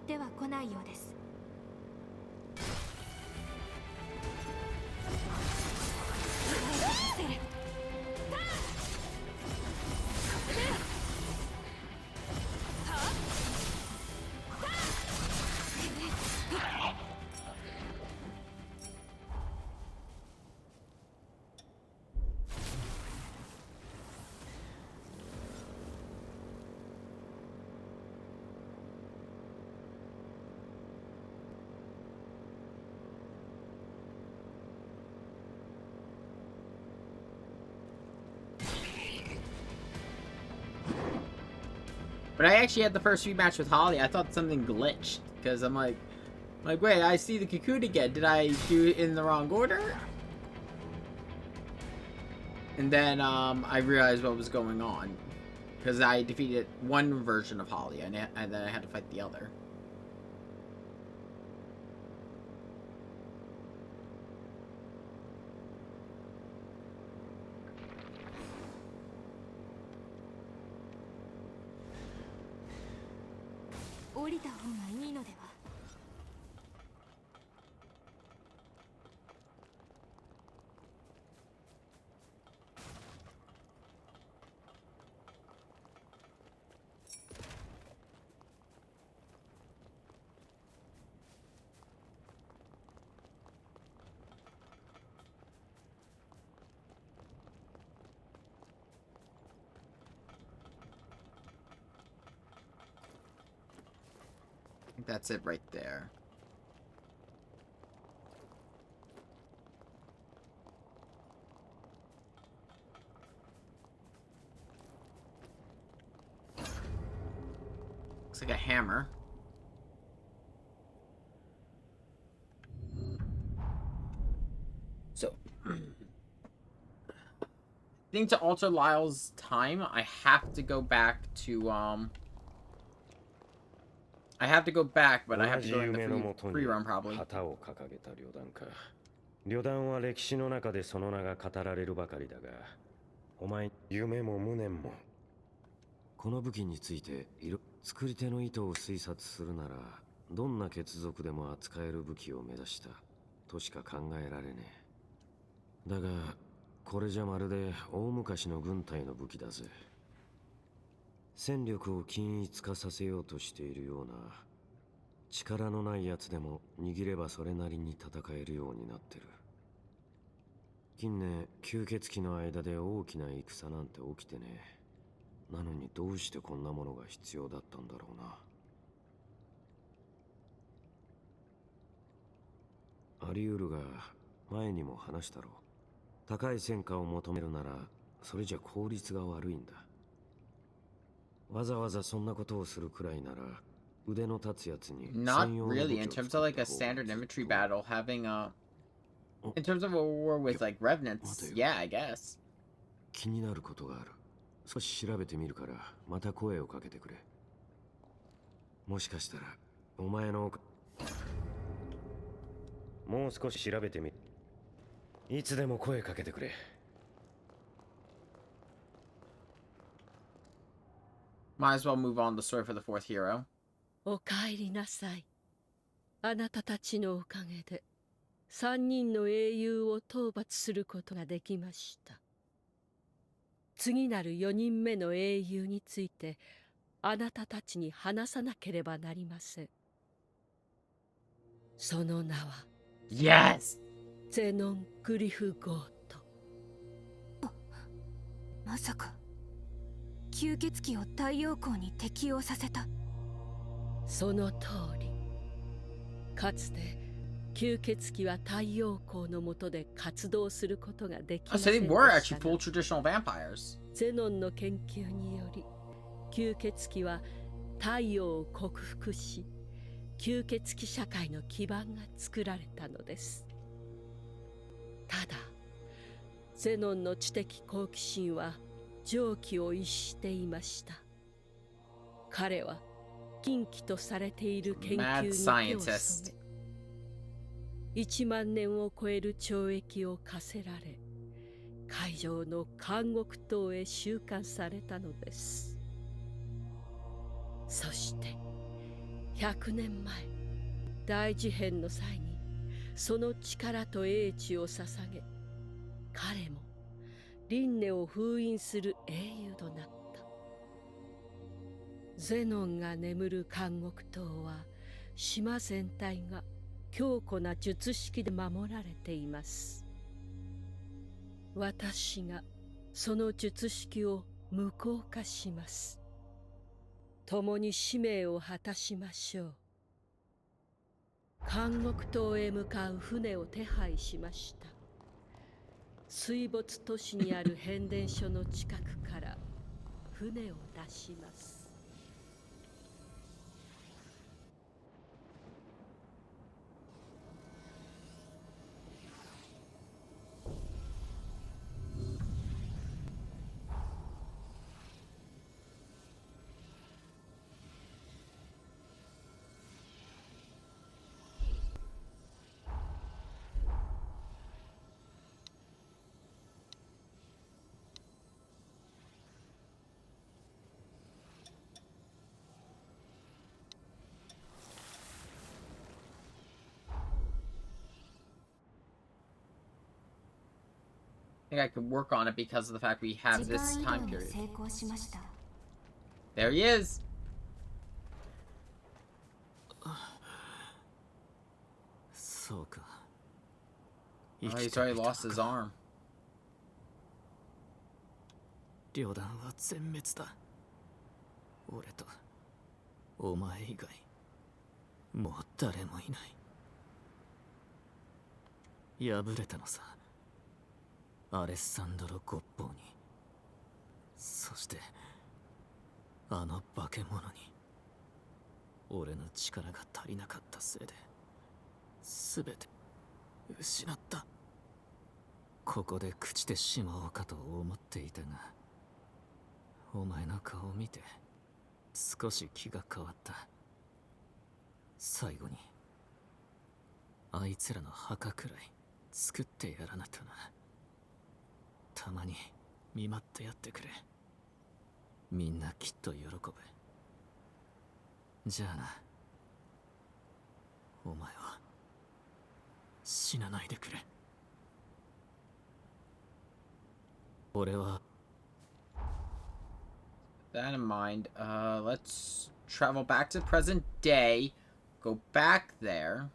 っては来ないようです。But I actually had the first rematch with Holly. I thought something glitched because I'm like, wait, I see the cocoon again. Did I do it in the wrong order? And then I realized what was going on because I defeated one version of Holly and then I had to fight the other. That's it right there. Looks like a hammer. So, I think to alter Lyle's time, I have to go back to, I have to go back, but I have to go in the free run probably. 旅団は歴史の中でその名が語られるばかりだが、お前夢も無念も。この武器について作り手の意図を推察するなら、どんな血族でも扱える武器を目指したとしか考えられねえ。だがこれじゃまるで大昔の軍隊の武器だぜ。戦力を均一化させようとしているような、力のないやつでも握ればそれなりに戦えるようになってる。近年吸血鬼の間で大きな戦なんて起きてねえ。なのにどうしてこんなものが必要だったんだろうな。あり得るが、前にも話したろう。高い戦果を求めるなら、それじゃ効率が悪いんだ。わざわざそんなことをするくらいなら、腕の立つやつに。Not really. In terms of like a standard infantry battle, having in terms of a war with like revenants, yeah, I guess. 気になることがある。少し調べてみるから、また声をかけてくれ。もしかしたら、お前の。もう少し調べてみ。いつでも声かけてくれ。Might as well move on the story for the fourth hero. おかえりなさい。あなたたちのおかげで3人の英雄を討伐することができました。次なる4人目の英雄についてあなたたちに話さなければなりません。その名は Yes! ゼノン・グリフ・ゴート。まさか吸血鬼を太陽光に適応させた。その通り。かつて吸血鬼は太陽光の下で活動することができませんでしたが、 So they were actually full traditional vampires. ゼノンの研究により吸血鬼は太陽を克服し、吸血鬼社会の基盤が作られたのです。ただゼノンの知的好奇心は常軌を逸していました。彼は禁忌とされている研究に手を染め、1万年を超える懲役を課せられ、海上の監獄島へ収監されたのです。そして100年前大事変の際にその力と英知を捧げ、彼も輪廻を封印する英雄となった。ゼノンが眠る監獄島は島全体が強固な術式で守られています。私がその術式を無効化します。共に使命を果たしましょう。監獄島へ向かう船を手配しました。水没都市にある変電所の近くから船を出します。I think I could work on it because of the fact we have this time period. There he is! Oh, he's already lost his arm. 旅団は全滅だ。俺とお前以外もう誰もいない。敗れたのさ。アレッサンドロ・ゴッポーに、そしてあの化け物に。俺の力が足りなかったせいで全て失った。ここで朽ちてしまおうかと思っていたが、お前の顔を見て少し気が変わった。最後にあいつらの墓くらい作ってやらないとな。たまに見舞ってやってくれ。みんなきっと喜ぶ。じゃあな、お前は死なないでくれ。俺は That in mind, let's travel back to present day, go back there.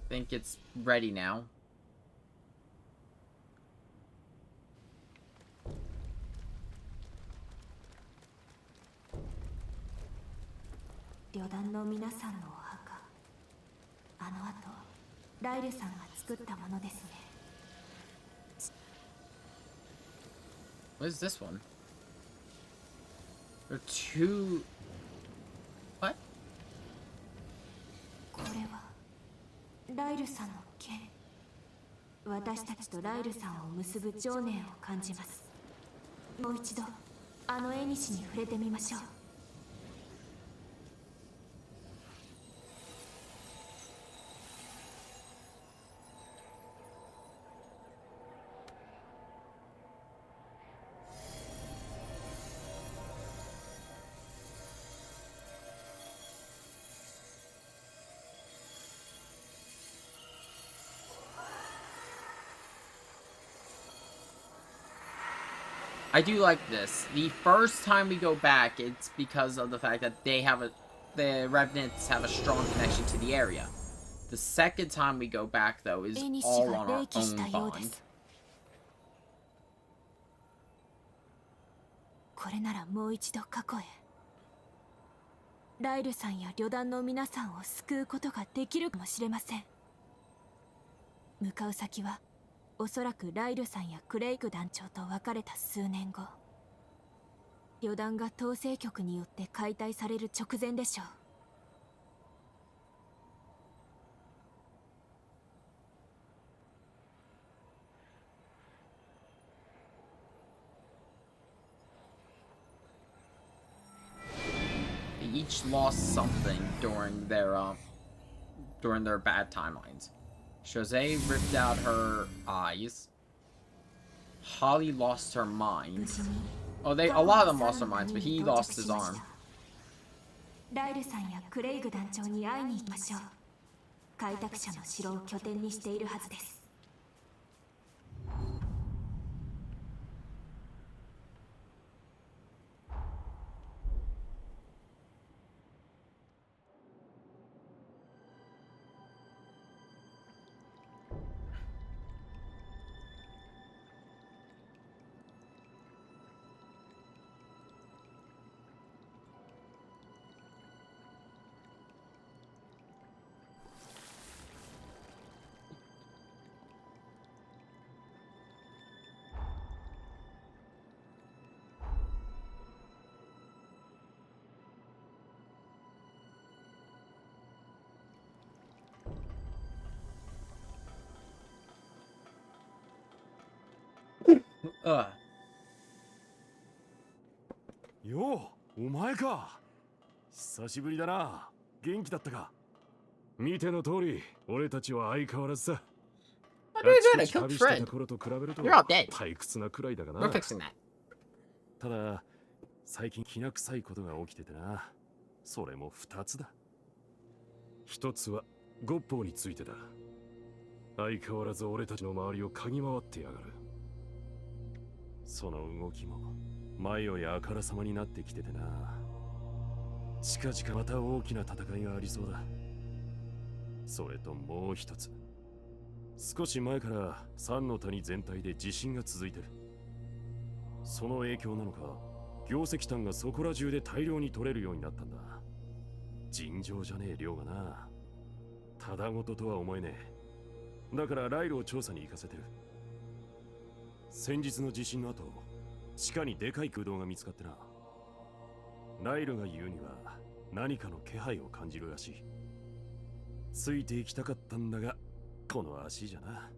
Think it's ready now. 旅団の皆さんのお墓、あの後ライルさんが作ったものですね。What is this one? There are two. What? これはライルさんの剣。私たちとライルさんを結ぶ情念を感じます。もう一度あの絵にしに触れてみましょう。I do like this. The first time we go back, it's because of the fact that the Revenants have a strong connection to the area. The second time we go back, though, is all on our own bond. これならもう一度過去へ。ライルさんや旅団の皆さんを救うことができるかもしれません。向かう先はおそらくライルさんやクレイグ団長と別れた数年後、旅団が統制局によって解体される直前でしょう。each lost something during their bad timelines. Jose ripped out her eyes. Holly lost her mind. Oh, a lot of them lost their minds, but he lost his arm. ライルさんやクレイグ団長に会いに行きましょう。開拓者の城を拠点にしているはずです。よう、お前か。久しぶりだな。元気だったか。見ての通り、俺たちは相変わらずさ。旅してた頃と比べると退屈なくらいだがな。ただ、最近きな臭いことが起きててな。それも2つだ。1つはゴッポーについてだ。相変わらず俺たちの周りを嗅ぎ回ってやがる。その動きも前よりあからさまになってきててな。近々また大きな戦いがありそうだ。それともう一つ、少し前から三の谷全体で地震が続いてる。その影響なのか、業石炭がそこら中で大量に取れるようになったんだ。尋常じゃねえ量がな。ただごととは思えねえ。だからライルを調査に行かせてる。先日の地震の後、地下にでかい空洞が見つかってな。ライルが言うには何かの気配を感じるらしい。ついていきたかったんだが、この足じゃな。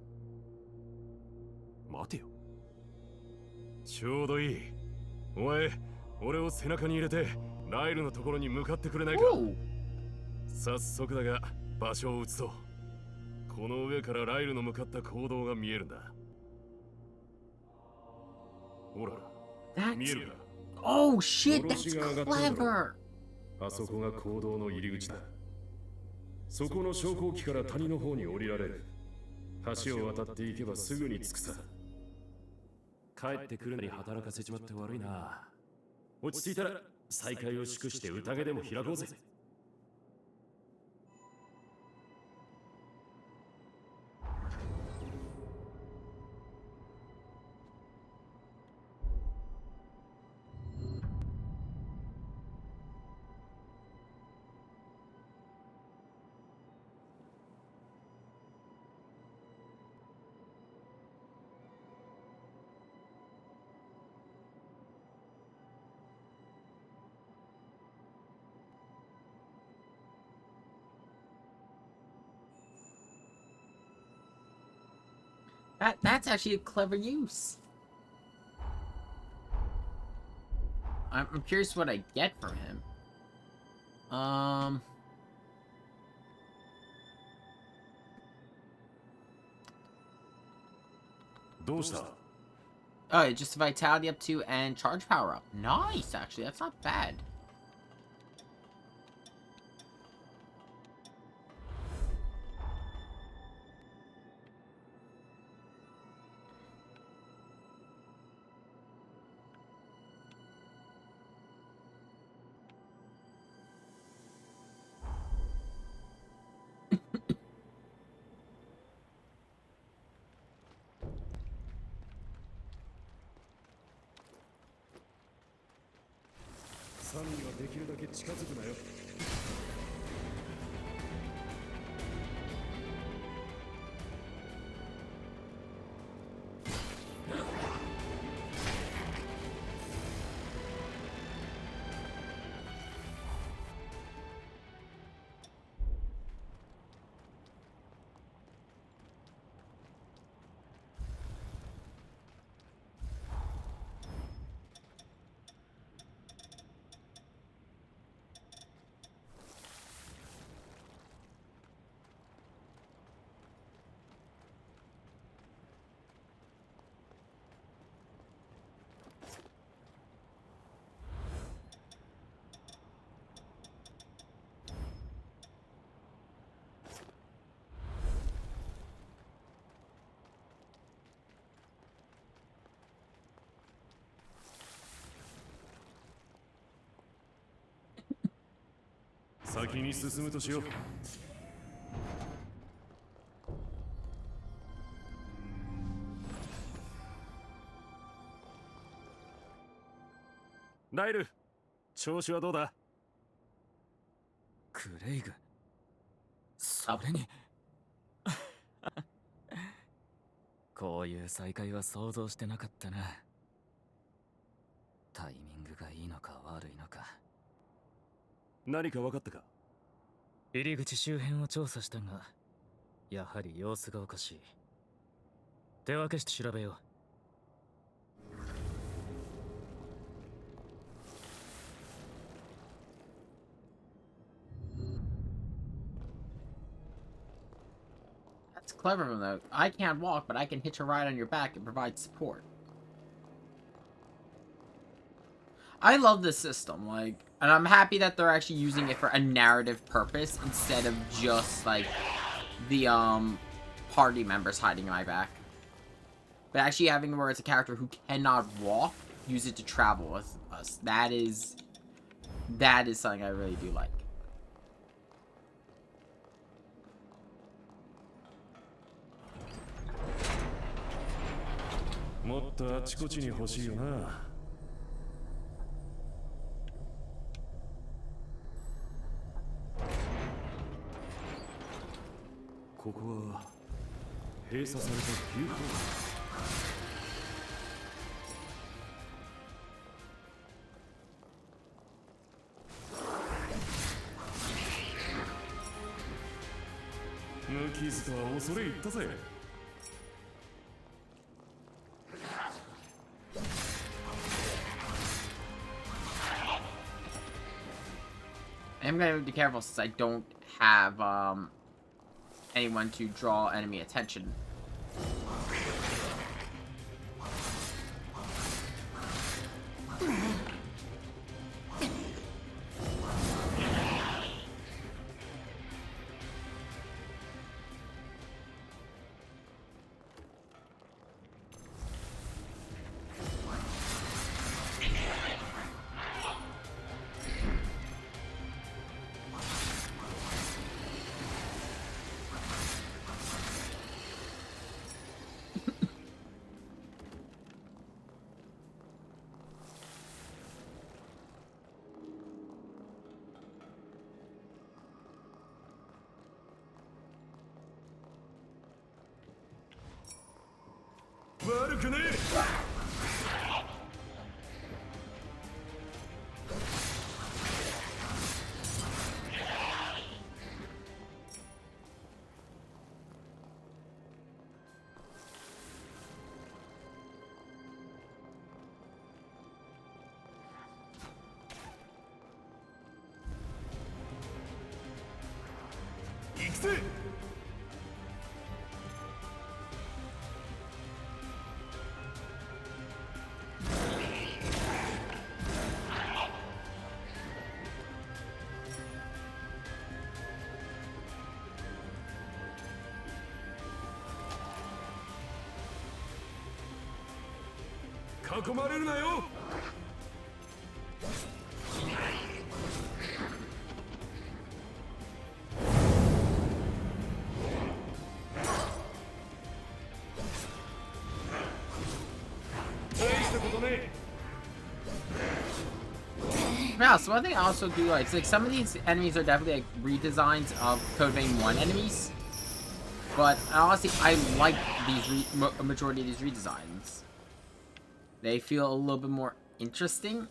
待てよ。ちょうどいい。お前、俺を背中に入れてライルのところに向かってくれないか。早速だが場所を移そう。この上からライルの向かった行動が見えるんだ。ほら、見えるか。Oh shit, that's clever! あそこが坑道の入り口だ。そこの昇降機から谷の方に降りられる。橋を渡っていけばすぐに着くさ。帰ってくるのに働かせちまって悪いな。落ち着いたら再会を祝して宴でも開こうぜ。That's actually a clever use. I'm curious what I get from him. Oh, just vitality up 2 and charge power up. Nice, actually. That's not bad.サミーはできるだけ近づくなよ。先に進むとしよう。ライル、調子はどうだ？クレイグ、それにこういう再会は想像してなかったな。タイミングがいいのか悪いのか。何か分かったか？入り口周辺を調査したが、やはり様子がおかしい。手分けして調べよう。That's clever of them, though. I can't walk, but I can hitch a ride on your back and provide support. I love this system, like, and I'm happy that they're actually using it for a narrative purpose instead of just, like, the, party members hiding my back. But actually having where it's a character who cannot walk, use it to travel with us. That is something I really do like. もっとあちこちに欲しいよな。ここは閉鎖された休校。無傷とは恐れ入ったぜ。I'm gonna be careful since I don't have anyone to draw enemy attention.囲まれるなよ。Yeah, so one thing I also do like, it's like some of these enemies are definitely like redesigns of Code Vein 1 enemies, but honestly I like these majority of these redesigns. They feel a little bit more interesting.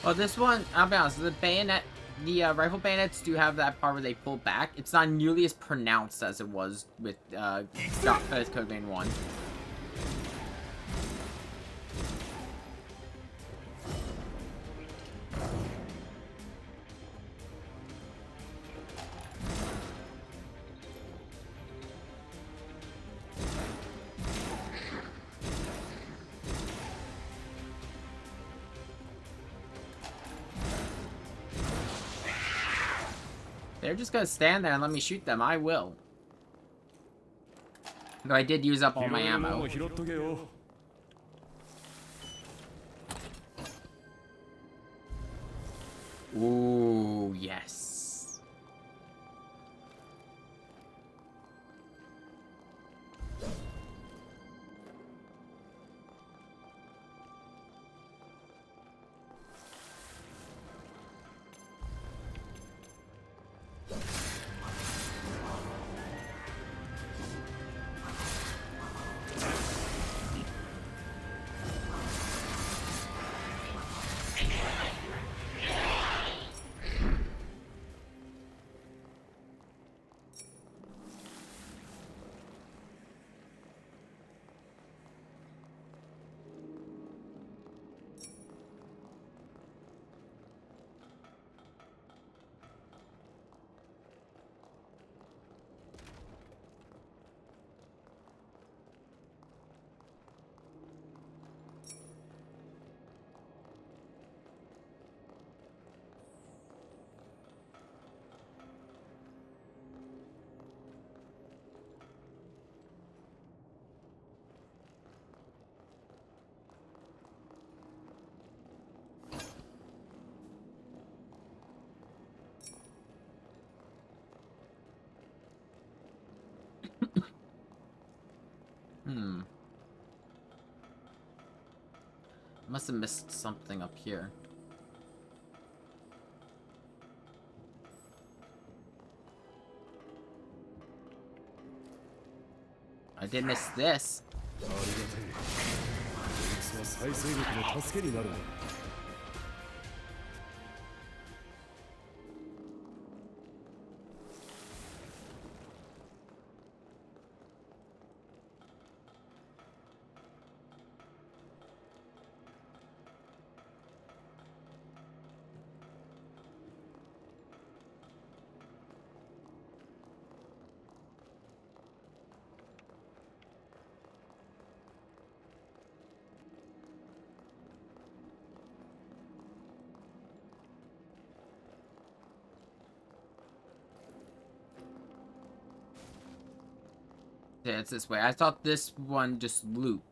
Well, this one, I'll be honest, the rifle bayonets do have that part where they pull back. It's not nearly as pronounced as it was with Code Vein 1. They're just gonna stand there and let me shoot them. I will. Though I did use up all my ammo. Ooh, yes. Must have missed something up here. I did miss this. Yeah, it's this way. I thought this one just looped.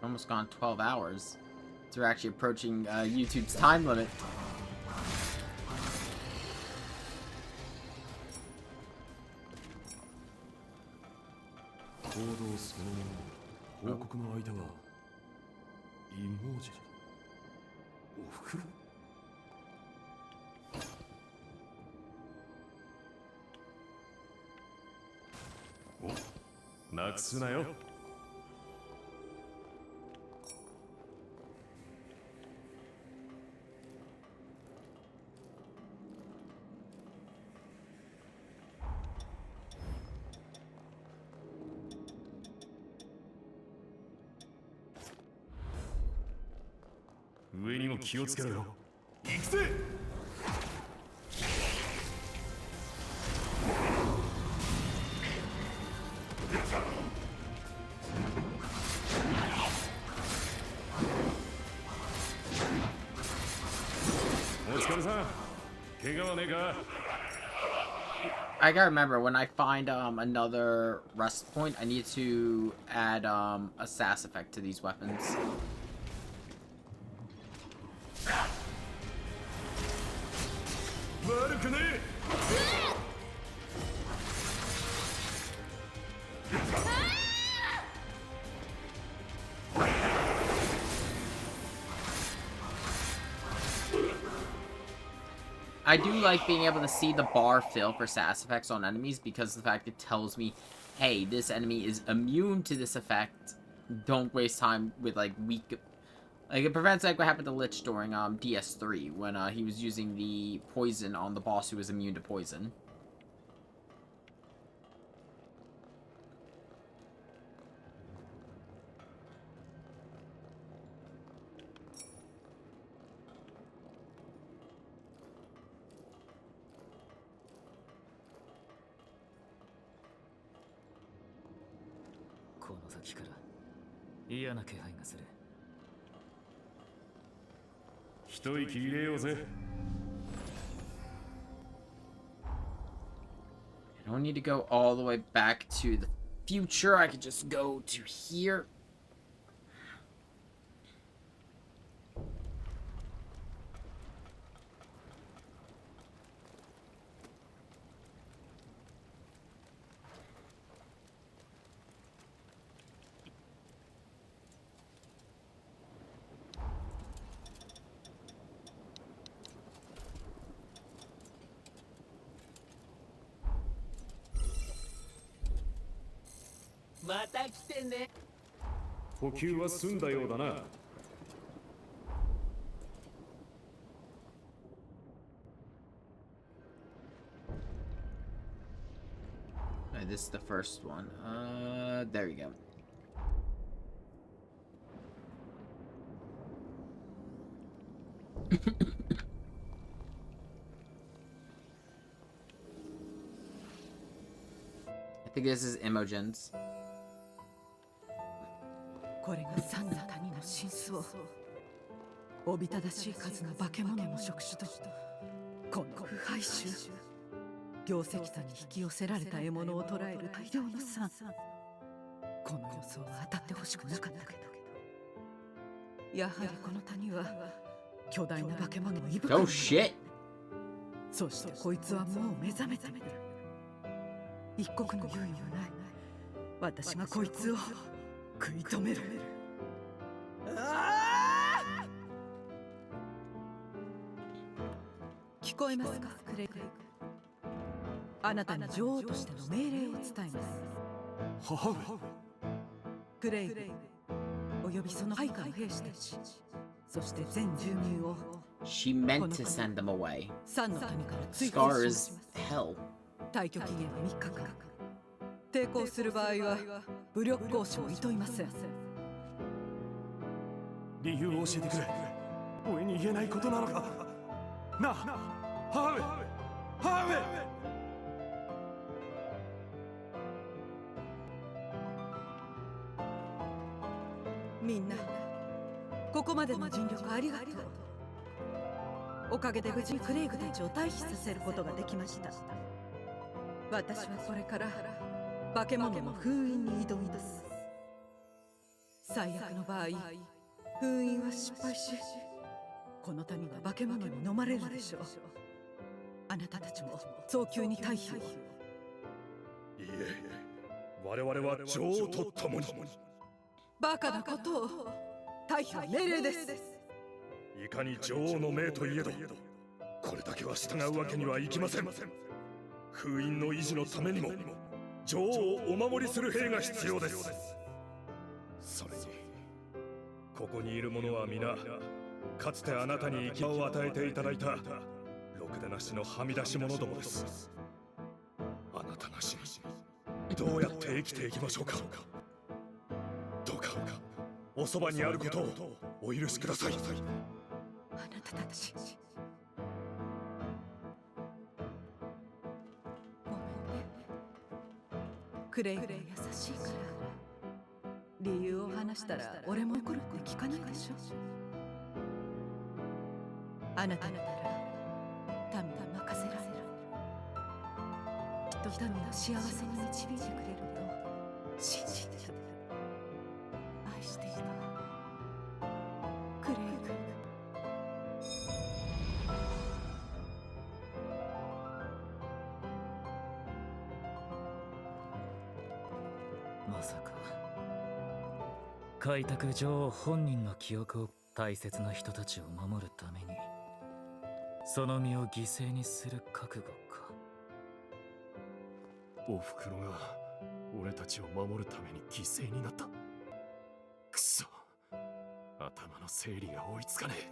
Almost gone 12 hours. So we're actually approaching YouTube's time limit. 上にも気をつけろよ。行くぜ。お疲れさん。怪我はねえか？ I gotta remember, when I find another rest point, I need to add a sass effect to these weapons. I do like being able to see the bar fill for sass effects on enemies because of the fact it tells me, hey, this enemy is immune to this effect. Don't waste time with like weak. Like it prevents like what happened to Lich during DS3 when he was using the poison on the boss who was immune to poison. この先から嫌な気配がする。一息入れようぜ。I don't need to go all the way back to the future. I could just go to here. Mata来てね。補給は済んだようだな。Alright, this is the first one. There we go. I think this is Imogen's. これが三座谷の真相。おびただしい数の化け物の触手とこの腐敗臭。業石山に引き寄せられた獲物を捕らえる大量の酸。この予想は当たってほしくなかったけど、やはりこの谷は巨大な化け物の息吹。Oh shit! そしてこいつはもう目覚めている。一刻の猶予もない。私がこいつを食い止める。聞こえますか、クレイグ。あなたに女王としての命令を伝えます。母上。クレイグおよびその配下の兵士たち、そして全住民を She meant to send them away. 三の谷から追 Scar 放 is します。 hell. 退去期限は3日間。抵抗する場合は武力行使もいといません。理由を教えてくれ。俺に言えないことなのか。なあ、母上、母上。みんな、ここまでの尽力ありがとう。おかげで無事にクレイグたちを退避させることができました。私はこれから化け物の封印に挑みます。最悪の場合、封印は失敗し、この谷は化け物に飲まれるでしょう。あなたたちも早急に退避を。いえ、我々は女王と共に。バカなことを。退避は命令です。いかに女王の命といえど、これだけは従うわけにはいきません。封印の維持のためにも女王をお守りする兵が必要です。それにここにいる者は皆かつてあなたに生きを与えていただいたろくでなしのはみ出し者どもです。あなたなしにどうやって生きていきましょうか。どうかおそばにあることをお許しください。たち。ごめんね。クレイが優しいから。理由を話したら俺も怒るって聞かないでしょ。あなたなら民に任せられる。きっと民を幸せに導いてくれると信じてる。愛していたクレイグ。まさか開拓女王本人の記憶を大切な人たちを守るためにその身を犠牲にする覚悟か。おふくろが俺たちを守るために犠牲になった。くそ、頭の整理が追いつかねえ。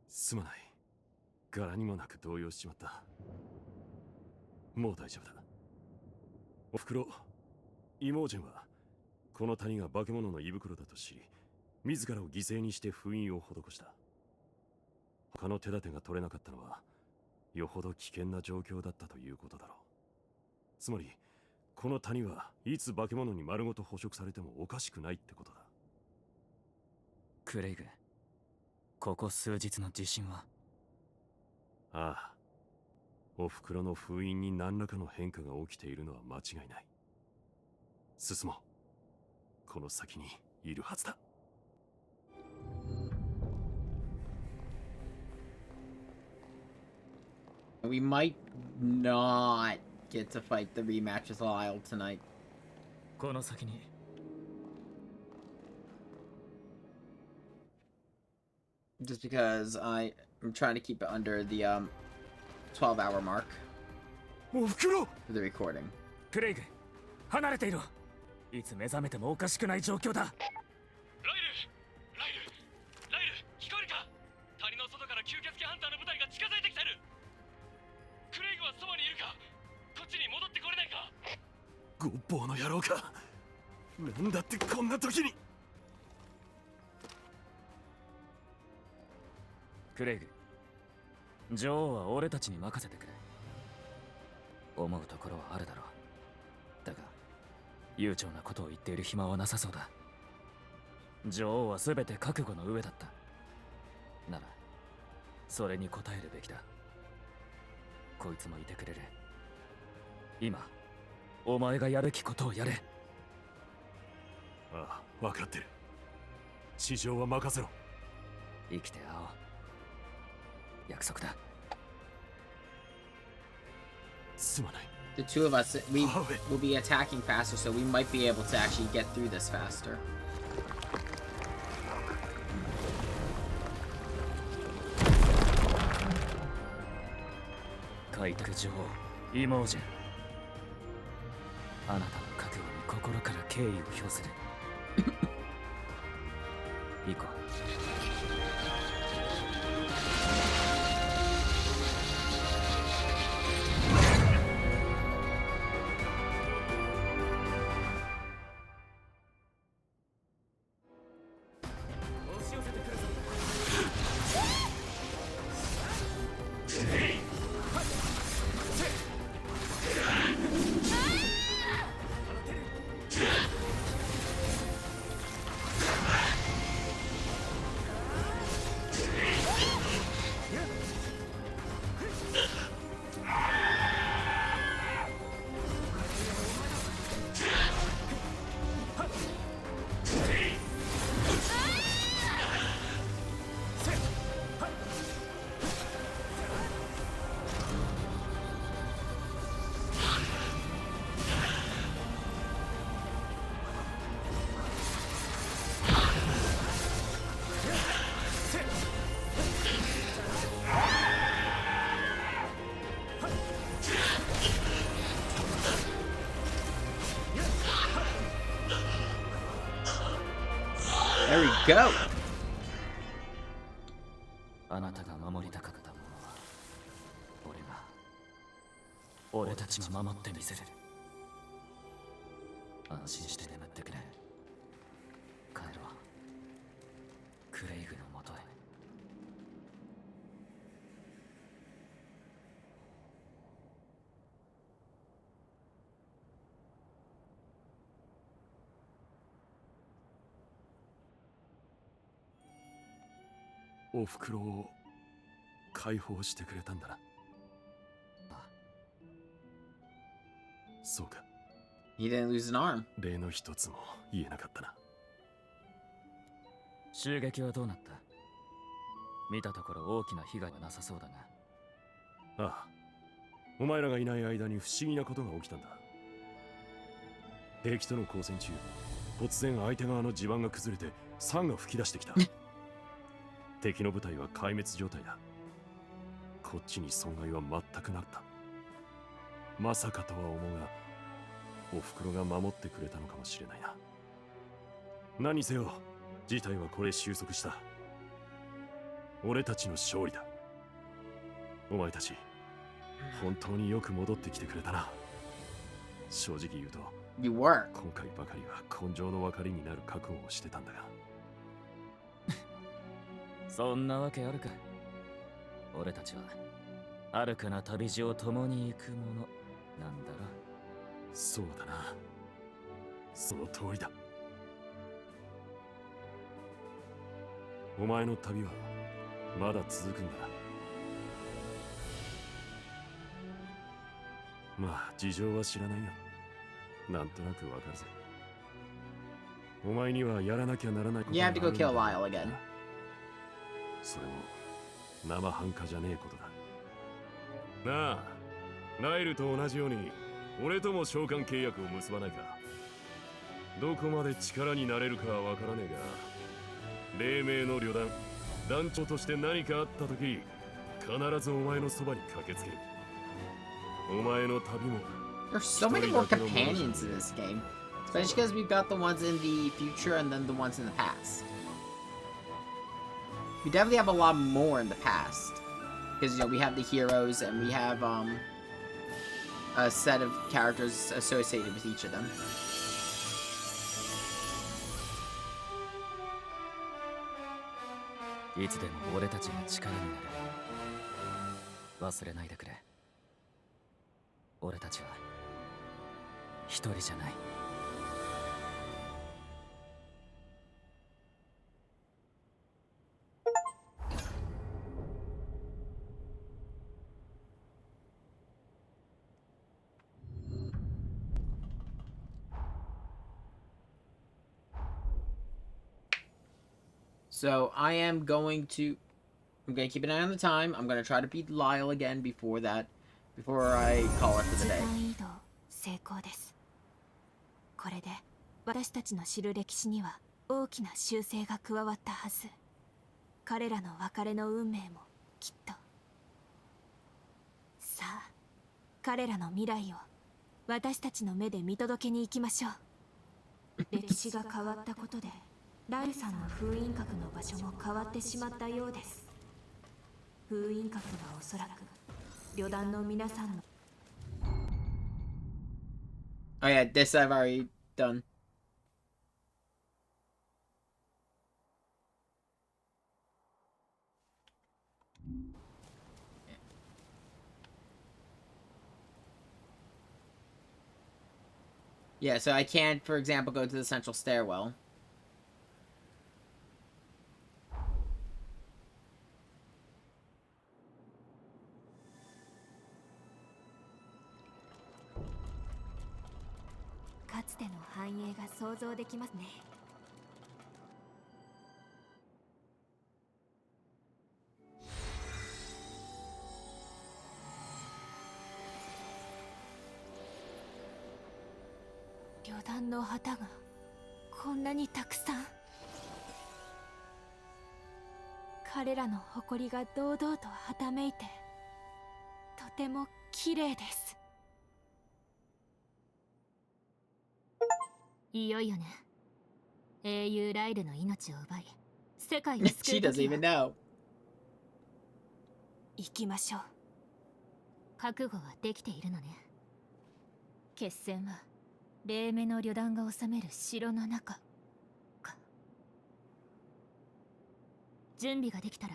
すまない。柄にもなく動揺しちまった。もう大丈夫だ。おふくろ、イモージェンはこの谷が化け物の胃袋だと知り、自らを犠牲にして封印を施した。他の手立てが取れなかったのはよほど危険な状況だったということだろう。つまりこの谷はいつ化け物に丸ごと捕食されてもおかしくないってことだ。クレイグ、ここ数日の地震は？ああ、おふくろの封印に何らかの変化が起きているのは間違いない。進もう。この先にいるはずだ。We might not get to fight the rematch with Lyle tonight. この先に just because I'm trying to keep it under the 12-hour mark for the recording. クレイグ、離れていろ。いつ目覚めてもおかしくない状況だ。ライル、聞こえるか？谷の外から吸血鬼ハンターの部隊が近づいてきてる。クレイグはそばにいるか？こっちに戻ってこれないか？ゴッボーの野郎か。なんだってこんな時に。クレイグ、女王は俺たちに任せてくれ。思うところはあるだろう。だが悠長なことを言っている暇はなさそうだ。女王は全て覚悟の上だった。ならそれに応えるべきだ。こいつもいてくれる。今お前がやるべきことをやれ。ああ、分かってる。地上は任せろ。生きて会おう。約束だ。すまない。The two of us, we will be attacking faster, so we might be able to actually get through this faster. Kaitaku女王、イモージェン。あなたの覚悟に心から敬意を表する。行こう。There we go. あなたが守りたかった俺たちが守ってみせる。安心して眠ってくれ。帰ろう。クレイグのもとへ。おふくろを解放してくれたんだな。そうか。He didn't lose an arm. 例の一つも言えなかったな。襲撃はどうなった？見たところ大きな被害はなさそうだが。ああ、お前らがいない間に不思議なことが起きたんだ。敵との交戦中、突然相手側の地盤が崩れて酸が噴き出してきた。敵の部隊は壊滅状態だ。こっちに損害は全くなかった。まさかとは思うが、おふくろが守ってくれたのかもしれないな。何せよ、事態はこれ収束した。俺たちの勝利だ。お前たち、本当によく戻ってきてくれたな。正直言うと、You were. 今回ばかりは根性の分かりになる覚悟をしてたんだが。そんなわけあるか。俺たちは遥かな旅路を共に行くものなんだろ。そうだな。その通りだ。お前の旅はまだ続くんだな。まあ事情は知らないよ。なんとなくわかるぜ。お前にはやらなきゃならないことが You あ have る to ん go だ。 kill Lyle again. それも生半可じゃねえことだ。なあ、ライルと同じように俺とも召喚契約を結ばないか。どこまで力になれるかはわからねえが、黎明の旅団団長として何かあった時、必ずお前のそばに駆けつける。お前の旅も There's so many more companions in this game, especially because we've got the ones in the future and then the ones in the past. We definitely have a lot more in the past, because we have the heroes and we have a set of characters associated with each of them. いつでも俺たちが力になる。忘れないでくれ。俺たちは一人じゃない。So I am going to keep an eye on the time. I'm going to try to beat Lyle again before I call it for the day. 成功です。これで私たちの知る歴史には大きな修正が加わったはず。彼らの別れの運命もきっと。さあ、彼らの未来を私たちの目で見届けに行きましょう。歴史が変わったことでライルさんの封印閣の場所も変わってしまったようです。封印閣はおそらく旅団の皆さんの Oh yeah, this I've already done. Yeah, so I can't, for example, go to the central stairwell.旅団の旗がこんなにたくさん。彼らの誇りが堂々とはためいてとても綺麗です。いよいよね。英雄ライルの命を奪い世界を救う She doesn't even know. 行きましょう。覚悟はできているのね。決戦は黎明の旅団が治める城の中か。準備ができたら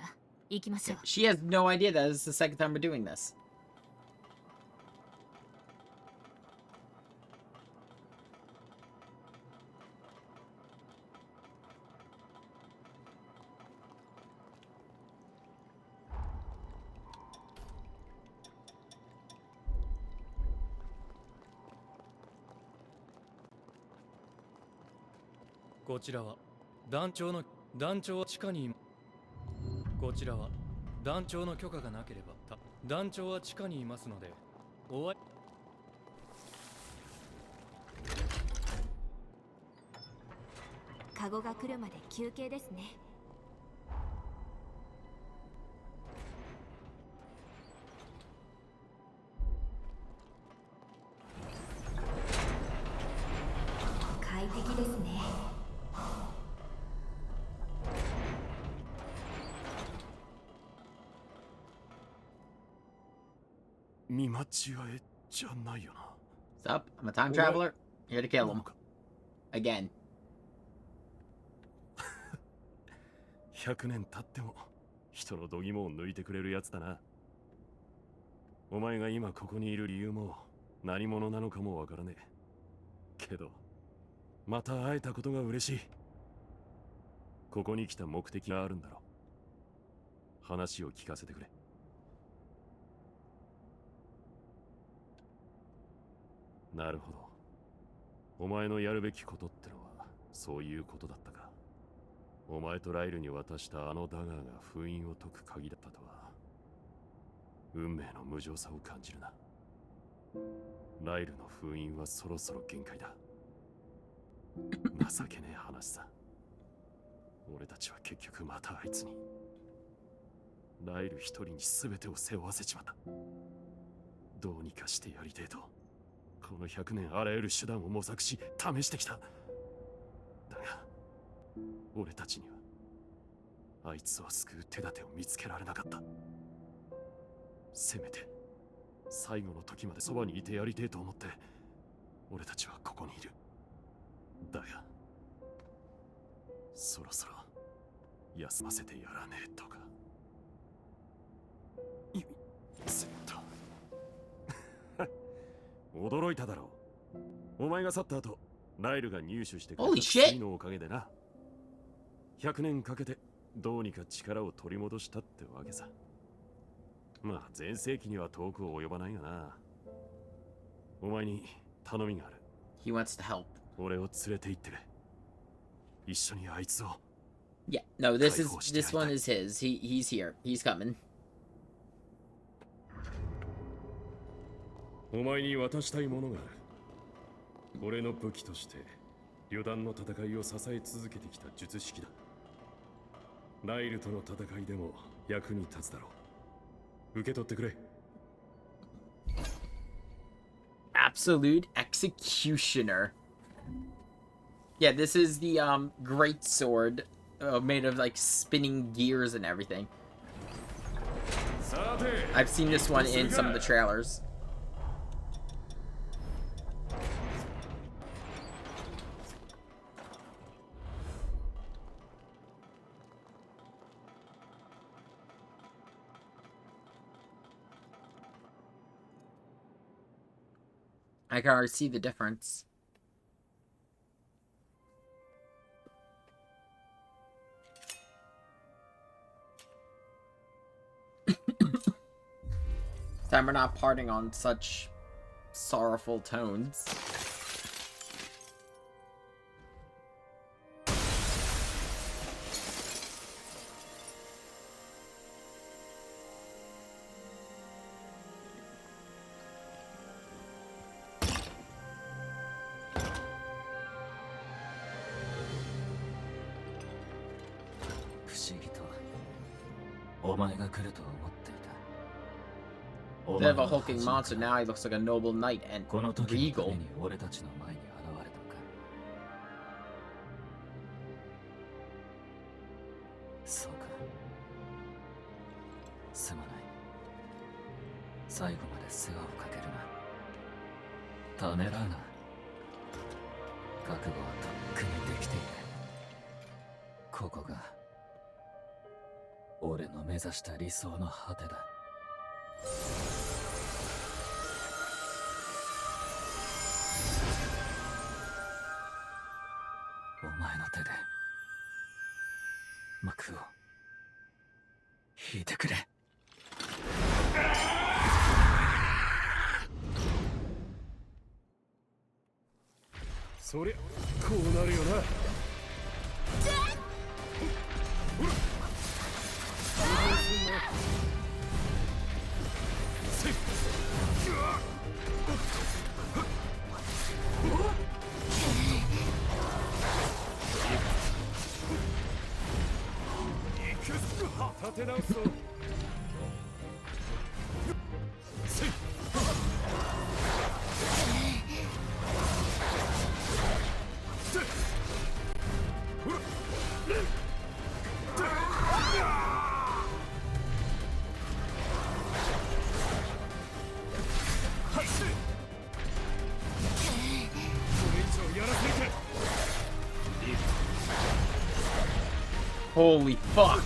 行きましょう。 She has no idea that this is the second time we're doing this. こちらは団長は地下にこちらは団長の許可がなければ団長は地下にいますので終わり。カゴが来るまで休憩ですね。快適ですね。見間違えじゃないよな。What's up? I'm a time traveler. Here to kill him. Again. 100年経っても人の度肝を抜いてくれるやつだな。お前が今ここにいる理由も何者なのかもわからねえ。けど、また会えたことが嬉しい。ここに来た目的があるんだろう。話を聞かせてくれ。なるほど。お前のやるべきことってのはそういうことだったか。お前とライルに渡したあのダガーが封印を解く鍵だったとは運命の無情さを感じるな。ライルの封印はそろそろ限界だ。情けねえ話さ。俺たちは結局またあいつにライル一人に全てを背負わせちまった。どうにかしてやりてえとこの100年あらゆる手段を模索し試してきた。だが俺たちにはあいつを救う手立てを見つけられなかった。せめて最後の時までそばにいてやりてえと思って俺たちはここにいる。だがそろそろ休ませてやらねえとか。ずっと驚いただろう。お前が去った後ライルが入手してくれた薬のおかげでな。100年かけてどうにか力を取り戻したってわけさ。まあ前世紀には遠く及ばないがな。お前に頼みがある。 He wants to help. 俺を連れて行ってくれ。一緒にあいつを。Yeah, no, this one is his. He's here. He's coming. お前に渡したいものがある。俺の武器として旅団の戦いを支え続けてきた術式だ。ライルとの戦いでも役に立つだろう。受け取ってくれ。Absolute Executioner. Yeah, this is the great sword made of like spinning gears and everything. I've seen this one in some of the trailers. I can already see the difference. Time we're not parting on such sorrowful tones. Instead of a hulking monster, now he looks like a noble knight and regal. 俺たちの前に現れたのか。そうか。すまない。最後まで世話をかけるな。ためらうな。覚悟はとっくにできている。ここが俺の目指した理想の果てだ。お前の手で幕を引いてくれ。そりゃこうなるよな。立て直すぞ。Holy fuck!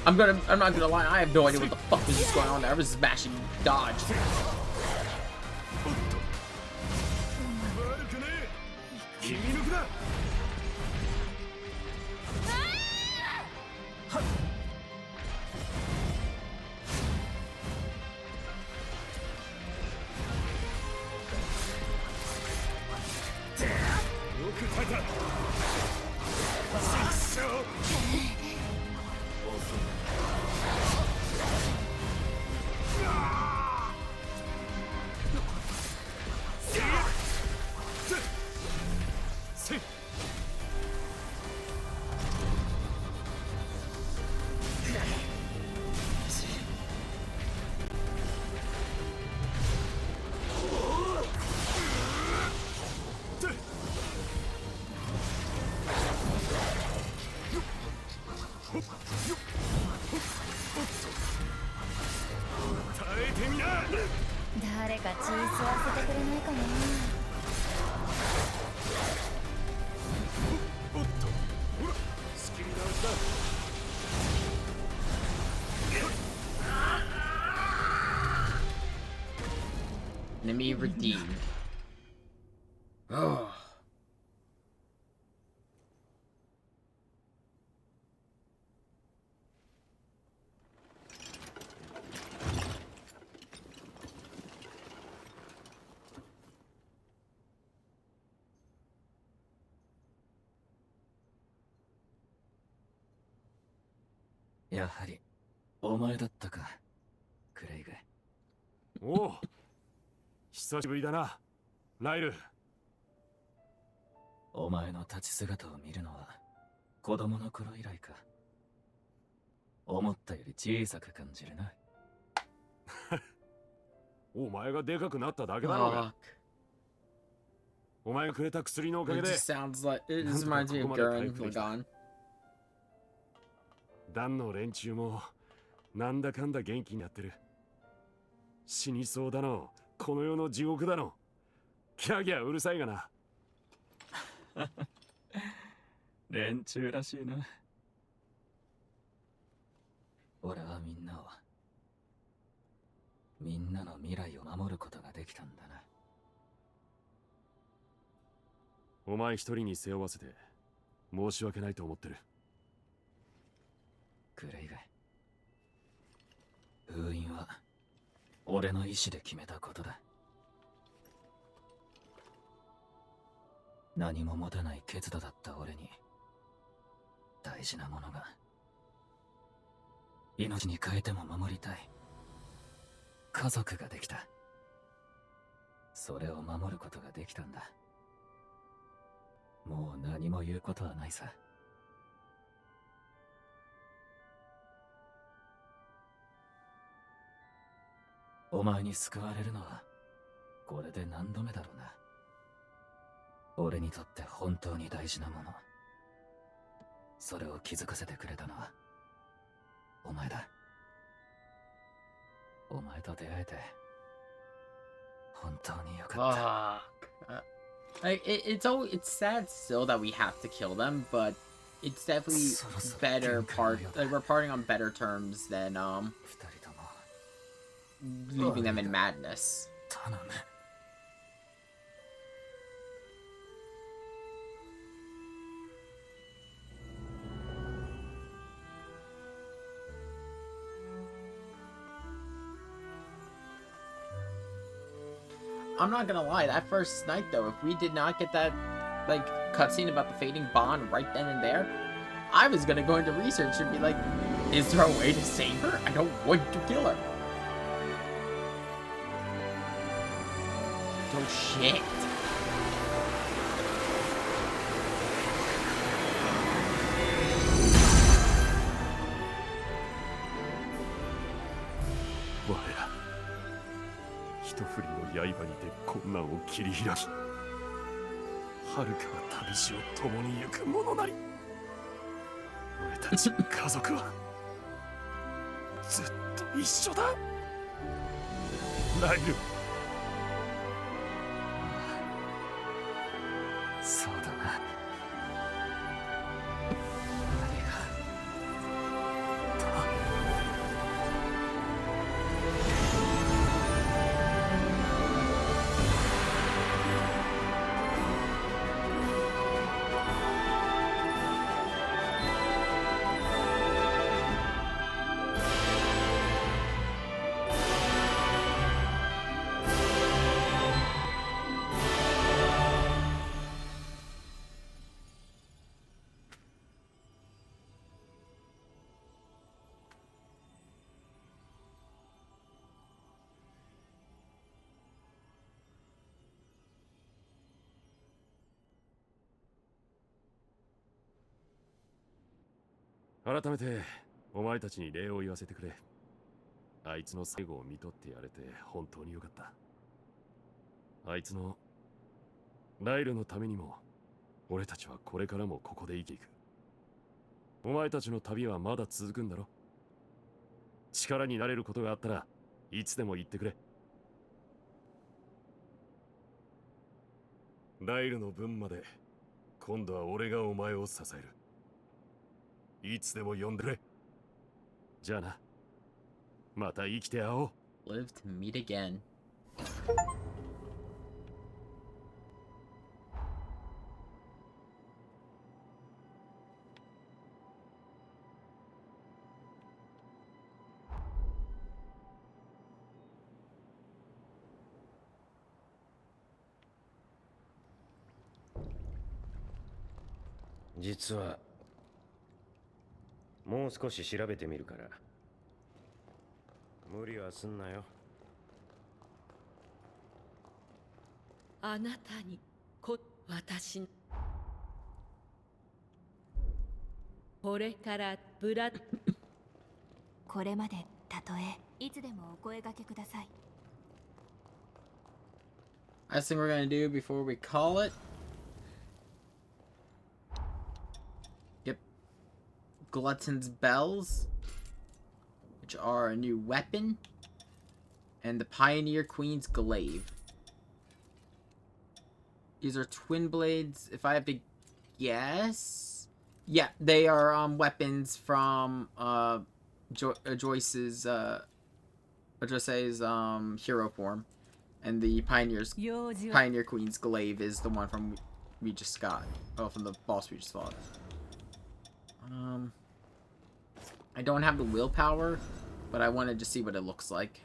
I'm not gonna lie, I have no idea what the fuck was just going on there. I was smashing dodge. Enemy redeemed. Oh.やはりお前だったか、クレイグ。おお、久しぶりだな、ライル。お前の立ち姿を見るのは子供の頃以来か。思ったより小さく感じるな。お前がでかくなっただけだろうが。お前がくれた薬のおかげで。It reminds me of Gurren ダンの連中もなんだかんだ元気になってる。死にそうだの、この世の地獄だの。キャギャうるさいがな。連中らしいな。俺はみんなの未来を守ることができたんだな。お前一人に背負わせて申し訳ないと思ってる。クレイグ、封印は俺の意志で決めたことだ。何も持たない欠土だった俺に大事なものが、命に変えても守りたい家族ができた。それを守ることができたんだ。もう何も言うことはないさ。お前に救われるのはこれで何度目だろうな。俺にとって本当に大事なもの、それを気づかせてくれたのはお前だ。お前と出会えて本当によかった。 Fuck. Like it's sad still that we have to kill them, but it's definitely better part. Like we're parting on better terms than leaving them in madness. I'm not gonna lie, that first night though, if we did not get that, like, cutscene about the fading bond right then and there, I was gonna go into research and be like, is there a way to save her? I don't want to kill her. Oh shit. What? 一振りの刃にて困難を切り開き、遥かは旅路を共に行く者なり。俺たち家族はずっと一緒だ。ライル。そうだな。改めてお前たちに礼を言わせてくれ。あいつの最後を見とってやれて本当によかった。あいつのライルのためにも俺たちはこれからもここで生きていく。お前たちの旅はまだ続くんだろ。力になれることがあったらいつでも言ってくれ。ライルの分まで今度は俺がお前を支える。いつでも呼んでくれ。じゃあな。また生きて会おう。Live to meet again. 実はもう少し調べてみるから。無理はすんなよ。あなたに私これからブラこれまでたとえいつでもお声掛けください。 Last thing we're gonna do before we call it. Yep. Glutton's Bells, which are a new weapon, and the Pioneer Queen's Glaive. These are twin blades, if I have to guess. Yeah, they are weapons from Joyce's hero form. And the Pioneer Queen's Glaive is the one from we just got. Oh, from the boss we just fought. I don't have the willpower, but I wanted to see what it looks like.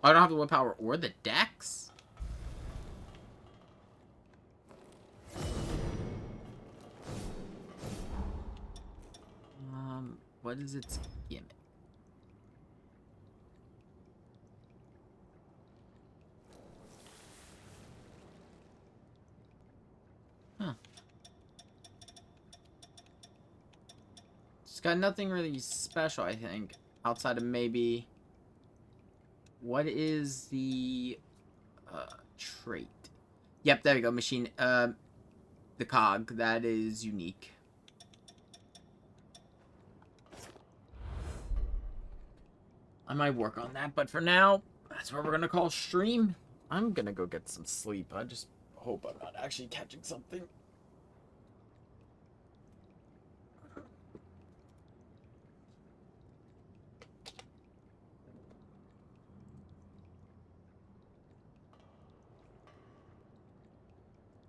I don't have the willpower or the dex? What is its gimmick? Huh. It's got nothing really special, I think, outside of maybe... What is the trait? Yep, there we go. Machine, the cog. That is unique. I might work on that, but for now, that's what we're gonna call stream. I'm gonna go get some sleep. I just hope I'm not actually catching something.